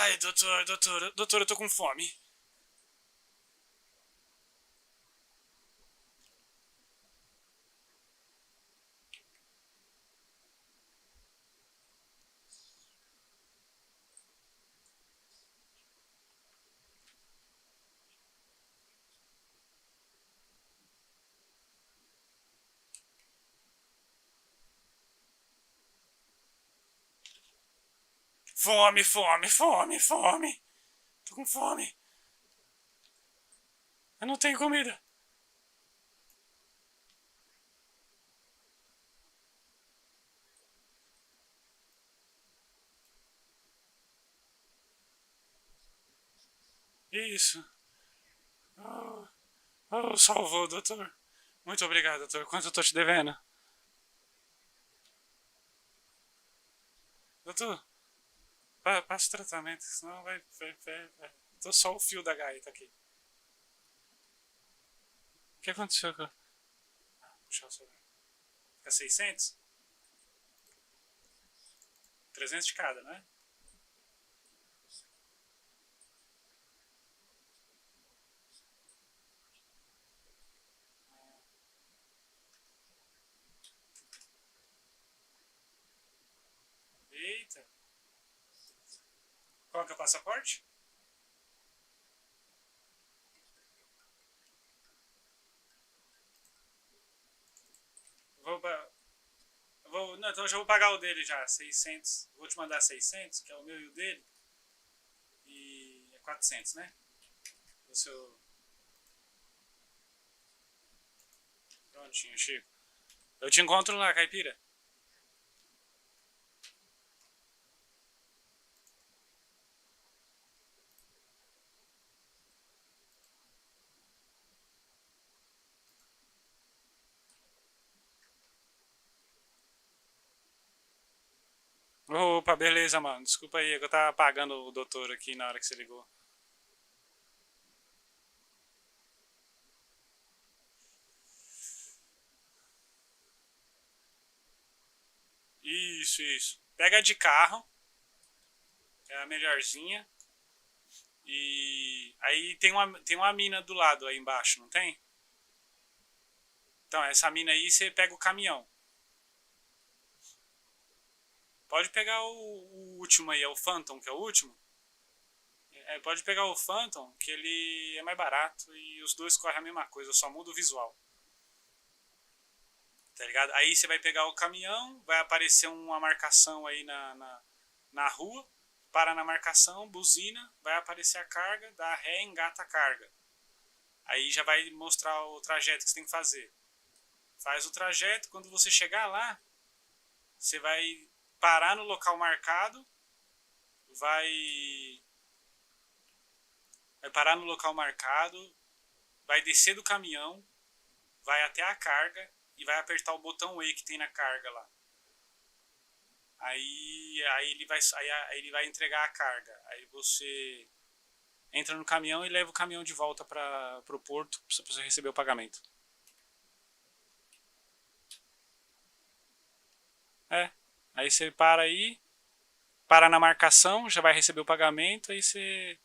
Ai, doutor, eu tô com fome. Fome. Tô com fome. Eu não tenho comida. Isso. Oh, salvou, doutor. Muito obrigado, doutor. Quanto eu tô te devendo? Doutor, passa o tratamento, senão vai. Tô só o fio da gaita aqui. O que aconteceu? Puxa o celular. Fica 600? 300 de cada, né? Eita. Qual que é o passaporte? Vou, não, então eu já vou pagar o dele já, 600. Vou te mandar 600, que é o meu e o dele. E é 400, né? O seu... Prontinho, Chico. Eu te encontro lá, Caipira. Opa, beleza, mano. Desculpa aí, que eu tava pagando o doutor aqui na hora que você ligou. Isso. Pega de carro, é a melhorzinha. E aí tem uma mina do lado aí embaixo, não tem? Então, essa mina aí você pega o caminhão. Pode pegar o último aí, é o Phantom, que é o último. Pode pegar o Phantom, que ele é mais barato e os dois correm a mesma coisa, só muda o visual. Tá ligado? Aí você vai pegar o caminhão, vai aparecer uma marcação aí na rua, para na marcação, buzina, vai aparecer a carga, dá ré, engata a carga. Aí já vai mostrar o trajeto que você tem que fazer. Faz o trajeto, quando você chegar lá, você vai parar no local marcado, vai parar no local marcado, vai descer do caminhão, vai até a carga e vai apertar o botão E que tem na carga lá. Aí ele vai entregar a carga. Aí você entra no caminhão e leva o caminhão de volta para o porto para você receber o pagamento. Aí você para na marcação, já vai receber o pagamento, aí você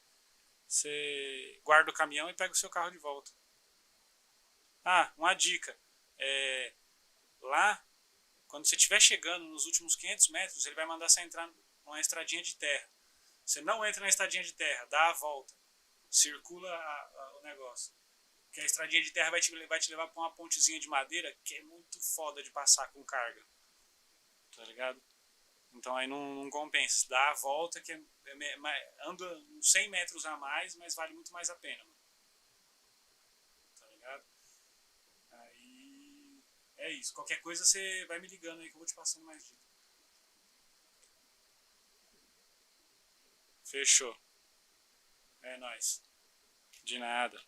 guarda o caminhão e pega o seu carro de volta. Ah, uma dica. Lá, quando você estiver chegando nos últimos 500 metros, ele vai mandar você entrar numa estradinha de terra. Você não entra na estradinha de terra, dá a volta. Circula o negócio. Que a estradinha de terra vai te levar pra uma pontezinha de madeira que é muito foda de passar com carga. Tá ligado? Então aí não compensa. Dá a volta que anda uns 100 metros a mais, mas vale muito mais a pena. Mano. Tá ligado? Aí é isso. Qualquer coisa você vai me ligando aí que eu vou te passando mais dicas. Fechou. É nóis. De nada.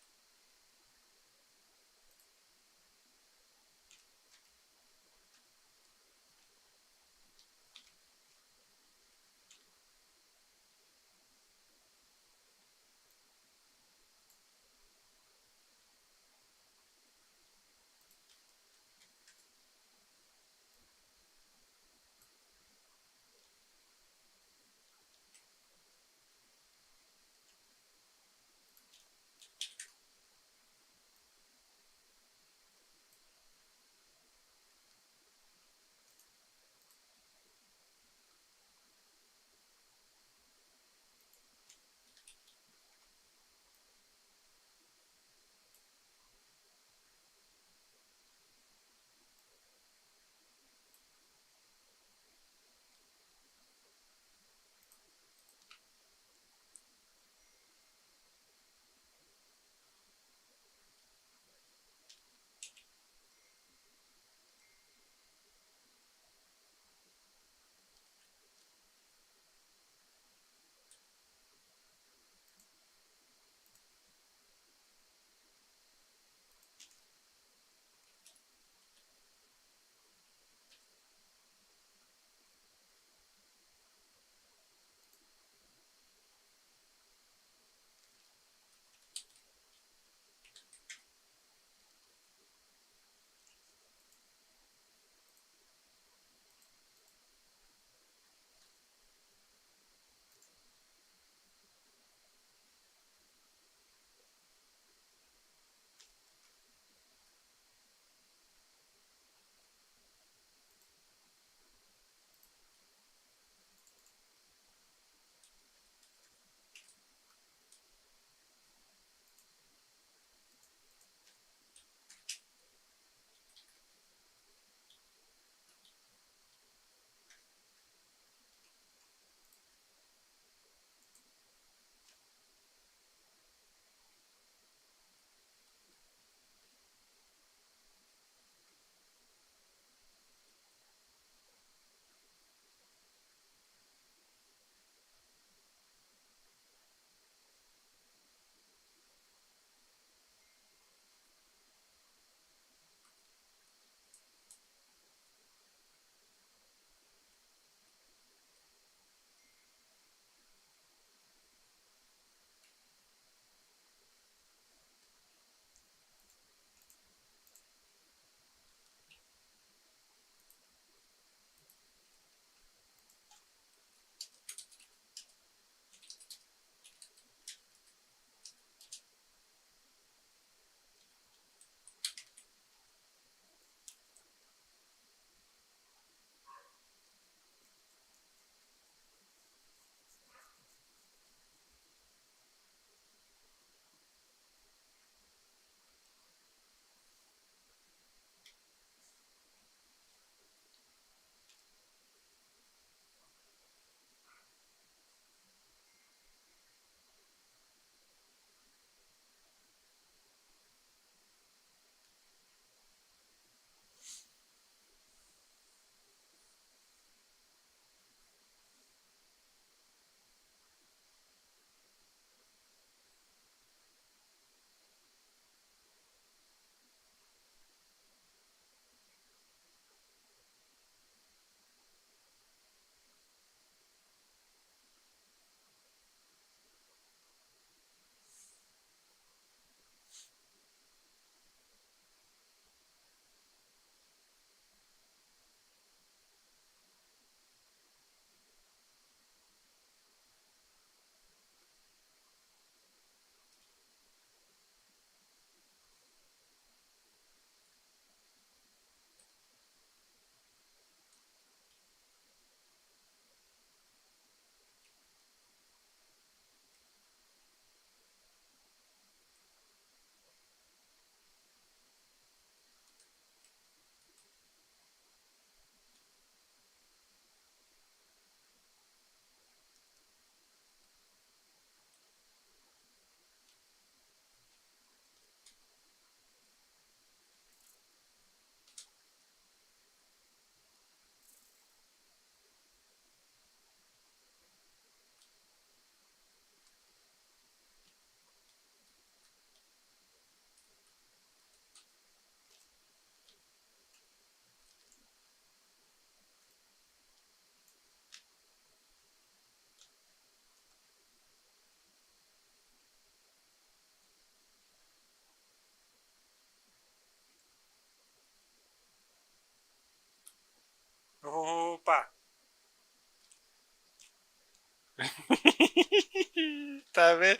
tá vendo?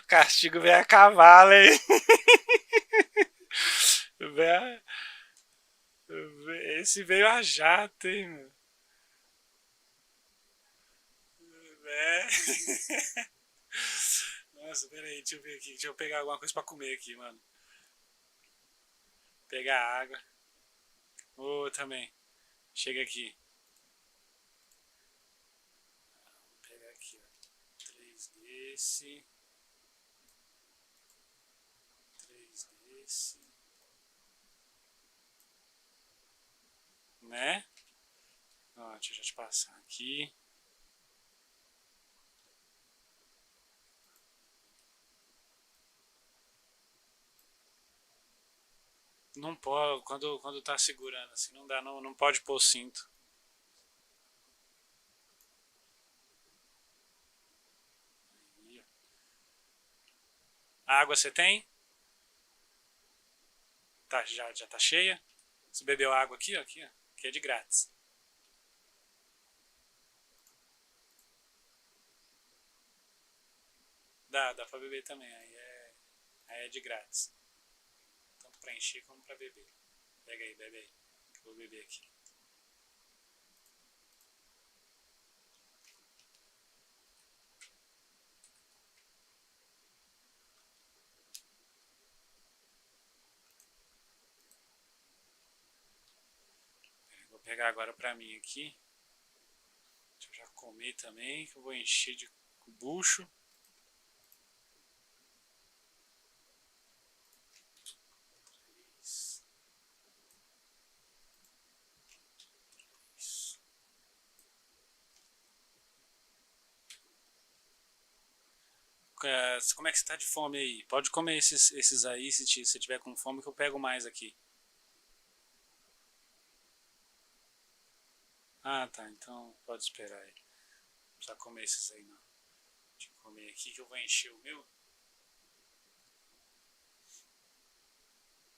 Castigo vem a cavalo, hein? Esse veio a jato, hein, meu? É. Nossa, peraí, deixa eu ver aqui. Deixa eu pegar alguma coisa pra comer aqui, mano. Pegar água. Ô, também. Chega aqui. Vou pegar aqui, ó. 3 desse. 3 desse. Né? Ó, deixa eu já te passar aqui. Não pode, quando tá segurando assim, não dá, não pode pôr cinto. Aí, a água você tem? Tá, já tá cheia? Você bebeu água aqui, ó, aqui, ó. Aqui é de grátis. Dá pra beber também, aí é de grátis. Tanto pra encher como pra beber. Pega aí, bebe aí. Que eu vou beber aqui. Vou pegar agora pra mim aqui. Deixa eu já comer também, que eu vou encher de bucho. Isso. Como é que você tá de fome aí? Pode comer esses aí se você tiver com fome, que eu pego mais aqui. Ah, tá. Então pode esperar aí. Não precisa comer esses aí, não. Deixa eu comer aqui que eu vou encher o meu.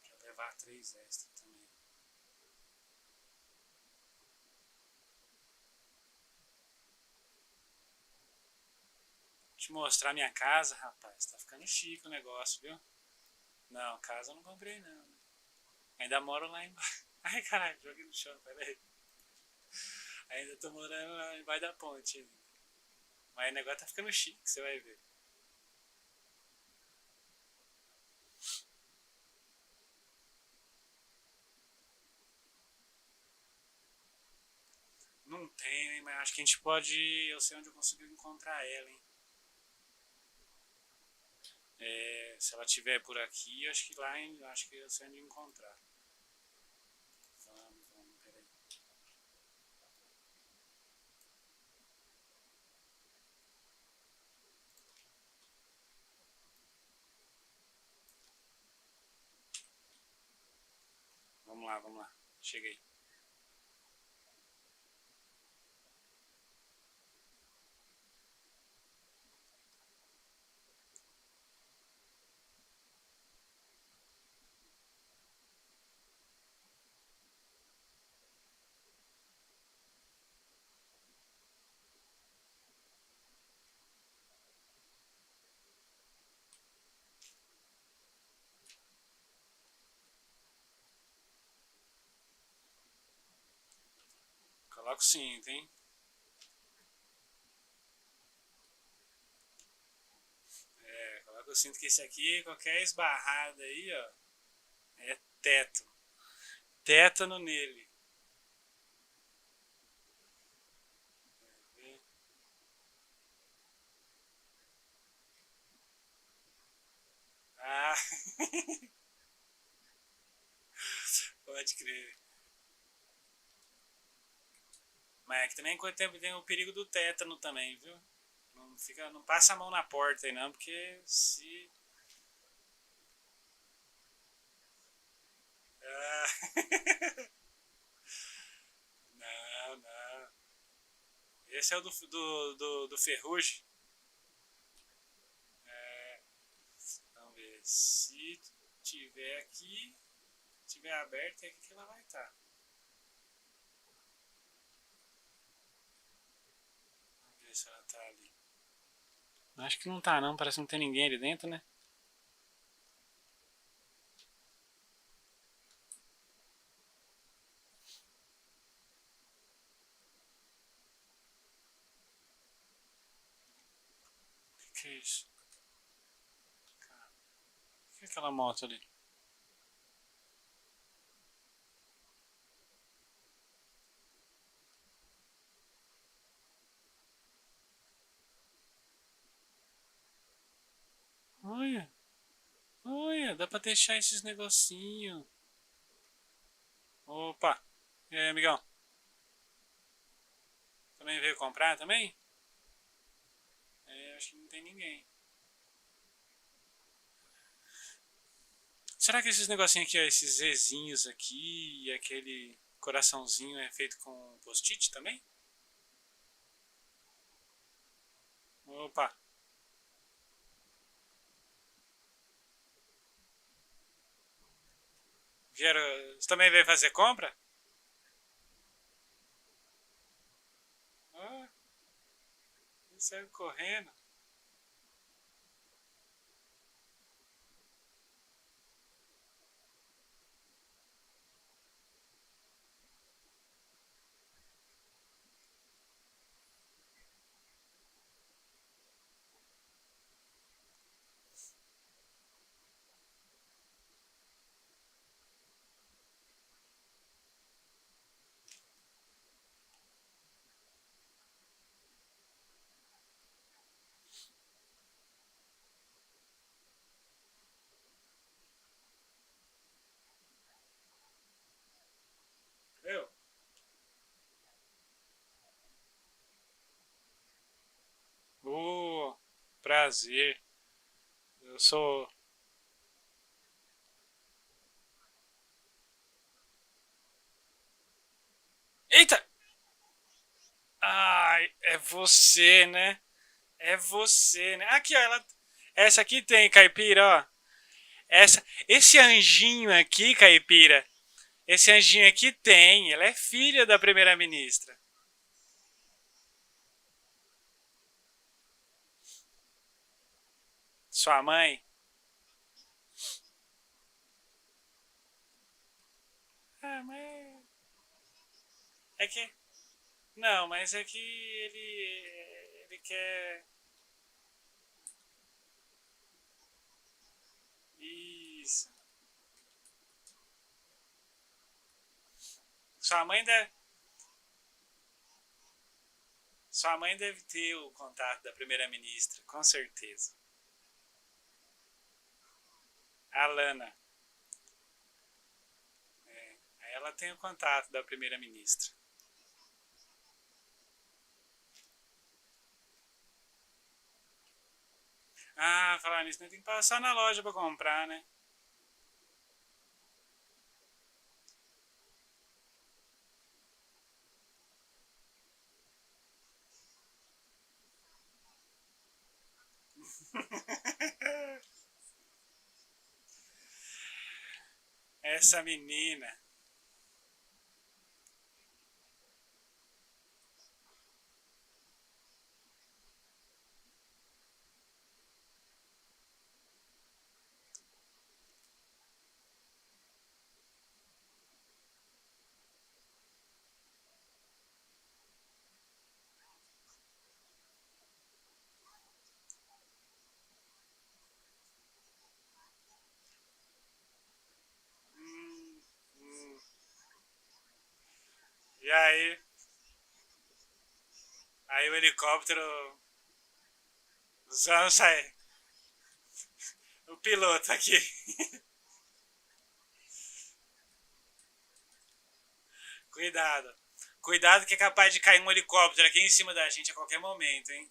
Pra levar 3 extras também. Vou te mostrar minha casa, rapaz. Tá ficando chique o negócio, viu? Não, casa eu não comprei, não. Ainda moro lá embaixo. Ai, caralho, joguei no chão, peraí. Ainda tô morando lá embaixo da ponte ainda. Mas o negócio tá ficando chique, você vai ver. Não tem, hein, mas acho que a gente pode. Eu sei onde eu consigo encontrar ela, hein. Se ela estiver por aqui, acho que lá acho que eu sei onde encontrar. Vamos, peraí. Vamos lá. Cheguei. Coloca o cinto, hein? Coloca o cinto que esse aqui, qualquer esbarrada aí, ó, é teto. Tétano nele. Ah, pode crer. Mas é que também quanto tempo tem o perigo do tétano também, viu? Não passa a mão na porta aí não, porque se. Ah, não. Esse é o do Ferrugem. Vamos ver. Se tiver aqui, tiver aberto, é aqui que ela vai estar. Vamos ver se ela tá ali. Acho que não tá não, parece que não tem ninguém ali dentro, né? Que é isso? O que é aquela moto ali? Olha, olha, dá pra deixar esses negocinhos. Opa, e aí, amigão? Também veio comprar também? É, acho que não tem ninguém. Será que esses negocinhos aqui, ó, esses Zzinhos aqui e aquele coraçãozinho é feito com post-it também? Opa, vieram. Você também veio fazer compra? Ah, ele saiu correndo. Eu? Prazer. Eu sou. Eita! Ai, é você, né? É você, né? Aqui, ó, ela. Essa aqui tem, caipira, ó. Esse anjinho aqui, caipira. Esse anjinho aqui tem. Ela é filha da primeira-ministra. Sua mãe. Ah, mas. É que. Não, mas é que ele. Ele quer. Isso. Sua mãe deve. Sua mãe deve ter o contato da primeira-ministra, com certeza. A Lana. Aí ela tem o contato da primeira-ministra. Ah, falar nisso, né? Tem que passar na loja pra comprar, né? Essa menina. Hum. E aí o helicóptero. Usando sai. O piloto aqui. Cuidado. Cuidado que é capaz de cair um helicóptero aqui em cima da gente a qualquer momento, hein?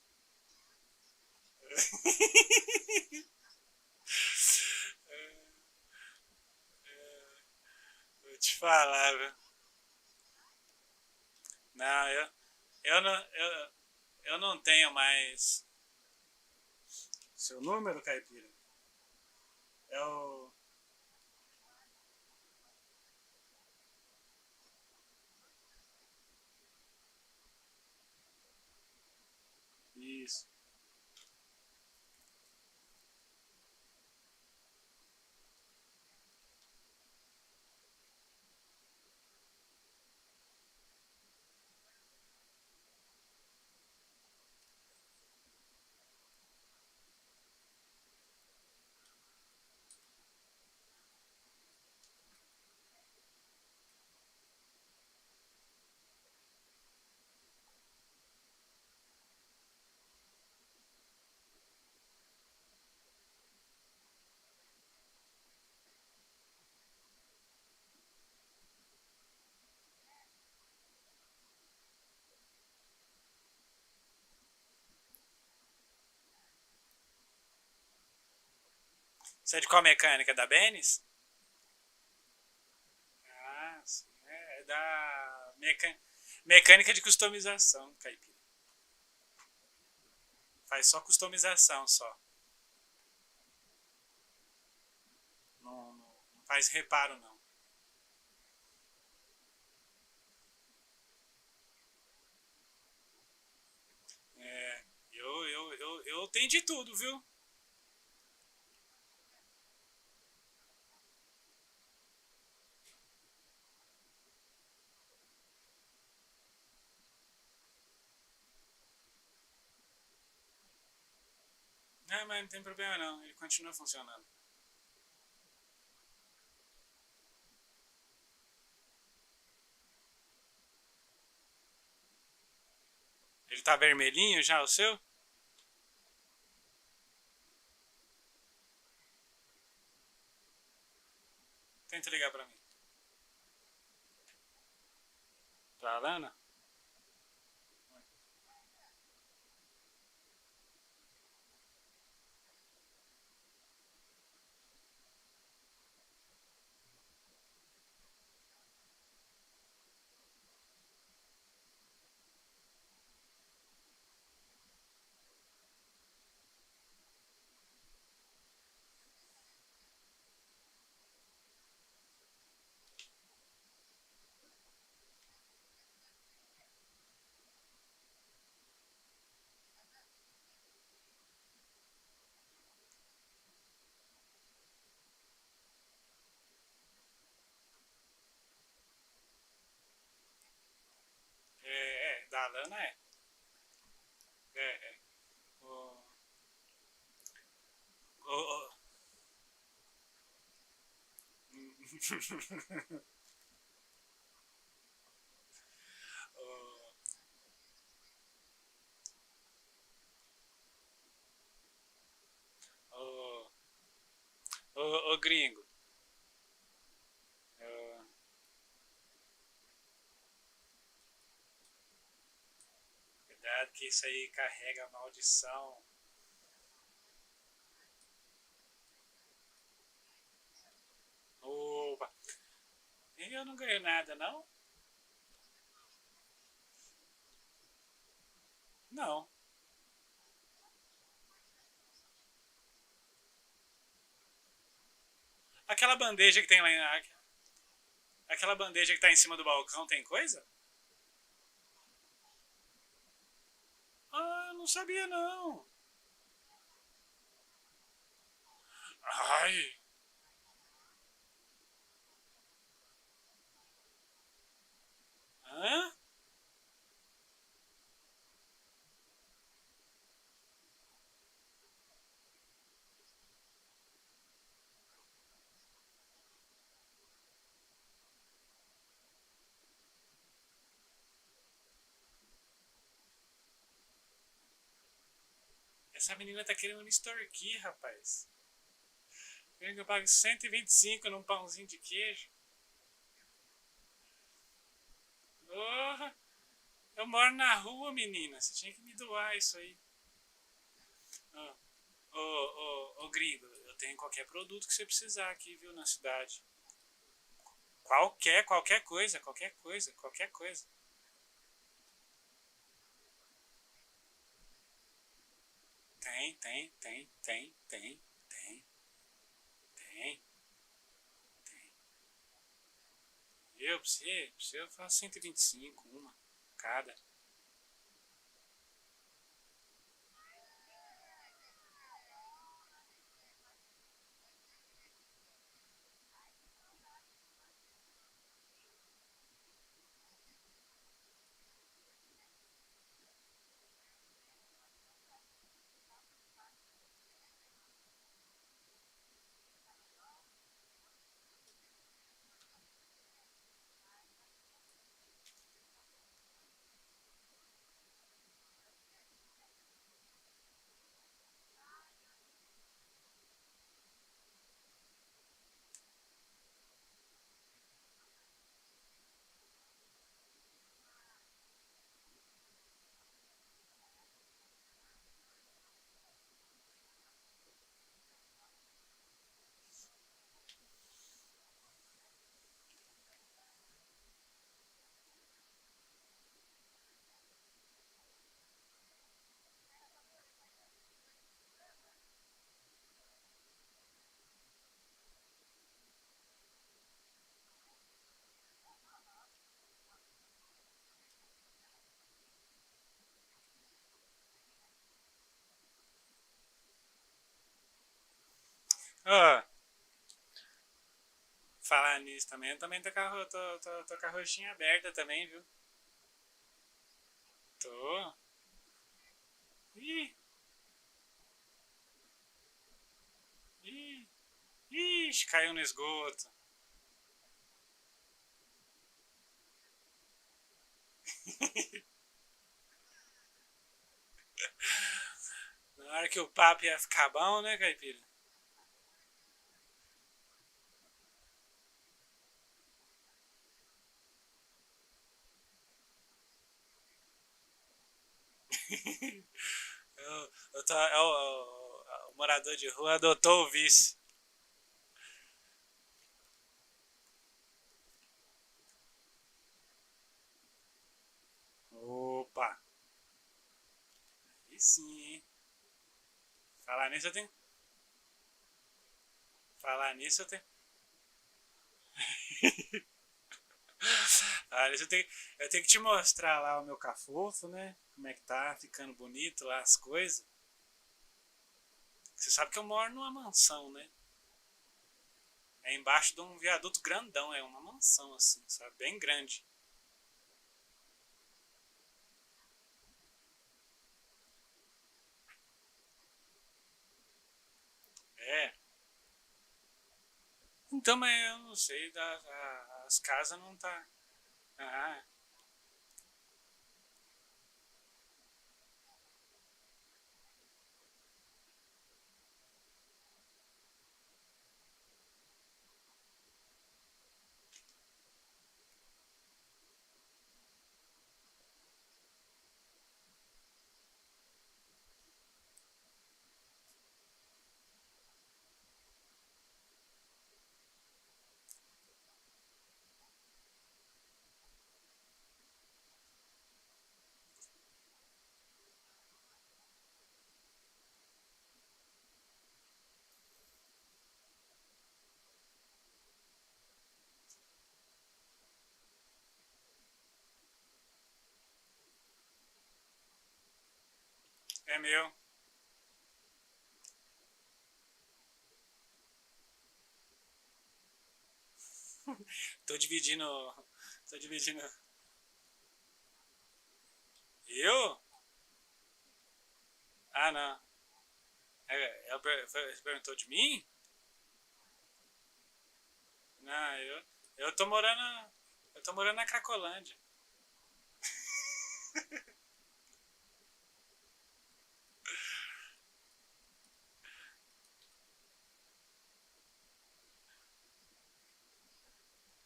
Vou te falar, viu? Não, eu não, eu não tenho mais. Seu número, caipira? É o. Isso. Você é de qual mecânica? Da Benes? Ah, sim. É da mecânica de customização, Caipira. Faz só customização só. Não faz reparo não. É, eu tenho de tudo, viu? Não, mas não tem problema não. Ele continua funcionando. Ele tá vermelhinho já, o seu? Tenta ligar pra mim. Pra Alana? Da Alana é. É. O, o, o, o, o gringo. O, cuidado que isso aí carrega a maldição. Opa. Eu não ganho nada, não? Não. Aquela bandeja que tem lá. Aquela bandeja que tá em cima do balcão tem coisa? Ah, eu não sabia não. Ai. Hã? Essa menina tá querendo me extorquir, rapaz. Querendo que eu pague 125 num pãozinho de queijo. Porra, eu moro na rua, menina. Você tinha que me doar isso aí. Ô, gringo, eu tenho qualquer produto que você precisar aqui, viu, na cidade. Qualquer coisa, qualquer coisa, qualquer coisa. Tem, tem, tem. Pra você eu faço 125, uma, cada. Ó, falar nisso também, eu também tô com a roxinha aberta também, viu? Tô. Ih, ih, ixi, caiu no esgoto. Na hora que o papo ia ficar bom, né, Caipira? O morador de rua adotou o vice. Opa, aí sim, hein? Falar nisso eu tenho. Falar nisso eu tenho. Falar nisso eu tenho que te mostrar lá o meu cafofo, né? Como é que tá ficando bonito lá as coisas. Você sabe que eu moro numa mansão, né? É embaixo de um viaduto grandão, é uma mansão assim, sabe? Bem grande. É. Então, mas eu não sei, as casas não tá. Ah, é meu. Tô dividindo. Tô dividindo. Eu? Ah, não. Você perguntou de mim? Não, eu tô morando. Eu tô morando na Cracolândia.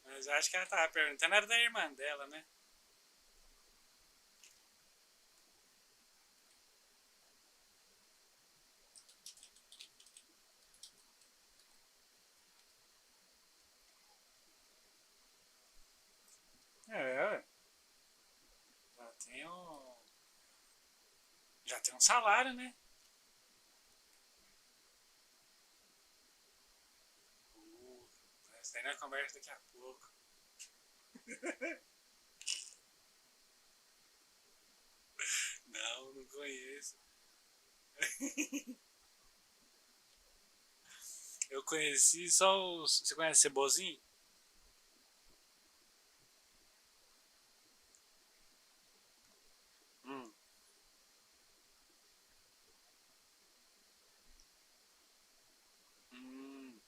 Mas eu acho que ela tava perguntando, era da irmã dela, né? É, já tem um. Já tem um salário, né? Uh, Essa daí na conversa daqui a pouco. Não, não conheço. Eu conheci só os. Você conhece Cebozinho? Hum. Hum.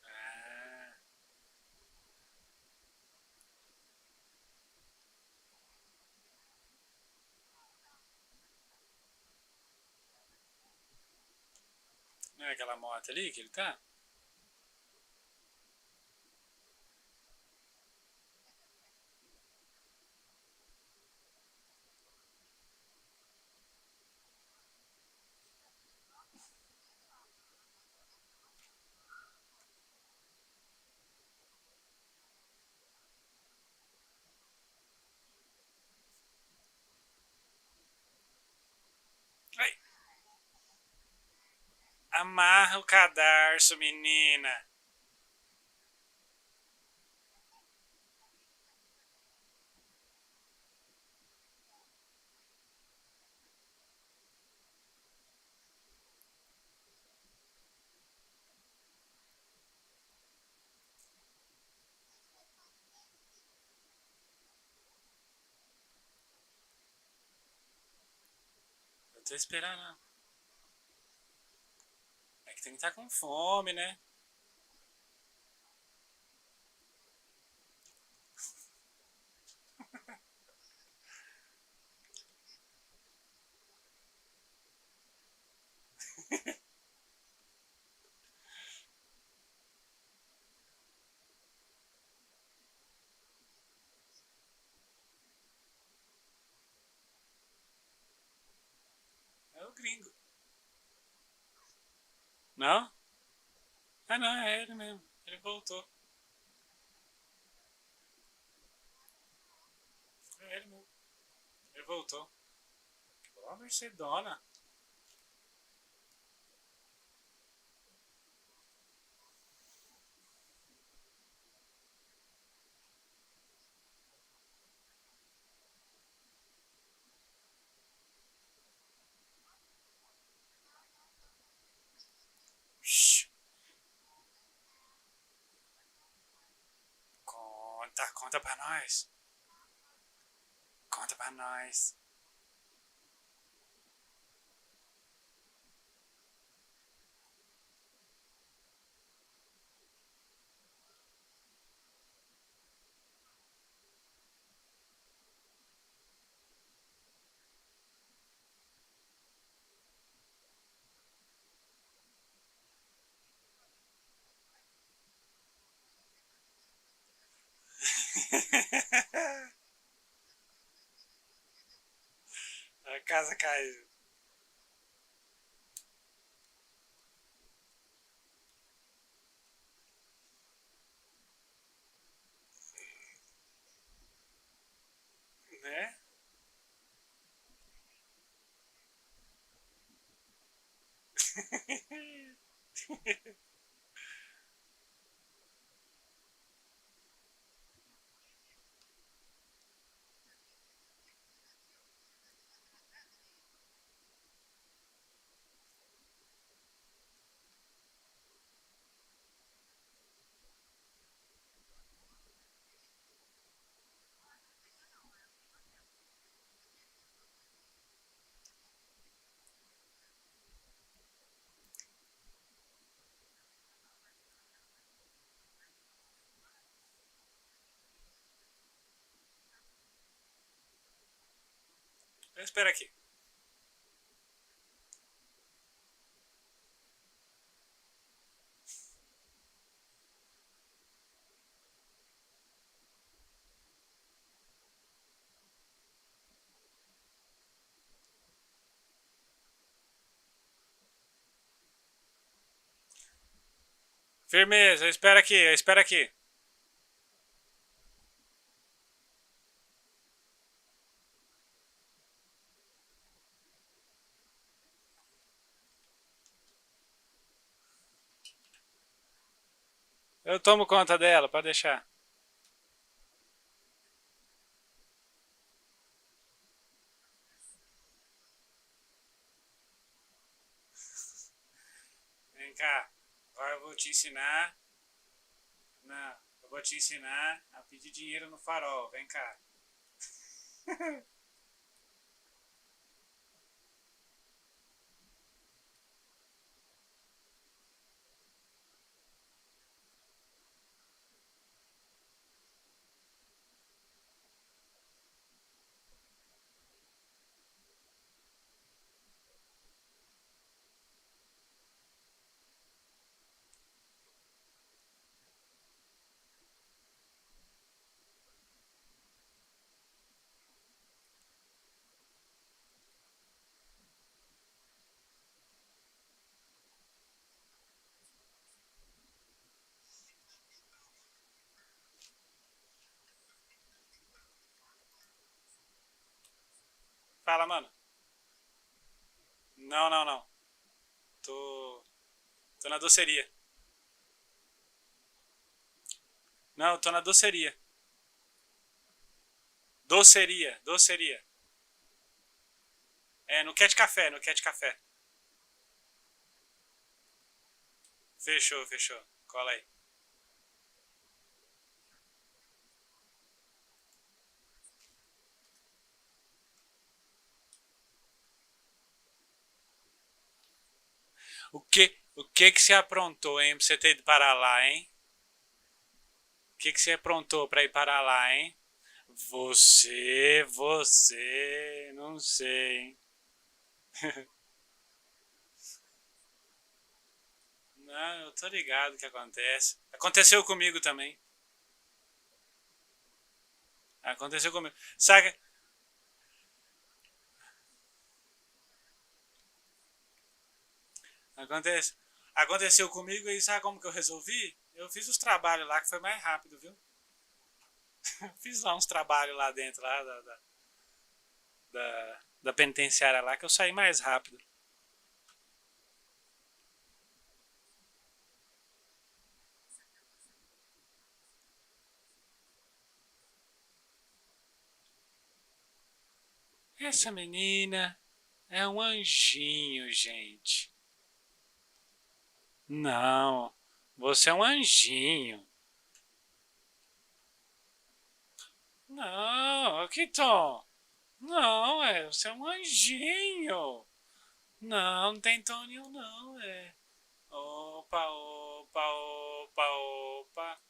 Ah, não é aquela moto ali que ele tá? Ai, amarra o cadarço, menina. Tô esperando. É que tem que estar com fome, né? É o gringo. Não? Ah, não, é ele mesmo. Ele voltou. É ele mesmo. Ele voltou. Ó, Mercedona. Shhh. Conta pra nós. Conta pra nós. A casa caiu. Né? Espera aqui. Firmeza, espera aqui, espera aqui. Eu tomo conta dela, pode deixar. Vem cá. Agora eu vou te ensinar. Não, eu vou te ensinar a pedir dinheiro no farol. Vem cá. Fala, mano. Não, não, não. Tô. Tô na doceria. Não, tô na doceria. Doceria, doceria. É, no Cat Café, no Cat Café. Fechou, fechou. Cola aí. O que você aprontou, hein? Pra você ter ido para lá, hein? O que você aprontou pra ir para lá, hein? Não sei, hein? Não, eu tô ligado o que acontece. Aconteceu comigo também. Aconteceu comigo. Sabe? Acontece. Aconteceu comigo e sabe como que eu resolvi? Eu fiz os trabalhos lá que foi mais rápido, viu? Fiz lá uns trabalhos lá dentro lá da penitenciária lá que eu saí mais rápido. Essa menina é um anjinho, gente. Não, você é um anjinho. Não, que tom? Não, você é um anjinho. Não, não tem tom nenhum, não, Opa, opa, opa, opa.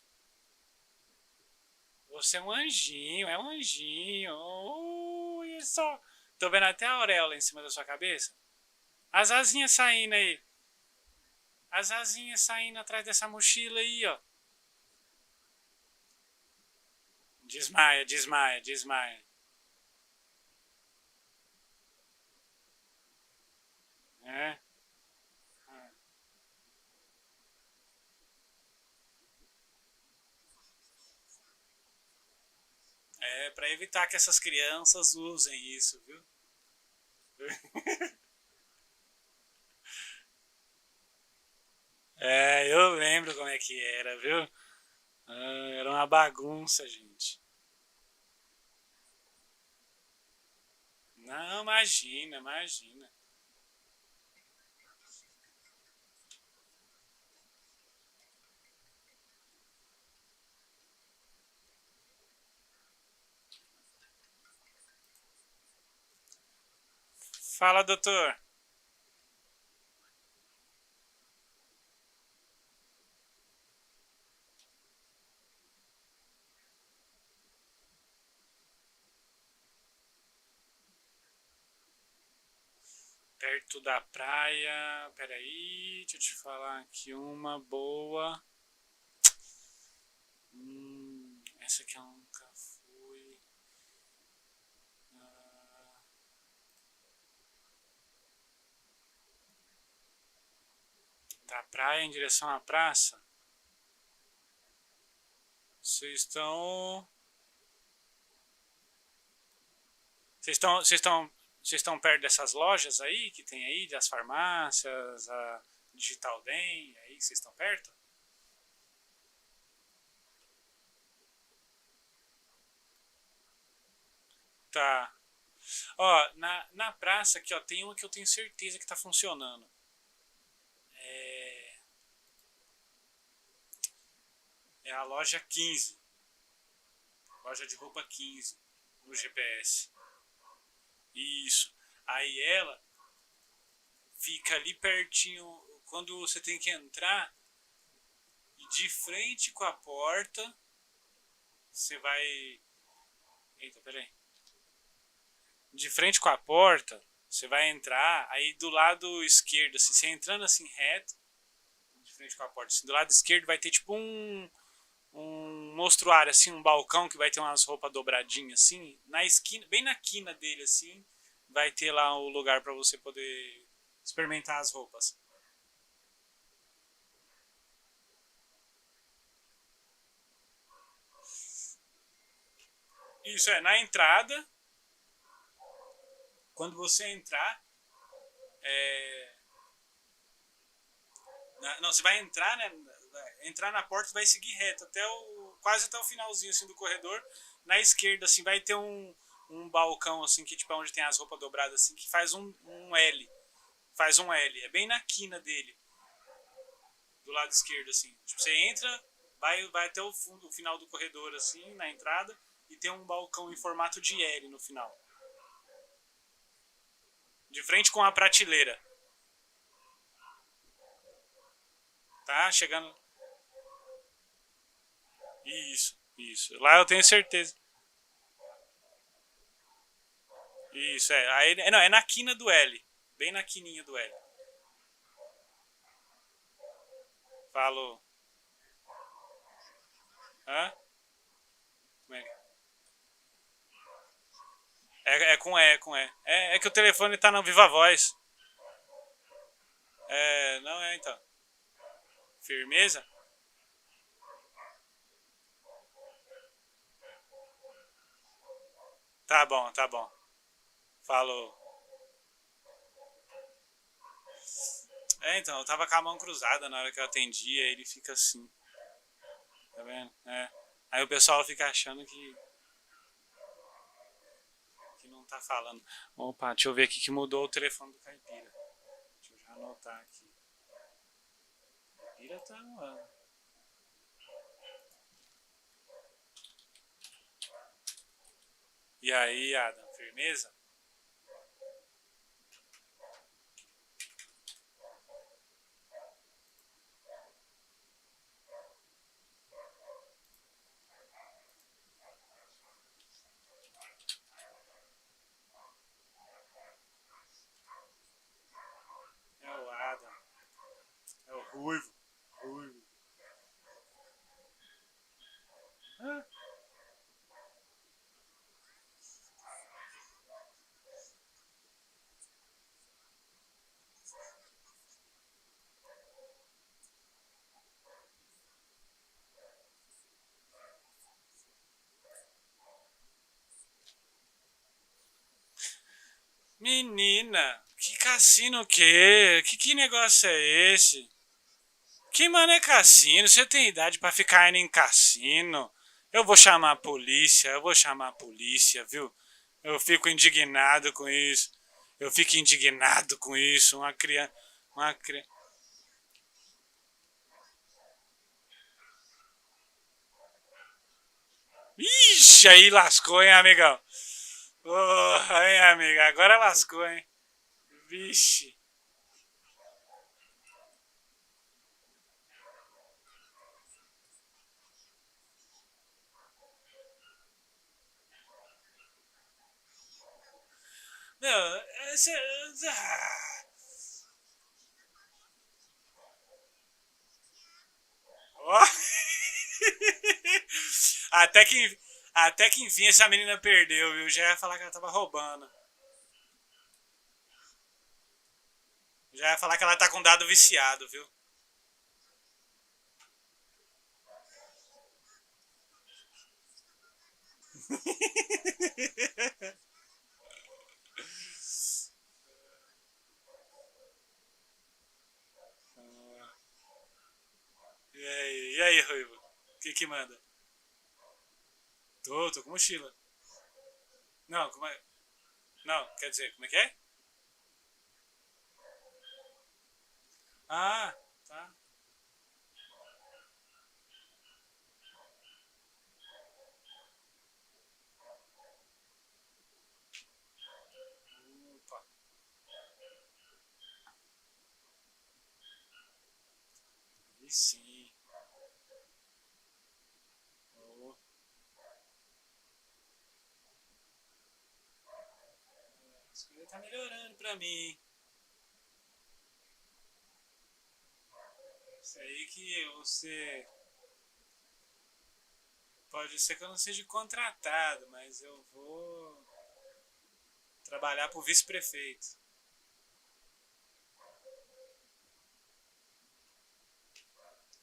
Você é um anjinho. Ui, só. Tô vendo até a auréola em cima da sua cabeça. As asinhas saindo aí. As asinhas saindo atrás dessa mochila aí, ó. Desmaia, desmaia, desmaia. É. É, pra evitar que essas crianças usem isso, viu? É, eu lembro como é que era, viu? Ah, era uma bagunça, gente. Não, imagina, imagina. Fala, doutor. Perto da praia. Peraí, deixa eu te falar aqui uma boa. Essa aqui eu nunca fui. Ah, da praia em direção à praça. Vocês estão. Vocês estão perto dessas lojas aí que tem aí, das farmácias, a Digital Den, aí vocês estão perto? Tá. Ó, na praça aqui, ó, tem uma que eu tenho certeza que tá funcionando. É, é a loja 15. Loja de roupa 15 no GPS. Isso. Aí ela fica ali pertinho quando você tem que entrar e de frente com a porta você vai. Eita, peraí. De frente com a porta, você vai entrar, aí do lado esquerdo, assim, você entrando assim reto, de frente com a porta, assim, do lado esquerdo vai ter tipo um mostruário, assim, um balcão que vai ter umas roupas dobradinhas, assim, na esquina, bem na quina dele, assim, vai ter lá o lugar para você poder experimentar as roupas. Isso é, na entrada, quando você entrar, é, não, você vai entrar, né? Entrar na porta e vai seguir reto até quase até o finalzinho assim do corredor. Na esquerda assim vai ter um balcão assim que tipo é onde tem as roupas dobradas assim que faz um L, faz um L. É bem na quina dele, do lado esquerdo assim. Tipo, você entra, vai até o fundo, o final do corredor assim na entrada e tem um balcão em formato de L no final, de frente com a prateleira. Tá chegando. Isso. Lá eu tenho certeza. Isso, é. Aí, não, é na quina do L. Bem na quininha do L. Falou. Hã? Como é que é com E, é com E. É que o telefone tá no Viva Voz. É, não é então. Firmeza? Tá bom, tá bom. Falou. É, então, eu tava com a mão cruzada na hora que eu atendi, aí ele fica assim. Tá vendo? É. Aí o pessoal fica achando que não tá falando. Opa, deixa eu ver aqui que mudou o telefone do Caipira. Deixa eu já anotar aqui. Caipira tá no. E aí, Adam, firmeza? É o Adam. É o Ruivo. Ruivo. Ah, menina, que cassino o quê? Que negócio é esse? Que mano é cassino? Você tem idade pra ficar indo em cassino? Eu vou chamar a polícia, eu vou chamar a polícia, viu? Eu fico indignado com isso. Eu fico indignado com isso. Uma criança. Uma criança. Ixi, aí lascou, hein, amigão? Oh, hein, amiga? Agora lascou, hein? Vixe. Não, esse. Ó. Até que, até que enfim essa menina perdeu, viu? Já ia falar que ela tava roubando. Já ia falar que ela tá com dado viciado, viu? E aí, Ruivo? O que manda? Tô com mochila. Não, como é? Não, quer dizer, como é que é? Ah, tá. Opa. E sim. Oh, as coisas tá melhorando pra mim. Isso aí que você. Pode ser que eu não seja contratado, mas eu vou trabalhar pro vice-prefeito.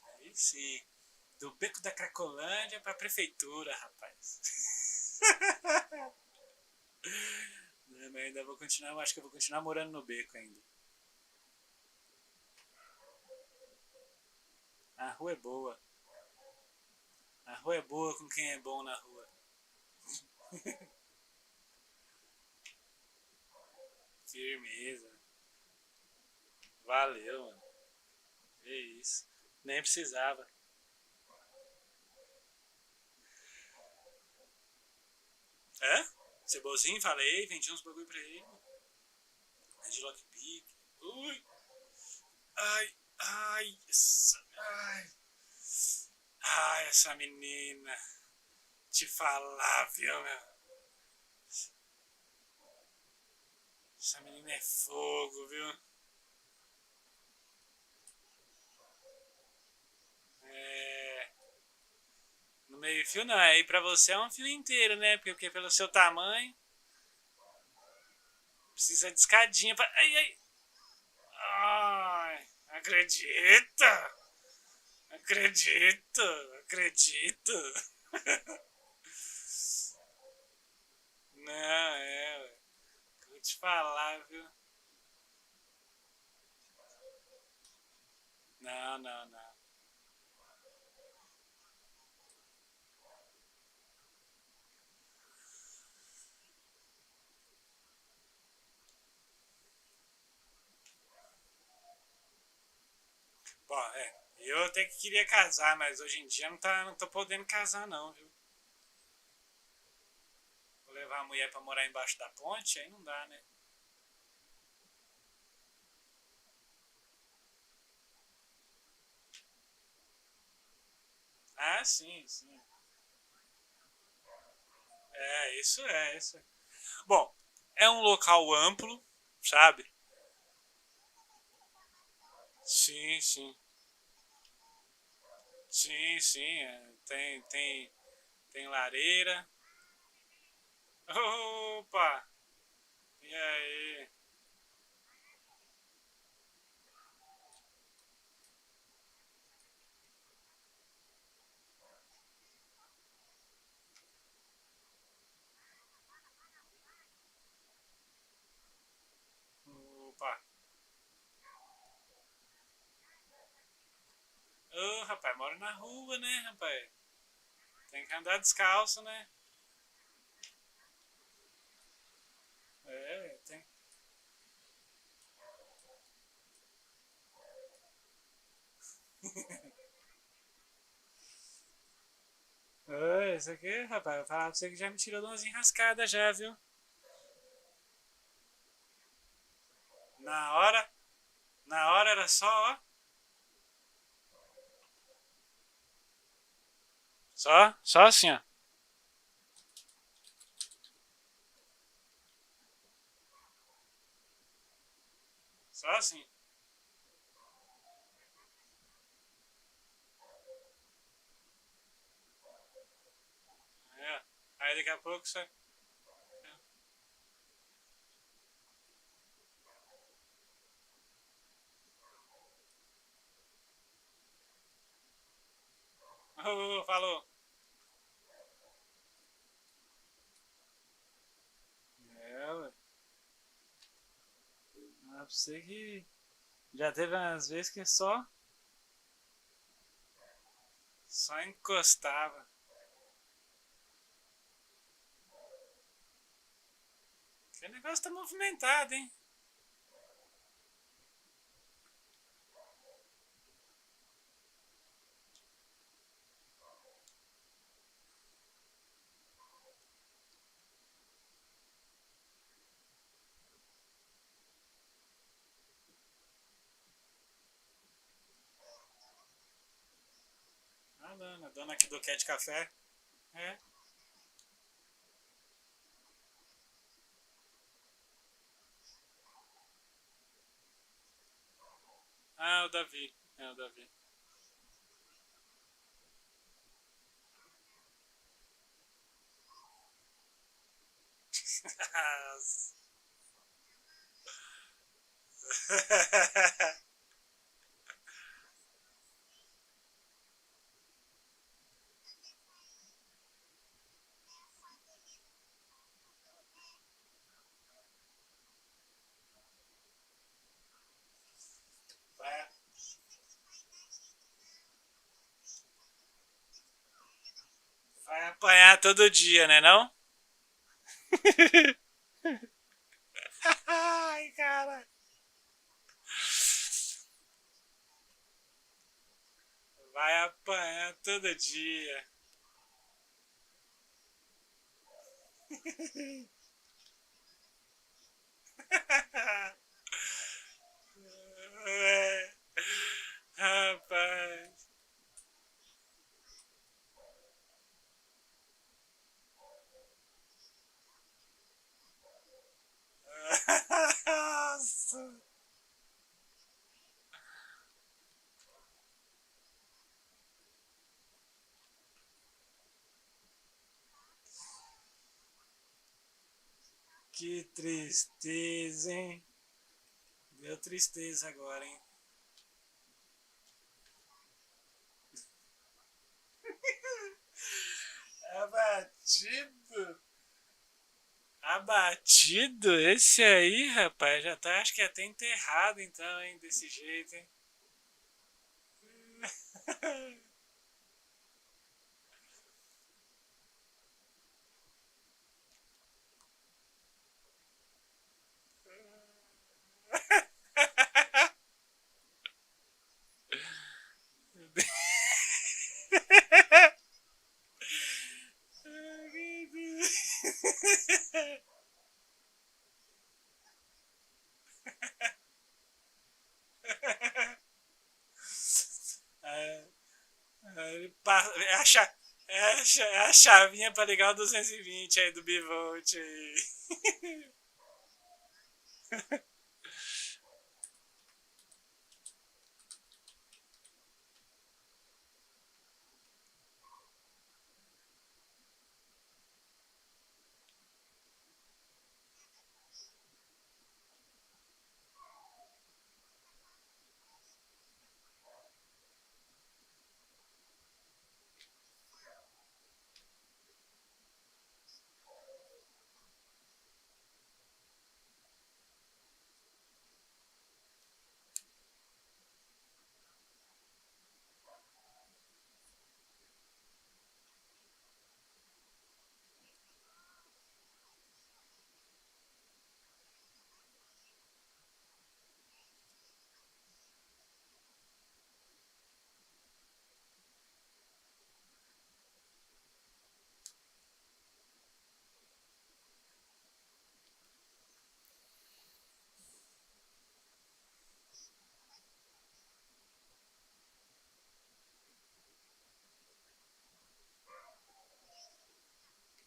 Aí sim. Do beco da Cracolândia pra prefeitura, rapaz. Mas ainda vou continuar, eu acho que eu vou continuar morando no beco ainda. A rua é boa. A rua é boa com quem é bom na rua. Firmeza. Valeu, mano. É isso. Nem precisava. Hã? Cebozinho, falei, vendi uns bagulho pra ele. É de lockpick. Ui. Ai. Ai, essa menina. Te falar, viu, meu? Essa menina é fogo, viu? É. No meio-fio não, aí pra você é um fio inteiro, né? Porque pelo seu tamanho, precisa de escadinha pra. Ai, ai! Ai, acredita! Acredito! Acredito! Não, é. Vou te falar, viu? Não, não, não. Bom, é. Eu até que queria casar, mas hoje em dia não tô podendo casar não, viu? Vou levar a mulher pra morar embaixo da ponte, aí não dá, né? Ah, sim, sim. Isso é. Bom, é um local amplo, sabe? Sim, sim. Sim, sim. Tem lareira. Opa! E aí? Opa! Ô, rapaz, mora na rua, né, rapaz? Tem que andar descalço, né? É, tem. Ô, isso aqui, rapaz, eu falava pra você que já me tirou de umas enrascadas já, viu? Na hora, na hora era só, ó. Só assim, ó. Só assim. É. Aí daqui a pouco você. Ô, falou. É, ué. Mas pra você que já teve umas vezes que só encostava. Que negócio tá movimentado, hein? A dona aqui do Cat Café. É. Ah, o Davi. É o Davi. vai, vai apanhar todo dia, né não? Ai, cara. Vai apanhar todo dia. É. Que tristeza, hein? Deu tristeza agora, hein? Abatido? Abatido? Esse aí, rapaz, já tá, acho que até enterrado então, hein? Desse jeito, hein? É, é é a chavinha pra ligar o 220 aí do Bivolt aí.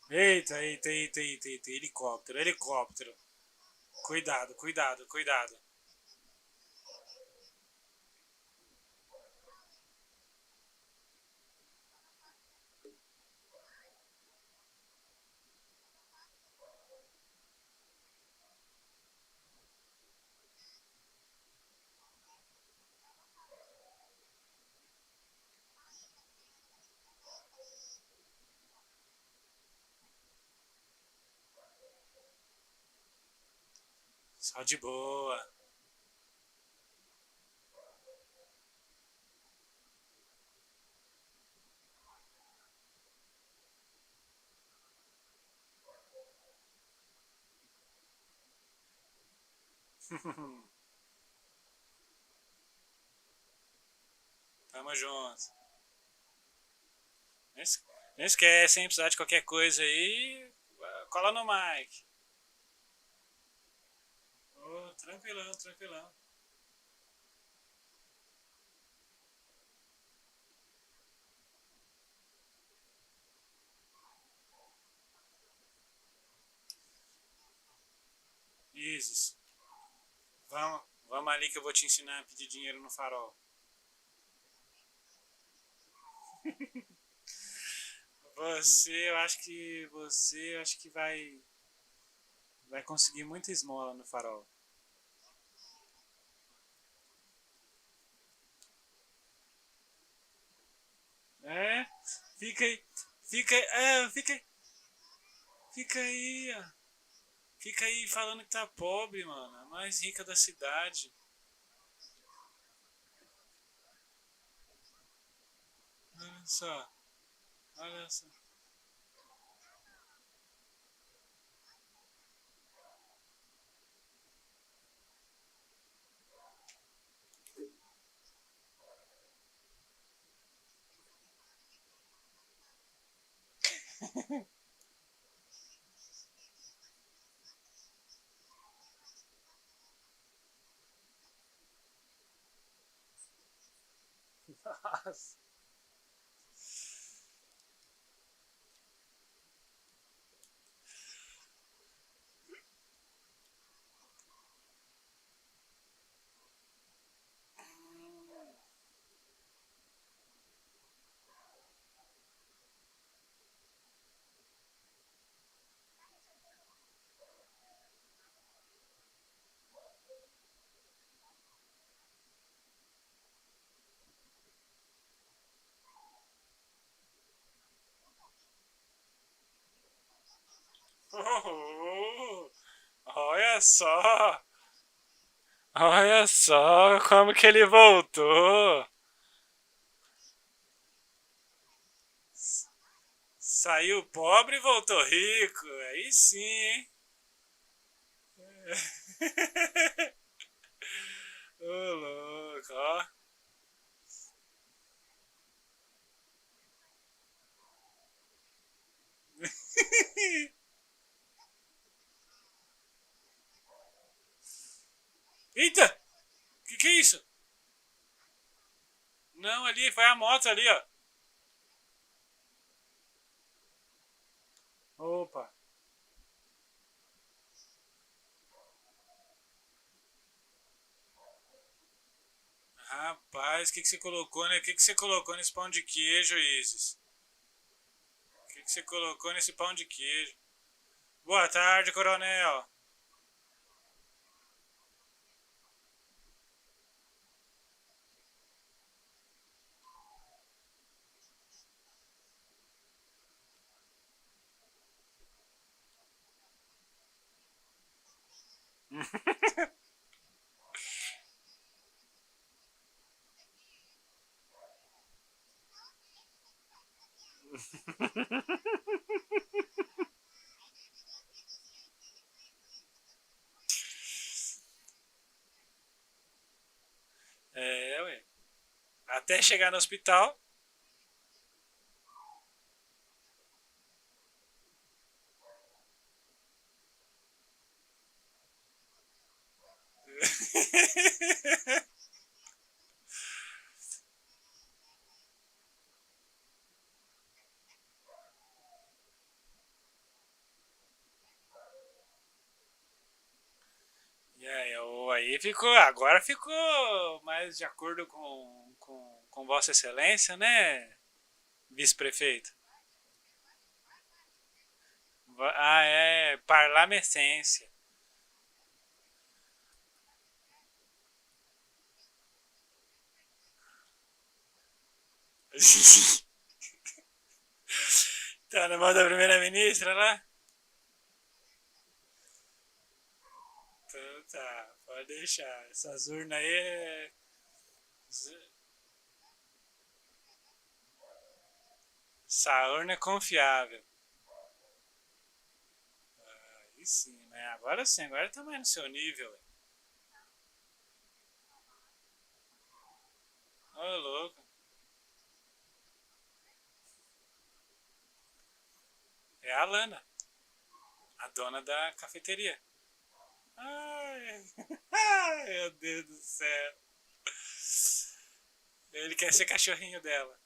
Eita, eita, eita, eita, eita. Helicóptero, helicóptero. Cuidado, cuidado, cuidado. Só de boa. Tamo junto. Não esquece, hein? Precisar de qualquer coisa aí, cola no Mike. Oh, tranquilão, tranquilão. Isso. Vamos ali que eu vou te ensinar a pedir dinheiro no farol. Eu acho que vai conseguir muita esmola no farol. É? Fica aí, fica aí, ó. Fica aí falando que tá pobre, mano. A mais rica da cidade. Olha só, olha só. Nossa. Olha só! Olha só como que ele voltou! Saiu pobre e voltou rico. Aí sim, hein? Ô, louco, ó. Eita! Que é isso? Não, ali, foi a moto ali, ó. Opa. Rapaz, o que você colocou, né? O que você colocou nesse pão de queijo, Isis? O que você colocou nesse pão de queijo? Boa tarde, coronel. É, ué. Até chegar no hospital. E aí, aí ficou, agora ficou mais de acordo com Vossa Excelência, né, vice-prefeito? Ah, é, parlamecência. Tá na mão da primeira-ministra lá? Então tá, pode deixar. Essas urnas aí é. Essa urna é confiável. Aí sim, né? Agora sim, agora tá mais no seu nível. Ô, louco. É a Lana, a dona da cafeteria. Ai, ai, meu Deus do céu. Ele quer ser cachorrinho dela.